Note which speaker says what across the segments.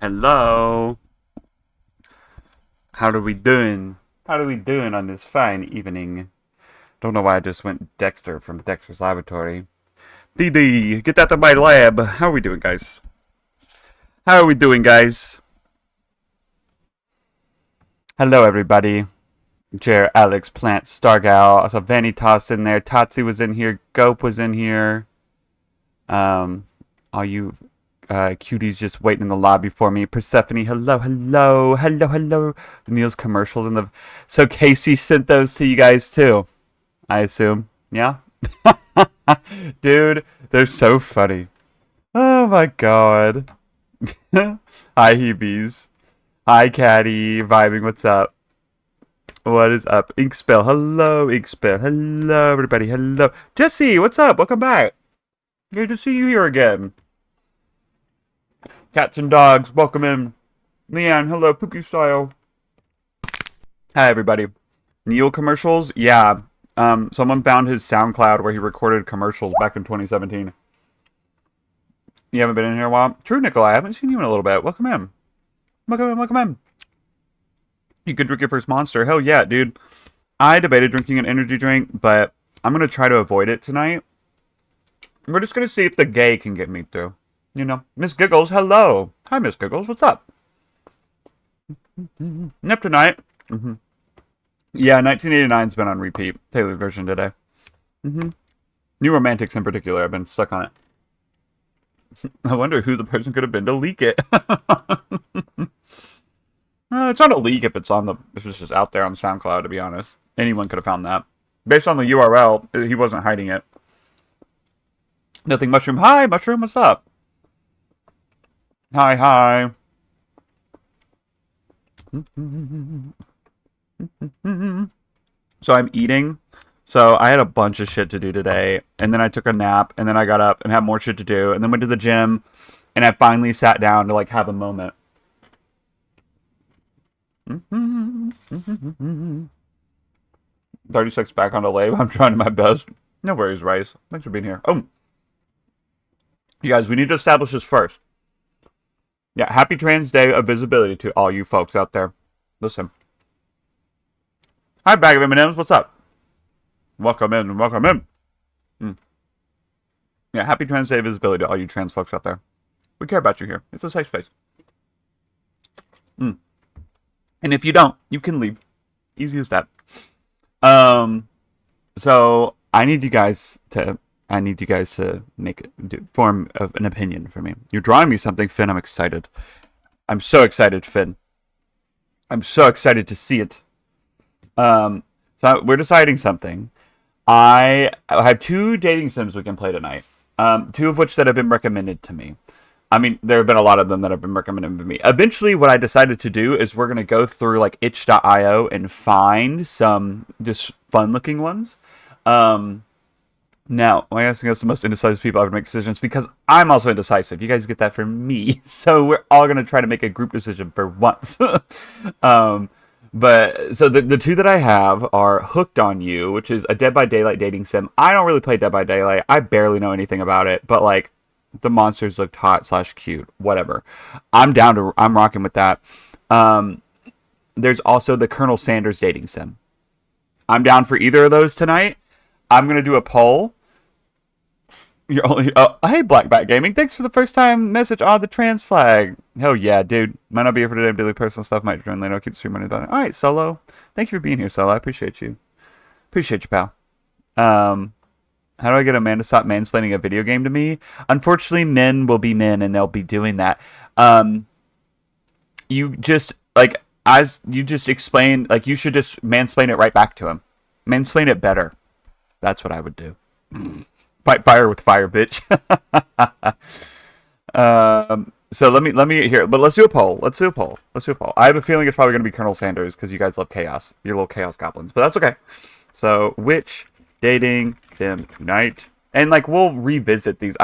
Speaker 1: Hello. How are we doing? How are we doing on this fine evening? Don't know why I just went Dexter from Dexter's Laboratory. DD, get out of my lab. How are we doing, guys? How are we doing, guys? Hello, everybody. Jer, Alex, Plant, Stargal. I saw Vanitas in there. Tatsi was in here. Gope was in here. All you cuties just waiting in the lobby for me. Persephone, hello, hello, hello, hello. Neil's commercials and the. So Casey sent those to you guys too, I assume. Yeah? Dude, they're so funny. Oh my god. Hi, Heebies. Hi, Caddy. Vibing, what's up? What is up? Inkspell, hello, Inkspell. Hello, everybody. Hello. Jesse, what's up? Welcome back. Good to see you here again. Cats and dogs, welcome in. Leanne, hello, Pookie style. Hi, everybody. Neil commercials? Yeah. Someone found his SoundCloud where he recorded commercials back in 2017. You haven't been in here a while? True, Nikolai. I haven't seen you in a little bit. Welcome in. Welcome in, welcome in. You could drink your first Monster. Hell yeah, dude. I debated drinking an energy drink, but I'm going to try to avoid it tonight. We're just going to see if the gay can get me through. You know, Miss Giggles, hello. Hi, Miss Giggles, what's up? Neptunite. Yeah, 1989's been on repeat. Tailored version today. New Romantics in particular, I've been stuck on it. I wonder who the person could have been to leak it. It's not a leak if it's just out there on SoundCloud, to be honest. Anyone could have found that. Based on the URL, he wasn't hiding it. Nothing Mushroom. Hi, Mushroom, what's up? Hi, hi. So I'm eating. So I had a bunch of shit to do today. And then I took a nap. And then I got up and had more shit to do. And then went to the gym. And I finally sat down to like have a moment. 36 back on the lab. I'm trying my best. No worries, Rice. Thanks for being here. Oh. You guys, we need to establish this first. Yeah, happy Trans Day of Visibility to all you folks out there. Listen. Hi, Bag of M&Ms. What's up? Welcome in. Welcome in. Yeah, happy Trans Day of Visibility to all you trans folks out there. We care about you here. It's a safe space. And if you don't, you can leave. Easy as that. So I need you guys to form an opinion for me. You're drawing me something, Finn. I'm excited. I'm so excited, Finn. I'm so excited to see it. So we're deciding something. I have 2 dating sims we can play tonight. 2 of which that have been recommended to me. I mean, there have been a lot of them that have been recommended to me. Eventually, what I decided to do is we're going to go through like itch.io and find some just fun-looking ones. Now, I'm asking us the most indecisive people ever make decisions because I'm also indecisive. You guys get that from me. So we're all going to try to make a group decision for once. But so the 2 that I have are Hooked on You, which is a Dead by Daylight dating sim. I don't really play Dead by Daylight. I barely know anything about it, but like the monsters looked hot / cute, whatever. I'm rocking with that. There's also the Colonel Sanders dating sim. I'm down for either of those tonight. I'm going to do a poll. You're only... Oh, hey, Blackback Gaming. Thanks for the first time message on the trans flag. Hell yeah, dude. Might not be here for today. Daily personal stuff. Might join later. I'll keep the stream running. All right, Solo. Thank you for being here, Solo. I appreciate you. Appreciate you, pal. How do I get Amanda to stop mansplaining a video game to me? Unfortunately, men will be men, and they'll be doing that. You just, like, as you just explain, like, you should just mansplain it right back to him. Mansplain it better. That's what I would do. Fight fire with fire, bitch. So let me here, but let's do a poll. Let's do a poll. I have a feeling it's probably going to be Colonel Sanders because you guys love chaos. You're little chaos goblins, but that's okay. So which dating sim tonight? And like we'll revisit these.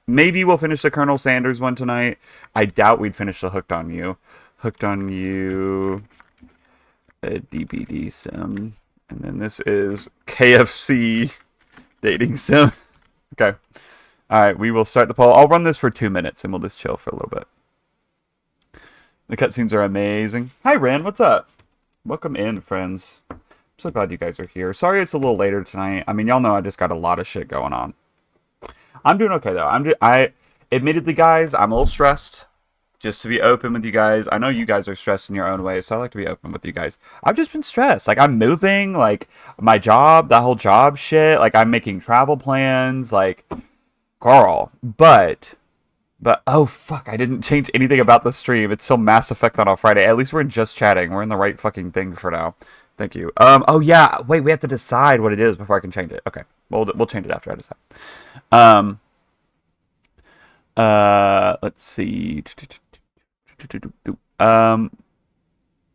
Speaker 1: Maybe we'll finish the Colonel Sanders one tonight. I doubt we'd finish the Hooked on You. Hooked on You. A DBD sim. And then this is KFC dating sim. Okay. All right, we will start the poll. I'll run this for 2 minutes, and we'll just chill for a little bit. The cutscenes are amazing. Hi, Ren. What's up? Welcome in, friends. I'm so glad you guys are here. Sorry it's a little later tonight. I mean, y'all know I just got a lot of shit going on. I'm doing okay, though. Admittedly, guys, I'm a little stressed. Just to be open with you guys. I know you guys are stressed in your own way, so I like to be open with you guys. I've just been stressed. Like, I'm moving, like, my job, that whole job shit. Like, I'm making travel plans. Like, girl. But, oh, fuck, I didn't change anything about the stream. It's still Mass Effect on Friday. At least we're in just chatting. We're in the right fucking thing for now. Thank you. Oh, yeah. Wait, we have to decide what it is before I can change it. Okay. We'll change it after I decide. Let's see. What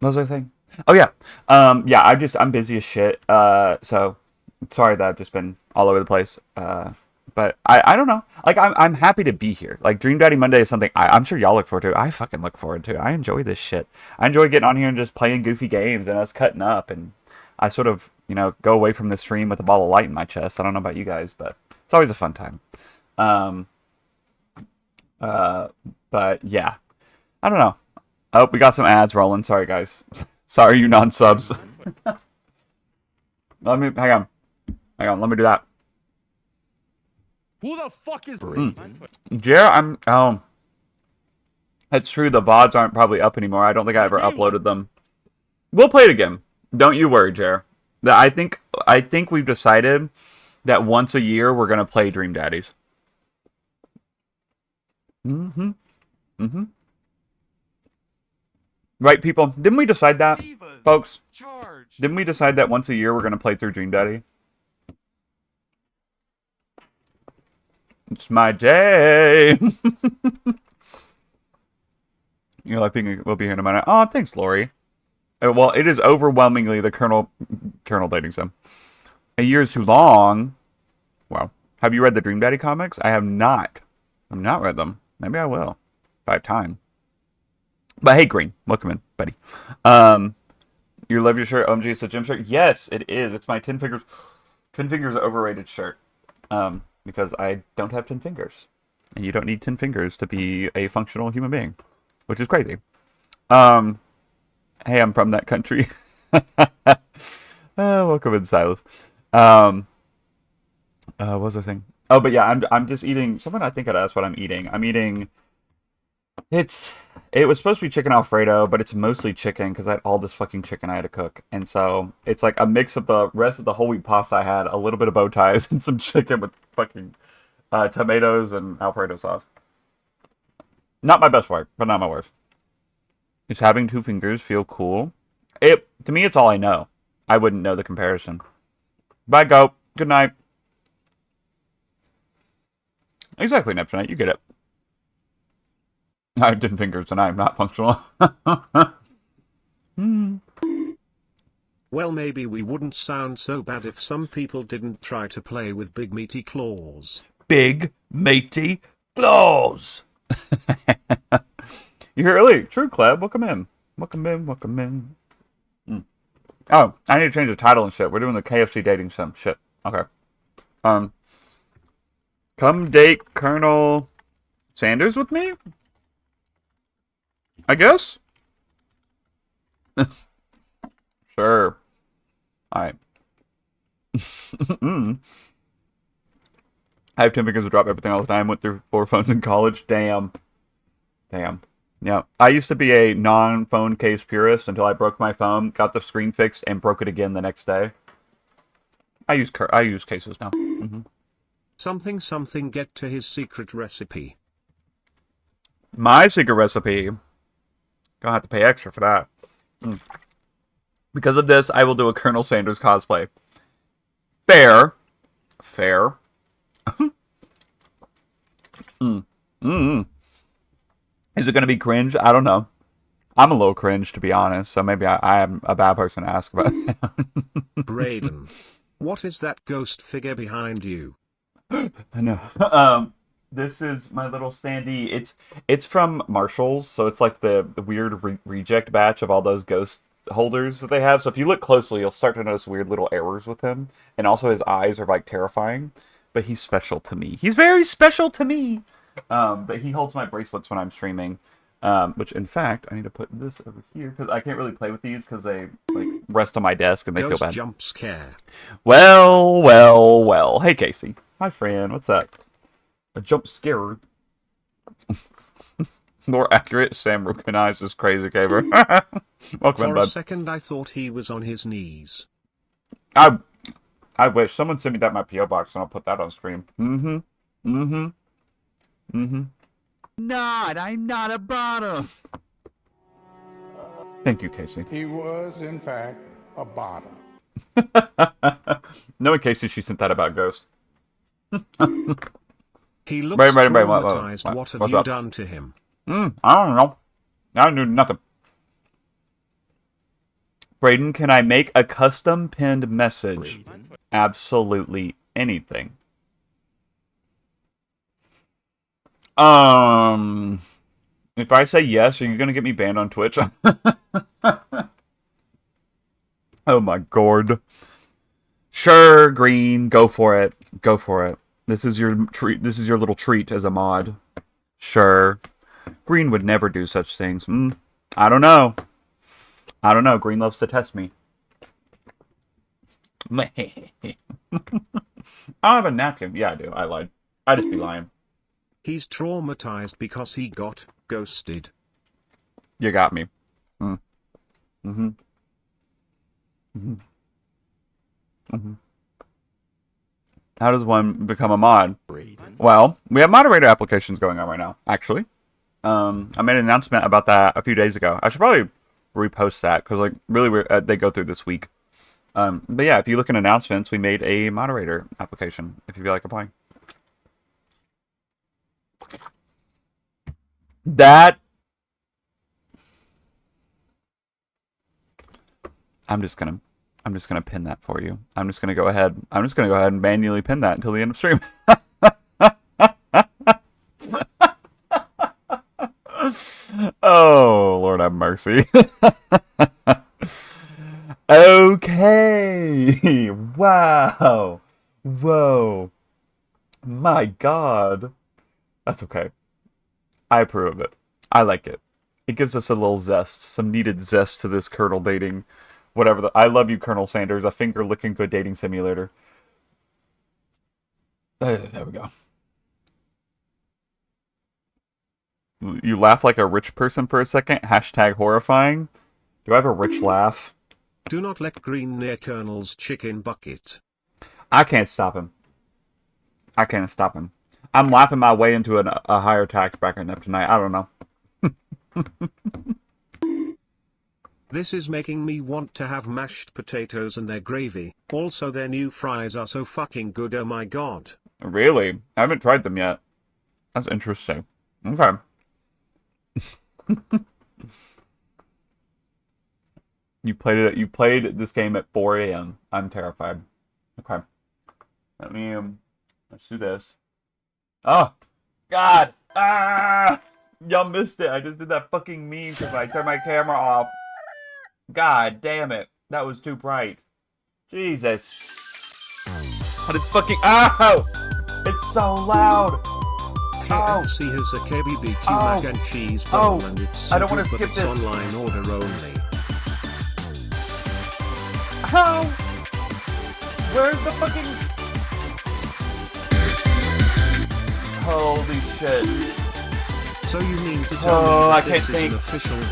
Speaker 1: was I saying? Oh, yeah. Yeah, I'm busy as shit. So, sorry that I've just been all over the place. But I don't know. Like, I'm happy to be here. Like, Dream Daddy Monday is something I'm sure y'all look forward to. I fucking look forward to. I enjoy this shit. I enjoy getting on here and just playing goofy games and us cutting up. And I sort of, go away from the stream with a ball of light in my chest. I don't know about you guys, but it's always a fun time. But yeah. I don't know. Oh, we got some ads rolling. Sorry, guys. Sorry, you non-subs. Hang on. Let me do that.
Speaker 2: Who the fuck is
Speaker 1: Braden? Yeah, it's true. The VODs aren't probably up anymore. I don't think I ever uploaded them. We'll play it again. Don't you worry, Jer. I think we've decided that once a year we're gonna play Dream Daddies. Right, people? Didn't we decide that, folks? Didn't we decide that once a year we're gonna play through Dream Daddy? It's my day. You're like, we'll be here in a minute. Oh, thanks, Lori. Well, it is overwhelmingly the Colonel dating sim. A year is too long. Wow. Have you read the Dream Daddy comics? I have not. I've not read them. Maybe I will. If I have time. But hey, Green. Welcome in, buddy. You love your shirt? OMG, it's a gym shirt? Yes, it is. It's my 10 fingers overrated shirt. Because I don't have 10 fingers. And you don't need 10 fingers to be a functional human being. Which is crazy. Hey, I'm from that country. Welcome in, Silas. What was I saying? Oh, but yeah, I'm just eating. Someone I think had asked what I'm eating. I'm eating. It was supposed to be chicken Alfredo, but it's mostly chicken because I had all this fucking chicken I had to cook, and so it's like a mix of the rest of the whole wheat pasta I had, a little bit of bow ties, and some chicken with fucking tomatoes and Alfredo sauce. Not my best work, but not my worst. Does having 2 fingers feel cool? To me, it's all I know. I wouldn't know the comparison. Bye, go. Good night. Exactly, Neptunite. You get it. I have 10 fingers and I'm not functional.
Speaker 3: Well, maybe we wouldn't sound so bad if some people didn't try to play with big meaty claws.
Speaker 1: Big meaty claws. You're here early. True, Cleb. Welcome in. Welcome in. Oh, I need to change the title and shit. We're doing the KFC dating sim. Shit. Okay. Come date Colonel Sanders with me? I guess? Sure. Alright. I have 10 fingers to drop everything all the time. Went through 4 phones in college. Damn. Yeah. I used to be a non-phone case purist until I broke my phone, got the screen fixed, and broke it again the next day. I use cases now.
Speaker 3: Something get to his secret recipe.
Speaker 1: My secret recipe. Gonna have to pay extra for that. Because of this, I will do a Colonel Sanders cosplay. Fair. Is it going to be cringe? I don't know. I'm a little cringe, to be honest, so maybe I am a bad person to ask about that.
Speaker 3: Braden, what is that ghost figure behind you?
Speaker 1: I know. This is my little standee. It's from Marshall's, so it's like the weird reject batch of all those ghost holders that they have. So if you look closely, you'll start to notice weird little errors with him, and also his eyes are like terrifying. But he's special to me. He's very special to me. But he holds my bracelets when I'm streaming. Which, in fact, I need to put this over here because I can't really play with these because they like rest on my desk and they feel
Speaker 3: Ghost
Speaker 1: bad.
Speaker 3: jump scare.
Speaker 1: Well, well, well. Hey, Casey. Hi, friend. What's up? A jump scare. More accurate, Sam recognizes crazy caver. Welcome
Speaker 3: For
Speaker 1: in,
Speaker 3: a
Speaker 1: bud.
Speaker 3: second I thought he was on his knees.
Speaker 1: I wish someone sent me that in my PO box and I'll put that on stream. Mm-hmm. Mm-hmm. Mm-hmm. I'm not a bottom. Thank you, Casey.
Speaker 2: He was, in fact, a bottom.
Speaker 1: Knowing Casey, she sent that about Ghost.
Speaker 3: He looks
Speaker 1: Right.
Speaker 3: traumatized. What have
Speaker 1: What's
Speaker 3: you
Speaker 1: up?
Speaker 3: done to him?
Speaker 1: I don't know. I don't do nothing. Braden, can I make a custom pinned message?
Speaker 2: Braden.
Speaker 1: Absolutely anything. If I say yes, are you gonna get me banned on Twitch? Oh my god. Sure, Green, go for it. Go for it. This is your treat. This is your little treat as a mod. Sure. Green would never do such things. I don't know. I don't know. Green loves to test me. I don't have a napkin. Yeah, I do. I lied. I just be lying.
Speaker 3: He's traumatized because he got ghosted.
Speaker 1: You got me. Mm-hmm. How does one become a mod?
Speaker 2: Braden.
Speaker 1: Well, we have moderator applications going on right now, actually. I made an announcement about that a few days ago. I should probably repost that because, like, really, they go through this week. But yeah, if you look in announcements, we made a moderator application if you feel like applying. That I'm just gonna pin that for you. I'm just gonna go ahead and manually pin that until the end of stream. Oh, Lord have mercy. Okay. Wow. Whoa. My God. That's okay. I approve of it. I like it. It gives us a little zest, some needed zest to this Colonel dating. Whatever. I love you, Colonel Sanders. A finger-licking good dating simulator. There we go. You laugh like a rich person for a second. Hashtag horrifying. Do I have a rich laugh?
Speaker 3: Do not let Green near Colonel's chicken bucket.
Speaker 1: I can't stop him. I can't stop him. I'm laughing my way into a higher tax bracket up tonight. I don't know.
Speaker 3: This is making me want to have mashed potatoes and their gravy. Also, their new fries are so fucking good. Oh my god.
Speaker 1: Really? I haven't tried them yet. That's interesting. Okay. You played this game at 4 a.m. I'm terrified. Okay. Let's do this. Oh, God. Ah! Y'all missed it. I just did that fucking meme because I turned my camera off. God damn it. That was too bright. Jesus. What is fucking... Ow! It's so loud.
Speaker 3: KFC has a KBBQ
Speaker 1: Oh.
Speaker 3: mac and cheese
Speaker 1: Oh.
Speaker 3: bowl and it's
Speaker 1: I don't
Speaker 3: so
Speaker 1: wanna
Speaker 3: good,
Speaker 1: skip
Speaker 3: but it's
Speaker 1: this.
Speaker 3: online order only.
Speaker 1: How? Where's the fucking... Holy shit.
Speaker 3: So you mean to tell
Speaker 1: Oh,
Speaker 3: me
Speaker 1: I
Speaker 3: that
Speaker 1: can't
Speaker 3: this
Speaker 1: think.
Speaker 3: is an official game?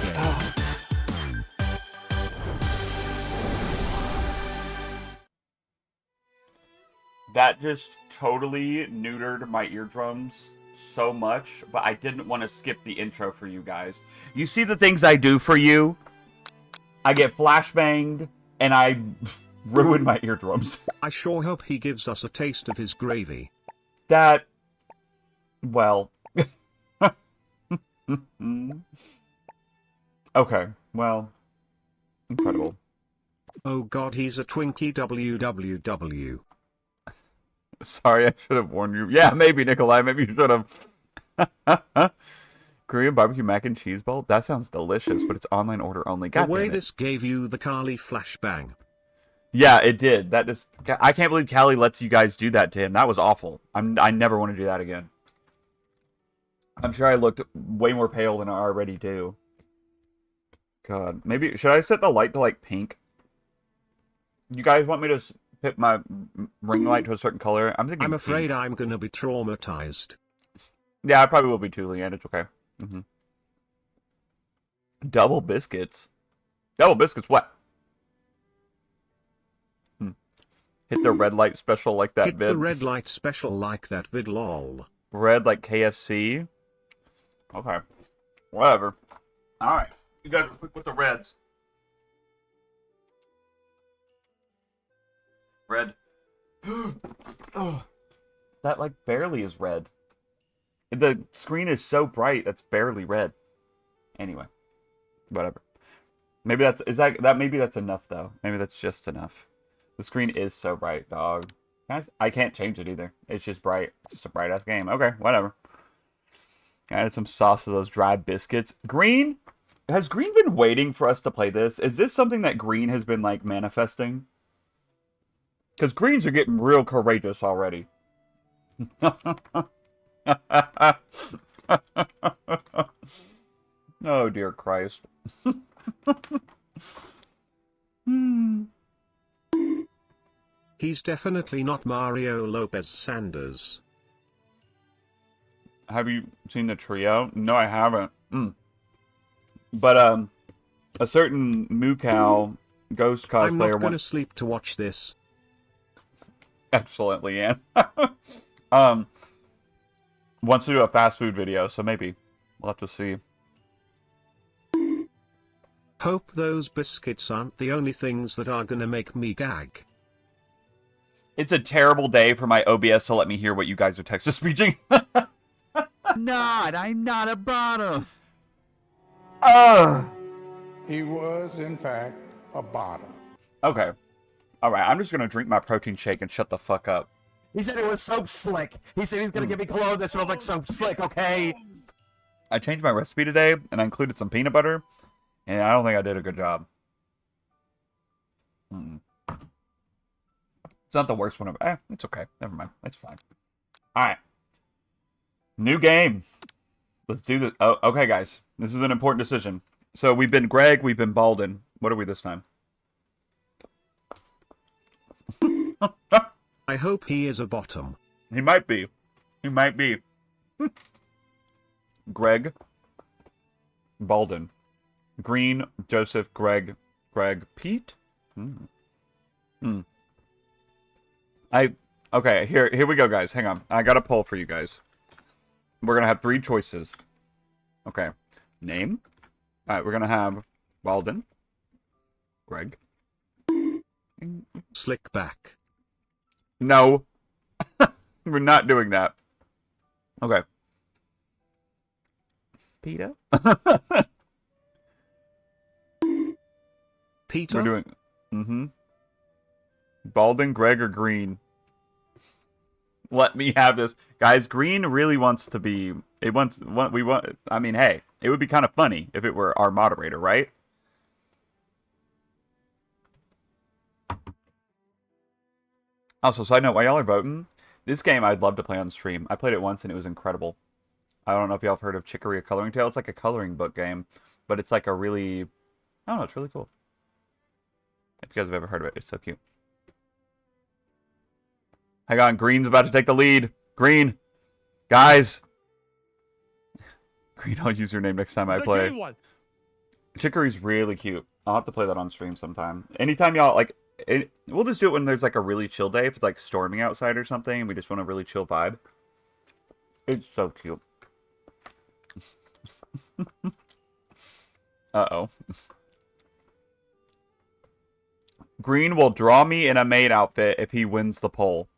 Speaker 1: That just totally neutered my eardrums so much, but I didn't want to skip the intro for you guys. You see the things I do for you? I get flashbanged, and I ruin my eardrums.
Speaker 3: I sure hope he gives us a taste of his gravy.
Speaker 1: That... Well... Okay, well... Incredible.
Speaker 3: Oh god, he's a Twinkie www.
Speaker 1: Sorry, I should have warned you. Yeah, maybe, Nikolai. Maybe you should have. Korean barbecue mac and cheese bowl? That sounds delicious, but it's online order only. God
Speaker 3: The way
Speaker 1: damn it.
Speaker 3: this gave you the Carly flashbang.
Speaker 1: Yeah, it did. That just... I can't believe Callie lets you guys do that to him. That was awful. I never want to do that again. I'm sure I looked way more pale than I already do. God, maybe should I set the light to like pink? You guys want me to put my ring light to a certain color? I'm thinking
Speaker 3: I'm
Speaker 1: pink.
Speaker 3: afraid I'm gonna be traumatized.
Speaker 1: Yeah, I probably will be too, Leanne. It's okay. Double biscuits. Double biscuits. What? Hit the red light special like that
Speaker 3: Hit the
Speaker 1: vid.
Speaker 3: red light special like that vid lol.
Speaker 1: Red like KFC. Okay. Whatever. All right. You guys are quick with the reds. Red. Oh, that like barely is red. The screen is so bright that's barely red. Anyway, whatever. Maybe maybe that's enough though. Maybe that's just enough. The screen is so bright, dog. Guys, I can't change it either. It's just bright. It's just a bright ass game. Okay, whatever. I added some sauce to those dry biscuits. Green? Has Green been waiting for us to play this? Is this something that Green has been like manifesting? Because Greens are getting real courageous already. Oh, dear Christ.
Speaker 3: He's definitely not Mario Lopez Sanders.
Speaker 1: Have you seen the trio? No, I haven't. But, a certain Moo Cow ghost cosplayer
Speaker 3: I'm not gonna sleep to watch this.
Speaker 1: Excellent, Leanne. Wants to do a fast food video, so maybe. We'll have to see.
Speaker 3: Hope those biscuits aren't the only things that are gonna make me gag.
Speaker 1: It's a terrible day for my OBS to let me hear what you guys are text-to-speeching.
Speaker 4: I'm not a bottom.
Speaker 2: He was, in fact, a bottom.
Speaker 1: Okay. Alright, I'm just gonna drink my protein shake and shut the fuck up.
Speaker 4: He said it was soap slick. He said he's gonna give me cologne that smells like soap slick, okay?
Speaker 1: I changed my recipe today, and I included some peanut butter, and I don't think I did a good job. It's not the worst one ever. It's okay. Never mind. It's fine. Alright. New game. Let's do this. Oh, okay, guys. This is an important decision. So we've been Greg, we've been Balden. What are we this time?
Speaker 3: I hope he is a bottom.
Speaker 1: He might be. He might be. Greg. Balden. Green, Joseph, Greg, Pete? Okay, here we go, guys. Hang on. I got a poll for you guys. We're gonna have 3 choices. Okay. Name. Alright, we're gonna have Balden. Greg.
Speaker 3: Slick back.
Speaker 1: No. We're not doing that. Okay. Peter?
Speaker 3: Peter?
Speaker 1: We're doing... Balden, Greg, or Green? Let me have this. Guys, Green really wants to be... I mean, hey, it would be kind of funny if it were our moderator, right? Also, side note, while y'all are voting, this game I'd love to play on stream. I played it once and it was incredible. I don't know if y'all have heard of Chicory: A Coloring Tale. It's like a coloring book game, but it's like a really... I don't know, it's really cool. If you guys have ever heard of it, it's so cute. Hang on, Green's about to take the lead. Green! Guys! Green, I'll use your name next time I play. Chicory's really cute. I'll have to play that on stream sometime. Anytime y'all, like... we'll just do it when there's like a really chill day. If it's like storming outside or something, and we just want a really chill vibe. It's so cute. Uh-oh. Green will draw me in a maid outfit if he wins the poll.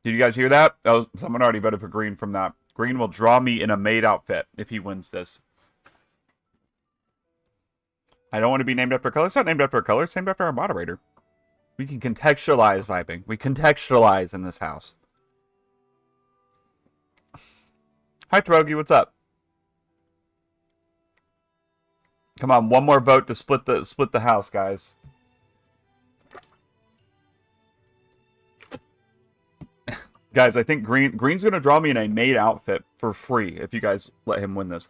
Speaker 1: Did you guys hear that? Oh, someone already voted for Green from that. Green will draw me in a maid outfit if he wins this. I don't want to be named after a color. It's not named after a color. It's named after our moderator. We can contextualize vibing. We contextualize in this house. Hi, Trogi. What's up? Come on, one more vote to split the house, guys. Guys, I think Green's gonna draw me in a maid outfit for free if you guys let him win this.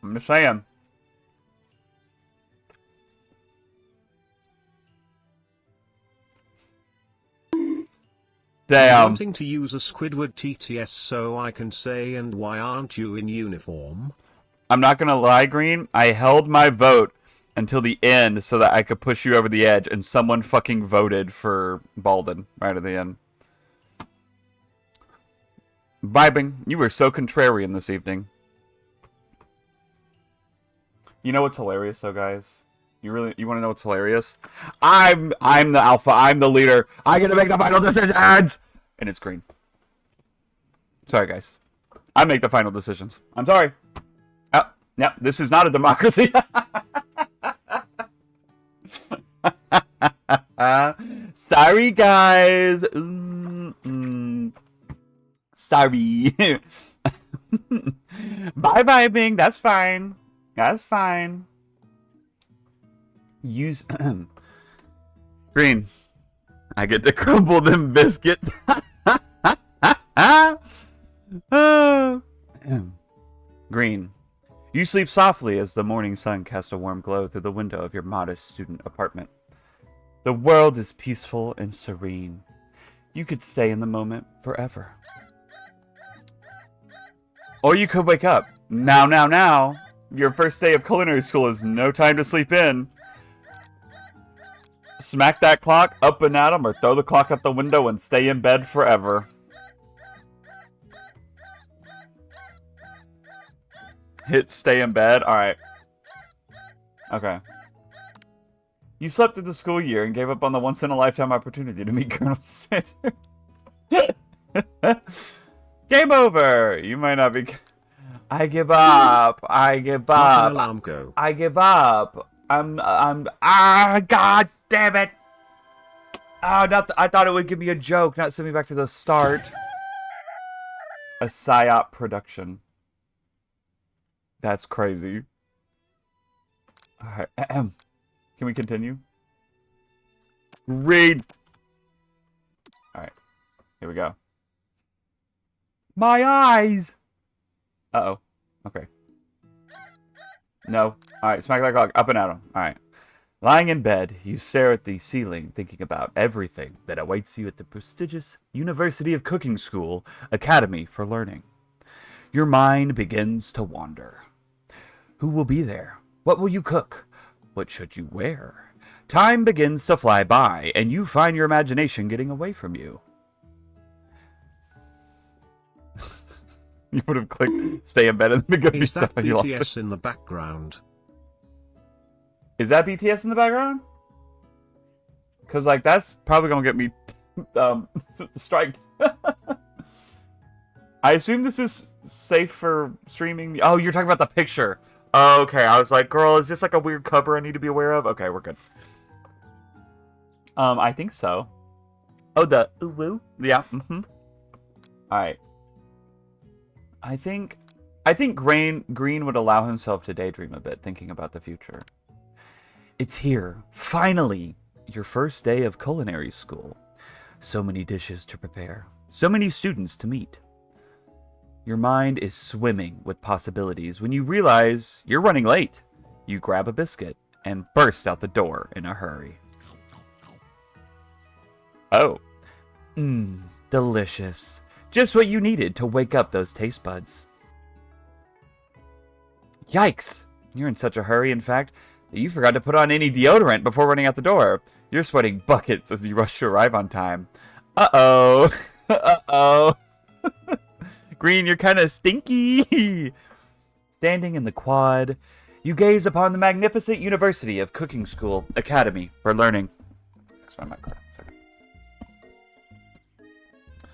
Speaker 1: I'm just saying. Damn.
Speaker 3: Wanting to use a Squidward TTS so I can say, and why aren't you in uniform?
Speaker 1: I'm not gonna lie, Green. I held my vote until the end so that I could push you over the edge, and someone fucking voted for Balden right at the end. Vibing, you were so contrarian this evening. You know what's hilarious though, guys? You want to know what's hilarious? I'm the alpha. I'm the leader. I get to make the final decisions, and it's Green. Sorry, guys. I make the final decisions. I'm sorry. Oh, yeah, this is not a democracy. Sorry, guys. Sorry. Bye, vibing. That's fine. That's fine. Use Green. I get to crumble them biscuits. Green. You sleep softly as the morning sun casts a warm glow through the window of your modest student apartment. The world is peaceful and serene. You could stay in the moment forever. Or you could wake up. Now. Your first day of culinary school is no time to sleep in. Smack that clock up and at 'em, or throw the clock out the window and stay in bed forever. Hit stay in bed? Alright. Okay. You slept through the school year and gave up on the once-in-a-lifetime opportunity to meet Colonel Sanders. Game over! You might not be... I give up. I give up.
Speaker 3: Alarm go.
Speaker 1: I give up. God damn it. Oh, I thought it would give me a joke, not send me back to the start. A PSYOP production. That's crazy. Alright. Can we continue? Read. Alright. Here we go. My eyes! Uh-oh. Okay. No. Alright, smack that clock. Up and at him. Alright. Lying in bed, you stare at the ceiling, thinking about everything that awaits you at the prestigious University of Cooking School Academy for Learning. Your mind begins to wander. Who will be there? What will you cook? What should you wear? Time begins to fly by, and you find your imagination getting away from you. You would have clicked stay in bed and then go
Speaker 3: Is that BTS in the background?
Speaker 1: Is that BTS in the background? Because, like, that's probably going to get me striked. I assume this is safe for streaming. Oh, you're talking about the picture. Oh, okay, I was like, girl, is this like a weird cover I need to be aware of? Okay, we're good. I think so. Oh, the ooh-woo? Yeah, Alright. I think Green would allow himself to daydream a bit, thinking about the future. It's here, finally, your first day of culinary school. So many dishes to prepare, so many students to meet. Your mind is swimming with possibilities when you realize you're running late. You grab a biscuit and burst out the door in a hurry. Oh. Delicious. Just what you needed to wake up those taste buds. Yikes! You're in such a hurry, in fact, that you forgot to put on any deodorant before running out the door. You're sweating buckets as you rush to arrive on time. Uh-oh. Uh-oh. Green, you're kind of stinky. Standing in the quad, you gaze upon the magnificent University of Cooking School Academy for Learning. Sorry, my card. Sorry.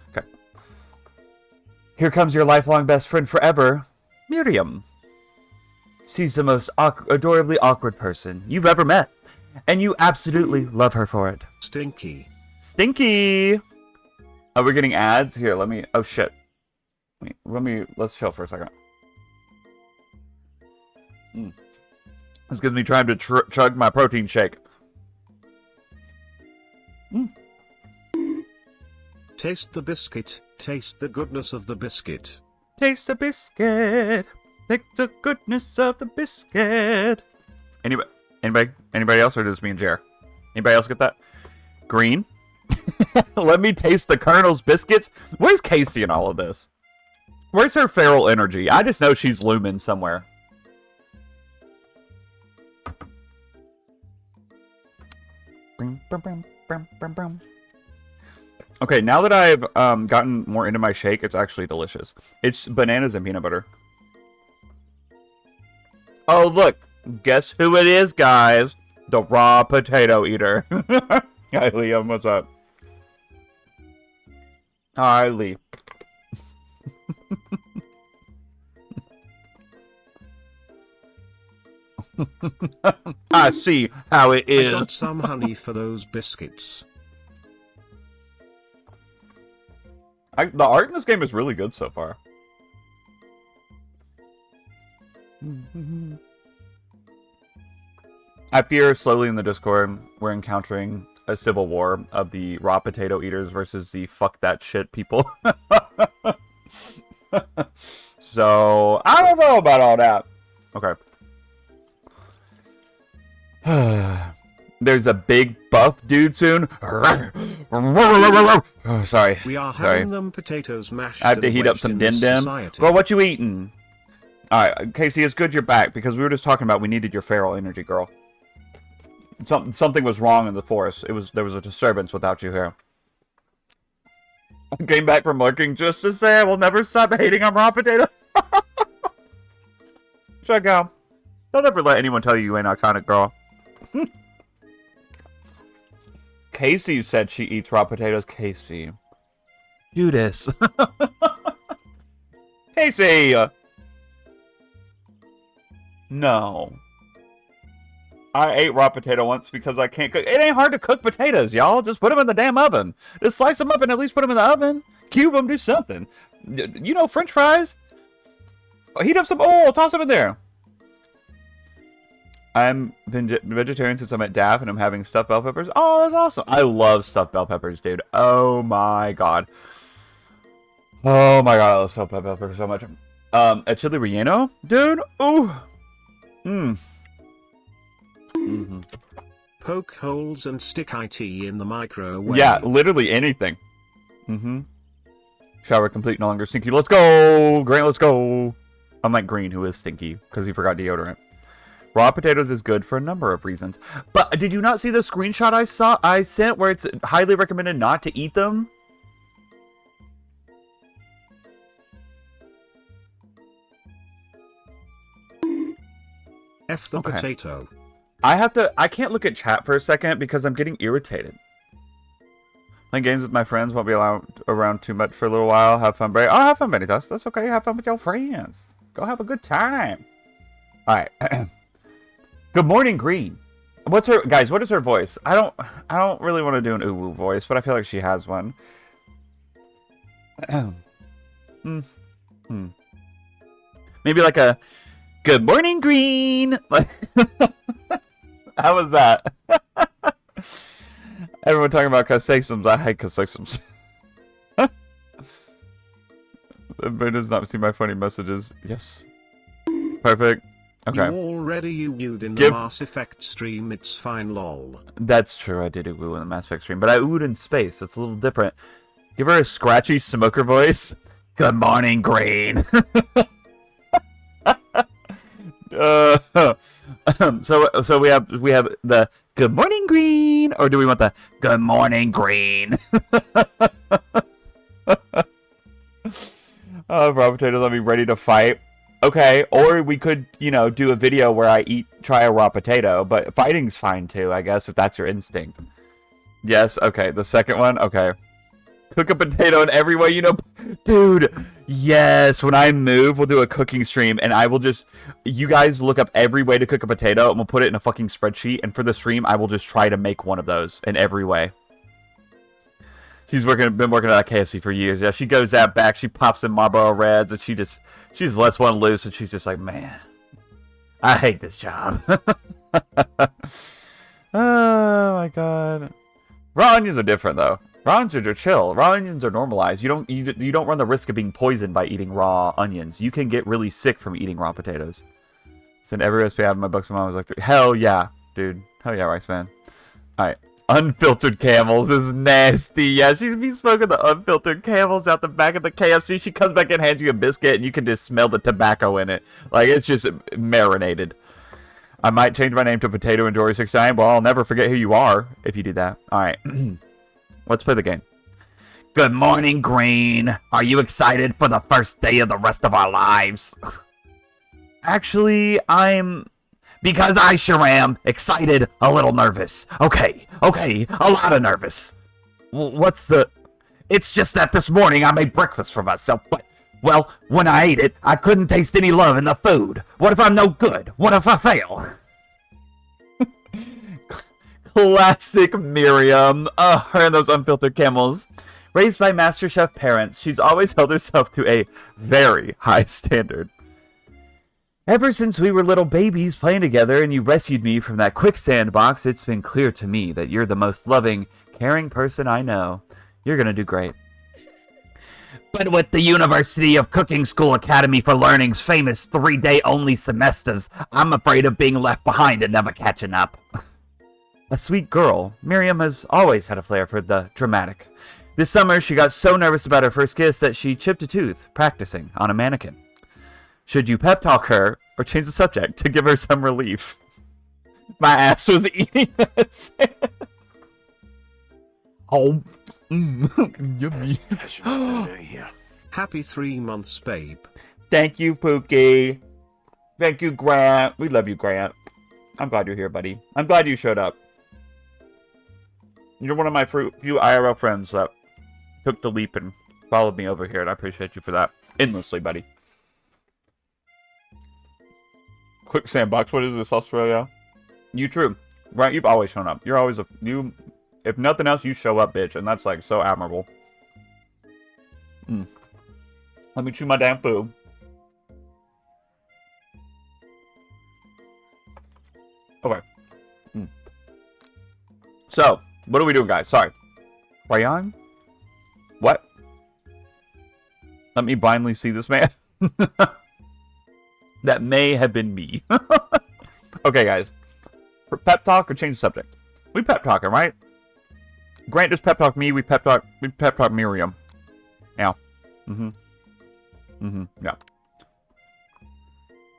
Speaker 1: Okay. Here comes your lifelong best friend forever, Miriam. She's the most adorably awkward person you've ever met, and you absolutely love her for it.
Speaker 3: Stinky.
Speaker 1: Stinky! Oh, we're getting ads? Here, let me... Oh, shit. Let's chill for a second. This gives me time to chug my protein shake.
Speaker 3: Taste the biscuit, taste the goodness of the biscuit.
Speaker 1: Taste the biscuit. Take the goodness of the biscuit. Anybody else, or just me and Jer? Anybody else get that? Green. Let me taste the Colonel's biscuits. Where's Casey in all of this? Where's her feral energy? I just know she's looming somewhere. Okay, now that I've gotten more into my shake, it's actually delicious. It's bananas and peanut butter. Oh, look. Guess who it is, guys? The raw potato eater. Hi, Liam. What's up? Hi, Lee. I see how it is.
Speaker 3: I got some honey for those biscuits.
Speaker 1: The art in this game is really good so far. I fear slowly in the Discord we're encountering a civil war of the raw potato eaters versus the fuck that shit people. So, I don't know about all that. Okay. There's a big buff dude soon. Oh, sorry.
Speaker 3: We are having them potatoes mashed.
Speaker 1: I have to heat up some din din. Girl, what you eating? Alright, Casey, it's good you're back because we were just talking about we needed your feral energy, girl. Something was wrong in the forest. There was a disturbance without you here. I came back from working just to say I will never stop hating on raw potato. Check out. Don't ever let anyone tell you ain't iconic, girl. Casey said she eats raw potatoes. Casey. Judas. Casey! No. I ate raw potato once because I can't cook. It ain't hard to cook potatoes, y'all. Just put them in the damn oven. Just slice them up and at least put them in the oven. Cube them, do something. You know, French fries? Heat up some oil, toss them in there. I'm been vegetarian since I'm at DAF and I'm having stuffed bell peppers. Oh, that's awesome. I love stuffed bell peppers, dude. Oh my god. Oh my god, I love stuffed bell peppers so much. A chili relleno? Dude? Ooh. Mmm. Mm-hmm.
Speaker 3: Poke holes and stick IT in the microwave.
Speaker 1: Yeah, literally anything. Mm-hmm. Shower complete, no longer stinky. Let's go! Grant, let's go! Unlike Green, who is stinky, because he forgot deodorant. Raw potatoes is good for a number of reasons. But did you not see the screenshot I sent where it's highly recommended not to eat them?
Speaker 3: F the potato.
Speaker 1: I can't look at chat for a second because I'm getting irritated. Playing games with my friends won't be allowed around too much for a little while. Have fun, Bray. Oh, have fun, Benny. That's okay. Have fun with your friends. Go have a good time. Alright. Good morning, Green. What's her guys, what is her voice? I don't really want to do an uwu voice, but I feel like she has one. Maybe like a good morning, Green. Like how was that? Everyone talking about Cassexums. I hate Cassexums. Everybody does not see my funny messages. Yes. Perfect. Okay.
Speaker 3: You already oohed in the Mass Effect stream, it's fine lol.
Speaker 1: That's true, I did ooh in the Mass Effect stream, but I oohed in space, it's a little different. Give her a scratchy smoker voice. Good morning, Green. So we have the good morning, Green, or do we want the good morning, Green? Raw potatoes, I'll be ready to fight. Okay, or we could, do a video where I try a raw potato, but fighting's fine too, I guess, if that's your instinct. Yes, okay, the second one, okay. Cook a potato in every way, Dude, yes, when I move, we'll do a cooking stream, and I will just, you guys look up every way to cook a potato, and we'll put it in a fucking spreadsheet, and for the stream, I will just try to make one of those in every way. She's been working at KFC for years. Yeah, she goes out back, she pops in Marlboro Reds, and she just lets one loose, and she's just like, man, I hate this job. Oh my god. Raw onions are different though. Raw onions are chill. Raw onions are normalized. You don't run the risk of being poisoned by eating raw onions. You can get really sick from eating raw potatoes. Send every recipe I have in my books. My mom was like, hell yeah, dude. Hell yeah, Rice Man. All right. Unfiltered camels is nasty. Yeah, she's be smoking the unfiltered camels out the back of the KFC. She comes back and hands you a biscuit, and you can just smell the tobacco in it. Like, it's just marinated. I might change my name to Potato Enjoyer 69. Well, I'll never forget who you are if you do that. All right. Let's play the game. Good morning, Green. Are you excited for the first day of the rest of our lives? Actually, because I sure am excited, a little nervous. Okay, a lot of nervous. It's just that this morning I made breakfast for myself, but, well, when I ate it, I couldn't taste any love in the food. What if I'm no good? What if I fail? Classic Miriam. Her and those unfiltered camels. Raised by MasterChef parents, she's always held herself to a very high standard. Ever since we were little babies playing together and you rescued me from that quicksand box, it's been clear to me that you're the most loving, caring person I know. You're gonna do great. But with the University of Cooking School Academy for Learning's famous 3-day only semesters, I'm afraid of being left behind and never catching up. A sweet girl, Miriam has always had a flair for the dramatic. This summer, she got so nervous about her first kiss that she chipped a tooth, practicing on a mannequin. Should you pep talk her, or change the subject to give her some relief? My ass was eating this. Oh, yummy.
Speaker 3: Happy 3 months, babe.
Speaker 1: Thank you, Pookie. Thank you, Grant. We love you, Grant. I'm glad you're here, buddy. I'm glad you showed up. You're one of my few IRL friends that took the leap and followed me over here, and I appreciate you for that endlessly, buddy. Quick sandbox. What is this, Australia? You true. Right, you've always shown up. You're always if nothing else, you show up, bitch, and that's like so admirable. Let me chew my damn food. Okay. So, what are we doing, guys? Sorry. Rayon? What? Let me blindly see this man. That may have been me. Okay, guys. For pep talk or change the subject? We pep talking, right? Grant just pep talk me. We pep talk Miriam. Yeah. Yeah.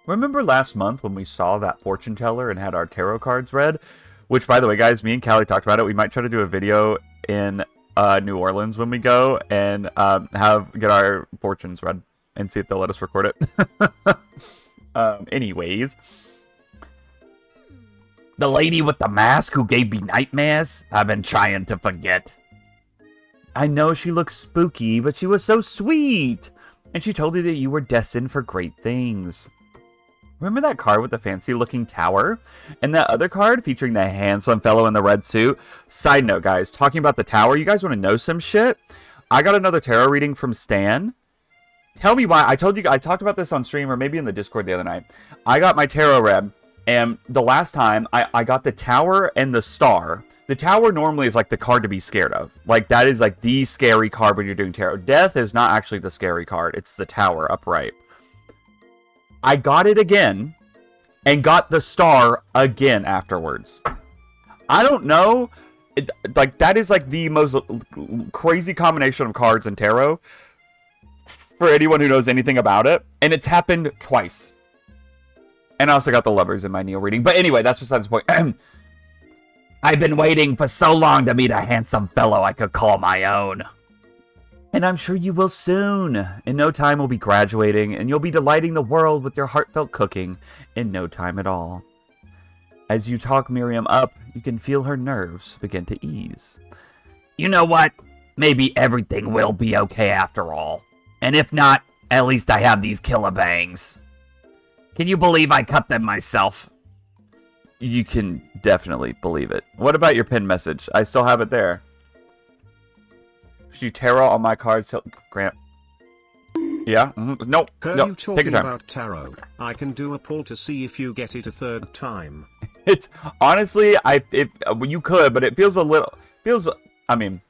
Speaker 1: Remember last month when we saw that fortune teller and had our tarot cards read? Which, by the way, guys, me and Callie talked about it. We might try to do a video in New Orleans when we go and get our fortunes read and see if they'll let us record it. Anyways. The lady with the mask who gave me nightmares? I've been trying to forget. I know she looks spooky, but she was so sweet. And she told you that you were destined for great things. Remember that card with the fancy-looking tower? And that other card featuring the handsome fellow in the red suit? Side note, guys, talking about the tower, you guys want to know some shit? I got another tarot reading from Stan. Tell me why. I talked about this on stream or maybe in the Discord the other night. I got my tarot read, and the last time, I got the tower and the star. The tower normally is like the card to be scared of. Like, that is like the scary card when you're doing tarot. Death is not actually the scary card. It's the tower upright. I got it again and got the star again afterwards. I don't know. Like, that is like the most crazy combination of cards in tarot for anyone who knows anything about it. And it's happened twice. And I also got the lovers in my Neil reading. But anyway, that's besides the point. I've been waiting for so long to meet a handsome fellow I could call my own. And I'm sure you will soon. In no time we'll be graduating, and you'll be delighting the world with your heartfelt cooking in no time at all. As you talk Miriam up, you can feel her nerves begin to ease. You know what? Maybe everything will be okay after all. And if not, at least I have these killer bangs. Can you believe I cut them myself? You can definitely believe it. What about your pinned message? I still have it there. Should you tarot on my cards till Grant? Yeah? Nope.
Speaker 3: Heard
Speaker 1: No.
Speaker 3: you
Speaker 1: Take your
Speaker 3: talking
Speaker 1: time.
Speaker 3: about tarot. I can do a pull to see if you get it a third time.
Speaker 1: It's honestly, you could, but it feels a little. I mean,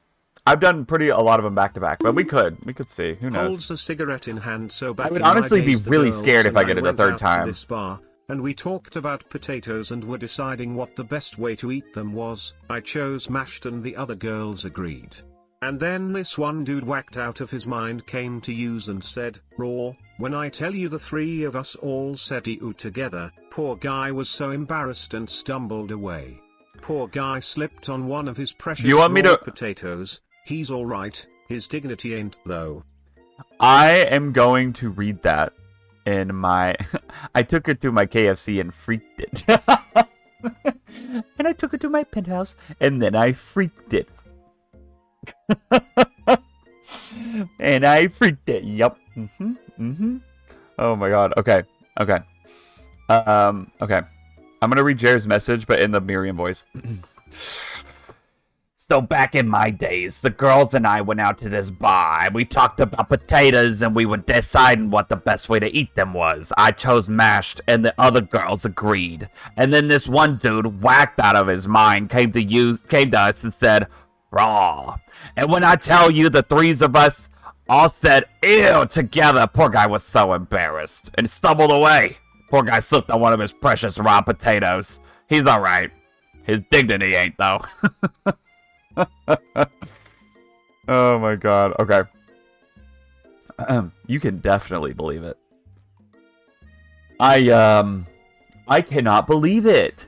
Speaker 1: I've done a lot of them back to back, but we could see. Who knows?
Speaker 3: Holds a cigarette in hand, so back
Speaker 1: I would
Speaker 3: in my
Speaker 1: honestly be
Speaker 3: days, the
Speaker 1: really
Speaker 3: girls
Speaker 1: scared if
Speaker 3: and
Speaker 1: I get it a
Speaker 3: went
Speaker 1: third
Speaker 3: out to
Speaker 1: time.
Speaker 3: this bar, and we talked about potatoes and were deciding what the best way to eat them was. I chose mashed and the other girls agreed. And then this one dude whacked out of his mind came to use and said, raw, when I tell you the three of us all said ew together, poor guy was so embarrassed and stumbled away. Poor guy slipped on one of his precious raw potatoes. He's alright, his dignity ain't though.
Speaker 1: I am going to read that in my... I took it to my KFC and freaked it. And I took it to my penthouse and then I freaked it. And I freaked it. Yup. Oh my god. Okay. Okay. Okay. I'm gonna read Jared's message, but in the Miriam voice. So back in my days, the girls and I went out to this bar, and we talked about potatoes, and we were deciding what the best way to eat them was. I chose mashed, and the other girls agreed. And then this one dude, whacked out of his mind, came to us and said, raw. And when I tell you the threes of us all said ew together, poor guy was so embarrassed and stumbled away. Poor guy slipped on one of his precious raw potatoes. He's alright. His dignity ain't though. Oh my god. Okay. You can definitely believe it. I cannot believe it.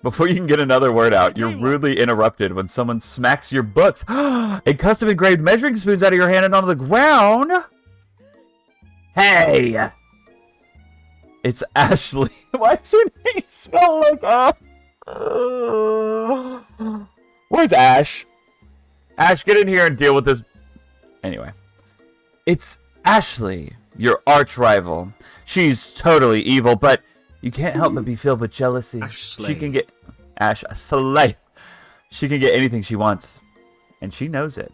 Speaker 1: Before you can get another word out, you're rudely interrupted when someone smacks your books and custom engraved measuring spoons out of your hand and onto the ground. Hey! It's Ashley. Why does her name smell like Ash? Where's Ash? Ash, get in here and deal with this. Anyway. It's Ashley, your arch rival. She's totally evil, but you can't help but be filled with jealousy. She can get... Ash Slay. She can get anything she wants. And she knows it.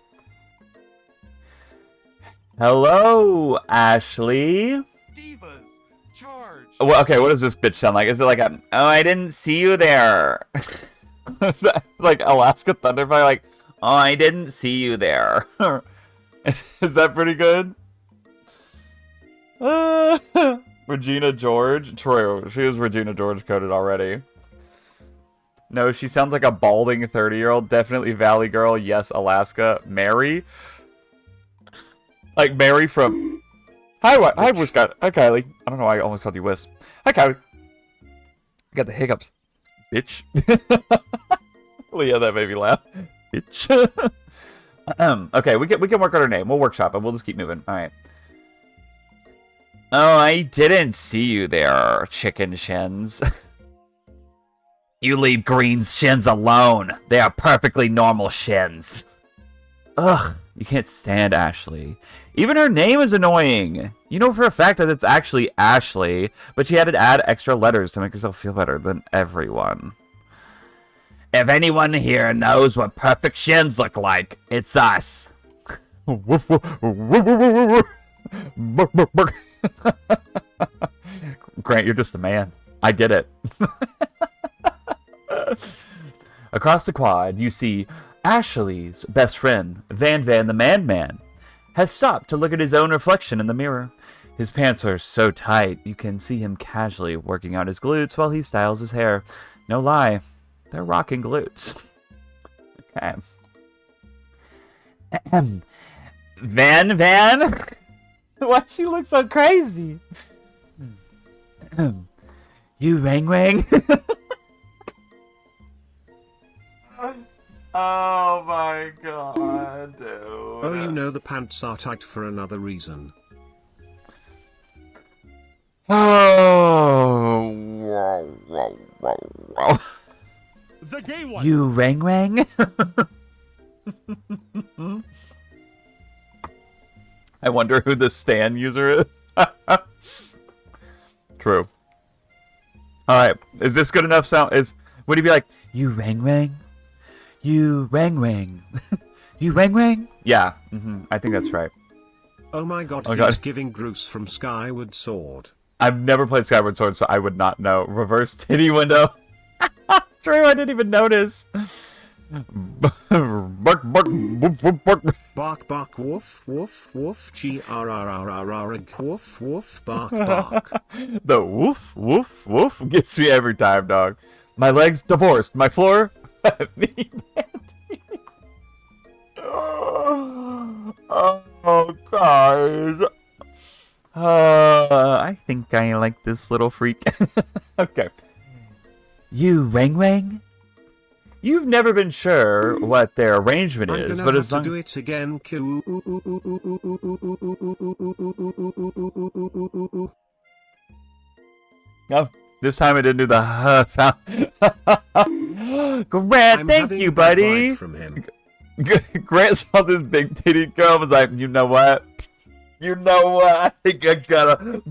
Speaker 1: Hello, Ashley.
Speaker 5: Divas, charge.
Speaker 1: Well, okay, what does this bitch sound like? Is it like a... Oh, I didn't see you there. Is that like Alaska Thunderfire? Like, oh, I didn't see you there. Is that pretty good? Regina George? True. She is Regina George coded already. No, she sounds like a balding 30-year-old. Definitely Valley Girl. Yes, Alaska. Mary? Like Mary from... Hi, Wiscott. Hi, Kylie. I don't know why I almost called you Wiz. Hi, Kylie. I got the hiccups. Bitch. Well, yeah, that made me laugh. Bitch. Okay, we can work on her name. We'll workshop it. We'll just keep moving. All right. Oh, I didn't see you there, chicken shins. You leave Green's shins alone. They are perfectly normal shins. Ugh, you can't stand Ashley. Even her name is annoying. You know for a fact that it's actually Ashley, but she had to add extra letters to make herself feel better than everyone. If anyone here knows what perfect shins look like, it's us. Grant, you're just a man. I get it. Across the quad, you see Ashley's best friend, Van the Man, has stopped to look at his own reflection in the mirror. His pants are so tight, you can see him casually working out his glutes while he styles his hair. No lie, they're rocking glutes. Okay. Van? Why she look so crazy? You Wang? Oh my god, dude.
Speaker 3: Oh, you know the pants are tight for another reason.
Speaker 1: Oh.
Speaker 5: The gay one.
Speaker 1: You Wang? I wonder who the Stan user is. True. Alright, is this good enough sound? Would he be like, you Wang? You Wang? You Wang? Yeah, I think that's right.
Speaker 3: Oh my god, he's giving Bruce from Skyward Sword.
Speaker 1: I've never played Skyward Sword, so I would not know. Reverse titty window. True, I didn't even notice. Bark, bark, woof, woof, bark.
Speaker 3: Bark bark woof woof woof woof woof bark bark.
Speaker 1: The woof, woof, woof gets me every time, dog. My legs divorced. My floor. Me oh, guys. I think I like this little freak. Okay. You, Wang Wang? You've never been sure what their arrangement
Speaker 3: I'm
Speaker 1: is,
Speaker 3: gonna
Speaker 1: but
Speaker 3: have
Speaker 1: as
Speaker 3: to
Speaker 1: long
Speaker 3: do it again.
Speaker 1: oh, this time I didn't do the sound. Grant,
Speaker 3: I'm
Speaker 1: thank
Speaker 3: having
Speaker 1: you,
Speaker 3: a bad
Speaker 1: buddy.
Speaker 3: vibe from him.
Speaker 1: Grant saw this big titty girl and was like, you know what? You know what? I think I gotta.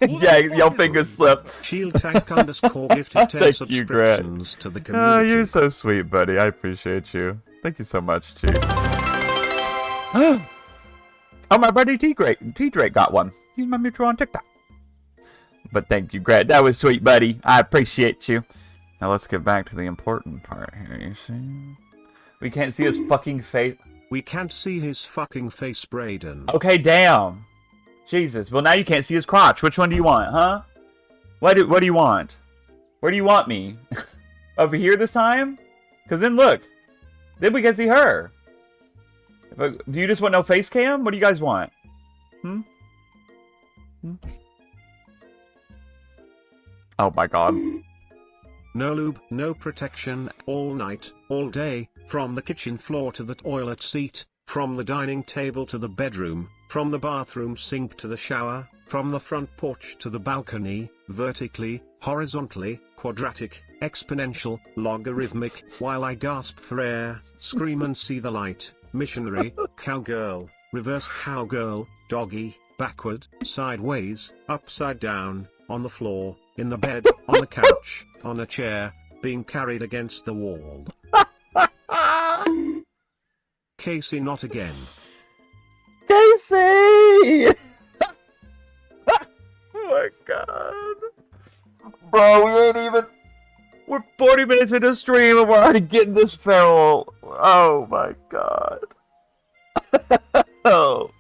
Speaker 1: Yeah, your fingers slipped.
Speaker 3: Shield tank _gifted 10
Speaker 1: Thank you, Grant.
Speaker 3: subscriptions to the
Speaker 1: Oh,
Speaker 3: community.
Speaker 1: you're so sweet, buddy. I appreciate you. Thank you so much, Chief. Oh, my buddy T-Drake got one. He's my mutual on TikTok. But thank you, Grant. That was sweet, buddy. I appreciate you. Now let's get back to the important part here, you see? We can't see his fucking face.
Speaker 3: We can't see his fucking face, Braden.
Speaker 1: Okay, damn. Jesus. Well, now you can't see his crotch. Which one do you want, huh? What do you want? Where do you want me? Over here this time? Because then look. Then we can see her. Do you just want no face cam? What do you guys want? Hmm? Oh my god.
Speaker 3: No lube, no protection, all night, all day, from the kitchen floor to the toilet seat, from the dining table to the bedroom, from the bathroom sink to the shower, from the front porch to the balcony, vertically, horizontally, quadratic, exponential, logarithmic, while I gasp for air, scream and see the light, missionary, cowgirl, reverse cowgirl, doggy, backward, sideways, upside down, on the floor, in the bed, on the couch, on a chair, being carried against the wall. Casey, not again.
Speaker 1: Casey! Oh my god. Bro, we ain't even... We're 40 minutes into stream and we're already getting this feral. Oh my god. Oh.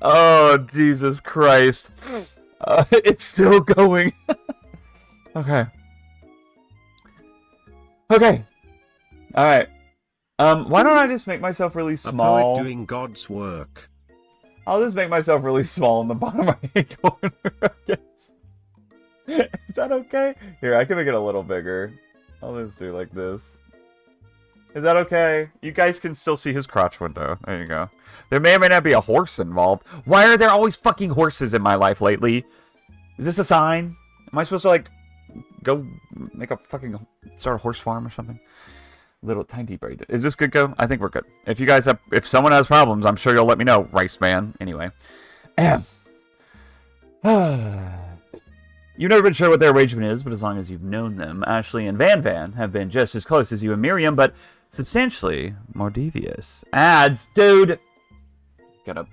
Speaker 1: Oh, Jesus Christ. It's still going. Okay. Okay. Alright. Why don't I just make myself really
Speaker 3: A
Speaker 1: small?
Speaker 3: poet doing God's work.
Speaker 1: I'll just make myself really small in the bottom right corner, I guess. Is that okay? Here, I can make it a little bigger. I'll just do like this. Is that okay? You guys can still see his crotch window. There you go. There may or may not be a horse involved. Why are there always fucking horses in my life lately? Is this a sign? Am I supposed to, like, go make a fucking... start a horse farm or something? Little tiny Braden. Is this good, go? I think we're good. If you guys have... if someone has problems, I'm sure you'll let me know, Rice Man. Anyway. You've never been sure what their arrangement is, but as long as you've known them, Ashley and Van Van have been just as close as you and Miriam, but substantially more devious. Ads, dude! Gotta...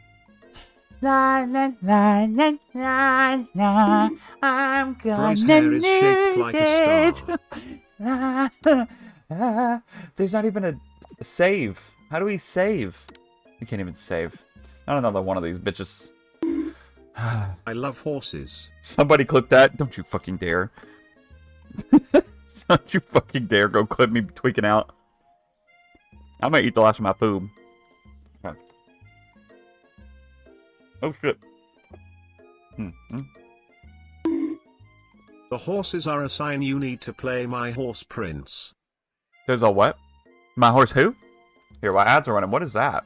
Speaker 1: La la la la la la. I'm gonna
Speaker 3: Bry's hair is shaped like a star.
Speaker 1: There's not even a save. How do we save? We can't even save. Not another one of these bitches.
Speaker 3: I love horses.
Speaker 1: Somebody clip that. Don't you fucking dare. Don't you fucking dare go clip me tweaking out. I might eat the last of my food. Okay. Oh shit.
Speaker 3: The horses are a sign you need to play My Horse Prince.
Speaker 1: There's a what? My horse who? Here, my ads are running. What is that?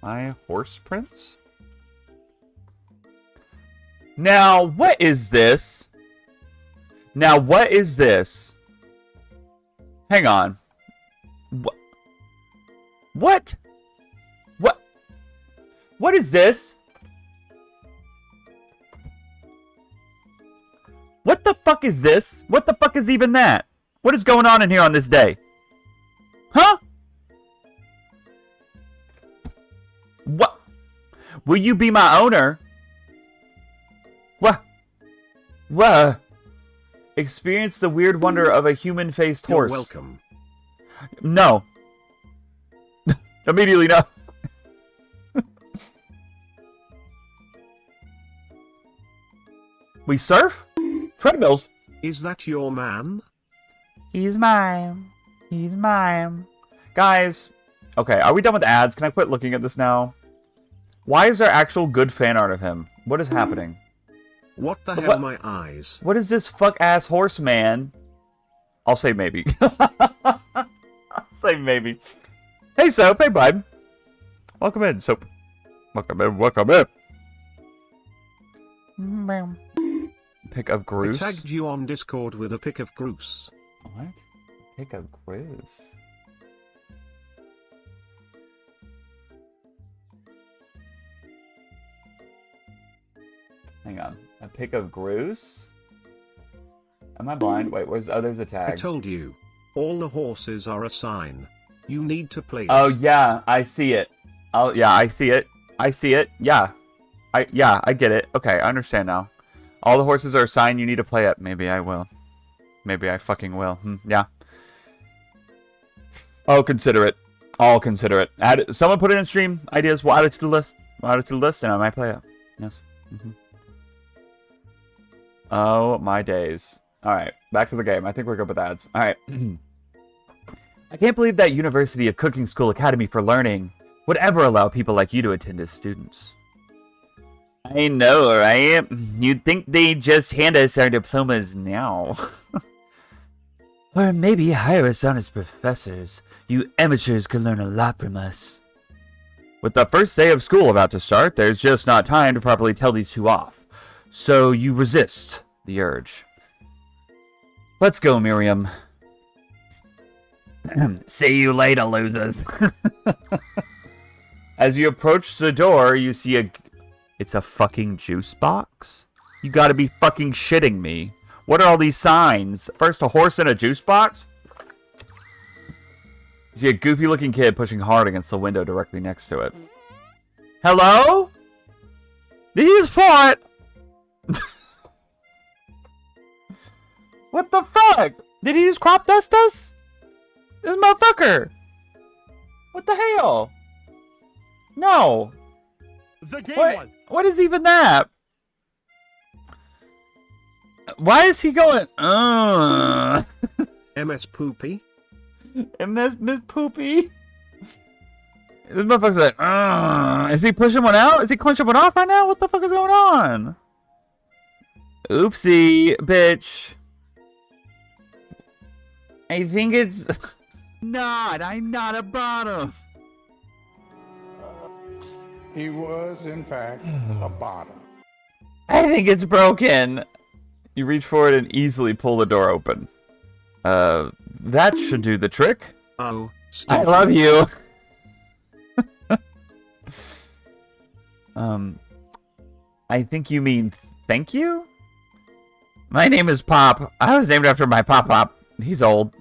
Speaker 1: My horse prince? Now, what is this? Now, what is this? Hang on. What? What? What? What is this? What the fuck is this? What the fuck is even that? What is going on in here on this day? Huh? What? Will you be my owner? What? What? Experience the weird wonder of a human-faced
Speaker 3: You're
Speaker 1: horse.
Speaker 3: welcome.
Speaker 1: No. Immediately no. We surf? Treadmills.
Speaker 3: Is that your man?
Speaker 1: He's mine. He's mine. Guys. Okay, are we done with ads? Can I quit looking at this now? Why is there actual good fan art of him? What is happening?
Speaker 3: What the hell, my eyes?
Speaker 1: What is this fuck-ass horse man? I'll say maybe. I'll say maybe. Hey, Soap. Hey, bud. Welcome in, Soap. Welcome in. Welcome in. Pick of
Speaker 3: I
Speaker 1: Groose.
Speaker 3: tagged you on Discord with a pic of Groose.
Speaker 1: What? Pick of Groose. Hang on. A pick of Groose? Am I blind? Wait, where's... Oh, there's a
Speaker 3: I
Speaker 1: tag.
Speaker 3: told you. All the horses are a sign. You need to play it.
Speaker 1: Oh, yeah. I see it. Oh, yeah, I see it. I see it. Yeah. I get it. Okay, I understand now. All the horses are a sign you need to play it. Maybe I will. Maybe I fucking will. Yeah. I'll consider it. I'll consider it. Add it. Someone put it in stream ideas. We'll add it to the list. We'll add it to the list, and I might play it. Yes. Oh, my days. Alright, back to the game. I think we're good with ads. Alright. I can't believe that University of Cooking School Academy for Learning would ever allow people like you to attend as students. I know, right? You'd think they'd just hand us our diplomas now. Or maybe hire us on as professors. You amateurs could learn a lot from us. With the first day of school about to start, there's just not time to properly tell these two off. So you resist the urge. Let's go, Miriam. See you later, losers. As you approach the door, you see a... It's a fucking juice box? You gotta be fucking shitting me. What are all these signs? First a horse in a juice box? You see a goofy looking kid pushing hard against the window directly next to it. Hello? Did he just fart? What the fuck? Did he just crop dust us? This motherfucker. What the hell? No.
Speaker 5: The game one.
Speaker 1: What is even that? Why is he going?
Speaker 3: MS Poopy?
Speaker 1: Miss Poopy. This motherfucker's like, is he pushing one out? Is he clenching one off right now? What the fuck is going on? Oopsie, bitch. I think it's not. I'm not a bottom.
Speaker 2: He was, in fact, a bottom.
Speaker 1: I think it's broken. You reach forward and easily pull the door open. That should do the trick.
Speaker 3: Oh,
Speaker 1: I love you. I think you mean thank you? My name is Pop. I was named after my Pop. He's old.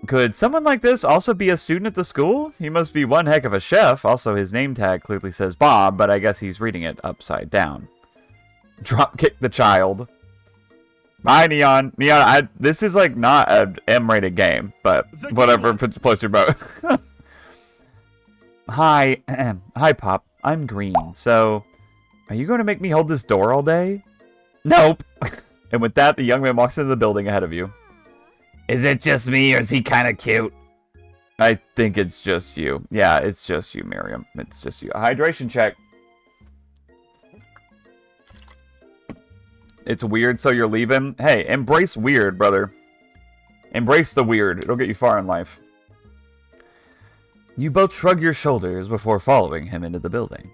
Speaker 1: Could someone like this also be a student at the school? He must be one heck of a chef. Also, his name tag clearly says Bob, but I guess he's reading it upside down. Drop kick the child. Bye, Neon. Neon, this is like not an M-rated game, but whatever floats your boat. Hi. Hi, Pop. I'm Green. So, are you going to make me hold this door all day? Nope. And with that, the young man walks into the building ahead of you. Is it just me, or is he kind of cute? I think it's just you. Yeah, it's just you, Miriam. It's just you. A hydration check. It's weird, so you're leaving? Hey, embrace weird, brother. Embrace the weird. It'll get you far in life. You both shrug your shoulders before following him into the building.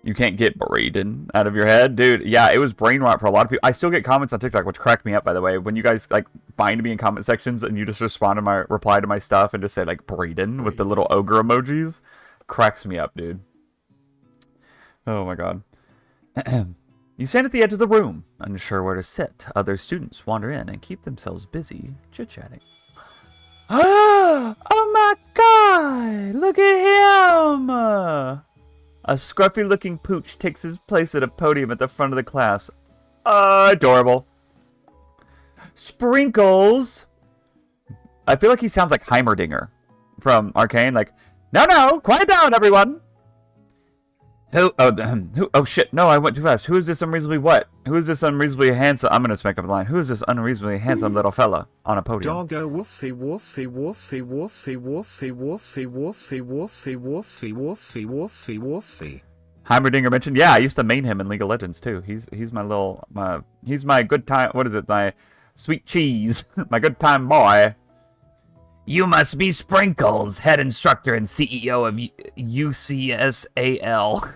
Speaker 1: You can't get Braden out of your head. Dude, yeah, it was brain rot for a lot of people. I still get comments on TikTok, which crack me up, by the way. When you guys, like, find me in comment sections and you just reply to my stuff and just say, like, Braden with the little ogre emojis. Cracks me up, dude. Oh, my God. You stand at the edge of the room, unsure where to sit. Other students wander in and keep themselves busy chit-chatting. Oh my God! Look at him! A scruffy-looking pooch takes his place at a podium at the front of the class. Adorable. Sprinkles. I feel like he sounds like Heimerdinger from Arcane. Like, no, quiet down, everyone. Who? Oh shit! No, I went too fast. Who is this unreasonably what? Who is this unreasonably handsome? I'm gonna just make up a line. Who is this unreasonably handsome little fella on a podium?
Speaker 3: Doggo woofy woofy woofy woofy woofy woofy woofy woofy woofy woofy woofy woofy.
Speaker 1: Heimerdinger mentioned. Yeah, I used to main him in League of Legends too. He's he's my good time. What is it? My sweet cheese. My good time boy. You must be Sprinkles, head instructor and CEO of UCSAL.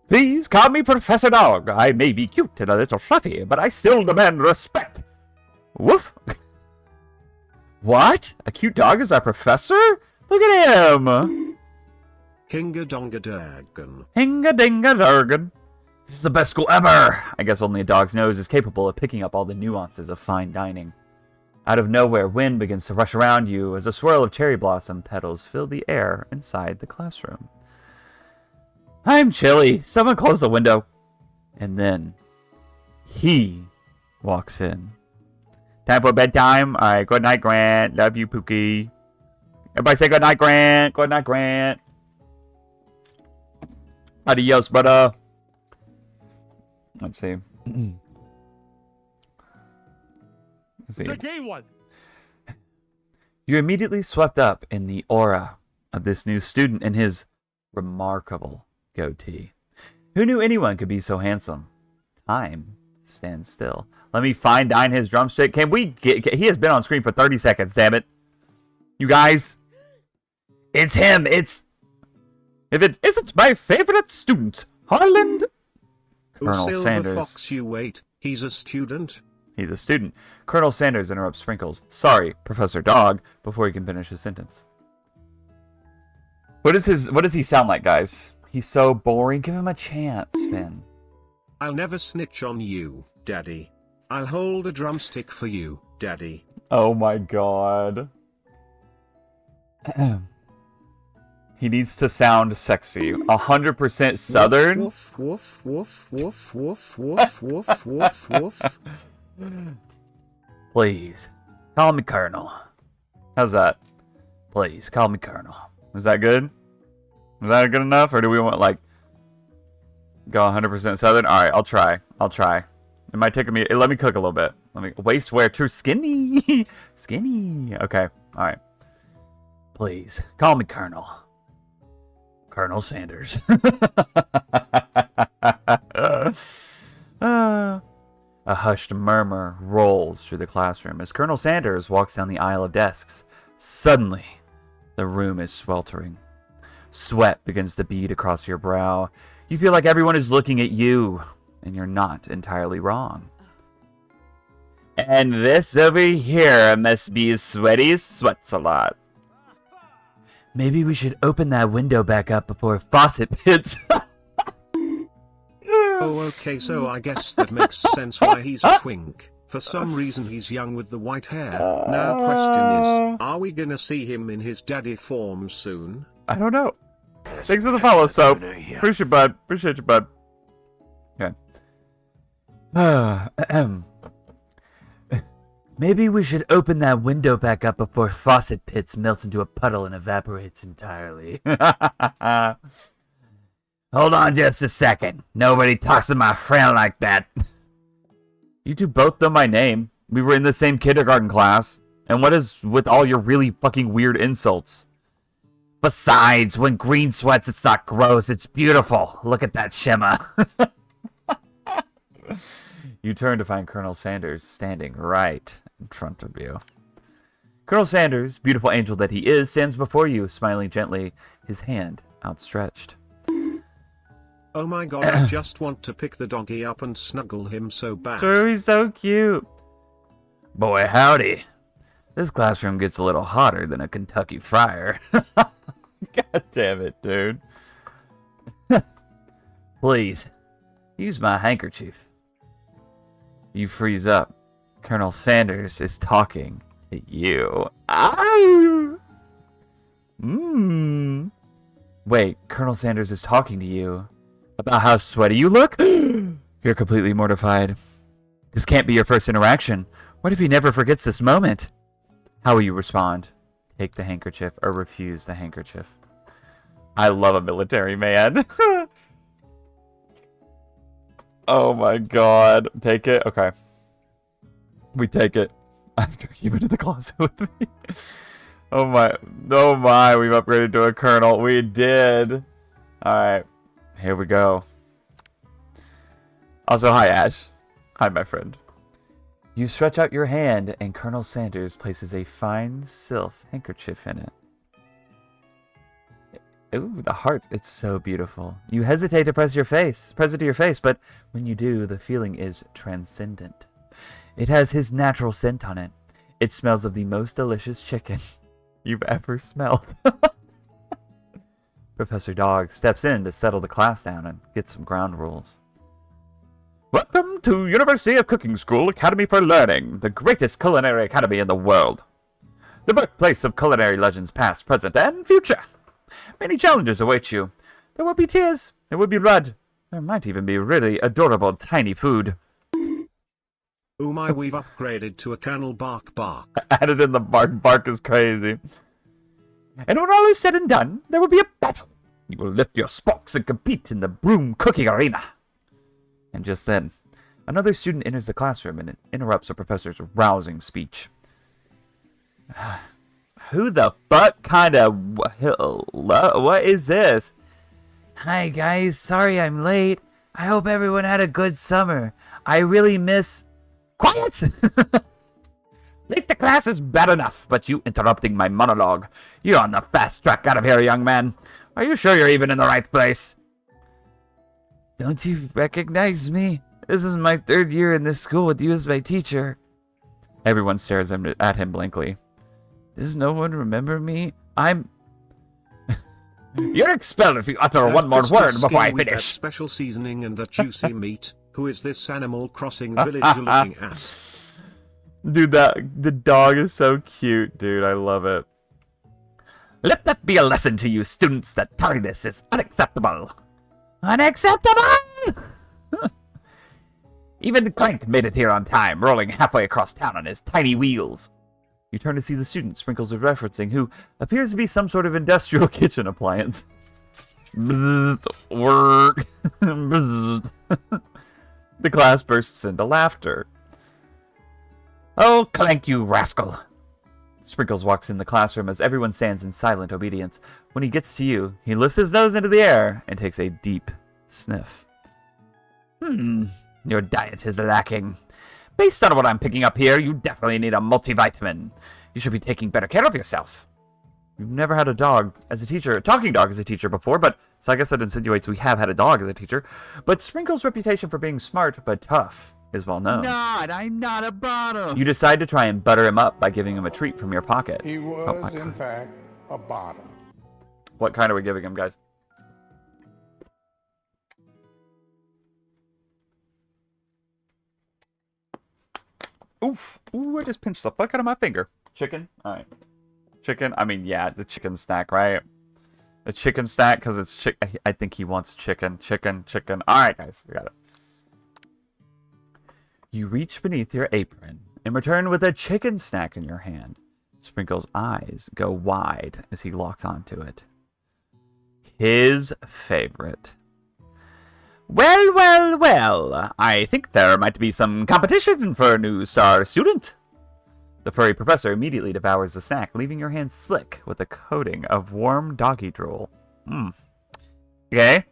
Speaker 1: Please call me Professor Dog. I may be cute and a little fluffy, but I still demand respect. Woof. What? A cute dog is our professor? Look at him.
Speaker 3: Hinga donga dragon.
Speaker 1: Hinga dinga durgan. This is the best school ever. I guess only a dog's nose is capable of picking up all the nuances of fine dining. Out of nowhere, wind begins to rush around you as a swirl of cherry blossom petals fill the air inside the classroom. I'm chilly. Someone close the window. And then he walks in. Time for bedtime. All right, good night, Grant. Love you, Pookie. Everybody say good night, Grant. Good night, Grant. Adios, brother. Let's see.
Speaker 5: The gay one.
Speaker 1: You're immediately swept up in the aura of this new student and his remarkable goatee. Who knew anyone could be so handsome? Time stands still. Let me fine dine his drumstick. Can we get... He has been on screen for 30 seconds, damn it. You guys. It's him. It's... If it isn't my favorite student, Harland... Colonel
Speaker 3: Silver
Speaker 1: Sanders.
Speaker 3: Fox, you wait. He's a student.
Speaker 1: He's a student. Colonel Sanders interrupts Sprinkles. Sorry, Professor Dog, before he can finish his sentence. What does he sound like, guys? He's so boring. Give him a chance, Finn.
Speaker 3: I'll never snitch on you, Daddy. I'll hold a drumstick for you, Daddy.
Speaker 1: Oh my god. He needs to sound sexy. 100% Southern.
Speaker 3: Woof, woof, woof, woof, woof, woof, woof, woof, woof.
Speaker 1: Please, call me Colonel. How's that? Please, call me Colonel. Is that good? Is that good enough? Or do we want, like, go 100% Southern? Alright, I'll try. It might take me... Let me cook a little bit. Waist wear too skinny. Skinny. Okay, alright. Please, call me Colonel. Colonel Sanders. A hushed murmur rolls through the classroom as Colonel Sanders walks down the aisle of desks. Suddenly, the room is sweltering. Sweat begins to bead across your brow. You feel like everyone is looking at you, and you're not entirely wrong. And this over here must be Sweaty Sweats a lot. Maybe we should open that window back up before faucet pits.
Speaker 3: Oh, okay, so I guess that makes sense why he's a twink. For some reason he's young with the white hair. Now question is, are we gonna see him in his daddy form soon?
Speaker 1: I don't know. Thanks for the follow, Soap. Appreciate you, bud. Okay. Maybe we should open that window back up before faucet pits melt into a puddle and evaporates entirely. Hold on just a second. Nobody talks to my friend like that. You two both know my name. We were in the same kindergarten class. And what is with all your really fucking weird insults? Besides, when green sweats, it's not gross. It's beautiful. Look at that shimmer. You turn to find Colonel Sanders standing right in front of you. Colonel Sanders, beautiful angel that he is, stands before you, smiling gently, his hand outstretched.
Speaker 3: Oh my god, I just want to pick the doggy up and snuggle him so bad.
Speaker 1: Sure, he's so cute. Boy, howdy. This classroom gets a little hotter than a Kentucky fryer. God damn it, dude. Please, use my handkerchief. You freeze up. Colonel Sanders is talking to you. Ow! Wait, Colonel Sanders is talking to you. About how sweaty you look? You're completely mortified. This can't be your first interaction. What if he never forgets this moment? How will you respond? Take the handkerchief or refuse the handkerchief? I love a military man. Oh my god. Take it? Okay. We take it. After you went to the closet with me. Oh my. Oh my. We've upgraded to a colonel. We did. Alright. Here we go. Also, hi Ash. Hi my friend. You stretch out your hand and Colonel Sanders places a fine silk handkerchief in it. Ooh, the heart. It's so beautiful. You hesitate to press it to your face, but when you do, the feeling is transcendent. It has his natural scent on it. It smells of the most delicious chicken you've ever smelled. Professor Dog steps in to settle the class down and get some ground rules. Welcome to University of Cooking School Academy for Learning, the greatest culinary academy in the world. The birthplace of culinary legends past, present, and future. Many challenges await you. There will be tears. There will be blood. There might even be really adorable tiny food.
Speaker 3: Oh my, we've upgraded to a Colonel Bark Bark.
Speaker 1: Added in the bark. Bark is crazy. And when all is said and done, there will be a battle. You will lift your spokes and compete in the broom cooking arena. And just then, another student enters the classroom and interrupts the professor's rousing speech. Who the fuck kind of... What is this? Hi guys, sorry I'm late. I hope everyone had a good summer. I really miss... Quiet! Late to class is bad enough, but you interrupting my monologue. You're on the fast track out of here, young man. Are you sure you're even in the right place? Don't you recognize me? This is my 3rd year in this school with you as my teacher. Everyone stares at him blankly. Does no one remember me? I'm... You're expelled if you utter one more word before I finish.
Speaker 3: That special seasoning and the juicy meat. Who is this Animal Crossing village you're looking at?
Speaker 1: Dude, the dog is so cute, dude. I love it. Let that be a lesson to you students that tardiness is unacceptable. Unacceptable! Even Clank made it here on time, rolling halfway across town on his tiny wheels. You turn to see the student Sprinkles is referencing, who appears to be some sort of industrial kitchen appliance. Work. The class bursts into laughter. Oh, Clank, you rascal. Sprinkles walks in the classroom as everyone stands in silent obedience. When he gets to you, he lifts his nose into the air and takes a deep sniff. Your diet is lacking. Based on what I'm picking up here, you definitely need a multivitamin. You should be taking better care of yourself. You've never had a dog as a teacher, a talking dog as a teacher before, but so I guess that insinuates we have had a dog as a teacher. But Sprinkles' reputation for being smart but tough is well known.
Speaker 4: I'm not a bottom.
Speaker 1: You decide to try and butter him up by giving him a treat from your pocket.
Speaker 2: He was, in fact, a bottom.
Speaker 1: What kind are we giving him, guys? Oof. Ooh, I just pinched the fuck out of my finger. Chicken? Alright. Chicken? I mean, yeah, the chicken snack, right? The chicken snack, because it's chicken. I think he wants chicken. Chicken. Alright, guys, we got it. You reach beneath your apron and return with a chicken snack in your hand. Sprinkle's eyes go wide as he locks onto it. His favorite. Well, I think there might be some competition for a new star student. The furry professor immediately devours the snack, leaving your hand slick with a coating of warm doggy drool. Okay.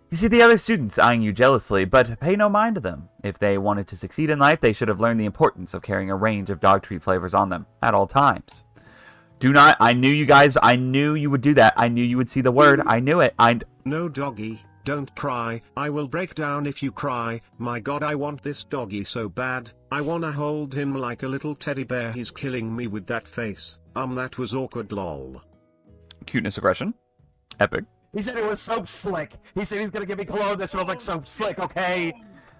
Speaker 1: You see the other students eyeing you jealously, but pay no mind to them. If they wanted to succeed in life, they should have learned the importance of carrying a range of dog treat flavors on them at all times. I knew you guys, I knew you would do that. I knew you would see the word. I knew it.
Speaker 3: No, doggy, don't cry. I will break down if you cry. My god, I want this doggy so bad. I wanna hold him like a little teddy bear. He's killing me with that face. That was awkward, lol.
Speaker 1: Cuteness aggression. Epic.
Speaker 4: He said it was soap slick. He said he's gonna give me cologne that smells like soap slick, okay?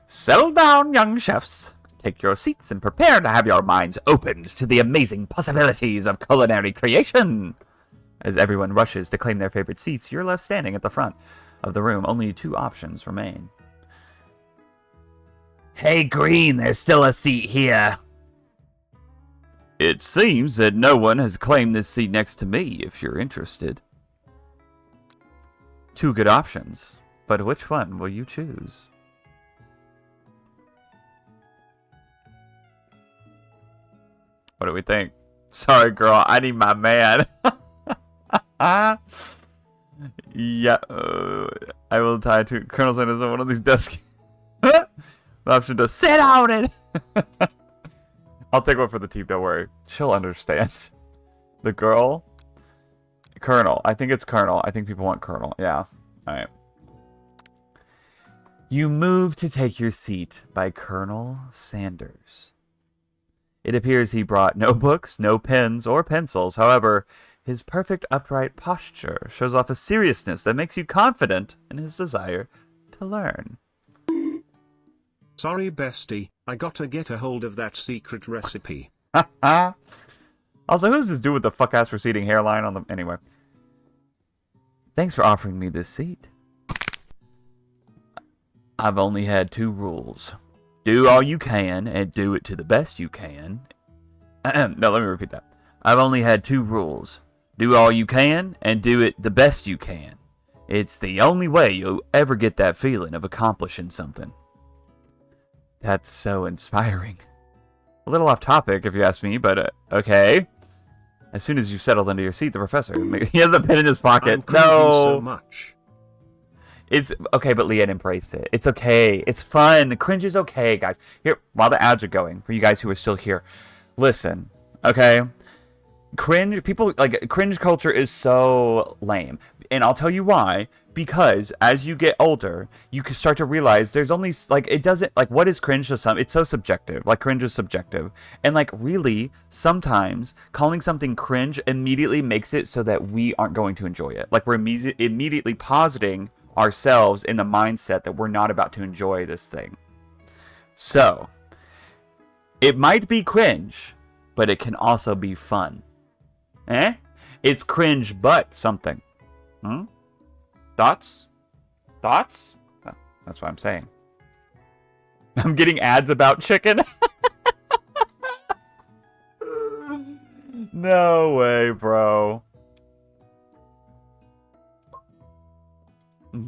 Speaker 1: Settle down, young chefs. Take your seats and prepare to have your minds opened to the amazing possibilities of culinary creation. As everyone rushes to claim their favorite seats, you're left standing at the front. of the room, only 2 options remain.
Speaker 4: Hey, Green, there's still a seat here.
Speaker 1: It seems that no one has claimed this seat next to me, if you're interested. 2 good options, but which one will you choose? What do we think? Sorry, girl, I need my man. Yeah, I will tie to Colonel Sanders on one of these desks. The option to sit on it. I'll take one for the team, don't worry. She'll understand. The girl? Colonel. I think it's Colonel. I think people want Colonel. Yeah. Alright. You move to take your seat by Colonel Sanders. It appears he brought no books, no pens, or pencils. However, his perfect upright posture shows off a seriousness that makes you confident in his desire to learn.
Speaker 3: Sorry, bestie, I gotta get a hold of that secret recipe.
Speaker 1: Also, who's this dude with the fuck-ass receding hairline on the... Anyway. Thanks for offering me this seat. I've only had 2 rules. Do all you can, and do it to the best you can. No, let me repeat that. I've only had 2 rules. Do all you can, and do it the best you can. It's the only way you'll ever get that feeling of accomplishing something. That's so inspiring. A little off topic, if you ask me, but okay. As soon as you've settled into your seat, the professor... He has a pen in his pocket.
Speaker 3: I'm cringing so much.
Speaker 1: It's okay, but Leanne embraced it. It's okay. It's fun. Cringe is okay, guys. Here, while the ads are going, for you guys who are still here, listen, okay? Cringe culture is so lame. And I'll tell you why. Because as you get older, you can start to realize there's only, it doesn't, what is cringe to some? It's so subjective. Cringe is subjective. And, really, sometimes calling something cringe immediately makes it so that we aren't going to enjoy it. We're immediately positing ourselves in the mindset that we're not about to enjoy this thing. So, it might be cringe, but it can also be fun. It's cringe, but something. Thoughts? Thoughts? Oh, that's what I'm saying. I'm getting ads about chicken. No way, bro. Are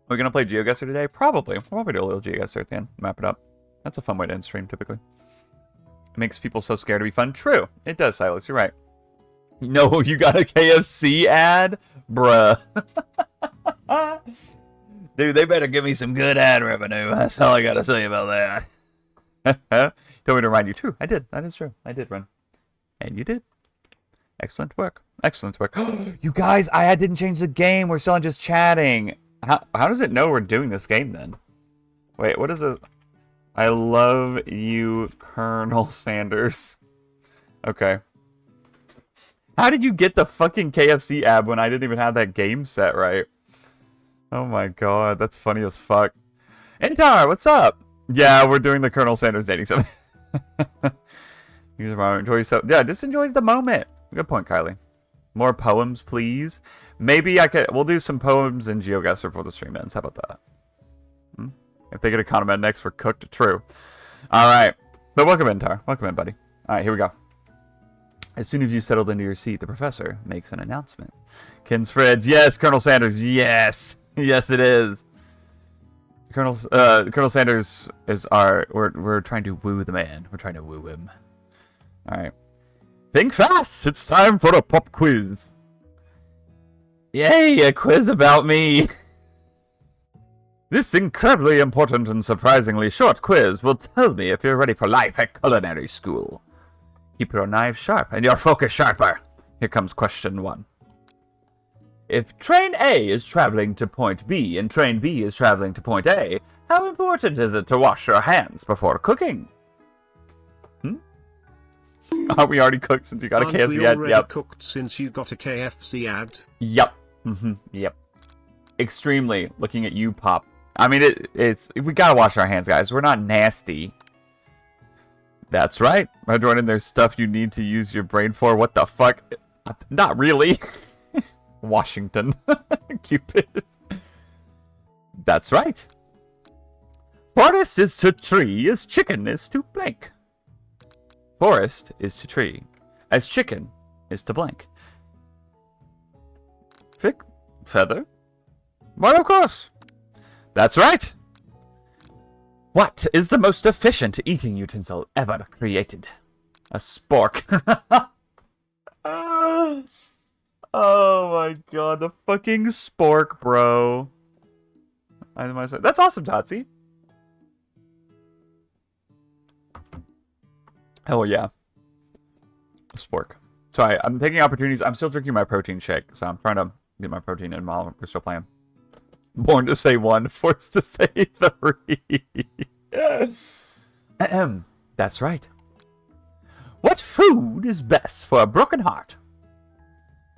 Speaker 1: we going to play GeoGuessr today? Probably. We'll probably do a little GeoGuessr at the end. Map it up. That's a fun way to end stream, typically. It makes people so scared to be fun. True. It does, Silas. You're right. No, you got a KFC ad? Bruh. Dude, they better give me some good ad revenue. That's all I got to say about that. Told me to remind you. True. I did. That is true. I did run. And you did. Excellent work. Excellent work. You guys, I didn't change the game. We're still just chatting. How does it know we're doing this game then? Wait, what is it? I love you, Colonel Sanders. Okay. How did you get the fucking KFC ad when I didn't even have that game set right? Oh my god, that's funny as fuck. Intar, what's up? Yeah, we're doing the Colonel Sanders dating sim. Enjoy yourself. Yeah, just enjoy the moment. Good point, Kylie. More poems, please. Maybe we'll do some poems in GeoGuessr before the stream ends. How about that? If they get a comment next, we're cooked. True. Alright. But welcome in, Tar. Welcome in, buddy. Alright, here we go. As soon as you settled into your seat, the professor makes an announcement. Kinsfred, yes. Colonel Sanders, yes. Yes, it is. Colonel Sanders is we're trying to woo the man. We're trying to woo him. Alright. Think fast! It's time for a pop quiz. Yay, a quiz about me. This incredibly important and surprisingly short quiz will tell me if you're ready for life at culinary school. Keep your knives sharp and your focus sharper. Here comes question 1. If train A is traveling to point B and train B is traveling to point A, how important is it to wash your hands before cooking? Are we already cooked since you got a KFC ad?
Speaker 3: Aren't we already
Speaker 1: Yep.
Speaker 3: cooked since you got a KFC ad?
Speaker 1: Yep. Yep. Extremely. Looking at you, Pop. I mean, we gotta wash our hands, guys. We're not nasty. That's right. Everyone in there's stuff you need to use your brain for. What the fuck? Not really. Washington. Cupid. That's right. Forest is to tree as chicken is to blank. Forest is to tree as chicken is to blank. Fick, feather. Why, of course. That's right. What is the most efficient eating utensil ever created? A spork. Oh my god, the fucking spork, bro. That's awesome, Totsi. Hell yeah. Spork. Sorry, I'm taking opportunities. I'm still drinking my protein shake, so I'm trying to get my protein in while we're still playing. Born to say 1, forced to say 3. That's right. What food is best for a broken heart?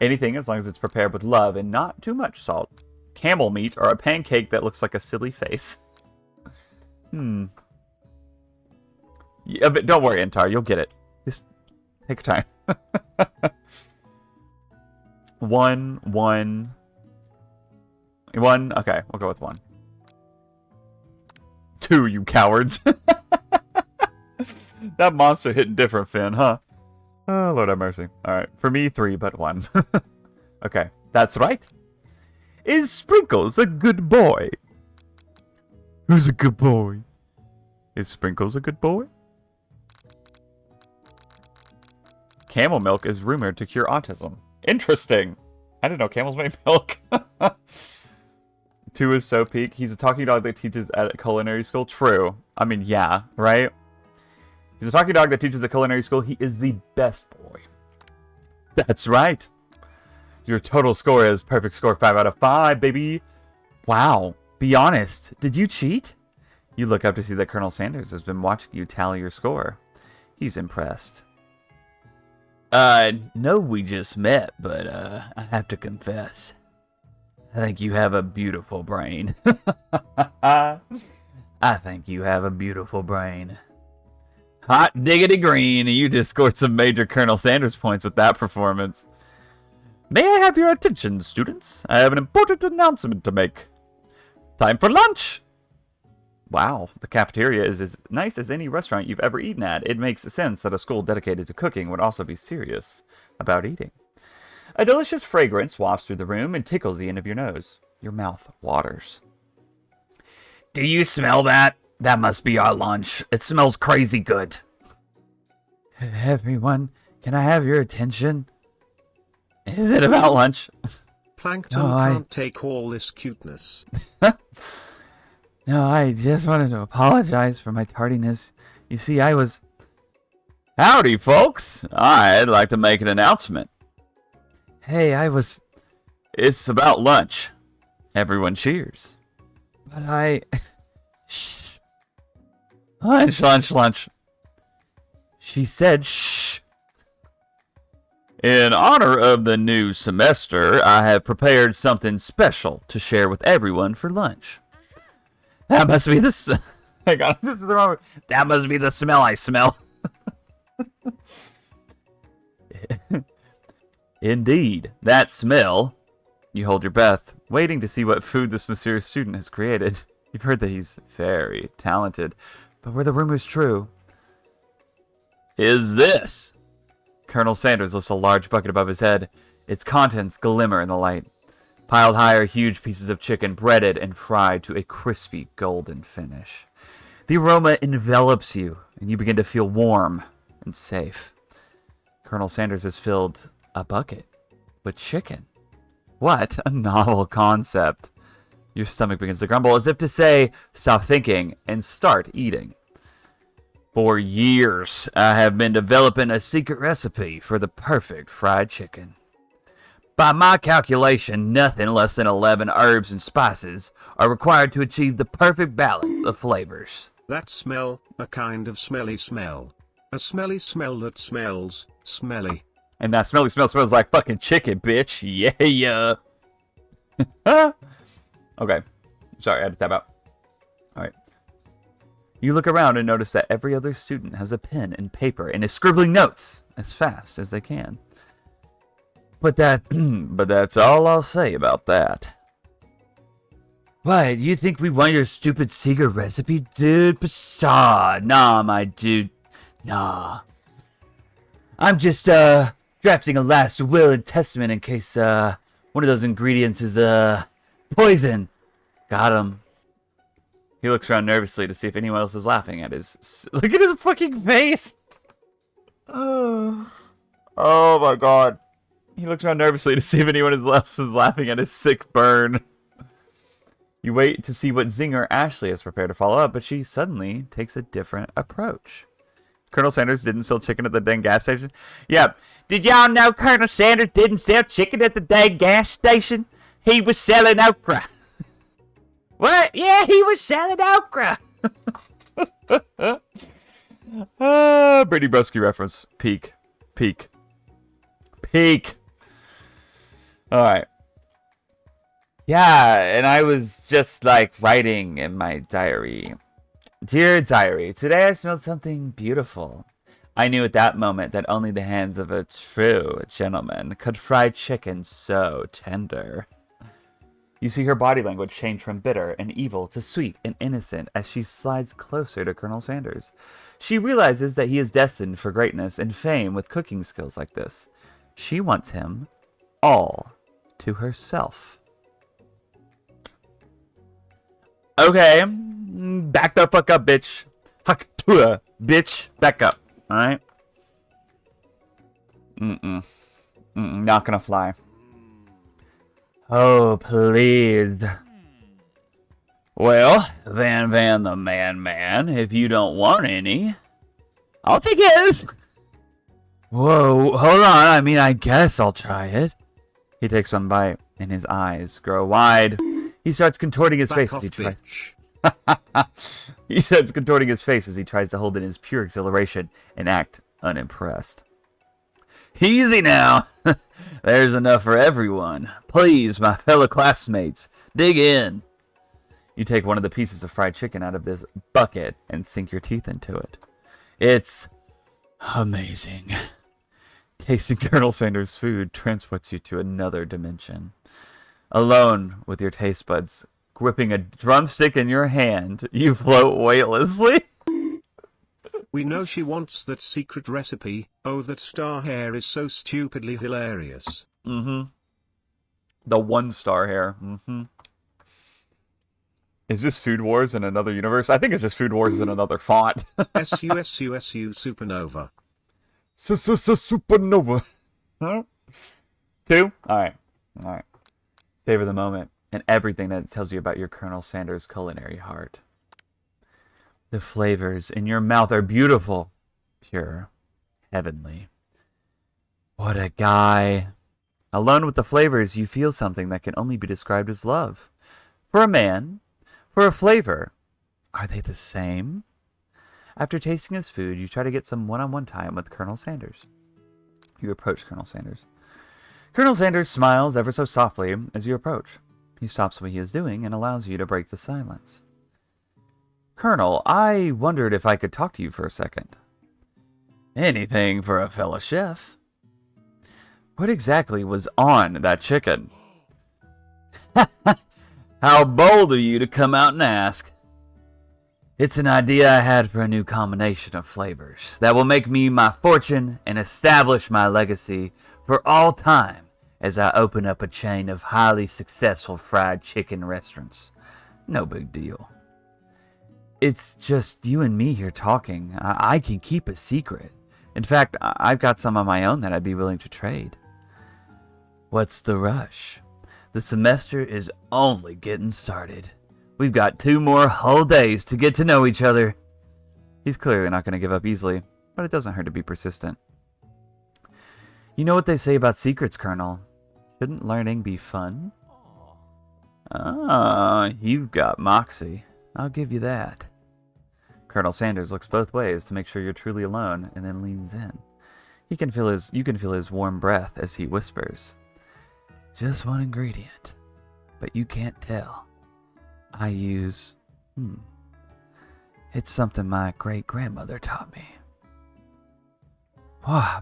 Speaker 1: Anything as long as it's prepared with love and not too much salt. Camel meat or a pancake that looks like a silly face. Yeah, but don't worry, Antar, you'll get it. Just take your time. 1. Okay, we'll go with 1. 2, you cowards. That monster hitting different, Finn, huh? Oh, Lord have mercy. Alright, for me, 3, but 1. Okay, that's right. Is Sprinkles a good boy? Who's a good boy? Is Sprinkles a good boy? Camel milk is rumored to cure autism. Interesting. I didn't know camels made milk. 2 is so peak. He's a talking dog that teaches at culinary school. True. I mean, yeah, right? He's a talking dog that teaches at culinary school. He is the best boy. That's right. Your total score is perfect score 5 out of 5, baby. Wow. Be honest. Did you cheat? You look up to see that Colonel Sanders has been watching you tally your score. He's impressed. No, we just met, but, I have to confess. I think you have a beautiful brain. I think you have a beautiful brain. Hot diggity green, you just scored some major Colonel Sanders points with that performance. May I have your attention, students? I have an important announcement to make. Time for lunch! Wow, the cafeteria is as nice as any restaurant you've ever eaten at. It makes sense that a school dedicated to cooking would also be serious about eating. A delicious fragrance wafts through the room and tickles the end of your nose. Your mouth waters. Do you smell that? That must be our lunch. It smells crazy good. Everyone, can I have your attention? Is it about lunch?
Speaker 3: Plankton can't take all this cuteness.
Speaker 1: No, I just wanted to apologize for my tardiness. You see, I was... Howdy, folks. I'd like to make an announcement. Hey, It's about lunch. Everyone cheers. But I... Shh. Lunch. She said shh. In honor of the new semester, I have prepared something special to share with everyone for lunch. That must be the... Hang on, this is the wrong word. That must be the smell I smell. Indeed, that smell. You hold your breath, waiting to see what food this mysterious student has created. You've heard that he's very talented, but were the rumors true? Is this? Colonel Sanders lifts a large bucket above his head. Its contents glimmer in the light. Piled high are huge pieces of chicken, breaded and fried to a crispy golden finish. The aroma envelops you, and you begin to feel warm and safe. Colonel Sanders has filled a bucket with chicken. What a novel concept. Your stomach begins to grumble as if to say, stop thinking and start eating. For years, I have been developing a secret recipe for the perfect fried chicken. By my calculation, nothing less than 11 herbs and spices are required to achieve the perfect balance of flavors.
Speaker 3: That smell, a kind of smelly smell. A smelly smell that smells smelly.
Speaker 1: And that smelly smell smells like fucking chicken, bitch. Yeah. Okay. Sorry, I had to tap out. Alright. You look around and notice that every other student has a pen and paper and is scribbling notes as fast as they can. But that's all I'll say about that. What, you think we want your stupid secret recipe, dude? Pshaw, nah, my dude. Nah. I'm just, drafting a last will and testament in case, one of those ingredients is, poison. Got him. He looks around nervously to see if anyone else is laughing at his... Look at his fucking face! Oh my god. He looks around nervously to see if anyone else is laughing at his sick burn. You wait to see what Zinger Ashley has prepared to follow up, but she suddenly takes a different approach. Colonel Sanders didn't sell chicken at the dang gas station? Yeah. Did y'all know Colonel Sanders didn't sell chicken at the dang gas station? He was selling okra. What? Yeah, he was selling okra. Brady Broski reference. Peak. Alright. Yeah, and I was just like writing in my diary. Dear diary, today I smelled something beautiful. I knew at that moment that only the hands of a true gentleman could fry chicken so tender. You see her body language change from bitter and evil to sweet and innocent as she slides closer to Colonel Sanders. She realizes that he is destined for greatness and fame with cooking skills like this. She wants him all to herself. Okay, back the fuck up, bitch. Haktua, bitch, back up, alright? Not gonna fly. Oh, please. Well, Van the man, if you don't want any, I'll take his. Whoa, hold on, I guess I'll try it. He takes one bite, and his eyes grow wide. He starts contorting his face as he tries. He starts contorting his face as he tries to hold in his pure exhilaration and act unimpressed. Easy now. There's enough for everyone. Please, my fellow classmates, dig in. You take one of the pieces of fried chicken out of this bucket and sink your teeth into it. It's amazing. Tasting Colonel Sanders' food transports you to another dimension. Alone with your taste buds, gripping a drumstick in your hand, you float weightlessly.
Speaker 3: We know she wants that secret recipe. Oh, that star hair is so stupidly hilarious.
Speaker 1: The 1-star hair. Is this Food Wars in another universe? I think it's just Food Wars in another font.
Speaker 3: SUSUSU supernova.
Speaker 1: Supernova. Huh? 2? Alright. Savor the moment and everything that it tells you about your Colonel Sanders culinary heart. The flavors in your mouth are beautiful, pure, heavenly. What a guy. Alone with the flavors, you feel something that can only be described as love. For a man, for a flavor, are they the same? After tasting his food, you try to get some one-on-one time with Colonel Sanders. You approach Colonel Sanders. Colonel Sanders smiles ever so softly as you approach. He stops what he is doing and allows you to break the silence. Colonel, I wondered if I could talk to you for a second. Anything for a fellow chef. What exactly was on that chicken? How bold of you to come out and ask. It's an idea I had for a new combination of flavors that will make me my fortune and establish my legacy for all time as I open up a chain of highly successful fried chicken restaurants. No big deal. It's just you and me here talking. I can keep a secret. In fact, I've got some of my own that I'd be willing to trade. What's the rush? The semester is only getting started. We've got 2 more whole days to get to know each other. He's clearly not going to give up easily, but it doesn't hurt to be persistent. You know what they say about secrets, Colonel? Shouldn't learning be fun? Ah, you've got moxie. I'll give you that. Colonel Sanders looks both ways to make sure you're truly alone, and then leans in. You can feel his warm breath as he whispers. Just one ingredient, but you can't tell. I use... It's something my great-grandmother taught me.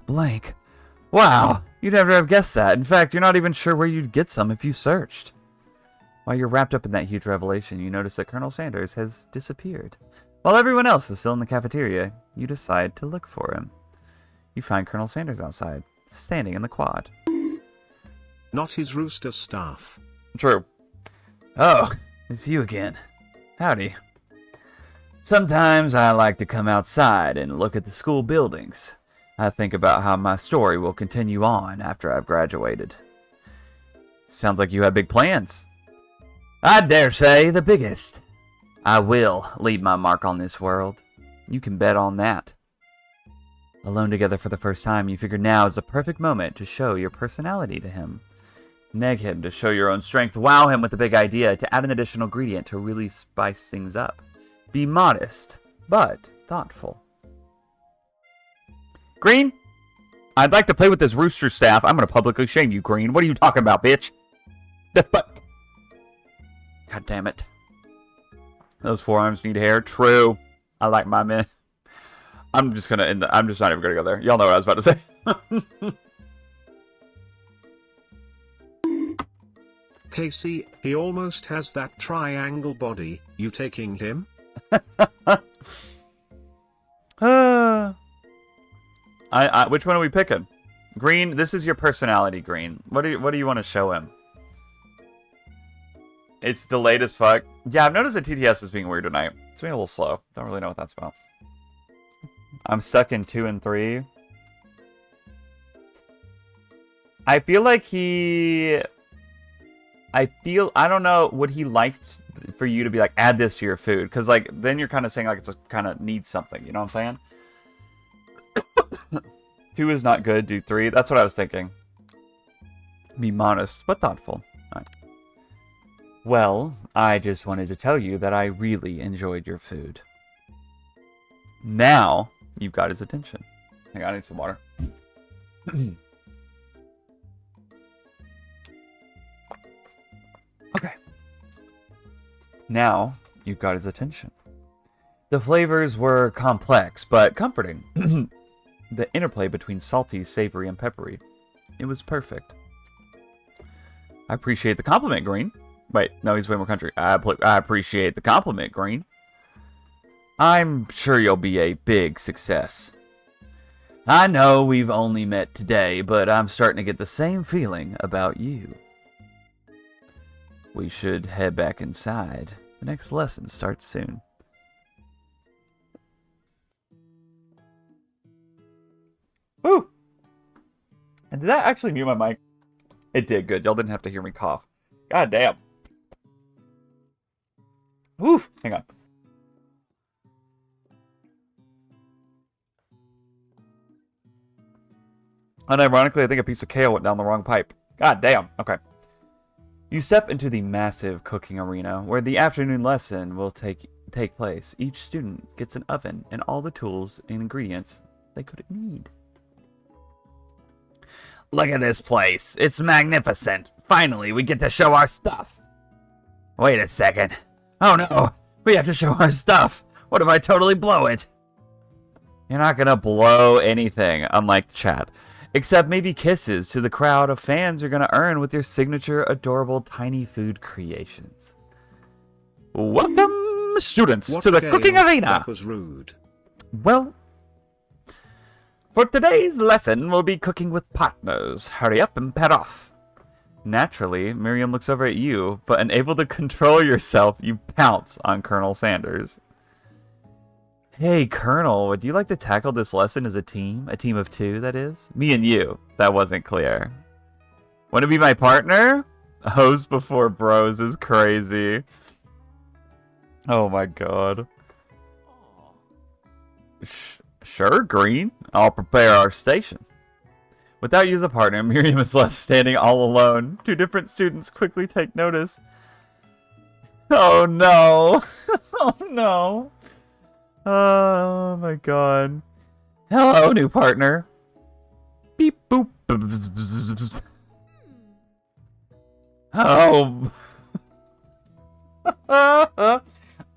Speaker 1: Blank. Wow, you'd never have guessed that. In fact, you're not even sure where you'd get some if you searched. While you're wrapped up in that huge revelation, you notice that Colonel Sanders has disappeared. While everyone else is still in the cafeteria, you decide to look for him. You find Colonel Sanders outside, standing in the quad.
Speaker 3: Not his rooster staff.
Speaker 1: True. Oh, it's you again. Howdy. Sometimes I like to come outside and look at the school buildings. I think about how my story will continue on after I've graduated. Sounds like you have big plans. I dare say the biggest. I will leave my mark on this world. You can bet on that. Alone together for the first time, you figure now is the perfect moment to show your personality to him. Neg him to show your own strength, wow him with a big idea, to add an additional ingredient to really spice things up. Be modest, but thoughtful. Green, I'd like to play with this rooster staff. I'm going to publicly shame you, Green. What are you talking about, bitch? The fuck? God damn it. Those forearms need hair. True. I like my men. I'm just gonna end I'm just not even gonna go there. Y'all know what I was about to say.
Speaker 3: Casey, he almost has that triangle body. You taking him?
Speaker 1: Which one are we picking? Green, this is your personality, Green. What do you want to show him? It's delayed as fuck. Yeah, I've noticed that TTS is being weird tonight. It's being a little slow. Don't really know what that's about. I'm stuck in 2 and 3. I feel like I don't know, would he like for you to be like, add this to your food? Because, like, then you're kind of saying, like, it's kind of needs something. You know what I'm saying? 2 is not good. Do 3. That's what I was thinking. Be modest, but thoughtful. All right. Well, I just wanted to tell you that I really enjoyed your food. Now, you've got his attention. Hang on, I need some water. Okay. Now, you've got his attention. The flavors were complex, but comforting. The interplay between salty, savory, and peppery. It was perfect. I appreciate the compliment, Green. Wait, no, he's way more country. I appreciate the compliment, Green. I'm sure you'll be a big success. I know we've only met today, but I'm starting to get the same feeling about you. We should head back inside. The next lesson starts soon. Woo! And did that actually mute my mic? It did, good. Y'all didn't have to hear me cough. God damn. Woof! Hang on. Unironically, I think a piece of kale went down the wrong pipe. God damn. Okay. You step into the massive cooking arena where the afternoon lesson will take place. Each student gets an oven and all the tools and ingredients they could need. Look at this place. It's magnificent. Finally, we get to show our stuff. Wait a second. Oh no, we have to show our stuff. What if I totally blow it? You're not gonna blow anything, unlike the chat. Except maybe kisses to the crowd of fans you're gonna earn with your signature adorable tiny food creations. Welcome, students, to the cooking arena.
Speaker 3: That was rude.
Speaker 1: Well, for today's lesson, we'll be cooking with partners. Hurry up and pet off. Naturally, Miriam looks over at you, but unable to control yourself, you pounce on Colonel Sanders. Hey, Colonel, would you like to tackle this lesson as a team? A team of 2, that is? Me and you. That wasn't clear. Want to be my partner? Hoes before bros is crazy. Oh my god. Sure, Green. I'll prepare our station. Without you as a partner, Miriam is left standing all alone. 2 different students quickly take notice. Oh no. Oh no. Oh my god. Hello, new partner. Beep boop. Oh.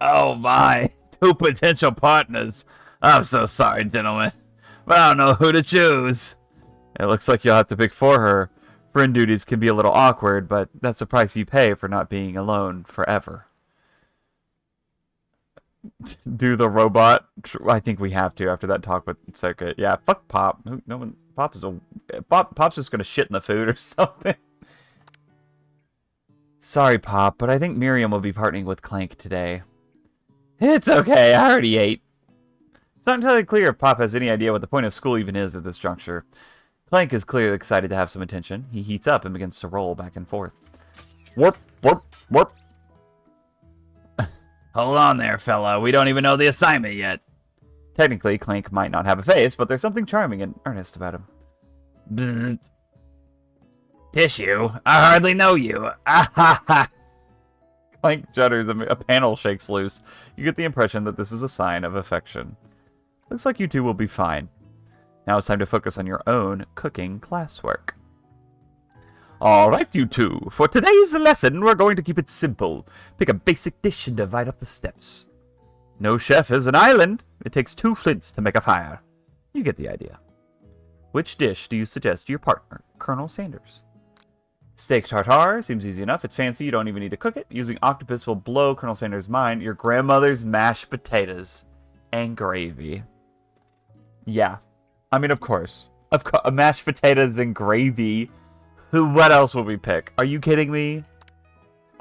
Speaker 1: Oh my. 2 potential partners. I'm so sorry, gentlemen, but I don't know who to choose. It looks like you'll have to pick for her. Friend duties can be a little awkward, but that's the price you pay for not being alone forever. Do the robot? I think we have to after that talk with Circuit. Yeah, fuck Pop. No one. Pop's just gonna shit in the food or something. Sorry, Pop, but I think Miriam will be partnering with Clank today. It's okay. I already ate. It's not entirely clear if Pop has any idea what the point of school even is at this juncture. Clank is clearly excited to have some attention. He heats up and begins to roll back and forth. Warp, warp, warp. Hold on there, fella. We don't even know the assignment yet. Technically, Clank might not have a face, but there's something charming and earnest about him. Bzzzt. Tissue? I hardly know you. Ah ha ha. Clank judders and a panel shakes loose. You get the impression that this is a sign of affection. Looks like you two will be fine. Now it's time to focus on your own cooking classwork. Alright, you two. For today's lesson, we're going to keep it simple. Pick a basic dish and divide up the steps. No chef is an island. It takes 2 flints to make a fire. You get the idea. Which dish do you suggest to your partner, Colonel Sanders? Steak tartare seems easy enough. It's fancy. You don't even need to cook it. Using octopus will blow Colonel Sanders' mind. Your grandmother's mashed potatoes and gravy. Yeah. I mean, of course. Mashed potatoes and gravy. What else would we pick? Are you kidding me?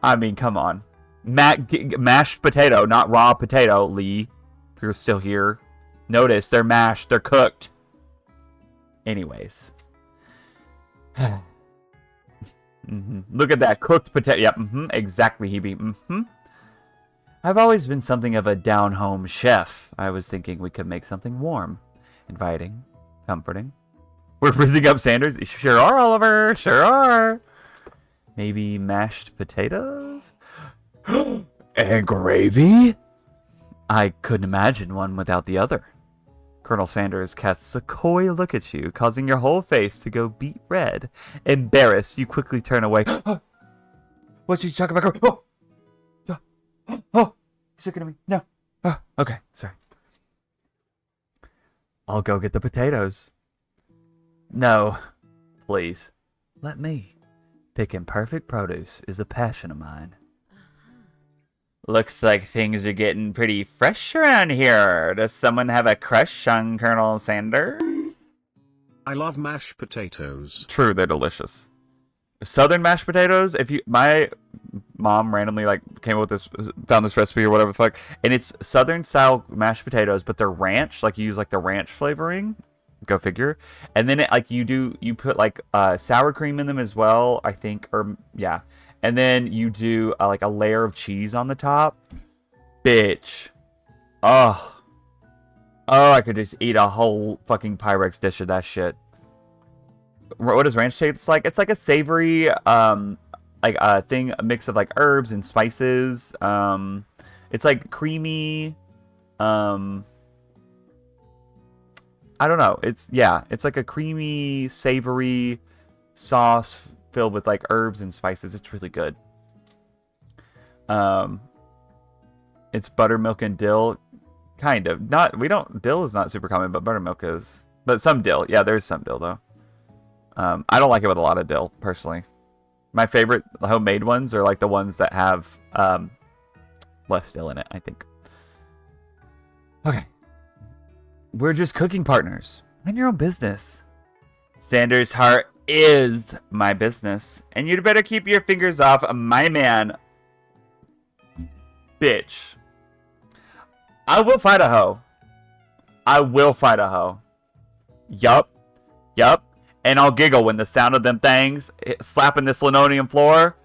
Speaker 1: I mean, come on. Mashed potato, not raw potato, Lee. If you're still here. Notice, they're mashed. They're cooked. Anyways. Look at that. Cooked potato. Yep, exactly, Hebe. I've always been something of a down-home chef. I was thinking we could make something warm, inviting, comforting. We're frizzing up Sanders? Sure are, Oliver. Sure are. Maybe mashed potatoes? And gravy? I couldn't imagine one without the other. Colonel Sanders casts a coy look at you, causing your whole face to go beet red. Embarrassed, you quickly turn away. What's she talking about? He's looking at me. No. Okay, sorry. I'll go get the potatoes. No, please. Let me. Picking perfect produce is a passion of mine. Looks like things are getting pretty fresh around here. Does someone have a crush on Colonel Sanders?
Speaker 3: I love mashed potatoes.
Speaker 1: True, they're delicious. Southern mashed potatoes, my mom randomly came up with this, found this recipe or whatever the fuck, and it's Southern style mashed potatoes, but they're ranch, you use the ranch flavoring. Go figure. And then you put sour cream in them as well, I think, or yeah. And then you do a layer of cheese on the top. Bitch. Oh, I could just eat a whole fucking Pyrex dish of that shit. What does ranch taste like? It's like a savory, a mix of herbs and spices. It's creamy. I don't know. It's like a creamy, savory sauce filled with herbs and spices. It's really good. It's buttermilk and dill, kind of. Dill is not super common, but buttermilk is. But some dill. Yeah, there's some dill though. I don't like it with a lot of dill personally. My favorite homemade ones are the ones that have less dill in it, I think. Okay. We're just cooking partners. Mind your own business. Sanders' heart is my business, and you'd better keep your fingers off my man. Bitch. I will fight a hoe. I will fight a hoe. Yup. And I'll giggle when the sound of them things slapping this linoleum floor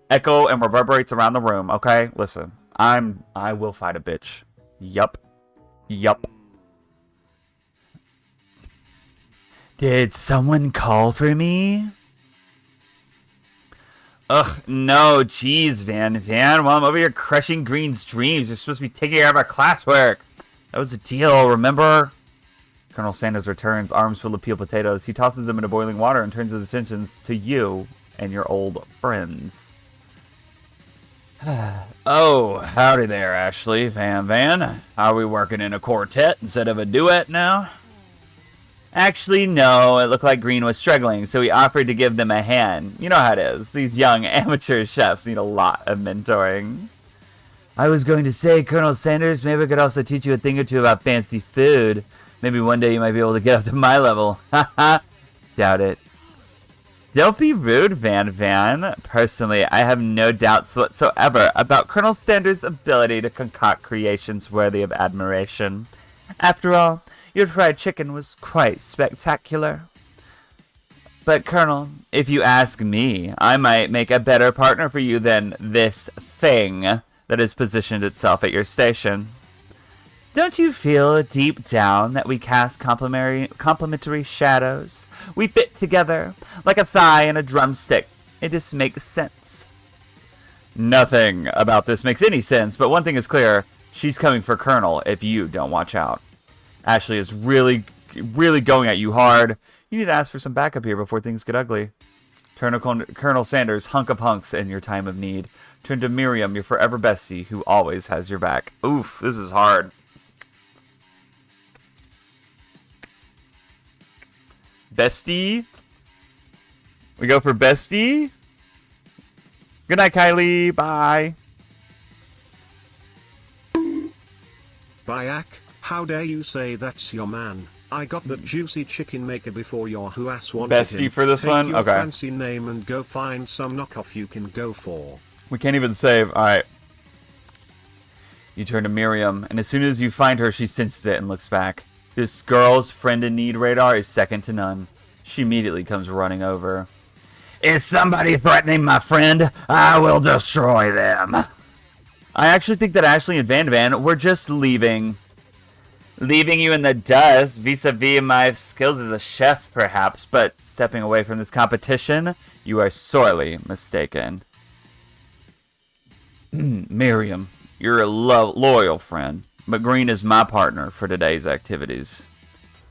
Speaker 1: echo and reverberates around the room, okay? Listen, I will fight a bitch. Yup. Did someone call for me? Ugh, no, jeez, Van. While I'm over here crushing Green's dreams, you're supposed to be taking care of our classwork. That was the deal, remember? Colonel Sanders returns, arms full of peeled potatoes. He tosses them into boiling water and turns his attentions to you and your old friends. Oh, howdy there, Ashley. Van. Are we working in a quartet instead of a duet now? Actually, no, it looked like Green was struggling, so he offered to give them a hand. You know how it is. These young amateur chefs need a lot of mentoring. I was going to say, Colonel Sanders, maybe I could also teach you a thing or two about fancy food. Maybe one day you might be able to get up to my level. Haha. Doubt it. Don't be rude, Van Van. Personally, I have no doubts whatsoever about Colonel Sanders' ability to concoct creations worthy of admiration. After all, your fried chicken was quite spectacular. But, Colonel, if you ask me, I might make a better partner for you than this thing that has positioned itself at your station. Don't you feel deep down that we cast complementary shadows? We fit together like a thigh and a drumstick. It just makes sense. Nothing about this makes any sense, but one thing is clear. She's coming for Colonel if you don't watch out. Ashley is really going at you hard. You need to ask for some backup here before things get ugly. Turn to Colonel Sanders, hunk of hunks in your time of need. Turn to Miriam, your forever bestie, who always has your back. Oof, this is hard. Bestie? We go for bestie? Good night, Kylie. Bye.
Speaker 3: Bayak, how dare you say that's your man? I got that juicy chicken maker before your who ass wanted
Speaker 1: Bestie
Speaker 3: him.
Speaker 1: for this
Speaker 3: Take
Speaker 1: one?
Speaker 3: your
Speaker 1: Okay.
Speaker 3: fancy name and go find some knockoff you can go for.
Speaker 1: We can't even save. Alright. You turn to Miriam, and as soon as you find her, she senses it and looks back. This girl's friend in need radar is second to none. She immediately comes running over. Is somebody threatening my friend? I will destroy them. I actually think that Ashley and Van Van were just leaving. Leaving you in the dust vis-a-vis my skills as a chef, perhaps, but stepping away from this competition, you are sorely mistaken. Miriam, you're a loyal friend, but Green is my partner for today's activities.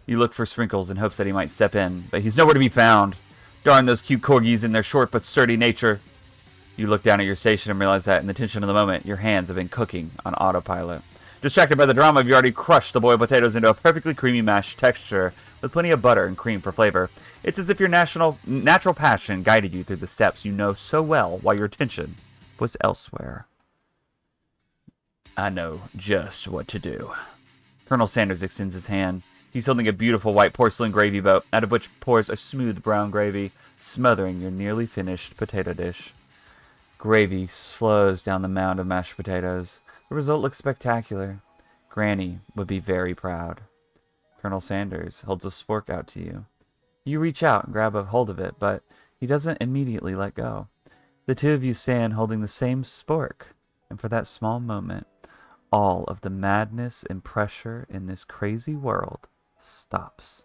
Speaker 1: You look for Sprinkles in hopes that he might step in, but he's nowhere to be found. Darn those cute corgis and their short but sturdy nature. You look down at your station and realize that in the tension of the moment, your hands have been cooking on autopilot. Distracted by the drama, you've already crushed the boiled potatoes into a perfectly creamy mashed texture with plenty of butter and cream for flavor. It's as if your natural passion guided you through the steps you know so well while your attention was elsewhere. I know just what to do. Colonel Sanders extends his hand. He's holding a beautiful white porcelain gravy boat, out of which pours a smooth brown gravy, smothering your nearly finished potato dish. Gravy flows down the mound of mashed potatoes. The result looks spectacular. Granny would be very proud. Colonel Sanders holds a spork out to you. You reach out and grab a hold of it, but he doesn't immediately let go. The two of you stand holding the same spork, and for that small moment, all of the madness and pressure in this crazy world stops.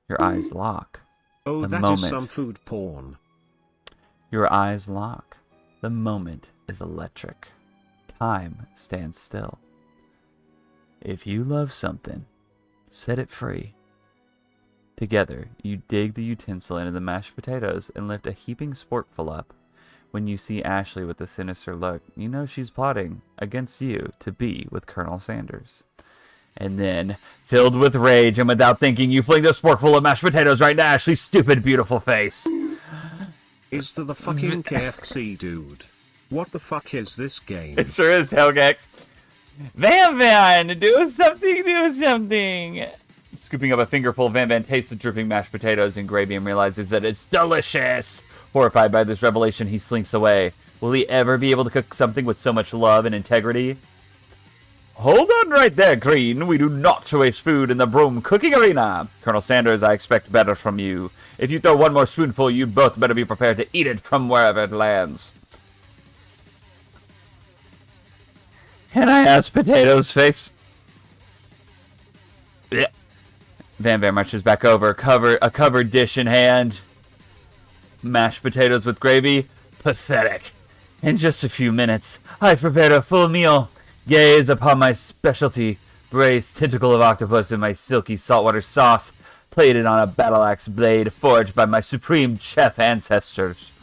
Speaker 1: Your eyes lock.
Speaker 3: Oh,
Speaker 1: The
Speaker 3: that
Speaker 1: moment.
Speaker 3: is some food porn.
Speaker 1: Your eyes lock. The moment is electric. Time stands still. If you love something, set it free. Together, you dig the utensil into the mashed potatoes and lift a heaping sporkful up. When you see Ashley with a sinister look, you know she's plotting against you to be with Colonel Sanders. And then, filled with rage and without thinking, you fling the sporkful of mashed potatoes right into Ashley's stupid, beautiful face.
Speaker 3: Is the fucking KFC dude? What the fuck is this game?
Speaker 1: It sure is, Helgex. Van Van, do something, do something. Scooping up a fingerful, Van Van tastes the dripping mashed potatoes and gravy and realizes that it's delicious. Horrified by this revelation, he slinks away. Will he ever be able to cook something with so much love and integrity? Hold on right there, Green. We do not waste food in the broom cooking arena. Colonel Sanders, I expect better from you. If you throw one more spoonful, you both better be prepared to eat it from wherever it lands. Can I ask Potato's face? Yeah. Van Van marches back over, a covered dish in hand. Mashed potatoes with gravy? Pathetic. In just a few minutes, I've prepared a full meal. Gaze upon my specialty, braised tentacle of octopus in my silky saltwater sauce, plated on a battle-axe blade forged by my supreme chef ancestors.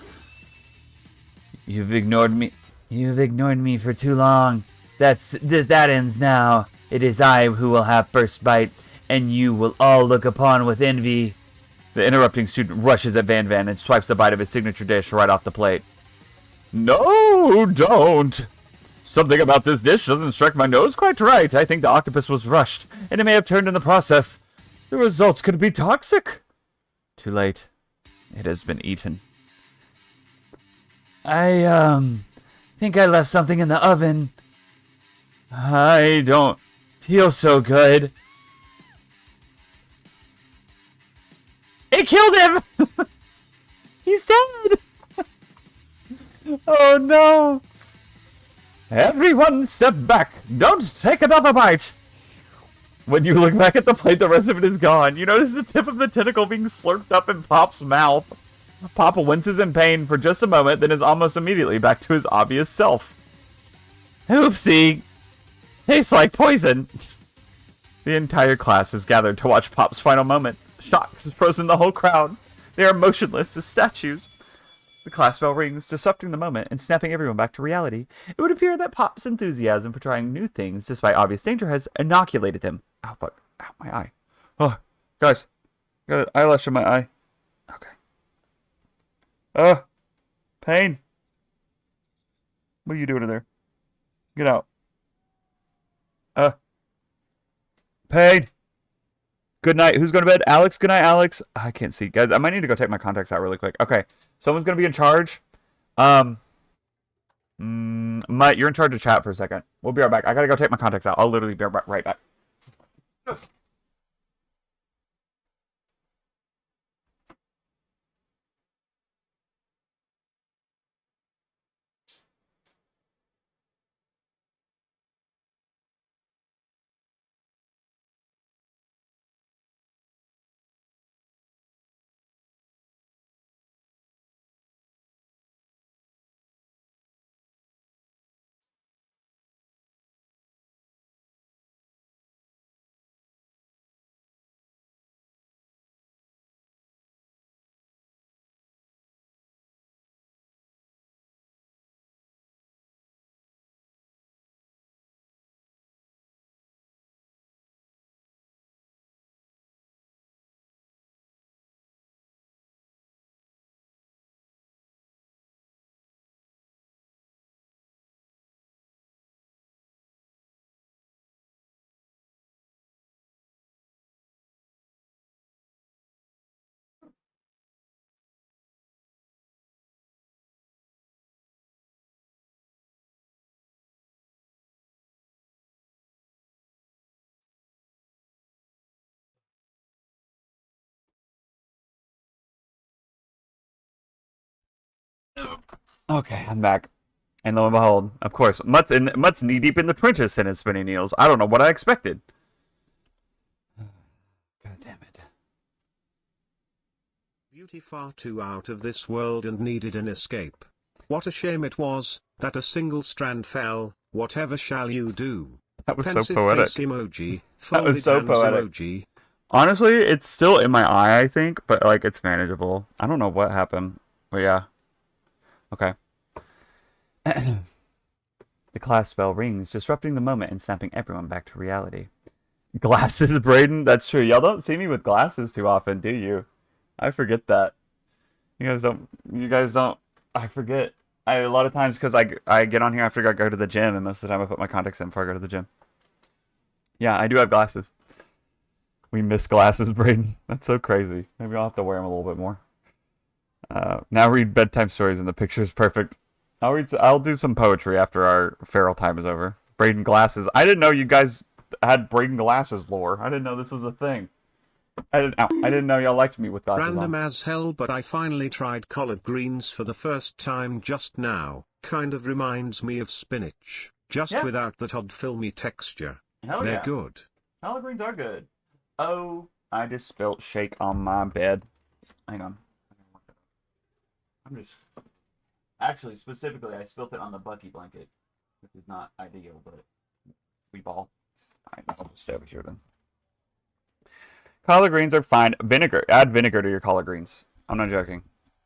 Speaker 1: You've ignored me for too long. That ends now. It is I who will have first bite. and you will all look upon with envy. The interrupting student rushes at Van Van and swipes a bite of his signature dish right off the plate. No, don't. Something about this dish doesn't strike my nose quite right. I think the octopus was rushed, and it may have turned in the process. The results could be toxic. Too late. It has been eaten. I think I left something in the oven. I don't feel so good. It killed him! He's dead! Oh no! Everyone step back! Don't take another bite! When you look back at the plate, the rest of it is gone. You notice the tip of the tentacle being slurped up in Pop's mouth. Pop winces in pain for just a moment, then is almost immediately back to his obvious self. Oopsie! Tastes like poison! The entire class is gathered to watch Pop's final moments. Shock has frozen the whole crowd. They are motionless as statues. The class bell rings, disrupting the moment and snapping everyone back to reality. It would appear that Pop's enthusiasm for trying new things, despite obvious danger, has inoculated him. Ow, fuck. Ow, my eye. Oh, guys. Got an eyelash in my eye. Okay. Pain. What are you doing in there? Get out. Pain. Good night. Who's going to bed? Alex. Good night, Alex. I can't see. Guys, I might need to go take my contacts out really quick. Okay. Someone's going to be in charge. Mike, you're in charge of chat for a second. We'll be right back. I got to go take my contacts out. I'll literally be right back. Okay, I'm back. And lo and behold, of course, Mutt's knee-deep in the trenches in his spinning needles. I don't know what I expected. God damn it.
Speaker 3: Beauty far too out of this world and needed an escape. What a shame it was, that a single strand fell. Whatever shall you do?
Speaker 1: That was
Speaker 3: Pensive
Speaker 1: so poetic.
Speaker 3: face emoji,
Speaker 1: That was so
Speaker 3: folded hands
Speaker 1: poetic.
Speaker 3: emoji.
Speaker 1: Honestly, it's still in my eye, I think, but like it's manageable. I don't know what happened. But yeah. Okay. The class bell rings, disrupting the moment and snapping everyone back to reality. Glasses, Braden? That's true. Y'all don't see me with glasses too often, do you? I forget that. You guys don't. I forget. A lot of times, because I get on here after I go to the gym, and most of the time I put my contacts in before I go to the gym. Yeah, I do have glasses. We miss glasses, Braden. That's so crazy. Maybe I'll have to wear them a little bit more. Now read bedtime stories, and the picture is perfect. I'll do some poetry after our feral time is over. Braden glasses. I didn't know you guys had Braden glasses lore. I didn't know this was a thing. I didn't know y'all liked me with glasses
Speaker 3: Random
Speaker 1: on.
Speaker 3: as hell, but I finally tried collard greens for the first time just now. Kind of reminds me of spinach, just without that odd filmy texture.
Speaker 1: Hell
Speaker 3: They're
Speaker 1: yeah.
Speaker 3: good.
Speaker 1: Collard greens are good. Oh, I just spilt shake on my bed. Hang on. I'm just... Actually, specifically, I spilt it on the Bucky blanket, which is not ideal, but we ball. I'll just stay over here then. Collard greens are fine. Vinegar. Add vinegar to your collard greens. I'm not joking.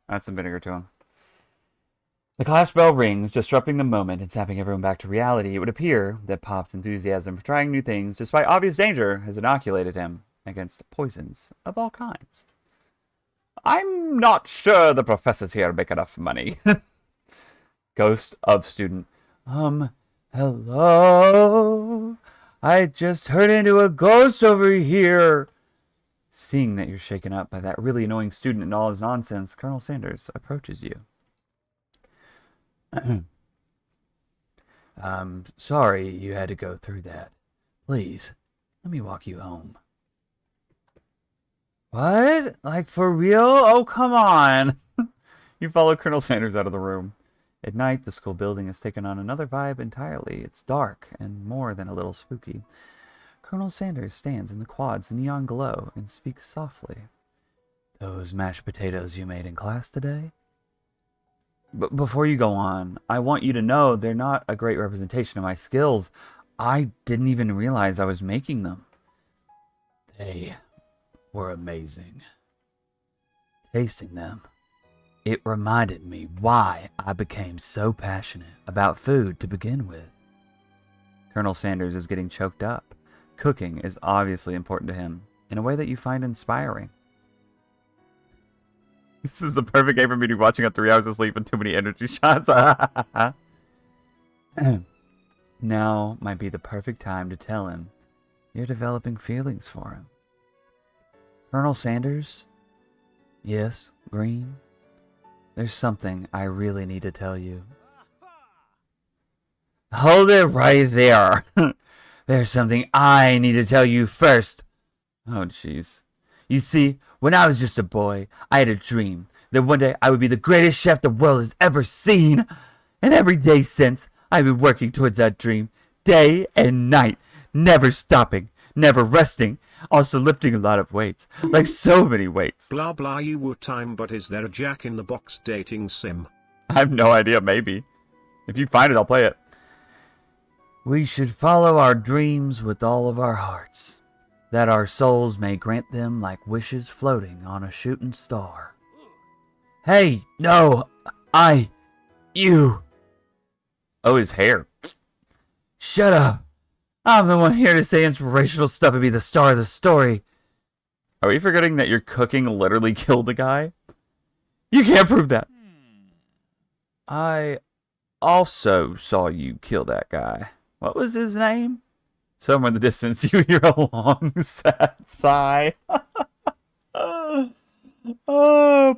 Speaker 1: Add some vinegar to them. The class bell rings, disrupting the moment and snapping everyone back to reality. It would appear that Pop's enthusiasm for trying new things, despite obvious danger, has inoculated him. against poisons of all kinds. I'm not sure the professors here make enough money. Ghost of student. Hello? I just turned into a ghost over here. Seeing that you're shaken up by that really annoying student and all his nonsense, Colonel Sanders approaches you. I'm sorry you had to go through that. Please, let me walk you home. What? Like, for real? Oh, come on. You follow Colonel Sanders out of the room. At night, the school building has taken on another vibe entirely. It's dark and more than a little spooky. Colonel Sanders stands in the quad's neon glow and speaks softly. Those mashed potatoes you made in class today? But before you go on, I want you to know they're not a great representation of my skills. I didn't even realize I was making them. They were amazing. Tasting them, it reminded me why I became so passionate about food to begin with. Colonel Sanders is getting choked up. Cooking is obviously important to him in a way that you find inspiring. This is the perfect game for me to be watching on 3 hours of sleep and too many energy shots. Now might be the perfect time to tell him you're developing feelings for him. Colonel Sanders? Yes, Green? There's something I really need to tell you. Hold it right there. There's something I need to tell you first. Oh, jeez. You see, when I was just a boy, I had a dream that one day I would be the greatest chef the world has ever seen. And every day since, I've been working towards that dream, day and night, never stopping, never resting, also lifting a lot of weights, like so many weights.
Speaker 3: Blah blah you were time, but is there a Jack-in-the-Box dating sim?
Speaker 1: I have no idea, maybe. If you find it, I'll play it. We should follow our dreams with all of our hearts, that our souls may grant them like wishes floating on a shooting star. Hey, no, you. Oh, his hair. Shut up. I'm the one here to say inspirational stuff and be the star of the story. Are we forgetting that your cooking literally killed the guy? You can't prove that. I also saw you kill that guy. What was his name? Somewhere in the distance, you hear a long, sad sigh. Oh,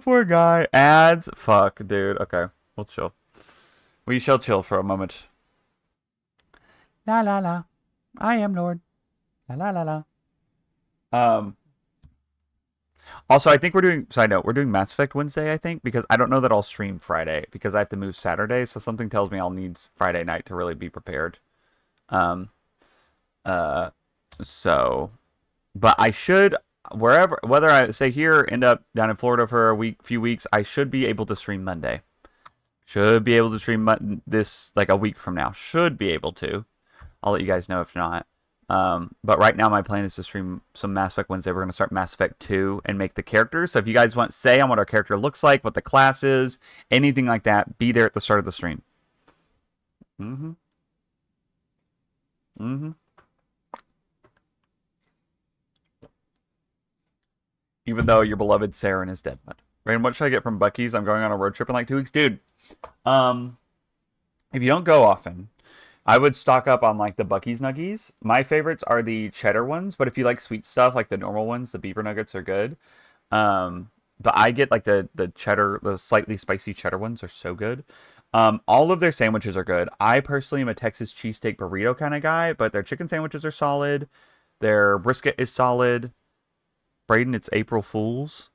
Speaker 1: poor guy. Ads? Fuck, dude. Okay, we'll chill. We shall chill for a moment. La la la. I am Lord. La la la la. Also, I think we're doing, side note, we're doing Mass Effect Wednesday, I think, because I don't know that I'll stream Friday, because I have to move Saturday, so something tells me I'll need Friday night to really be prepared. So, but I should, whether I say here, end up down in Florida for a few weeks, I should be able to stream Monday. Should be able to stream this, like, a week from now. Should be able to. I'll let you guys know if not. But right now my plan is to stream some Mass Effect Wednesday. We're going to start Mass Effect 2 and make the characters. So if you guys want say on what our character looks like, what the class is, anything like that, be there at the start of the stream. Even though your beloved Saren is dead. Braden, what should I get from Buc-ee's? I'm going on a road trip in like 2 weeks. Dude, if you don't go often, I would stock up on like the Buc-ee's nuggies. My favorites are the cheddar ones, but if you like sweet stuff, like the normal ones, the beaver nuggets are good. But I get like the cheddar, the slightly spicy cheddar ones are so good. All of their sandwiches are good. I personally am a Texas cheesesteak burrito kind of guy, but their chicken sandwiches are solid. Their brisket is solid. Braden, it's April Fool's.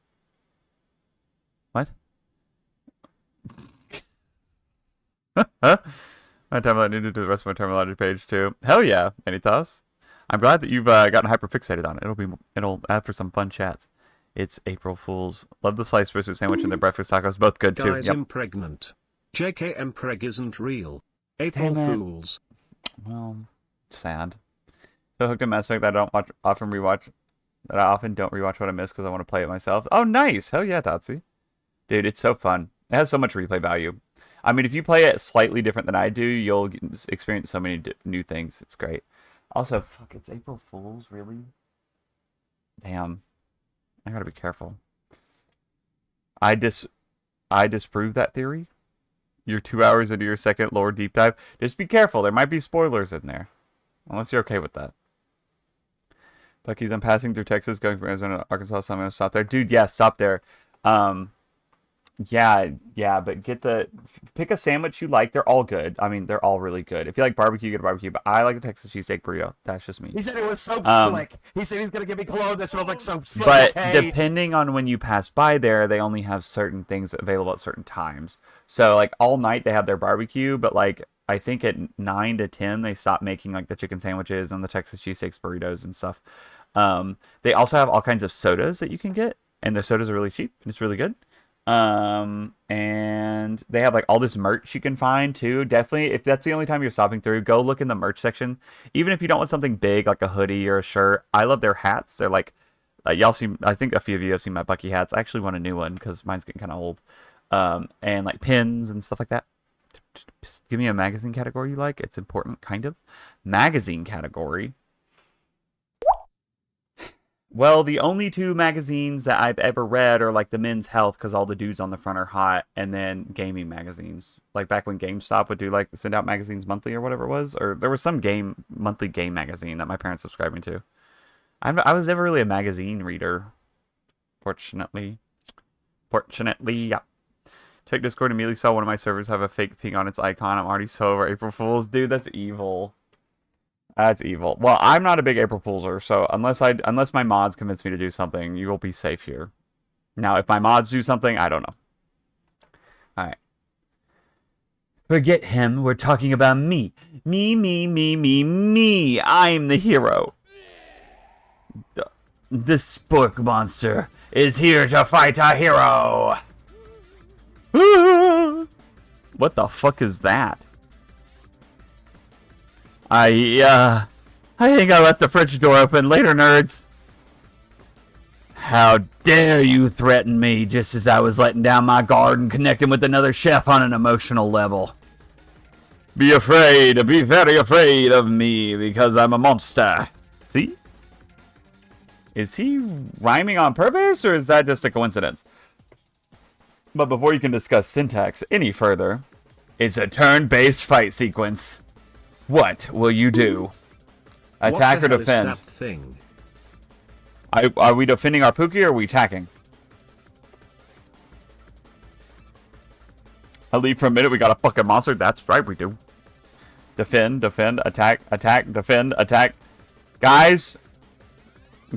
Speaker 1: What? Huh? My terminology needed to the rest of my terminology page too. Hell yeah, Anytas. I'm glad that you've gotten hyperfixated on it. It'll add for some fun chats. It's April Fool's. Love the sliced brisket sandwich and their breakfast tacos. Both good too.
Speaker 3: Guys, I'm pregnant. JK Mpreg isn't real. April Fools.
Speaker 1: Well, sad. So hooked on Mass Effect that I often don't rewatch what I miss because I want to play it myself. Oh, nice. Hell yeah, Totsy. Dude, it's so fun. It has so much replay value. I mean, if you play it slightly different than I do, you'll experience so many new things. It's great. Also, fuck, it's April Fool's, really? Damn. I gotta be careful. I disprove that theory. You're 2 hours into your second lore deep dive. Just be careful. There might be spoilers in there. Unless you're okay with that. Bucky's, I'm passing through Texas, going from Arizona to Arkansas, so I'm going to stop there. Dude, yeah, stop there. Yeah, but pick a sandwich you like. They're all good. I mean, they're all really good. If you like barbecue, get a barbecue. But I like the Texas cheesesteak burrito. That's just me.
Speaker 4: He said it was so slick. He said he's gonna give me cologne that smells like so slick.
Speaker 1: But
Speaker 4: okay?
Speaker 1: depending on when you pass by there, they only have certain things available at certain times. So like all night they have their barbecue, but like I think at 9 to 10 they stop making like the chicken sandwiches and the Texas cheesesteaks burritos and stuff. They also have all kinds of sodas that you can get, and the sodas are really cheap and it's really good. And they have like all this merch you can find too. Definitely, if that's the only time you're stopping through, go look in the merch section. Even if you don't want something big like a hoodie or a shirt, I love their hats. They're like y'all see. I think a few of you have seen my Bucky hats. I actually want a new one because mine's getting kind of old. And like pins and stuff like that. Just give me a magazine category you like. It's important, kind of. Magazine category. Well, the only two magazines that I've ever read are like the Men's Health, because all the dudes on the front are hot, and then gaming magazines. Like back when GameStop would do like send out magazines monthly or whatever it was, or there was some monthly game magazine that my parents subscribed me to. I was never really a magazine reader, fortunately. Yeah. Check Discord, immediately saw one of my servers have a fake ping on its icon. I'm already so over April Fools. Dude, that's evil. That's evil. Well, I'm not a big April Fooler, so unless my mods convince me to do something, you will be safe here. Now, if my mods do something, I don't know. Alright. Forget him. We're talking about me. Me. I'm the hero. The spork monster is here to fight a hero. What the fuck is that? I think I left the fridge door open. Later, nerds. How dare you threaten me just as I was letting down my guard and connecting with another chef on an emotional level. Be very afraid of me because I'm a monster. See? Is he rhyming on purpose or is that just a coincidence? But before you can discuss syntax any further, it's a turn-based fight sequence. What will you do? Attack or defend?
Speaker 3: What the hell is that thing?
Speaker 1: Are we defending our Pookie or are we attacking? I leave for a minute, we got a fucking monster. That's right, we do. Defend, attack, defend, attack. Guys,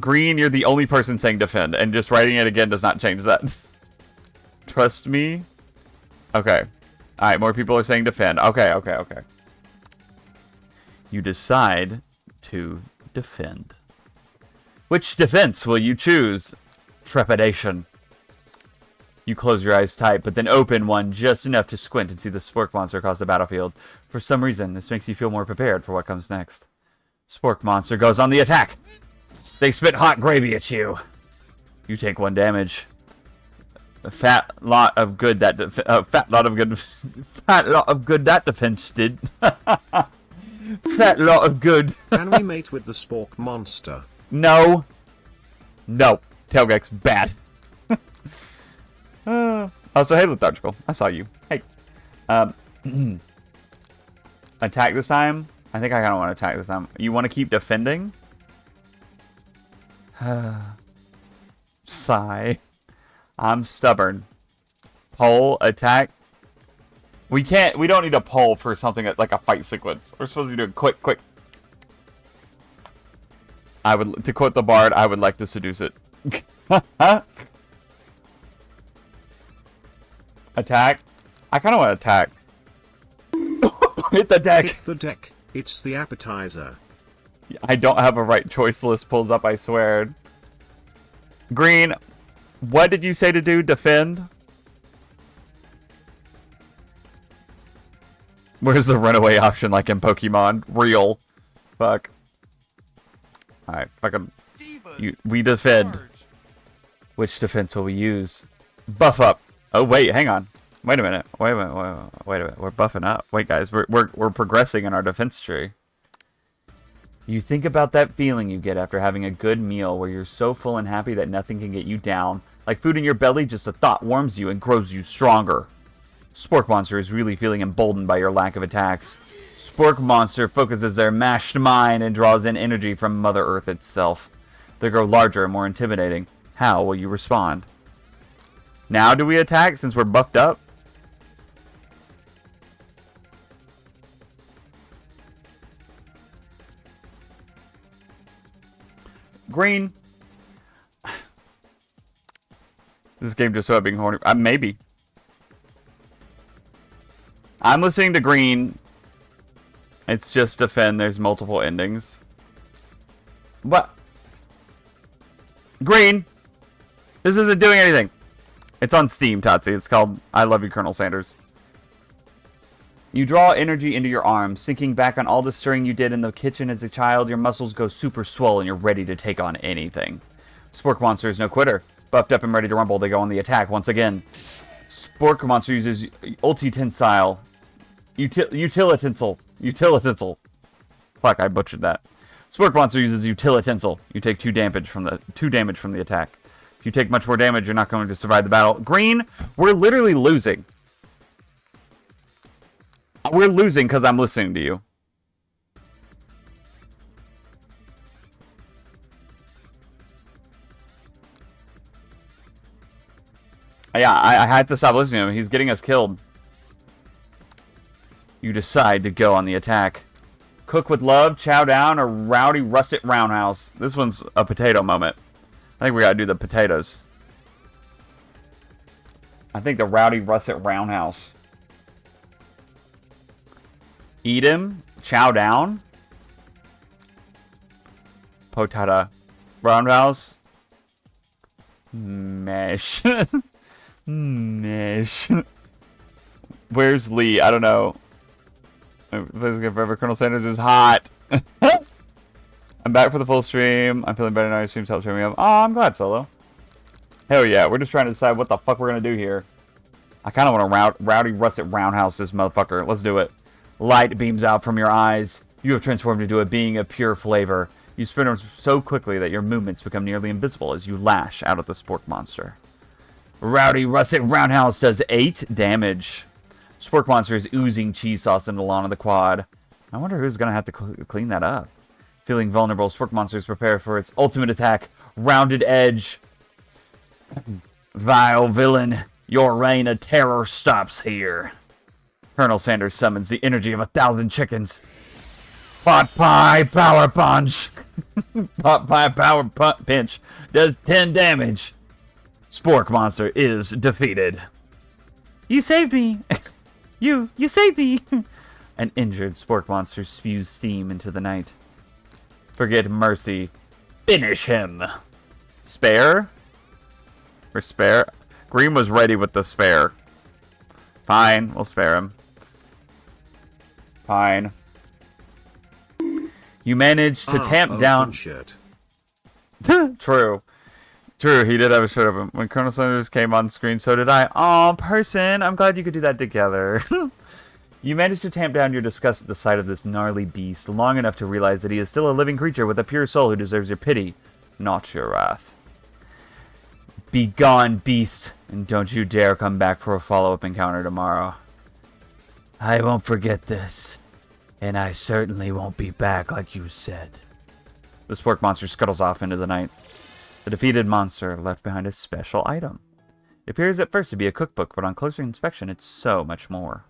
Speaker 1: Green, you're the only person saying defend, and just writing it again does not change that. Trust me. Okay. Alright, more people are saying defend. Okay. You decide to defend. Which defense will you choose? Trepidation. You close your eyes tight, but then open one just enough to squint and see the spork monster across the battlefield. For some reason, this makes you feel more prepared for what comes next. Spork monster goes on the attack. They spit hot gravy at you. You take 1 damage. A fat lot of good that defense did. Fat lot of good.
Speaker 3: Can we mate with the spork monster?
Speaker 1: No. Tailgag's bad. Oh, so hey, Lethargical. I saw you. Hey. Attack this time? I think I kind of want to attack this time. You want to keep defending? Sigh. I'm stubborn. Pole, attack. We don't need a pole for something like a fight sequence. We're supposed to be doing quick. To quote the bard, I would like to seduce it. Attack. I kind of want to attack. Hit the deck.
Speaker 3: Hit the deck. It's the appetizer.
Speaker 1: I don't have a right choice list pulls up, I swear. Green, what did you say to do? Defend? Where's the runaway option like in Pokemon? Real. Fuck. Alright, fucking... we defend. Which defense will we use? Buff up. Oh, wait, hang on. Wait a minute. Wait a minute. We're buffing up. Wait, guys, we're progressing in our defense tree. You think about that feeling you get after having a good meal where you're so full and happy that nothing can get you down. Like food in your belly, just a thought warms you and grows you stronger. Spork Monster is really feeling emboldened by your lack of attacks. Spork Monster focuses their mashed mind and draws in energy from Mother Earth itself. They grow larger and more intimidating. How will you respond? Now do we attack since we're buffed up? Green. This game just about being horny. Maybe. I'm listening to green. It's just defend. There's multiple endings. What? Green. This isn't doing anything. It's on Steam, Tatsi. It's called I Love You, Colonel Sanders. You draw energy into your arms, thinking back on all the stirring you did in the kitchen as a child. Your muscles go super swole and you're ready to take on anything. Spork Monster is no quitter. Buffed up and ready to rumble, they go on the attack once again. Spork Monster uses Ulti-Tensile. Utilitensile. Fuck, I butchered that. Spork Monster uses Utilitensile. You take 2 damage from the attack. If you take much more damage, you're not going to survive the battle. Green, we're literally losing. We're losing because I'm listening to you. Yeah, I had to stop listening to him. He's getting us killed. You decide to go on the attack. Cook with love, chow down, or rowdy russet roundhouse. This one's a potato moment. I think we gotta do the potatoes. I think the rowdy russet roundhouse. Eat him, chow down. Potata. Roundhouse. Mesh. Mesh. Where's Lee? I don't know. Forever Colonel Sanders is hot. I'm back for the full stream. I'm feeling better now. Your streams help cheer me up. Oh, I'm glad, Solo. Hell yeah. We're just trying to decide what the fuck we're going to do here. I kind of want to rowdy russet roundhouse this motherfucker. Let's do it. Light beams out from your eyes. You have transformed into a being of pure flavor. You sprint so quickly that your movements become nearly invisible as you lash out at the Spork Monster. Rowdy russet roundhouse does 8 damage. Spork Monster is oozing cheese sauce into the lawn of the quad. I wonder who's going to have to clean that up. Feeling vulnerable, Spork Monster is prepared for its ultimate attack. Rounded edge. Vile villain, your reign of terror stops here. Colonel Sanders summons the energy of 1,000 chickens. Pot pie power punch. Pot pie power pinch does 10 damage. Spork Monster is defeated. You saved me. You saved me. An injured Spork Monster spews steam into the night. Forget mercy. Finish him. Spare? Or spare? Green was ready with the spare. Fine, we'll spare him. Fine. You managed to tamp down...
Speaker 3: Shirt.
Speaker 1: True. True, he did have a shirt of him. When Colonel Sanders came on screen, so did I. Aw, person, I'm glad you could do that together. You managed to tamp down your disgust at the sight of this gnarly beast long enough to realize that he is still a living creature with a pure soul who deserves your pity, not your wrath. Be gone, beast, and don't you dare come back for a follow-up encounter tomorrow. I won't forget this, and I certainly won't be back like you said. The Spork Monster scuttles off into the night. The defeated monster left behind a special item. It appears at first to be a cookbook, but on closer inspection it's so much more.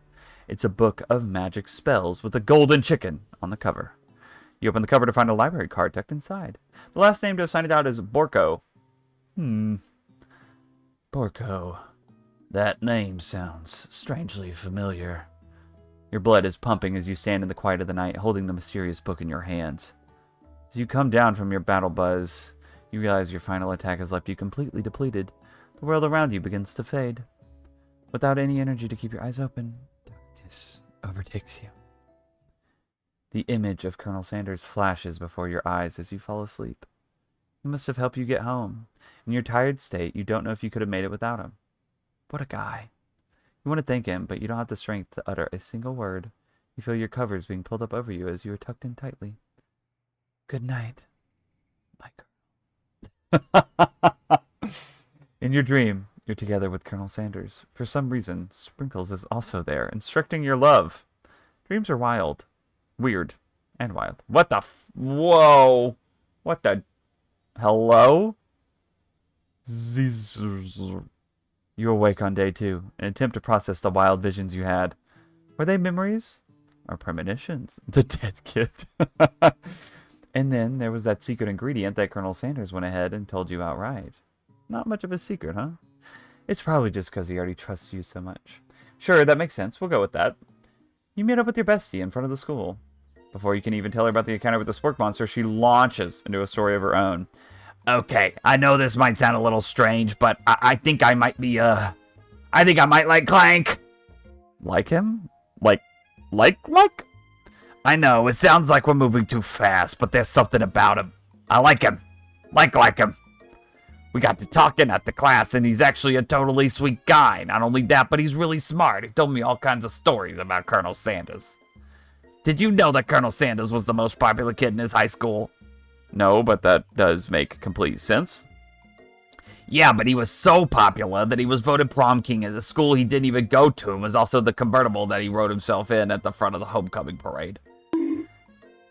Speaker 1: It's a book of magic spells with a golden chicken on the cover. You open the cover to find a library card tucked inside. The last name to have signed it out is Borko. Borko. That name sounds strangely familiar. Your blood is pumping as you stand in the quiet of the night, holding the mysterious book in your hands. As you come down from your battle buzz, you realize your final attack has left you completely depleted. The world around you begins to fade. Without any energy to keep your eyes open, darkness overtakes you. The image of Colonel Sanders flashes before your eyes as you fall asleep. He must have helped you get home. In your tired state, you don't know if you could have made it without him. What a guy. You want to thank him, but you don't have the strength to utter a single word. You feel your covers being pulled up over you as you are tucked in tightly. Good night, my girl. In your dream, you're together with Colonel Sanders. For some reason, Sprinkles is also there, instructing your love. Dreams are wild. Weird. And wild. What the Whoa! What the... Hello? You awake on day 2, and attempt to process the wild visions you had. Were they memories? Or premonitions? The dead kid. And then there was that secret ingredient that Colonel Sanders went ahead and told you outright. Not much of a secret, huh? It's probably just because he already trusts you so much. Sure, that makes sense. We'll go with that. You meet up with your bestie in front of the school. Before you can even tell her about the encounter with the spork monster, she launches into a story of her own. Okay, I know this might sound a little strange, but I think I might be, I think I might like Clank. Like him? Like Mike? I know, it sounds like we're moving too fast, but there's something about him. I like him. Like him. We got to talking at the class, and he's actually a totally sweet guy. Not only that, but he's really smart. He told me all kinds of stories about Colonel Sanders. Did you know that Colonel Sanders was the most popular kid in his high school? No, but that does make complete sense. Yeah, but he was so popular that he was voted prom king at the school he didn't even go to, and was also the convertible that he rode himself in at the front of the homecoming parade.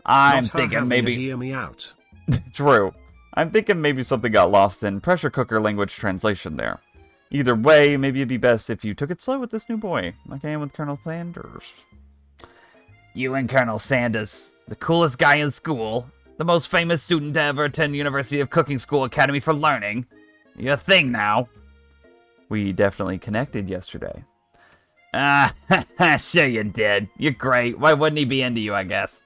Speaker 1: I'm thinking maybe...
Speaker 3: Hear me out.
Speaker 1: True. I'm thinking maybe something got lost in pressure cooker language translation there. Either way, maybe it'd be best if you took it slow with this new boy, like I am with Colonel Sanders. You and Colonel Sanders, the coolest guy in school, the most famous student to ever attend University of Cooking School Academy for Learning. You're a thing now. We definitely connected yesterday. Sure you did. You're great. Why wouldn't he be into you, I guess?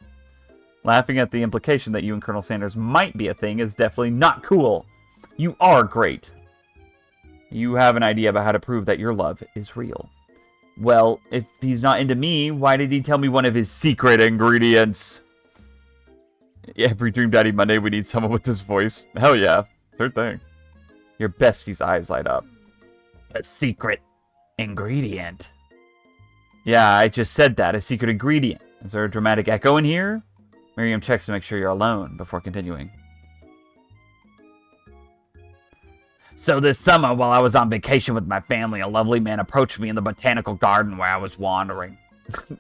Speaker 1: Laughing at the implication that you and Colonel Sanders might be a thing is definitely not cool. You are great. You have an idea about how to prove that your love is real. Well, if he's not into me, why did he tell me one of his secret ingredients? Every Dream Daddy Monday, we need someone with this voice. Hell yeah. Third thing. Your bestie's eyes light up. A secret ingredient. Yeah, I just said that. A secret ingredient. Is there a dramatic echo in here? Miriam checks to make sure you're alone before continuing. So this summer, while I was on vacation with my family, a lovely man approached me in the botanical garden where I was wandering.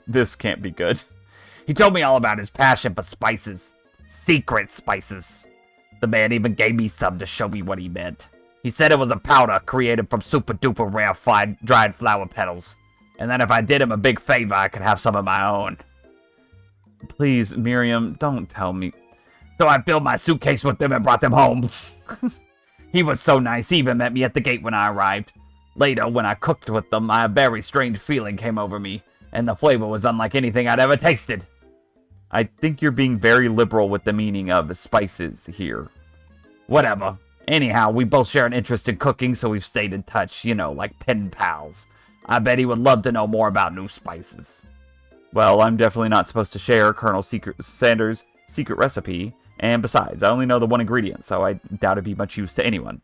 Speaker 1: This can't be good. He told me all about his passion for spices. Secret spices. The man even gave me some to show me what he meant. He said it was a powder created from super duper rare dried flower petals. And that if I did him a big favor, I could have some of my own. Please, Miriam, don't tell me. So I filled my suitcase with them and brought them home. He was so nice, he even met me at the gate when I arrived. Later, when I cooked with them, a very strange feeling came over me, and the flavor was unlike anything I'd ever tasted. I think you're being very liberal with the meaning of spices here. Whatever. Anyhow, we both share an interest in cooking, so we've stayed in touch, you know, like pen pals. I bet he would love to know more about new spices. Well, I'm definitely not supposed to share Colonel Sanders' secret recipe, and besides, I only know the one ingredient, so I doubt it'd be much use to anyone.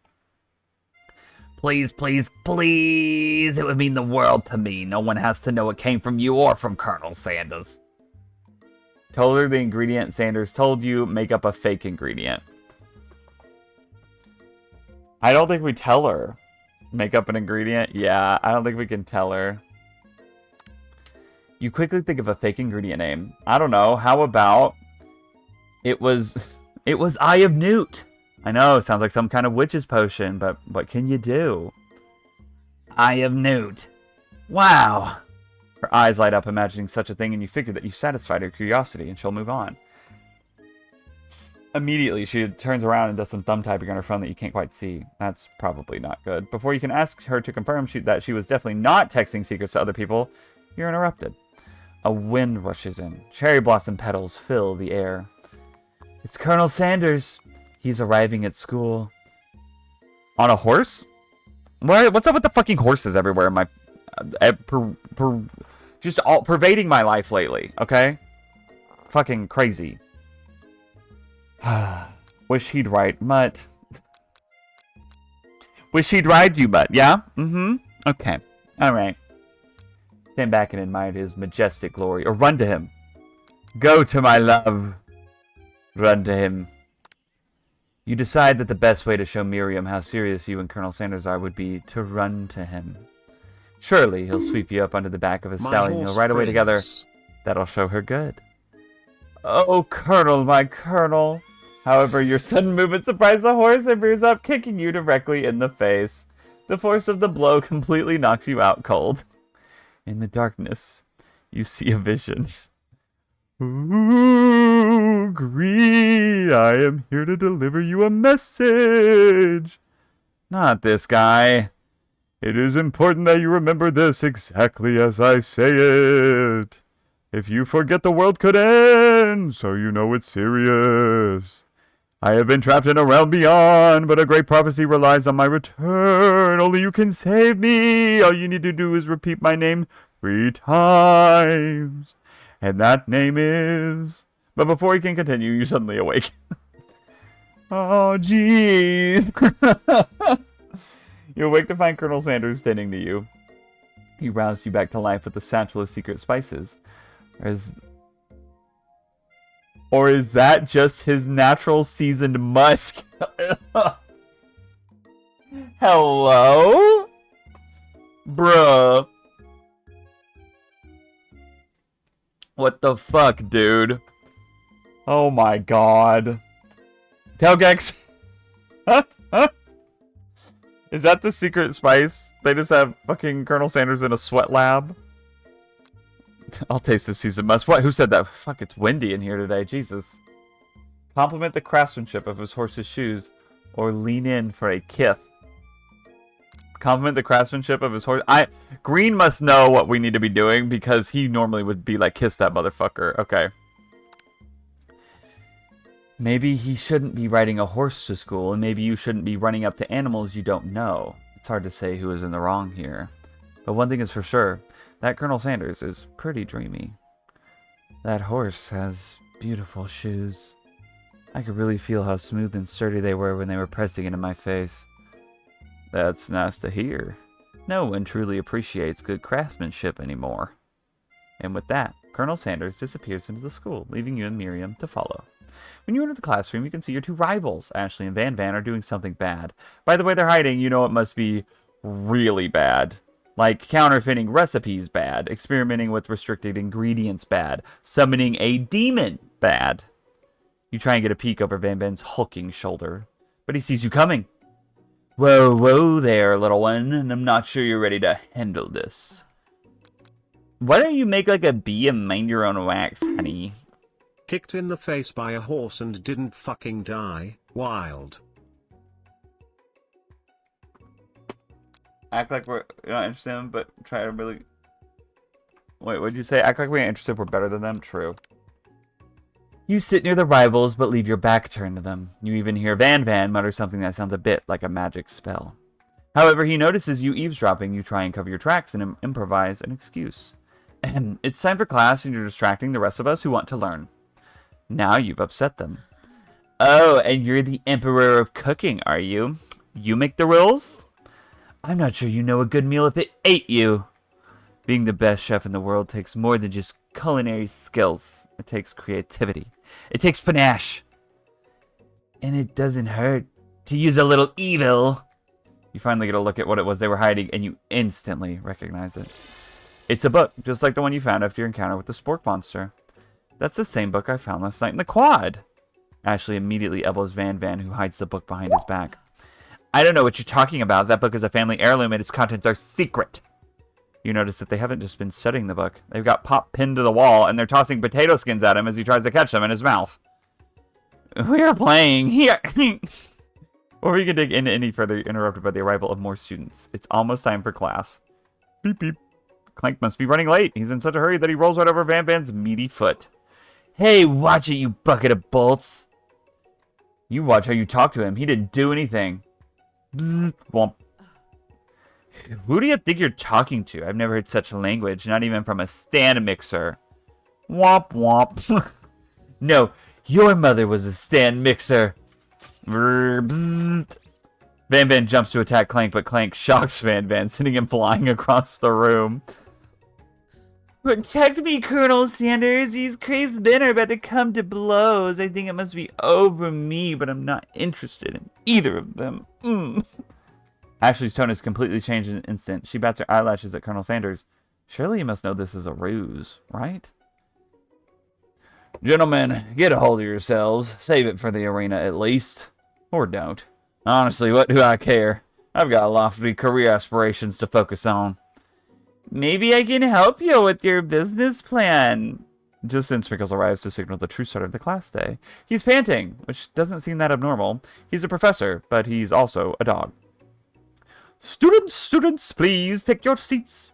Speaker 1: Please, please, please, it would mean the world to me. No one has to know it came from you or from Colonel Sanders. Told her the ingredient Sanders told you, make up a fake ingredient. I don't think we tell her. Make up an ingredient? Yeah, I don't think we can tell her. You quickly think of a fake ingredient name. I don't know. How about it was Eye of Newt. I know, sounds like some kind of witch's potion, but what can you do? Eye of Newt. Wow. Her eyes light up imagining such a thing, and you figure that you satisfied her curiosity, and she'll move on. Immediately, she turns around and does some thumb typing on her phone that you can't quite see. That's probably not good. Before you can ask her to confirm that she was definitely not texting secrets to other people, you're interrupted. A wind rushes in. Cherry blossom petals fill the air. It's Colonel Sanders. He's arriving at school. On a horse? What's up with the fucking horses everywhere in my... just all pervading my life lately, okay? Fucking crazy. Wish he'd ride Mutt. Wish he'd ride you, Mutt. Yeah? Mm-hmm. Okay. Alright. Stand back and admire his majestic glory. Or run to him. Go to my love. Run to him. You decide that the best way to show Miriam how serious you and Colonel Sanders are would be to run to him. Surely he'll sweep you up onto the back of his stallion and you'll ride away together. That'll show her good. Oh, Colonel, my Colonel. However, your sudden movement surprised the horse and rears up, kicking you directly in the face. The force of the blow completely knocks you out cold. In the darkness, you see a vision. Ooh, Green, I am here to deliver you a message. Not this guy. It is important that you remember this exactly as I say it. If you forget, the world could end, so you know it's serious. I have been trapped in a realm beyond, but a great prophecy relies on my return. Only you can save me. All you need to do is repeat my name 3 times. And that name is... But before he can continue, you suddenly awake. Oh, jeez. You awake to find Colonel Sanders standing to you. He roused you back to life with the satchel of secret spices. Or is that just his natural seasoned musk? Hello? Bruh. What the fuck, dude? Oh my god. Tailgex. Is that the secret spice? They just have fucking Colonel Sanders in a sweat lab? I'll taste this seasoned musk. What? Who said that? Fuck, it's windy in here today. Jesus. Compliment the craftsmanship of his horse's shoes, or lean in for a kith. Compliment the craftsmanship of his horse. Green must know what we need to be doing, because he normally would be like, kiss that motherfucker. Okay. Maybe he shouldn't be riding a horse to school, and maybe you shouldn't be running up to animals you don't know. It's hard to say who is in the wrong here. But one thing is for sure, that Colonel Sanders is pretty dreamy. That horse has beautiful shoes. I could really feel how smooth and sturdy they were when they were pressing into my face. That's nice to hear. No one truly appreciates good craftsmanship anymore. And with that, Colonel Sanders disappears into the school, leaving you and Miriam to follow. When you enter the classroom, you can see your 2 rivals, Ashley and Van Van, are doing something bad. By the way they're hiding, you know it must be really bad. Like counterfeiting recipes bad, experimenting with restricted ingredients bad, summoning a demon bad. You try and get a peek over Van Van's hulking shoulder, but he sees you coming. Whoa, whoa there, little one, and I'm not sure you're ready to handle this. Why don't you make like a bee and mind your own wax, honey?
Speaker 3: Kicked in the face by a horse and didn't fucking die. Wild.
Speaker 1: Act like we're not interested in them, but try to really... Wait, what'd you say? Act like we're interested, we're better than them? True. You sit near the rivals, but leave your back turned to them. You even hear Van Van mutter something that sounds a bit like a magic spell. However, he notices you eavesdropping. You try and cover your tracks and improvise an excuse. It's time for class, and you're distracting the rest of us who want to learn. Now you've upset them. Oh, and you're the emperor of cooking, are you? You make the rules? I'm not sure you know a good meal if it ate you. Being the best chef in the world takes more than just culinary skills. It takes creativity. It takes panache. And it doesn't hurt to use a little evil. You finally get a look at what it was they were hiding, and you instantly recognize it. It's a book, just like the one you found after your encounter with the spork monster. That's the same book I found last night in the quad. Ashley immediately elbows Van Van, who hides the book behind his back. I don't know what you're talking about. That book is a family heirloom, and its contents are secret. You notice that they haven't just been studying the book. They've got Pop pinned to the wall, and they're tossing potato skins at him as he tries to catch them in his mouth. We are playing here. Before we can dig in any further, you're interrupted by the arrival of more students. It's almost time for class. Beep, beep. Clank must be running late. He's in such a hurry that he rolls right over Van Van's meaty foot. Hey, watch it, you bucket of bolts. You watch how you talk to him. He didn't do anything. Bzzz, womp. Who do you think you're talking to? I've never heard such language, not even from a stand mixer. Womp womp. No, your mother was a stand mixer. Van Van jumps to attack Clank, but Clank shocks Van Van, sending him flying across the room. Protect me, Colonel Sanders. These crazed men are about to come to blows. I think it must be over me, but I'm not interested in either of them. Ashley's tone has completely changed in an instant. She bats her eyelashes at Colonel Sanders. Surely you must know this is a ruse, right? Gentlemen, get a hold of yourselves. Save it for the arena at least. Or don't. Honestly, what do I care? I've got lofty career aspirations to focus on. Maybe I can help you with your business plan. Just then Sprinkles arrives to signal the true start of the class day. He's panting, which doesn't seem that abnormal. He's a professor, but he's also a dog. Students, please take your seats.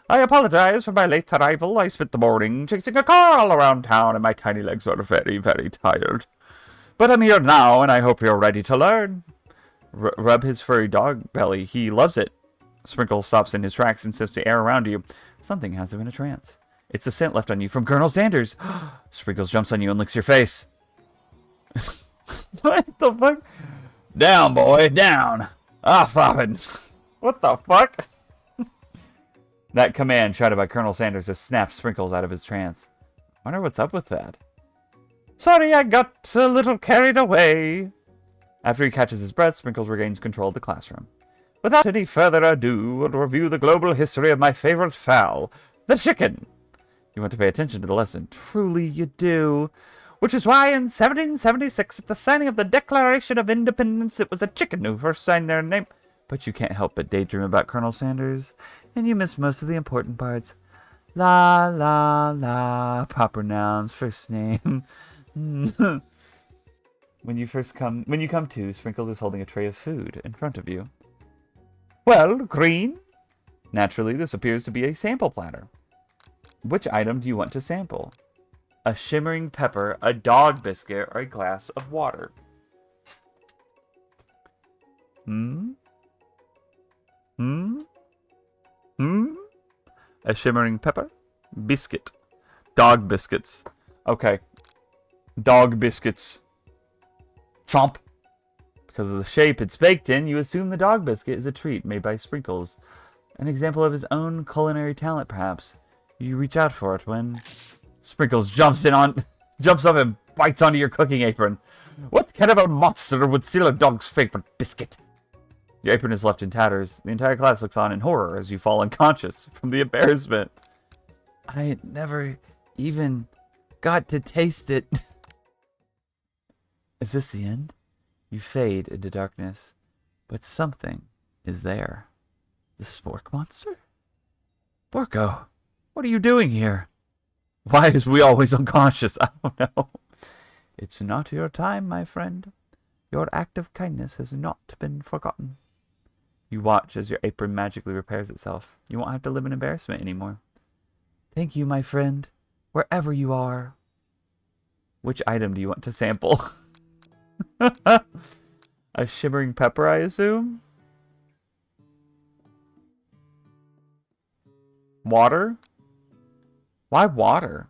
Speaker 1: I apologize for my late arrival. I spent the morning chasing a car all around town, and my tiny legs are very, very tired. But I'm here now, and I hope you're ready to learn. Rub his furry dog belly. He loves it. Sprinkles stops in his tracks and sniffs the air around you. Something has him in a trance. It's the scent left on you from Colonel Sanders. Sprinkles jumps on you and licks your face. What the fuck? Down, boy, down. Ah, flopping. What the fuck? That command shouted by Colonel Sanders has snapped Sprinkles out of his trance. Wonder what's up with that. Sorry, I got a little carried away. After he catches his breath, Sprinkles regains control of the classroom. Without any further ado, we'll review the global history of my favorite fowl, the chicken. You want to pay attention to the lesson. Truly you do. Which is why in 1776, at the signing of the Declaration of Independence, it was a chicken who first signed their name. But you can't help but daydream about Colonel Sanders, and you miss most of the important parts. La, la, la, proper nouns, first name. When you come to, Sprinkles is holding a tray of food in front of you. Well, Green. Naturally, this appears to be a sample platter. Which item do you want to sample? A shimmering pepper, a dog biscuit, or a glass of water? A shimmering pepper, biscuit, dog biscuits. Okay. Dog biscuits. Chomp. Because of the shape it's baked in, you assume the dog biscuit is a treat made by Sprinkles. An example of his own culinary talent, perhaps. You reach out for it when Sprinkles jumps up and bites onto your cooking apron. What kind of a monster would steal a dog's favorite biscuit? Your apron is left in tatters. The entire class looks on in horror as you fall unconscious from the embarrassment. I never even got to taste it. Is this the end? You fade into darkness, but something is there. The spork monster? Borko, what are you doing here? Why is we always unconscious? I don't know. It's not your time, my friend. Your act of kindness has not been forgotten. You watch as your apron magically repairs itself. You won't have to live in embarrassment anymore. Thank you, my friend, wherever you are. Which item do you want to sample? A shimmering pepper, I assume? Water? Why water?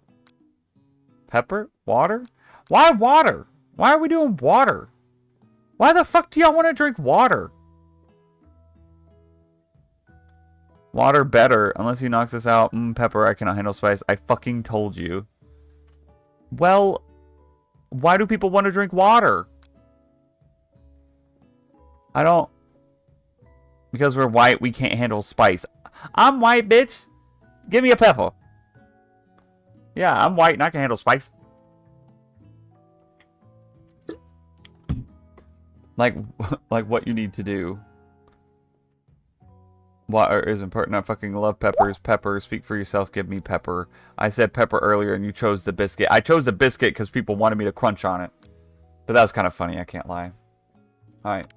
Speaker 1: Pepper? Water? Why water? Why are we doing water? Why the fuck do y'all want to drink water? Water better, unless he knocks us out. Pepper, I cannot handle spice. I fucking told you. Well, why do people want to drink water? I don't... Because we're white, we can't handle spice. I'm white, bitch. Give me a pepper. Yeah, I'm white and I can handle spice. Like what you need to do. Water is important. I fucking love peppers. Pepper, speak for yourself. Give me pepper. I said pepper earlier and you chose the biscuit. I chose the biscuit because people wanted me to crunch on it. But that was kind of funny, I can't lie. Alright.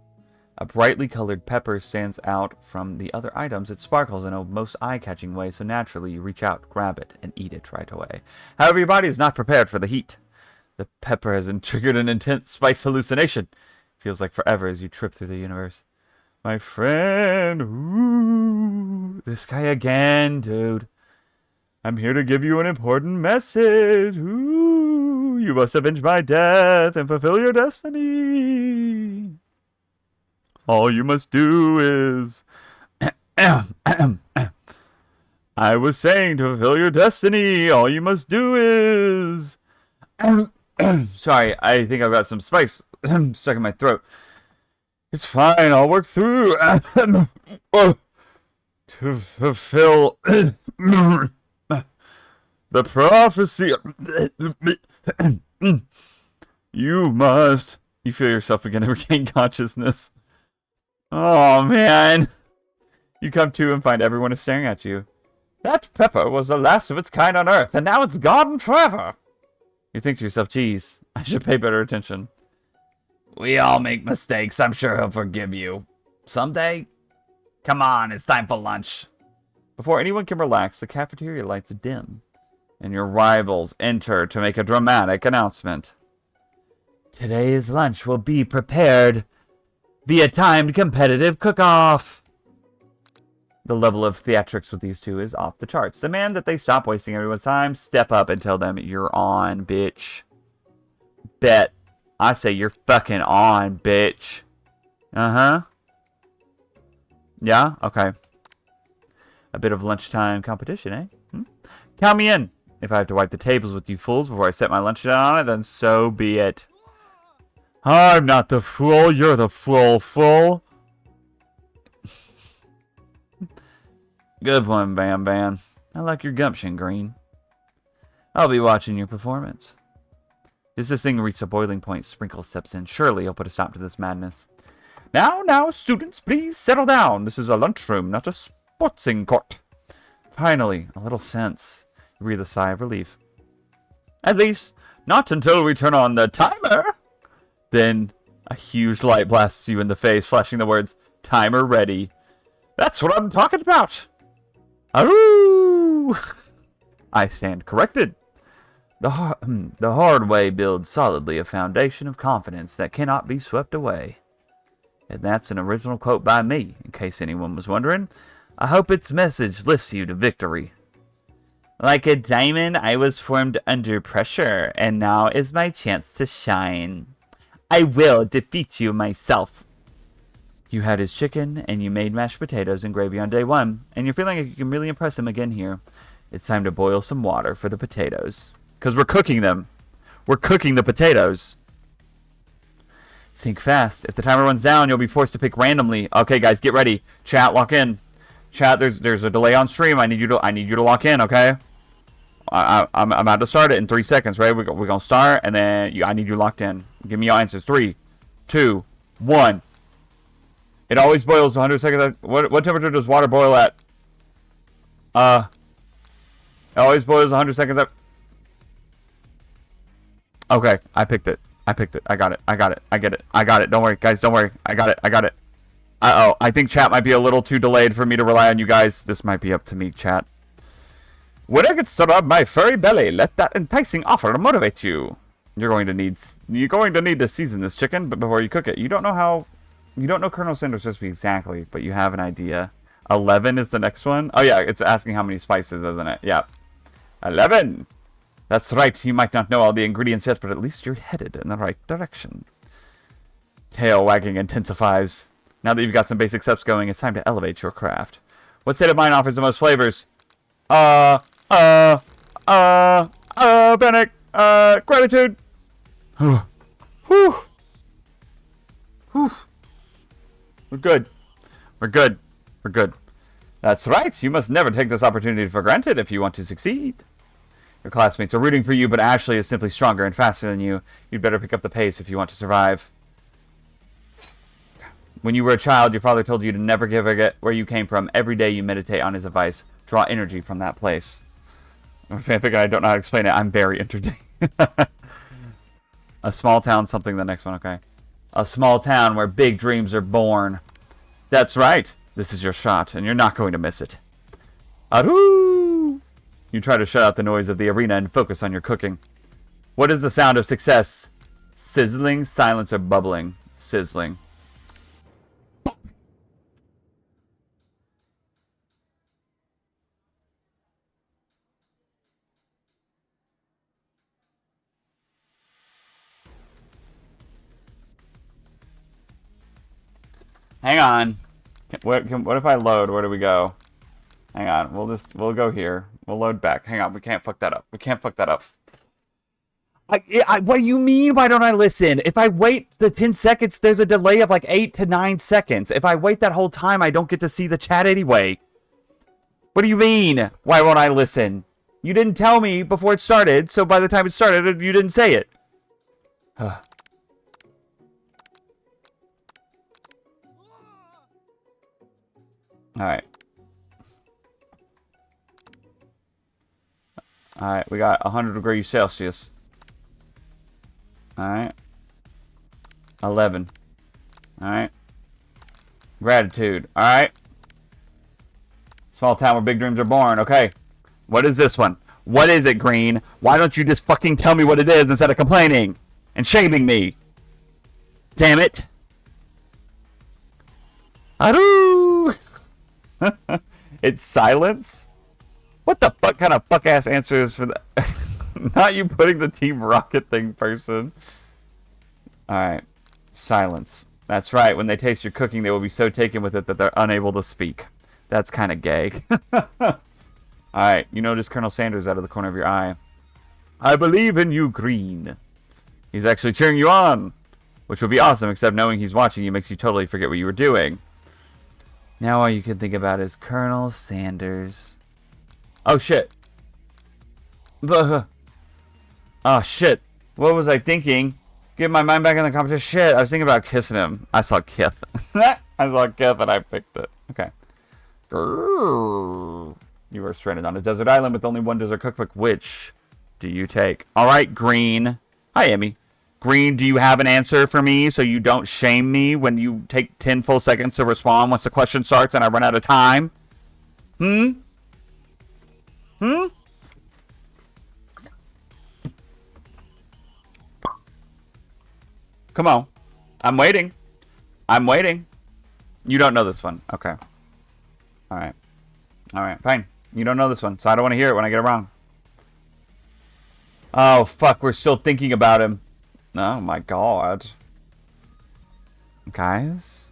Speaker 1: A brightly colored pepper stands out from the other items. It sparkles in a most eye-catching way, so naturally you reach out, grab it, and eat it right away. However, your body is not prepared for the heat. The pepper has triggered an intense spice hallucination. Feels like forever as you trip through the universe. My friend, ooh, this guy again, dude. I'm here to give you an important message. Ooh, you must avenge my death and fulfill your destiny. All you must do is I was saying to fulfill your destiny, all you must do is... Sorry, I think I've got some spice stuck in my throat. It's fine, I'll work through to fulfill the prophecy. You must. You feel yourself begin to regain consciousness. Oh, man. You come to and find everyone is staring at you. That pepper was the last of its kind on Earth, and now it's gone forever. You think to yourself, geez, I should pay better attention. We all make mistakes. I'm sure he'll forgive you. Someday? Come on, it's time for lunch. Before anyone can relax, the cafeteria lights dim, and your rivals enter to make a dramatic announcement. Today's lunch will be prepared via timed competitive cook-off. The level of theatrics with these two is off the charts. Demand that they stop wasting everyone's time, step up and tell them you're on, bitch. Bet. I say you're fucking on, bitch. Uh-huh. Yeah? Okay. A bit of lunchtime competition, eh? Count me in. If I have to wipe the tables with you fools before I set my lunch down on it, then so be it. I'm not the fool, you're the fool. Good one, Bam Bam. I like your gumption, Green. I'll be watching your performance. As this thing reached a boiling point, Sprinkle steps in. Surely he'll put a stop to this madness. Now, students, please settle down. This is a lunchroom, not a sportsing court. Finally, a little sense. You breathe a sigh of relief. At least, not until we turn on the timer. Then, a huge light blasts you in the face, flashing the words, timer ready. That's what I'm talking about. Aroo! I stand corrected. The hard way builds solidly a foundation of confidence that cannot be swept away. And that's an original quote by me, in case anyone was wondering. I hope its message lifts you to victory. Like a diamond, I was formed under pressure, and now is my chance to shine. I will defeat you myself. You had his chicken, and you made mashed potatoes and gravy on day one, and you're feeling like you can really impress him again here. It's time to boil some water for the potatoes. Because we're cooking them. We're cooking the potatoes. Think fast. If the timer runs down, you'll be forced to pick randomly. Okay, guys, get ready. Chat, lock in. Chat, there's a delay on stream. I need you to lock in, okay? I'm about to start it in 3 seconds, right? We're gonna start, and then I need you locked in. Give me your answers. 3, 2, 1. It always boils 100 seconds. What temperature does water boil at? It always boils 100 seconds up. Okay, I picked it. I got it. I get it. Don't worry, guys. Don't worry. I got it. Uh-oh. I think chat might be a little too delayed for me to rely on you guys. This might be up to me, chat. When I get started up my furry belly, let that enticing offer motivate you. You're going to need to season this chicken, but before you cook it, you don't know Colonel Sanders' recipe exactly, but you have an idea. 11 is the next one. Oh yeah, it's asking how many spices, isn't it? Yeah. 11. That's right, you might not know all the ingredients yet, but at least you're headed in the right direction. Tail wagging intensifies. Now that you've got some basic steps going, it's time to elevate your craft. What state of mind offers the most flavors? Panic, gratitude. Whew. Whew. We're good. That's right, you must never take this opportunity for granted if you want to succeed. Your classmates are rooting for you, but Ashley is simply stronger and faster than you. You'd better pick up the pace if you want to survive. When you were a child, your father told you to never forget where you came from. Every day you meditate on his advice. Draw energy from that place. Fanfic, I don't know how to explain it. I'm very entertained. A small town, something the next one, okay. A small town where big dreams are born. That's right. This is your shot, and you're not going to miss it. Aroo! You try to shut out the noise of the arena and focus on your cooking. What is the sound of success? Sizzling, silence, or bubbling? Sizzling. Hang on. What if I load? Where do we go? Hang on. We'll go here. We'll load back. Hang on. We can't fuck that up. We can't fuck that up. What do you mean? Why don't I listen? If I wait the 10 seconds, there's a delay of like 8 to 9 seconds. If I wait that whole time, I don't get to see the chat anyway. What do you mean? Why won't I listen? You didn't tell me before it started, so by the time it started, you didn't say it. Alright. Alright, we got 100 degrees Celsius. Alright. 11. Alright. Gratitude. Alright. Small town where big dreams are born. Okay. What is this one? What is it, Green? Why don't you just fucking tell me what it is instead of complaining and shaming me? Damn it. Aroo! It's silence? What the fuck kind of fuck-ass answer is for that? Not you putting the Team Rocket thing, person. Alright. Silence. That's right. When they taste your cooking, they will be so taken with it that they're unable to speak. That's kind of gay. Alright. You notice Colonel Sanders out of the corner of your eye. I believe in you, Green. He's actually cheering you on. Which would be awesome, except knowing he's watching you makes you totally forget what you were doing. Now all you can think about is Colonel Sanders. Oh, shit. Oh, shit. What was I thinking? Get my mind back in the competition. Shit, I was thinking about kissing him. I saw Kith. I saw Kith and I picked it. Okay. Grrr. You are stranded on a desert island with only one desert cookbook. Which do you take? All right, Green. Hi, Emmy. Green, do you have an answer for me so you don't shame me when you take 10 full seconds to respond once the question starts and I run out of time? Hmm? Come on. I'm waiting. I'm waiting. You don't know this one. Okay. Alright. Alright, fine. You don't know this one, so I don't want to hear it when I get it wrong. Oh, fuck. We're still thinking about him. Oh, my God. Guys?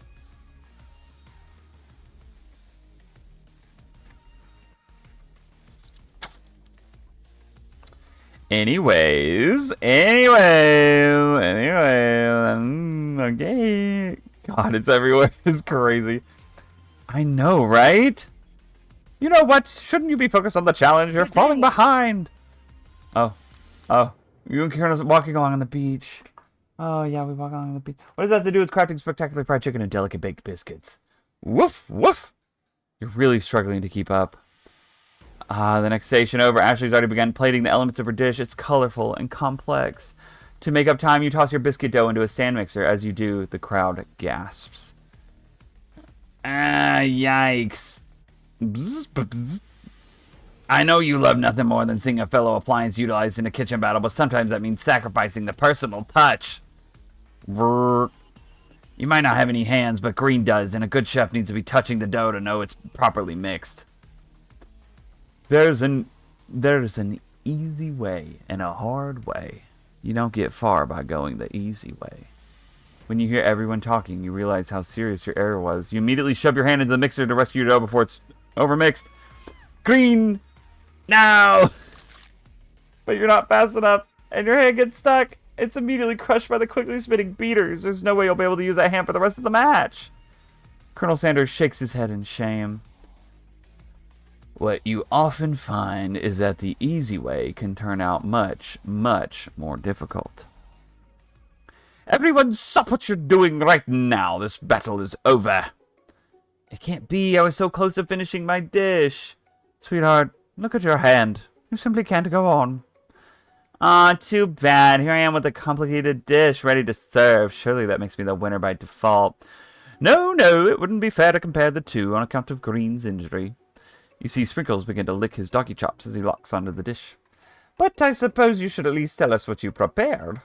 Speaker 1: Anyways, okay. God, it's everywhere. It's crazy. I know, right? You know what? Shouldn't you be focused on the challenge? You're falling behind. Oh. You and Karen are walking along on the beach. Oh, yeah, we walk along on the beach. What does that have to do with crafting spectacular fried chicken and delicate baked biscuits? Woof, woof. You're really struggling to keep up. The next station over, Ashley's already begun plating the elements of her dish. It's colorful and complex. To make up time, you toss your biscuit dough into a stand mixer. As you do, the crowd gasps. Ah, yikes. Bzz, bzz. I know you love nothing more than seeing a fellow appliance utilized in a kitchen battle, but sometimes that means sacrificing the personal touch. Brrr. You might not have any hands, but Green does, and a good chef needs to be touching the dough to know it's properly mixed. There's an easy way and a hard way. You don't get far by going the easy way. When you hear everyone talking, you realize how serious your error was. You immediately shove your hand into the mixer to rescue your dough before it's overmixed. Green! No! But you're not fast enough, and your hand gets stuck. It's immediately crushed by the quickly spinning beaters. There's no way you'll be able to use that hand for the rest of the match. Colonel Sanders shakes his head in shame. What you often find is that the easy way can turn out much, much more difficult. Everyone stop what you're doing right now. This battle is over. It can't be. I was so close to finishing my dish. Sweetheart, look at your hand. You simply can't go on. Ah, too bad. Here I am with a complicated dish ready to serve. Surely that makes me the winner by default. No, it wouldn't be fair to compare the two on account of Green's injury. You see Sprinkles begin to lick his doggy chops as he locks onto the dish. But I suppose you should at least tell us what you prepared.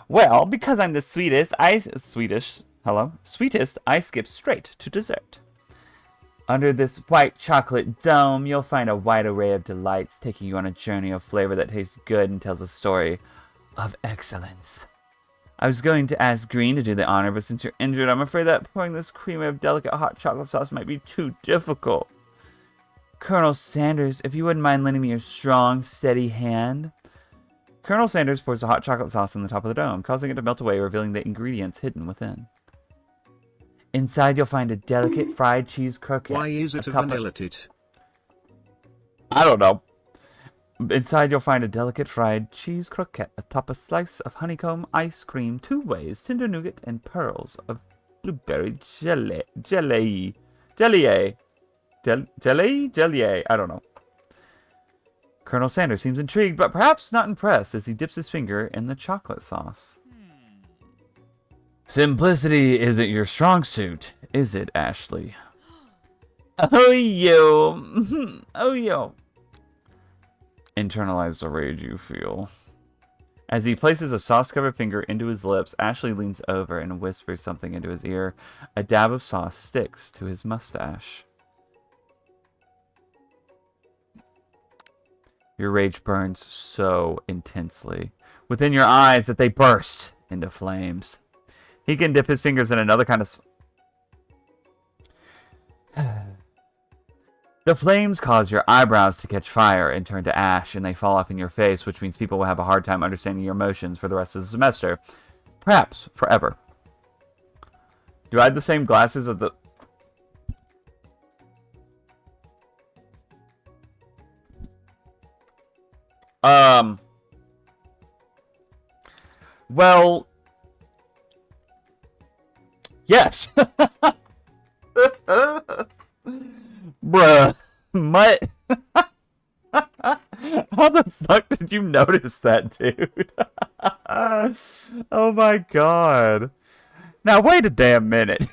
Speaker 1: Well, because I'm the sweetest, I skip straight to dessert. Under this white chocolate dome, you'll find a wide array of delights, taking you on a journey of flavor that tastes good and tells a story of excellence. I was going to ask Green to do the honor, but since you're injured, I'm afraid that pouring this cream of delicate hot chocolate sauce might be too difficult. Colonel Sanders, if you wouldn't mind lending me your strong, steady hand. Colonel Sanders pours the hot chocolate sauce on the top of the dome, causing it to melt away, revealing the ingredients hidden within. Inside, you'll find a delicate fried cheese croquette.
Speaker 3: Why is it a vanilla tit?
Speaker 1: I don't know. Inside, you'll find a delicate fried cheese croquette atop a slice of honeycomb ice cream, 2 ways, tender nougat, and pearls of blueberry jelly. Jelly. I don't know. Colonel Sanders seems intrigued, but perhaps not impressed as he dips his finger in the chocolate sauce. Simplicity isn't your strong suit, is it, Ashley? Oh, yo. Oh, yo. Internalize the rage you feel. As he places a sauce-covered finger into his lips, Ashley leans over and whispers something into his ear. A dab of sauce sticks to his mustache. Your rage burns so intensely within your eyes that they burst into flames. He can dip his fingers in another kind of... The flames cause your eyebrows to catch fire and turn to ash, and they fall off in your face, which means people will have a hard time understanding your emotions for the rest of the semester. Perhaps forever. Do I have the same glasses of the... Well... Yes! Bruh. What? How the fuck did you notice that, dude? Oh my god. Now wait a damn minute.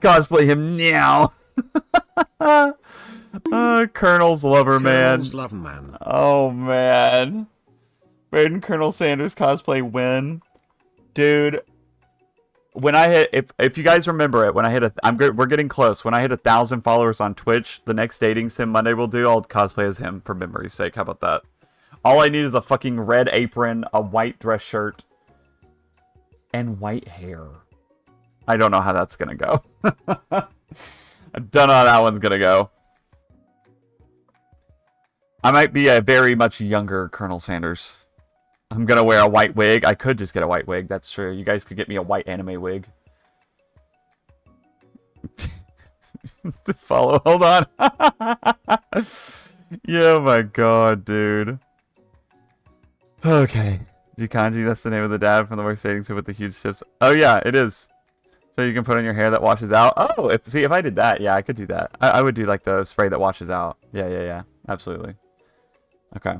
Speaker 1: Cosplay him now. Colonel's Loverman.
Speaker 3: Colonel's Loverman.
Speaker 1: Oh man. Braden Colonel Sanders cosplay win. Dude. When I hit, if you guys remember it, when I hit we're getting close. When I hit 1,000 followers on Twitch, the next Dating Sim Monday we'll do, I'll cosplay as him for memory's sake. How about that? All I need is a fucking red apron, a white dress shirt, and white hair. I don't know how that's gonna go. I don't know how that one's gonna go. I might be a very much younger Colonel Sanders. I'm gonna wear a white wig. I could just get a white wig. That's true. You guys could get me a white anime wig. To follow. Hold on. Yeah, my god, dude. Okay. Jikanji, that's the name of the dad from the worst dating sim with the huge tips. Oh yeah, it is. So you can put on your hair that washes out. Oh, if I did that, yeah, I could do that. I would do like the spray that washes out. Yeah. Absolutely. Okay.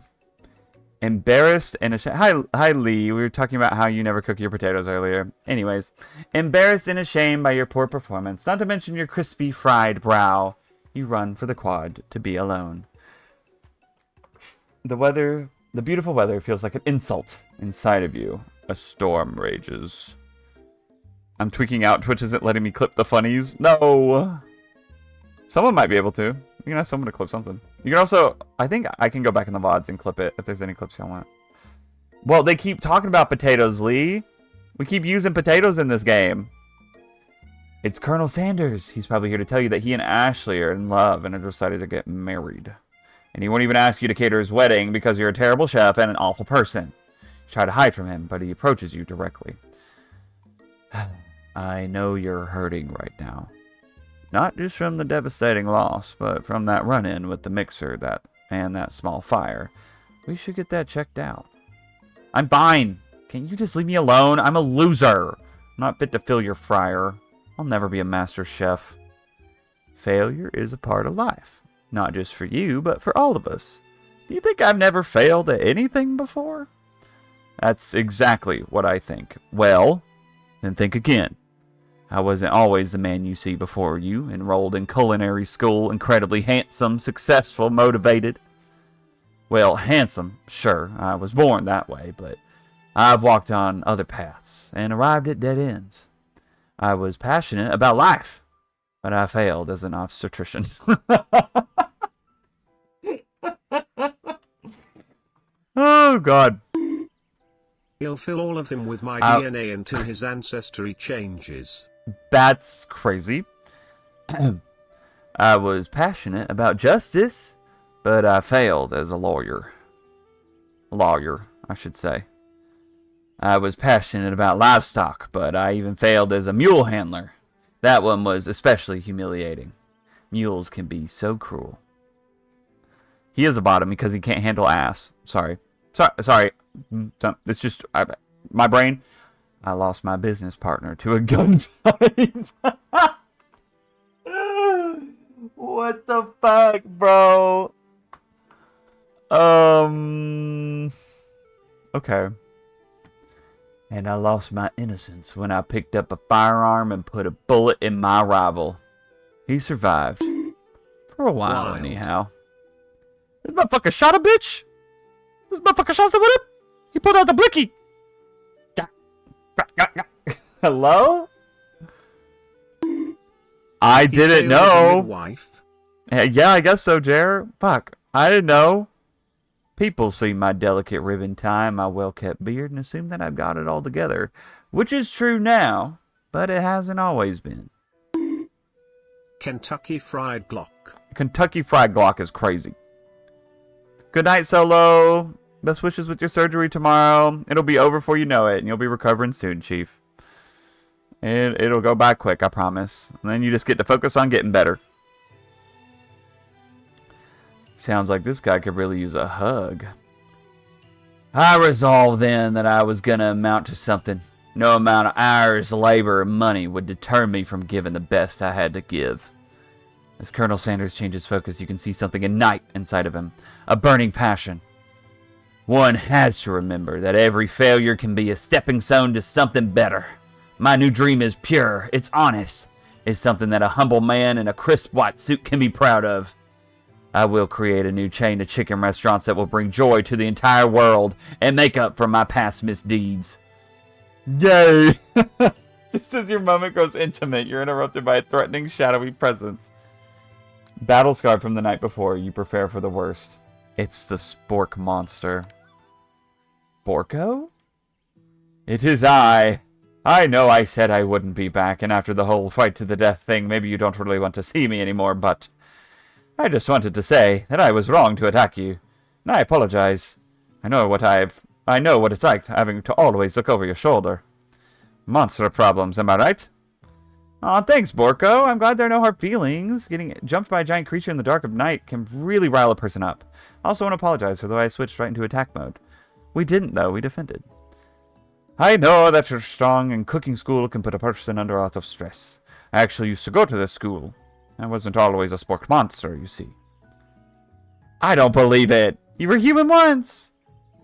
Speaker 1: Embarrassed and ashamed. Hi, Lee. We were talking about how you never cook your potatoes earlier. Anyways, embarrassed and ashamed by your poor performance, not to mention your crispy fried brow, you run for the quad to be alone. The beautiful weather feels like an insult inside of you. A storm rages. I'm tweaking out. Twitch isn't letting me clip the funnies. No. Someone might be able to. You can ask someone to clip something. You can also... I think I can go back in the VODs and clip it if there's any clips you want. Well, they keep talking about potatoes, Lee. We keep using potatoes in this game. It's Colonel Sanders. He's probably here to tell you that he and Ashley are in love and have decided to get married. And he won't even ask you to cater his wedding because you're a terrible chef and an awful person. You try to hide from him, but he approaches you directly. I know you're hurting right now. Not just from the devastating loss, but from that run-in with the mixer and that small fire. We should get that checked out. I'm fine. Can't you just leave me alone? I'm a loser. I'm not fit to fill your fryer. I'll never be a master chef. Failure is a part of life. Not just for you, but for all of us. Do you think I've never failed at anything before? That's exactly what I think. Well, then think again. I wasn't always the man you see before you, enrolled in culinary school, incredibly handsome, successful, motivated. Well, handsome, sure, I was born that way, but I've walked on other paths and arrived at dead ends. I was passionate about life, but I failed as an obstetrician. Oh, God.
Speaker 3: He'll fill all of him with my DNA until his ancestry changes.
Speaker 1: That's crazy. I was passionate about justice, but I failed as a lawyer. Lawyer, I should say. I was passionate about livestock, but I even failed as a mule handler. That one was especially humiliating. Mules can be so cruel. He is a bottom because he can't handle ass. Sorry. Sorry. It's just my brain. I lost my business partner to a gunfight. What the fuck, bro? Okay. And I lost my innocence when I picked up a firearm and put a bullet in my rival. He survived. For a while,
Speaker 3: Wild.
Speaker 1: anyhow. This motherfucker shot a bitch. This motherfucker shot someone up. He pulled out the blicky. Hello? I
Speaker 3: He
Speaker 1: didn't
Speaker 3: failed as a
Speaker 1: know.
Speaker 3: midwife.
Speaker 1: Yeah, I guess so, Jer. Fuck. I didn't know. People see my delicate ribbon tie and my well-kept beard and assume that I've got it all together. Which is true now, but it hasn't always been.
Speaker 3: Kentucky Fried Glock.
Speaker 1: Kentucky Fried Glock is crazy. Good night, Solo. Best wishes with your surgery tomorrow. It'll be over before you know it, and you'll be recovering soon, Chief. And it'll go by quick, I promise. And then you just get to focus on getting better. Sounds like this guy could really use a hug. I resolved then that I was going to amount to something. No amount of hours, labor, and money would deter me from giving the best I had to give. As Colonel Sanders changes focus, you can see something ignite inside of him. A burning passion. One has to remember that every failure can be a stepping stone to something better. My new dream is pure. It's honest. It's something that a humble man in a crisp white suit can be proud of. I will create a new chain of chicken restaurants that will bring joy to the entire world and make up for my past misdeeds. Yay! Just as your moment grows intimate, you're interrupted by a threatening, shadowy presence. Battle scarred from the night before, you prepare for the worst. It's the Spork monster. Borko? It is I. I know I said I wouldn't be back, and after the whole fight to the death thing, maybe you don't really want to see me anymore, but I just wanted to say that I was wrong to attack you, and I apologize. I know what it's like having to always look over your shoulder. Monster problems, am I right? Aw, thanks, Borko. I'm glad there are no hard feelings. Getting jumped by a giant creature in the dark of night can really rile a person up. I also want to apologize for the way I switched right into attack mode. We didn't, though. We defended. I know that you're strong, and cooking school can put a person under a lot of stress. I actually used to go to this school. I wasn't always a spork monster, you see. I don't believe it. You were human once.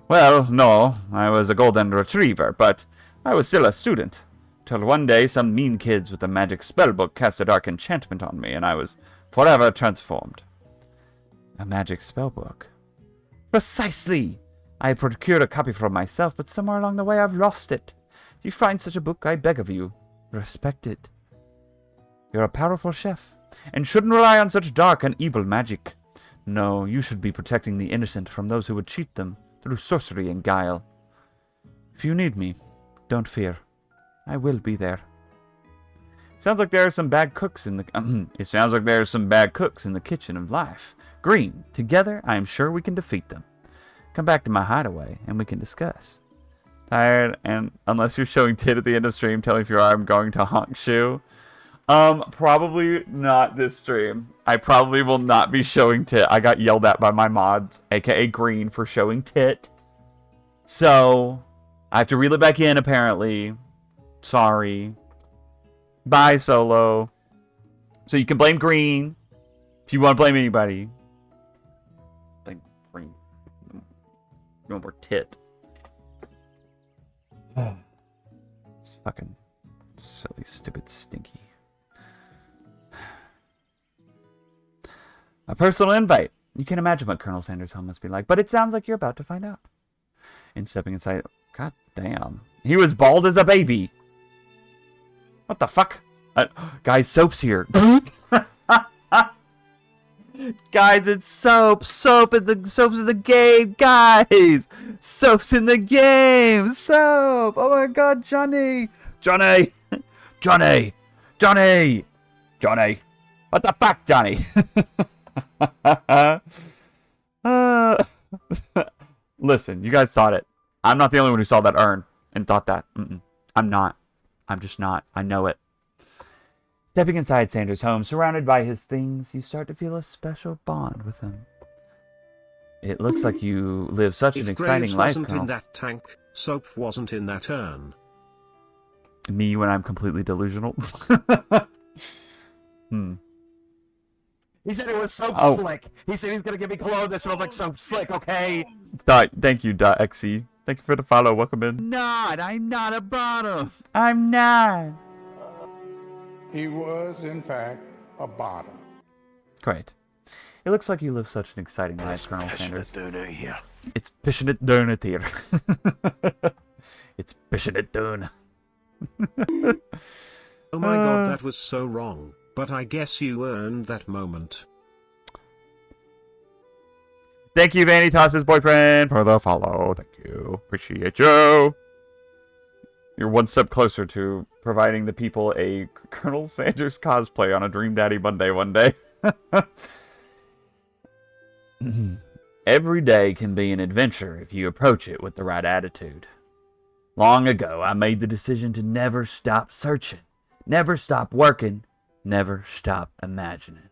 Speaker 1: Well, no. I was a golden retriever, but I was still a student. Till one day some mean kids with a magic spellbook cast a dark enchantment on me, and I was forever transformed. A magic spellbook? Precisely! I had procured a copy for myself, but somewhere along the way I've lost it. If you find such a book, I beg of you, respect it. You're a powerful chef, and shouldn't rely on such dark and evil magic. No, you should be protecting the innocent from those who would cheat them through sorcery and guile. If you need me, don't fear. I will be there. Sounds like there are some bad cooks in the It sounds like there are some bad cooks in the kitchen of life. Green, together I am sure we can defeat them. Come back to my hideaway and we can discuss. Tired, and unless you're showing tit at the end of stream, tell me if you are. I'm going to honk shoe. Probably not this stream. I probably will not be showing tit. I got yelled at by my mods, aka Green, for showing tit. So I have to reel it back in apparently. Sorry. Bye, Solo. So you can blame Green if you want to blame anybody. Blame Green. No more tit. It's fucking silly, stupid, stinky. A personal invite. You can imagine what Colonel Sanders' home must be like, but it sounds like you're about to find out. In stepping inside... God damn. He was bald as a baby. What the fuck? Guys, Soap's here. Guys, it's Soap. Soap's in the game, guys. Soap's in the game. Soap. Oh my god, Johnny. Johnny. Johnny. Johnny. Johnny. What the fuck, Johnny? Listen, you guys thought it. I'm not the only one who saw that urn and thought that. I'm not. I'm just not. I know it. Stepping inside Sanders' home, surrounded by his things, you start to feel a special bond with him. It looks like you live such an exciting life,
Speaker 3: wasn't
Speaker 1: Colonel.
Speaker 3: in that tank, soap wasn't in that urn.
Speaker 1: Me when I'm completely delusional.
Speaker 4: He said it was soap slick. He said he's gonna give me cologne that smells like soap slick, okay?
Speaker 1: Thank you, .exe. Thank you for the follow. Welcome in. I'm not a bottom. I'm not.
Speaker 2: He was, in fact, a bottom.
Speaker 1: Great. It looks like you live such an exciting life, Colonel Sanders.
Speaker 3: Here.
Speaker 1: It's passionate down it here. It's passionate down.
Speaker 3: Oh my god, that was so wrong. But I guess you earned that moment.
Speaker 1: Thank you, Vanitas's boyfriend, for the follow. Thank you. Appreciate you. You're one step closer to providing the people a Colonel Sanders cosplay on a Dream Daddy Monday one day. Every day can be an adventure if you approach it with the right attitude. Long ago, I made the decision to never stop searching, never stop working, never stop imagining.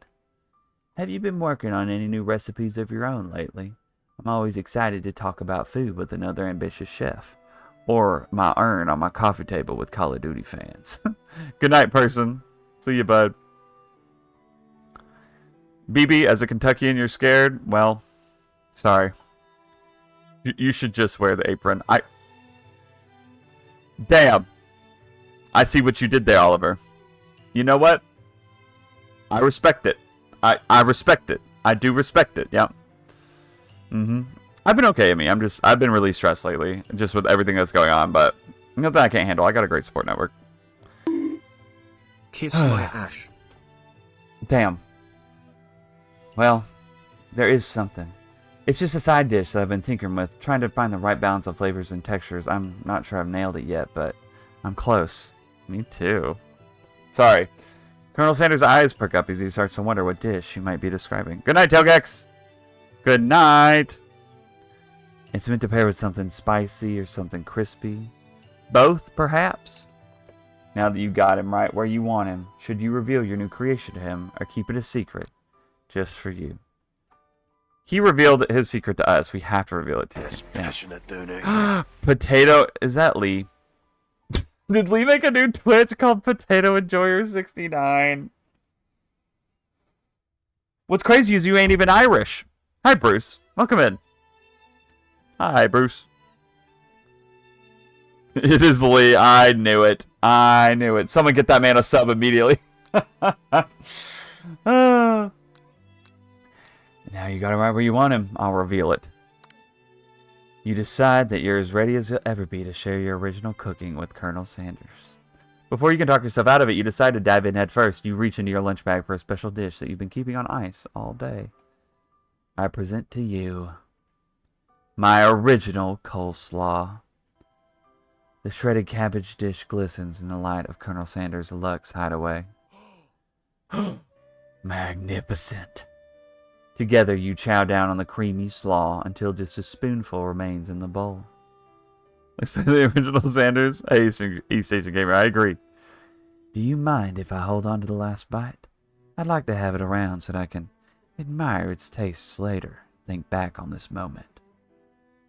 Speaker 1: Have you been working on any new recipes of your own lately? I'm always excited to talk about food with another ambitious chef. Or my urn on my coffee table with Call of Duty fans. Good night, person. See you, bud. BB, as a Kentuckian, you're scared? Well, sorry. You should just wear the apron. Damn. I see what you did there, Oliver. You know what? I respect it. I respect it. I do respect it, yeah. I've been okay, Amy. I've been really stressed lately, just with everything that's going on, but nothing I can't handle. I got a great support network.
Speaker 3: Kiss my ash.
Speaker 1: Damn. Well, there is something. It's just a side dish that I've been tinkering with, trying to find the right balance of flavors and textures. I'm not sure I've nailed it yet, but I'm close. Me too. Sorry. Colonel Sanders' eyes perk up as he starts to wonder what dish she might be describing. Good night, Tailgex! Good night! It's meant to pair with something spicy or something crispy. Both, perhaps? Now that you got him right where you want him, should you reveal your new creation to him or keep it a secret just for you? He revealed his secret to us. We have to reveal it to him.
Speaker 3: Passionate, don't it?
Speaker 1: Potato. Is that Lee? Did Lee make a new Twitch called Potato Enjoyer 69? What's crazy is you ain't even Irish. Hi, Bruce. Welcome in. Hi, Bruce. It is Lee. I knew it. I knew it. Someone get that man a sub immediately. Now you got him right where you want him. I'll reveal it. You decide that you're as ready as you'll ever be to share your original cooking with Colonel Sanders. Before you can talk yourself out of it, you decide to dive in head first. You reach into your lunch bag for a special dish that you've been keeping on ice all day. I present to you my original coleslaw. The shredded cabbage dish glistens in the light of Colonel Sanders' Lux hideaway. Magnificent. Together you chow down on the creamy slaw until just a spoonful remains in the bowl. The original Sanders? Hey, East Asian Gamer, I agree. Do you mind if I hold on to the last bite? I'd like to have it around so that I can admire its tastes later. Think back on this moment.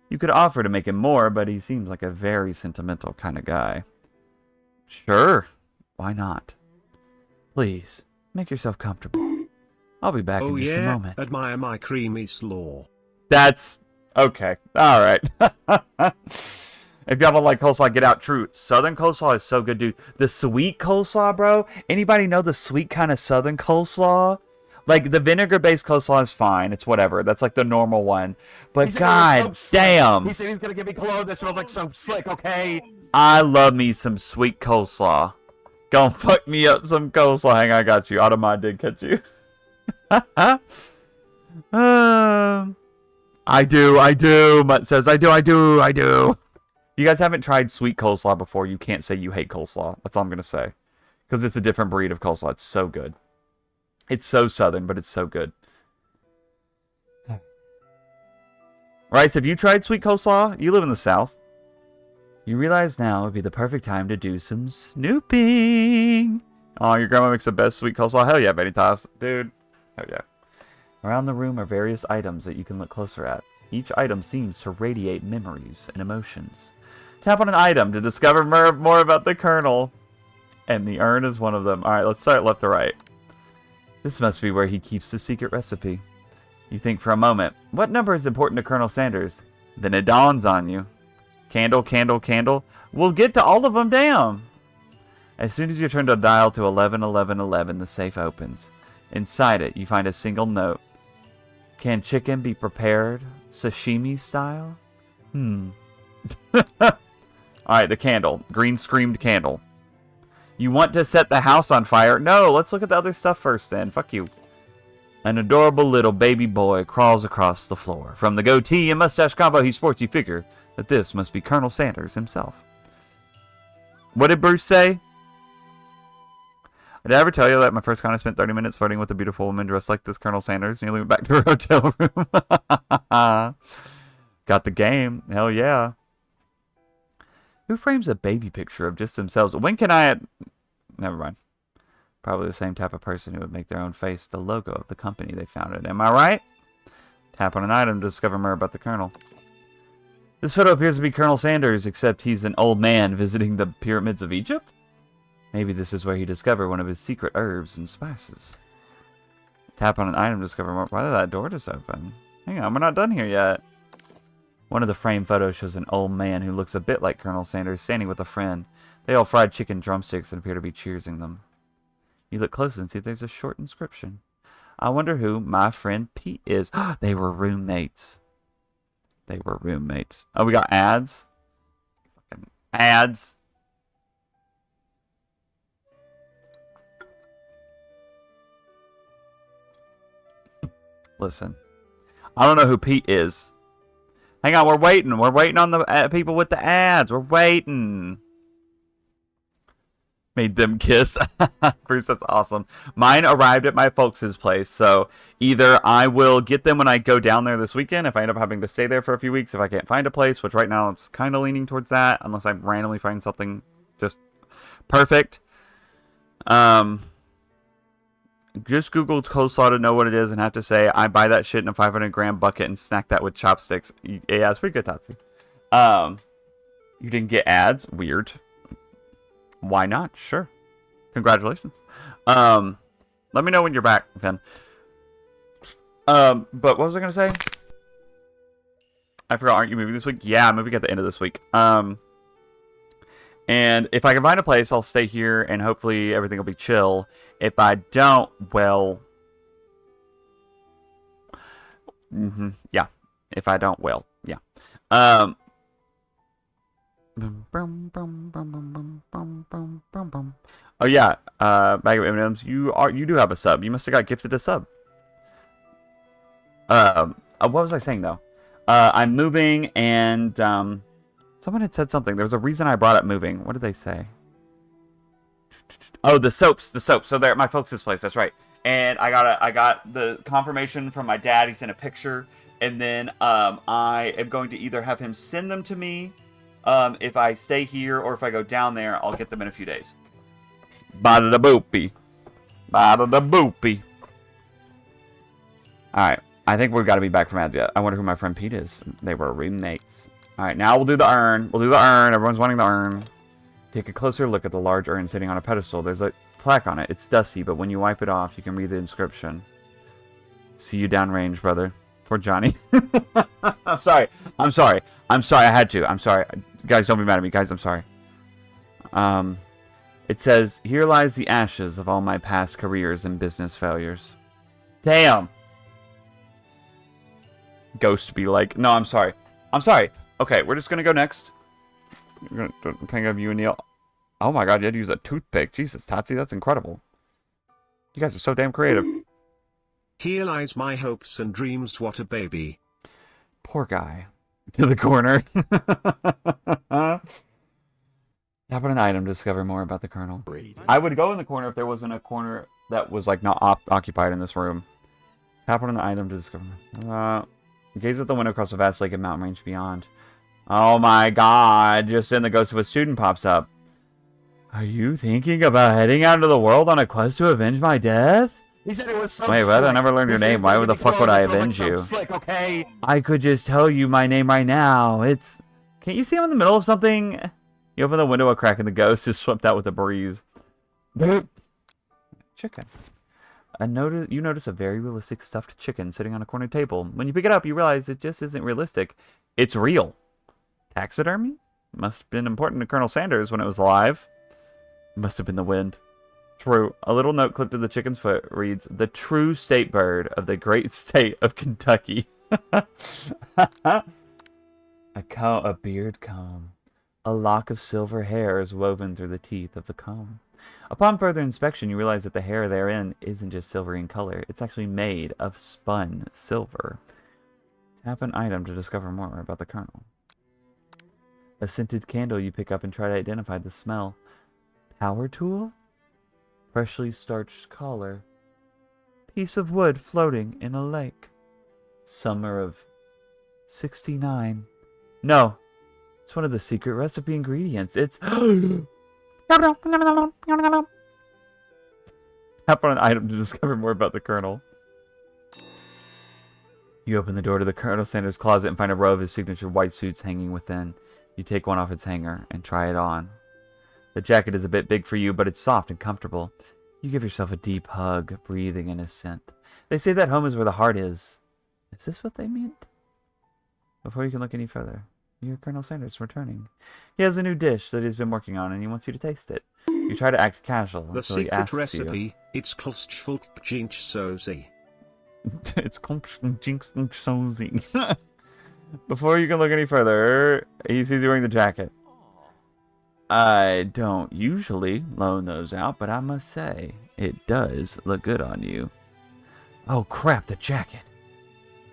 Speaker 1: You could offer to make him more, but he seems like a very sentimental kind of guy. Sure, why not? Please, make yourself comfortable. I'll be back in just a moment.
Speaker 3: Admire my creamy slaw.
Speaker 1: That's okay. All right. If y'all don't like coleslaw, get out. True. Southern coleslaw is so good, dude. The sweet coleslaw, bro. Anybody know the sweet kind of Southern coleslaw? Like, the vinegar-based coleslaw is fine. It's whatever. That's like the normal one. But god damn.
Speaker 4: He said he's gonna give me cologne that smells like soap slick, okay?
Speaker 1: I love me some sweet coleslaw. Gonna fuck me up some coleslaw. Hang on, I got you. Automod did catch you. I do. Mutt says, I do. You guys haven't tried sweet coleslaw before, you can't say you hate coleslaw. That's all I'm going to say. Because it's a different breed of coleslaw. It's so good. It's so southern, but it's so good. Rice, have you tried sweet coleslaw? You live in the South. You realize now would be the perfect time to do some snooping. Oh, your grandma makes the best sweet coleslaw. Hell yeah, Betty Toss. Dude. Hell yeah. Around the room are various items that you can look closer at. Each item seems to radiate memories and emotions. Tap on an item to discover more about the Colonel. And the urn is one of them. Alright, let's start left to right. This must be where he keeps the secret recipe. You think for a moment, what number is important to Colonel Sanders? Then it dawns on you. Candle, candle, candle. We'll get to all of them down. As soon as you turn to dial to 111111, the safe opens. Inside it, you find a single note. Can chicken be prepared sashimi style? Alright, the candle. Green screamed candle. You want to set the house on fire? No, let's look at the other stuff first then. Fuck you. An adorable little baby boy crawls across the floor. From the goatee and mustache combo he sports, you figure that this must be Colonel Sanders himself. What did Bruce say? Did I ever tell you that my first con I spent 30 minutes flirting with a beautiful woman dressed like this Colonel Sanders? Nearly went back to her hotel room. Got the game. Hell yeah. Who frames a baby picture of just themselves? When can I... Never mind. Probably the same type of person who would make their own face the logo of the company they founded. Am I right? Tap on an item to discover more about the Colonel. This photo appears to be Colonel Sanders, except he's an old man visiting the pyramids of Egypt? Maybe this is where he discovered one of his secret herbs and spices. Tap on an item to discover more. Why did that door just open? Hang on, we're not done here yet. One of the framed photos shows an old man who looks a bit like Colonel Sanders standing with a friend. They all fried chicken drumsticks and appear to be cheersing them. You look closer and see there's a short inscription. I wonder who my friend Pete is. They were roommates. They were roommates. Oh, we got ads? Fucking ads. Listen. I don't know who Pete is. Hang on, we're waiting. We're waiting on the people with the ads. We're waiting. Made them kiss. Bruce, that's awesome. Mine arrived at my folks' place, so either I will get them when I go down there this weekend, if I end up having to stay there for a few weeks, if I can't find a place, which right now it's kind of leaning towards that, unless I randomly find something just perfect. Just Googled coleslaw to know what it is and have to say, I buy that shit in a 500-gram bucket and snack that with chopsticks. Yeah, it's pretty good, Tatsi. You didn't get ads? Weird. Why not? Sure. Congratulations. Let me know when you're back, Finn. But what was I going to say? I forgot, aren't you moving this week? Yeah, I'm moving at the end of this week. And if I can find a place, I'll stay here and hopefully everything will be chill. If I don't, well... yeah. If I don't, well, yeah. Oh yeah, bag of M&Ms. You do have a sub. You must have got gifted a sub. What was I saying though? I'm moving, and someone had said something. There was a reason I brought up moving. What did they say? Oh, the soaps. So they're at my folks' place. That's right. And I got the confirmation from my dad. He sent a picture, and then I am going to either have him send them to me. If I stay here or if I go down there, I'll get them in a few days. Bada da boopy. Bada da boopy. Alright. I think we've got to be back from ads yet. I wonder who my friend Pete is. They were roommates. Alright, now we'll do the urn. We'll do the urn. Everyone's wanting the urn. Take a closer look at the large urn sitting on a pedestal. There's a plaque on it. It's dusty, but when you wipe it off, you can read the inscription. See you downrange, brother. Poor Johnny. I'm sorry. I had to. I'm sorry. Guys, don't be mad at me. Guys, I'm sorry. It says, here lies the ashes of all my past careers and business failures. Damn. Ghost be like, no, I'm sorry. Okay, we're just going to go next. We're going to hang up you and Neil. Oh my god, you had to use a toothpick. Jesus, Tatsi, that's incredible. You guys are so damn creative.
Speaker 3: Here lies my hopes and dreams, what a baby.
Speaker 1: Poor guy. To the corner. Tap on an item to discover more about the Colonel.
Speaker 2: Braden.
Speaker 1: I would go in the corner if there wasn't a corner that was like not occupied in this room. Tap on the item to discover. Gaze at the window across the vast lake and mountain range beyond. Oh my god, just then the ghost of a student pops up. Are you thinking about heading out into the world on a quest to avenge my death?
Speaker 4: He said it was so
Speaker 1: Wait, what? I never learned your
Speaker 4: He said
Speaker 1: name.
Speaker 4: he's
Speaker 1: Why
Speaker 4: gonna
Speaker 1: the
Speaker 4: get me
Speaker 1: fuck would I
Speaker 4: clothes, and
Speaker 1: avenge
Speaker 4: was like,
Speaker 1: you?
Speaker 4: so slick, okay?
Speaker 1: I could just tell you my name right now. It's... Can't you see I'm in the middle of something? You open the window a crack and the ghost is swept out with a breeze. Chicken. You notice a very realistic stuffed chicken sitting on a corner table. When you pick it up, you realize it just isn't realistic. It's real. Taxidermy? Must have been important to Colonel Sanders when it was alive. Must have been the wind. True. A little note clipped to the chicken's foot reads, "The true state bird of the great state of Kentucky." A beard comb. A lock of silver hair is woven through the teeth of the comb. Upon further inspection, you realize that the hair therein isn't just silvery in color. It's actually made of spun silver. Tap an item to discover more about the colonel. A scented candle you pick up and try to identify the smell. Power tool? Freshly starched collar. Piece of wood floating in a lake. Summer of 69. No. It's one of the secret recipe ingredients. It's... Tap on an item to discover more about the colonel. You open the door to the Colonel Sanders' closet and find a row of his signature white suits hanging within. You take one off its hanger and try it on. The jacket is a bit big for you, but it's soft and comfortable. You give yourself a deep hug, breathing in his scent. They say that home is where the heart is. Is this what they meant? Before you can look any further, you hear Colonel Sanders returning. He has a new dish that he's been working on, and he wants you to taste it. You try to act casual
Speaker 3: The
Speaker 1: until he
Speaker 3: secret
Speaker 1: asks
Speaker 3: recipe,
Speaker 1: you.
Speaker 3: it's Klstschfulkjinchsozi.
Speaker 1: It's Jinx. Before you can look any further, he sees you wearing the jacket. I don't usually loan those out, but I must say, it does look good on you. Oh crap, the jacket.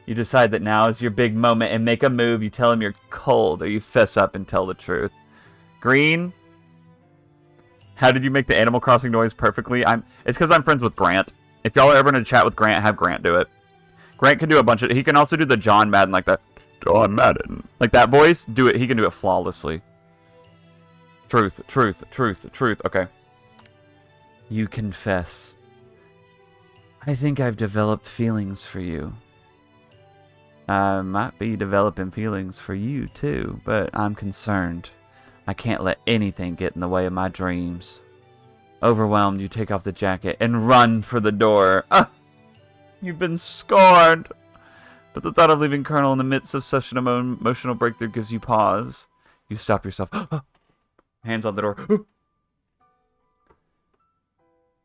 Speaker 1: You decide that now is your big moment and make a move. You tell him you're cold, or you fess up and tell the truth. Green, how did you make the Animal Crossing noise perfectly? It's because I'm friends with Grant. If y'all are ever in a chat with Grant, have Grant do it. Grant can do a bunch of... He can also do the John Madden like that. John Madden. Like that voice. Do it. He can do it flawlessly. Truth. Okay. You confess. I think I've developed feelings for you. I might be developing feelings for you too, but I'm concerned. I can't let anything get in the way of my dreams. Overwhelmed, you take off the jacket and run for the door. Ah! You've been scorned. But the thought of leaving Colonel in the midst of such an emotional breakthrough gives you pause. You stop yourself. Hands on the door.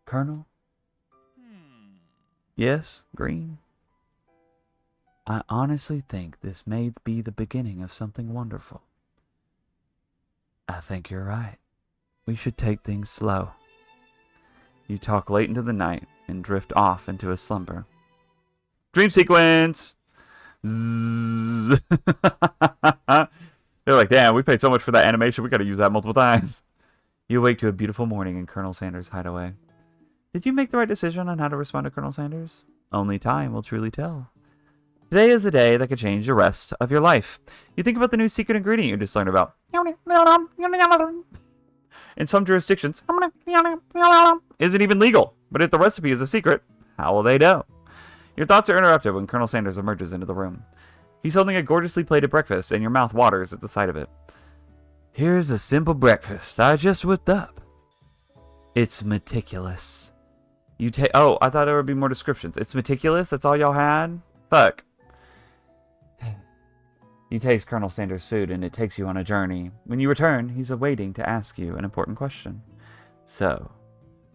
Speaker 1: Colonel? Yes, Green? I honestly think this may be the beginning of something wonderful. I think you're right. We should take things slow. You talk late into the night and drift off into a slumber. Dream sequence! Zzz. They're like, damn, we paid so much for that animation, we gotta use that multiple times. You awake to a beautiful morning in Colonel Sanders' hideaway. Did you make the right decision on how to respond to Colonel Sanders? Only time will truly tell. Today is a day that could change the rest of your life. You think about the new secret ingredient you just learned about. In some jurisdictions, isn't even legal. But if the recipe is a secret, how will they know? Your thoughts are interrupted when Colonel Sanders emerges into the room. He's holding a gorgeously plated breakfast, and your mouth waters at the sight of it. Here's a simple breakfast I just whipped up. It's meticulous. Oh, I thought there would be more descriptions. It's meticulous? That's all y'all had? Fuck. You taste Colonel Sanders' food, and it takes you on a journey. When you return, he's awaiting to ask you an important question. So,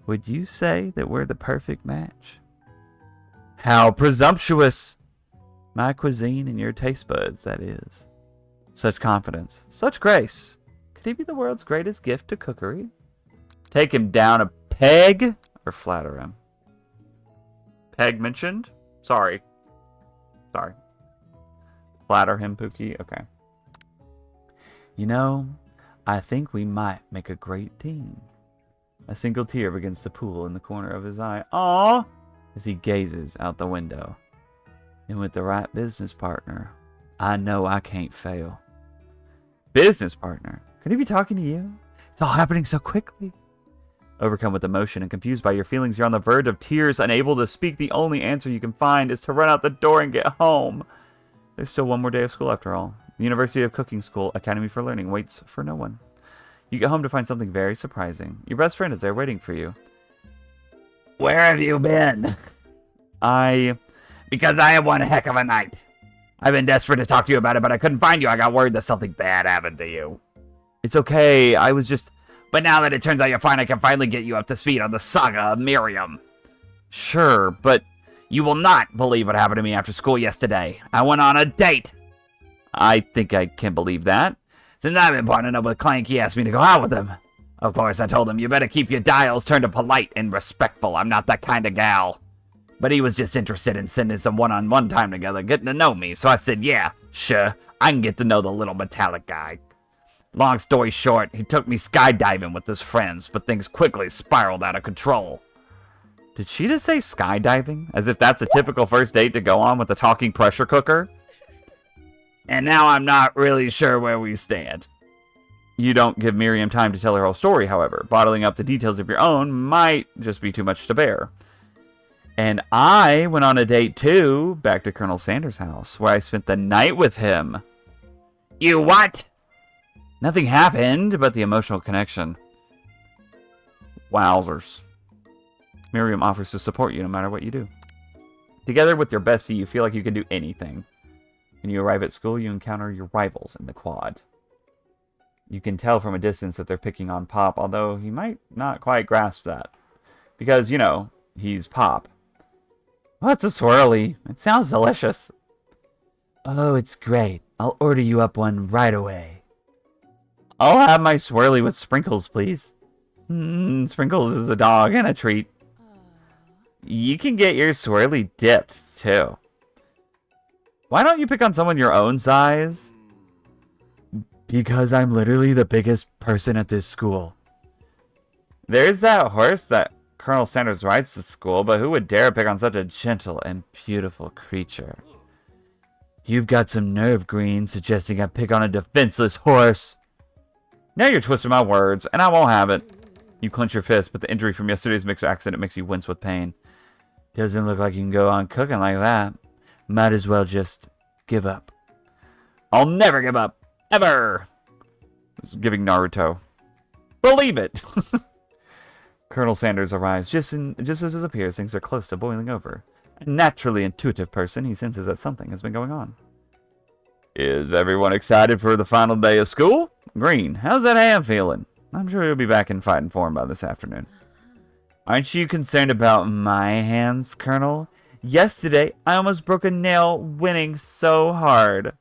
Speaker 1: would you say that we're the perfect match? How presumptuous! My cuisine and your taste buds, that is. Such confidence. Such grace. Could he be the world's greatest gift to cookery? Take him down a peg? Or flatter him? Peg mentioned? Sorry. Flatter him, Pookie? Okay. You know, I think we might make a great team. A single tear begins to pool in the corner of his eye. Aww! As he gazes out the window. And with the right business partner, I know I can't fail. Business partner? Could he be talking to you? It's all happening so quickly. Overcome with emotion and confused by your feelings, you're on the verge of tears, unable to speak. The only answer you can find is to run out the door and get home. There's still one more day of school after all. The University of Cooking School Academy for Learning waits for no one. You get home to find something very surprising. Your best friend is there waiting for you. Where have you been? Because I had one heck of a night. I've been desperate to talk to you about it, but I couldn't find you. I got word that something bad happened to you. It's okay. But now that it turns out you're fine, I can finally get you up to speed on the saga of Miriam. Sure, but you will not believe what happened to me after school yesterday. I went on a date. I think I can believe that. Since I've been partnered up with Clank, he asked me to go out with him. Of course, I told him, you better keep your dials turned to polite and respectful. I'm not that kind of gal. But he was just interested in sending some one-on-one time together, getting to know me. So I said, yeah, sure, I can get to know the little metallic guy. Long story short, he took me skydiving with his friends, but things quickly spiraled out of control. Did she just say skydiving? As if that's a typical first date to go on with a talking pressure cooker? And now I'm not really sure where we stand. You don't give Miriam time to tell her whole story, however. Bottling up the details of your own might just be too much to bear. And I went on a date too, back to Colonel Sanders' house, where I spent the night with him. You what? Nothing happened but the emotional connection. Wowzers. Miriam offers to support you no matter what you do. Together with your bestie, you feel like you can do anything. When you arrive at school, you encounter your rivals in the quad. You can tell from a distance that they're picking on Pop, although he might not quite grasp that. Because, you know, he's Pop. What's a swirly? It sounds delicious. Oh, it's great. I'll order you up one right away. I'll have my swirly with sprinkles, please. Sprinkles is a dog and a treat. You can get your swirly dipped, too. Why don't you pick on someone your own size? Because I'm literally the biggest person at this school. There's that horse that Colonel Sanders rides to school, but who would dare pick on such a gentle and beautiful creature? You've got some nerve, Green, suggesting I pick on a defenseless horse. Now you're twisting my words, and I won't have it. You clench your fist, but the injury from yesterday's mixer accident makes you wince with pain. Doesn't look like you can go on cooking like that. Might as well just give up. I'll never give up. Ever! This is giving Naruto. Believe it! Colonel Sanders arrives just as it appears things are close to boiling over. A naturally intuitive person, he senses that something has been going on. Is everyone excited for the final day of school? Green, how's that hand feeling? I'm sure he'll be back in fighting form by this afternoon. Aren't you concerned about my hands, Colonel? Yesterday, I almost broke a nail winning so hard.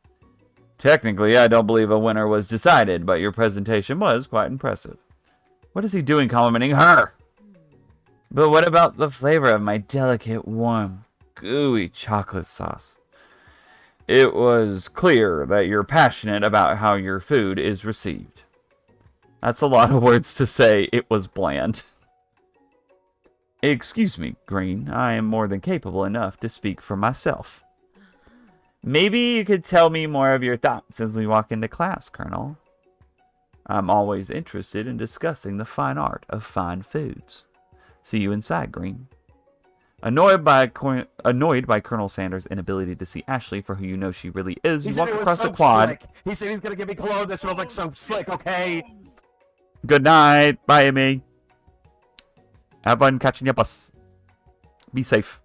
Speaker 1: Technically, I don't believe a winner was decided, but your presentation was quite impressive. What is he doing complimenting her? But what about the flavor of my delicate, warm, gooey chocolate sauce? It was clear that you're passionate about how your food is received. That's a lot of words to say it was bland. Excuse me, Green. I am more than capable enough to speak for myself. Maybe you could tell me more of your thoughts as we walk into class, Colonel. I'm always interested in discussing the fine art of fine foods. See you inside, Green. Annoyed by Colonel Sanders' inability to see Ashley for who you know she really is, you walk across the quad.
Speaker 4: Slick. He said he's gonna give me cologne that smells like so slick, okay?
Speaker 1: Good night. Bye, Amy. Have fun catching your bus. Be safe.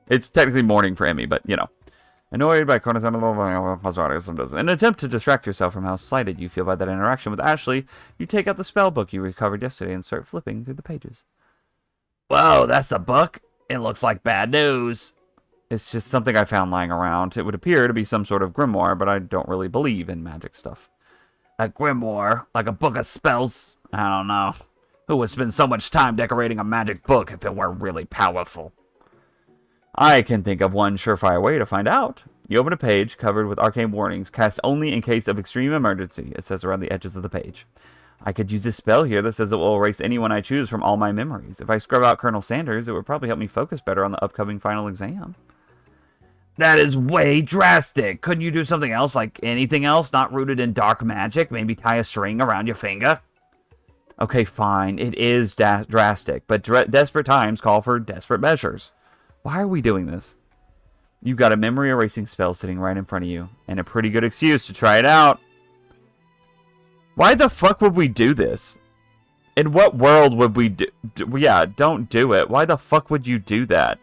Speaker 1: It's technically morning for Emmy, but, you know. Annoyed by Colonel Sanders, in an attempt to distract yourself from how slighted you feel by that interaction with Ashley, you take out the spell book you recovered yesterday and start flipping through the pages. Whoa, that's a book? It looks like bad news. It's just something I found lying around. It would appear to be some sort of grimoire, but I don't really believe in magic stuff. A grimoire? Like a book of spells? I don't know. Who would spend so much time decorating a magic book if it were really powerful? I can think of one surefire way to find out. You open a page covered with arcane warnings, cast only in case of extreme emergency, it says around the edges of the page. I could use a spell here that says it will erase anyone I choose from all my memories. If I scrub out Colonel Sanders, it would probably help me focus better on the upcoming final exam. That is way drastic. Couldn't you do something else, like anything else not rooted in dark magic? Maybe tie a string around your finger? Okay, fine. It is drastic, but desperate times call for desperate measures. Why are we doing this? You've got a memory erasing spell sitting right in front of you, and a pretty good excuse to try it out. Why the fuck would we do this? In what world would we do... Yeah, don't do it. Why the fuck would you do that?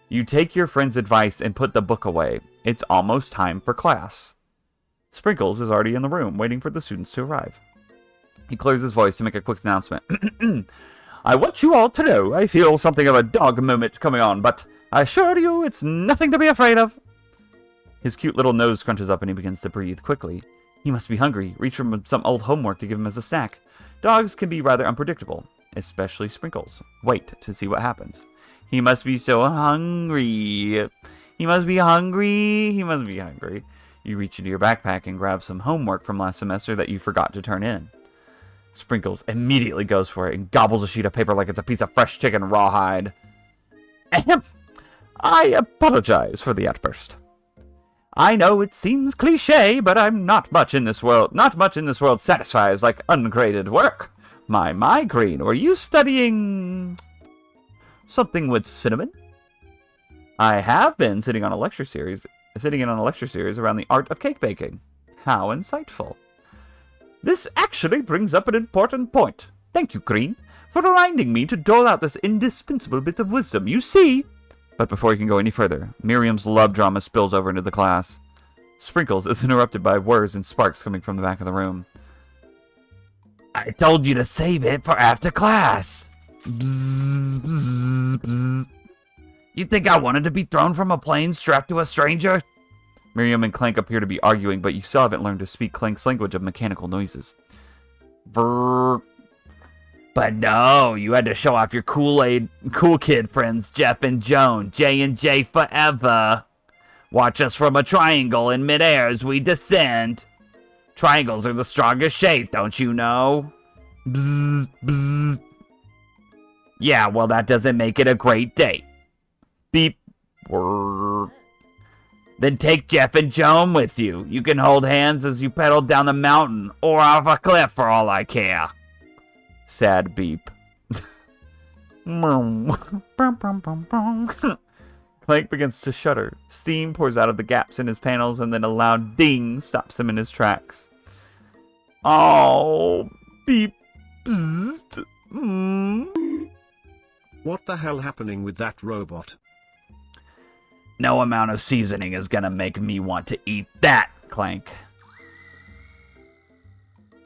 Speaker 1: You take your friend's advice and put the book away. It's almost time for class. Sprinkles is already in the room, waiting for the students to arrive. He clears his voice to make a quick announcement. I want you all to know I feel something of a dog moment coming on, but I assure you it's nothing to be afraid of. His cute little nose crunches up and he begins to breathe quickly. He must be hungry. Reach for some old homework to give him as a snack. Dogs can be rather unpredictable, especially Sprinkles. Wait to see what happens. He must be so hungry. He must be hungry. He must be hungry. You reach into your backpack and grab some homework from last semester that you forgot to turn in. Sprinkles immediately goes for it and gobbles a sheet of paper like it's a piece of fresh chicken rawhide. Ahem. I apologize for the outburst. I know it seems cliché, but I'm not much in this world satisfies like ungraded work. My migraine, were you studying something with cinnamon? I have been sitting in on a lecture series around the art of cake baking. How insightful. This actually brings up an important point. Thank you, Green, for reminding me to dole out this indispensable bit of wisdom. You see... But before he can go any further, Miriam's love drama spills over into the class. Sprinkles is interrupted by whirs and sparks coming from the back of the room. I told you to save it for after class. Bzz, bzz, bzz. You think I wanted to be thrown from a plane strapped to a stranger? Miriam and Clank appear to be arguing, but you still haven't learned to speak Clank's language of mechanical noises. Brrr. But no, you had to show off your cool kid friends, Jeff and Joan, J&J forever. Watch us from a triangle in midair as we descend. Triangles are the strongest shape, don't you know? Bzz, bzz. Yeah, well, that doesn't make it a great date. Beep. Whirr. Then take Jeff and Joan with you. You can hold hands as you pedal down the mountain or off a cliff for all I care. Sad beep. Clank begins to shudder. Steam pours out of the gaps in his panels, and then a loud ding stops him in his tracks. Oh, beep. Bzzzt.
Speaker 3: What the hell happening with that robot?
Speaker 1: No amount of seasoning is gonna make me want to eat that, Clank.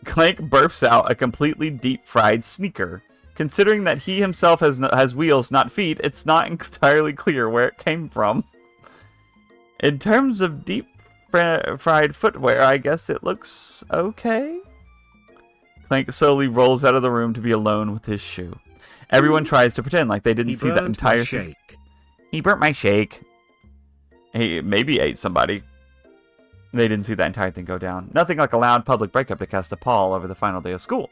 Speaker 1: Clank burps out a completely deep-fried sneaker. Considering that he himself has wheels, not feet, it's not entirely clear where it came from. In terms of deep-fried footwear, I guess it looks okay? Clank slowly rolls out of the room to be alone with his shoe. Everyone tries to pretend like they didn't see that entire thing. He burnt my shake. He maybe ate somebody. They didn't see that entire thing go down. Nothing like a loud public breakup to cast a pall over the final day of school.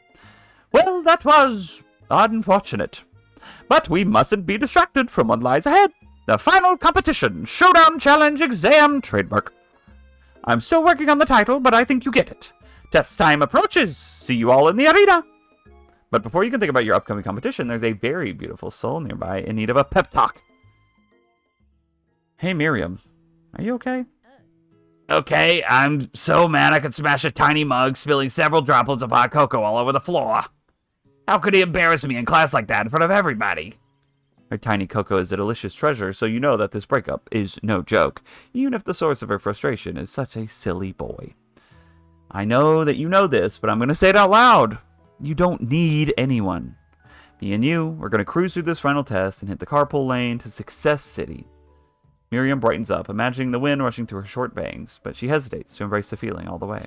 Speaker 1: Well, that was unfortunate. But we mustn't be distracted from what lies ahead. The final competition, Showdown Challenge Exam Trademark. I'm still working on the title, but I think you get it. Test time approaches. See you all in the arena. But before you can think about your upcoming competition, there's a very beautiful soul nearby in need of a pep talk. Hey, Miriam. Are you okay? Okay, I'm so mad I could smash a tiny mug, spilling several droplets of hot cocoa all over the floor. How could he embarrass me in class like that in front of everybody? Her tiny cocoa is a delicious treasure, so you know that this breakup is no joke, even if the source of her frustration is such a silly boy. I know that you know this, but I'm going to say it out loud. You don't need anyone. Me and you, we're going to cruise through this final test and hit the carpool lane to Success City. Miriam brightens up, imagining the wind rushing through her short bangs, but she hesitates to embrace the feeling all the way.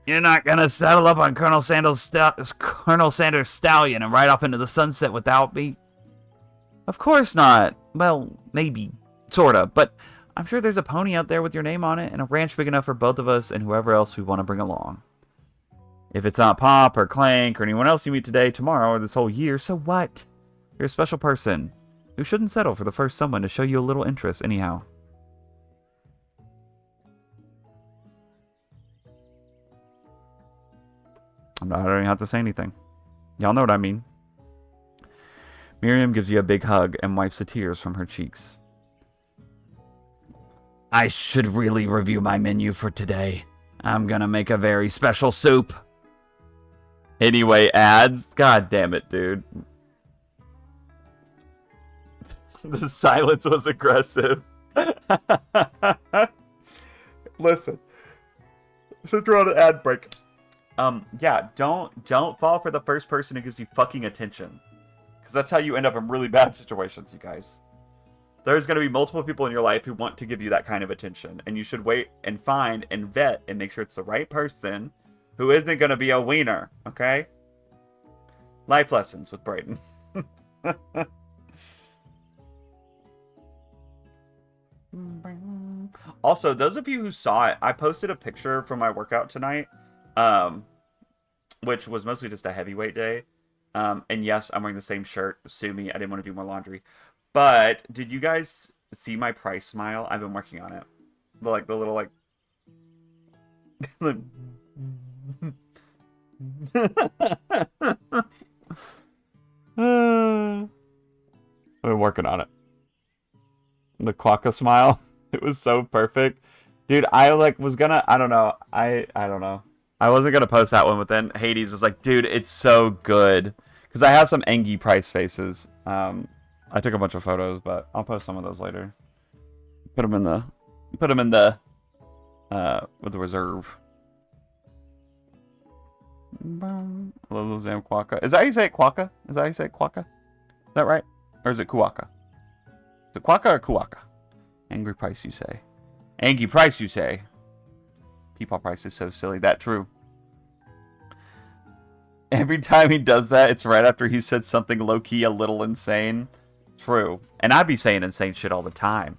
Speaker 1: You're not gonna settle up on Colonel Sanders' stallion and ride off into the sunset without me? Of course not. Well, maybe. Sorta. But I'm sure there's a pony out there with your name on it and a ranch big enough for both of us and whoever else we want to bring along. If it's not Pop or Clank or anyone else you meet today, tomorrow, or this whole year, so what? You're a special person who shouldn't settle for the first someone to show you a little interest anyhow. I don't even have to say anything. Y'all know what I mean. Miriam gives you a big hug and wipes the tears from her cheeks. I should really review my menu for today. I'm gonna make a very special soup. Anyway, ads. God damn it, dude. The silence was aggressive. Listen. So throw out an ad break. Yeah, don't fall for the first person who gives you fucking attention. Because that's how you end up in really bad situations, you guys. There's going to be multiple people in your life who want to give you that kind of attention. And you should wait and find and vet and make sure it's the right person who isn't going to be a wiener, okay? Life lessons with Braden. Also, those of you who saw it, I posted a picture from my workout tonight, which was mostly just a heavyweight day. And yes, I'm wearing the same shirt. Sue me. I didn't want to do more laundry. But did you guys see my price smile? I've been working on it. The little like. I've been working on it. The quokka smile. It was so perfect. Dude, I was gonna, I don't know. I don't know. I wasn't gonna post that one, but then Hades was like, dude, it's so good. Because I have some Engie price faces. I took a bunch of photos, but I'll post some of those later. Put them in the with the reserve. I love those damn quokka. Is that how you say it, quokka? Is that how you say it, quokka? Is that right? Or is it kuwaka? Is it quokka or kuwaka? Angry price, you say. Angie price, you say. Peepaw price is so silly. That true. Every time he does that, it's right after he said something low-key a little insane. True. And I'd be saying insane shit all the time.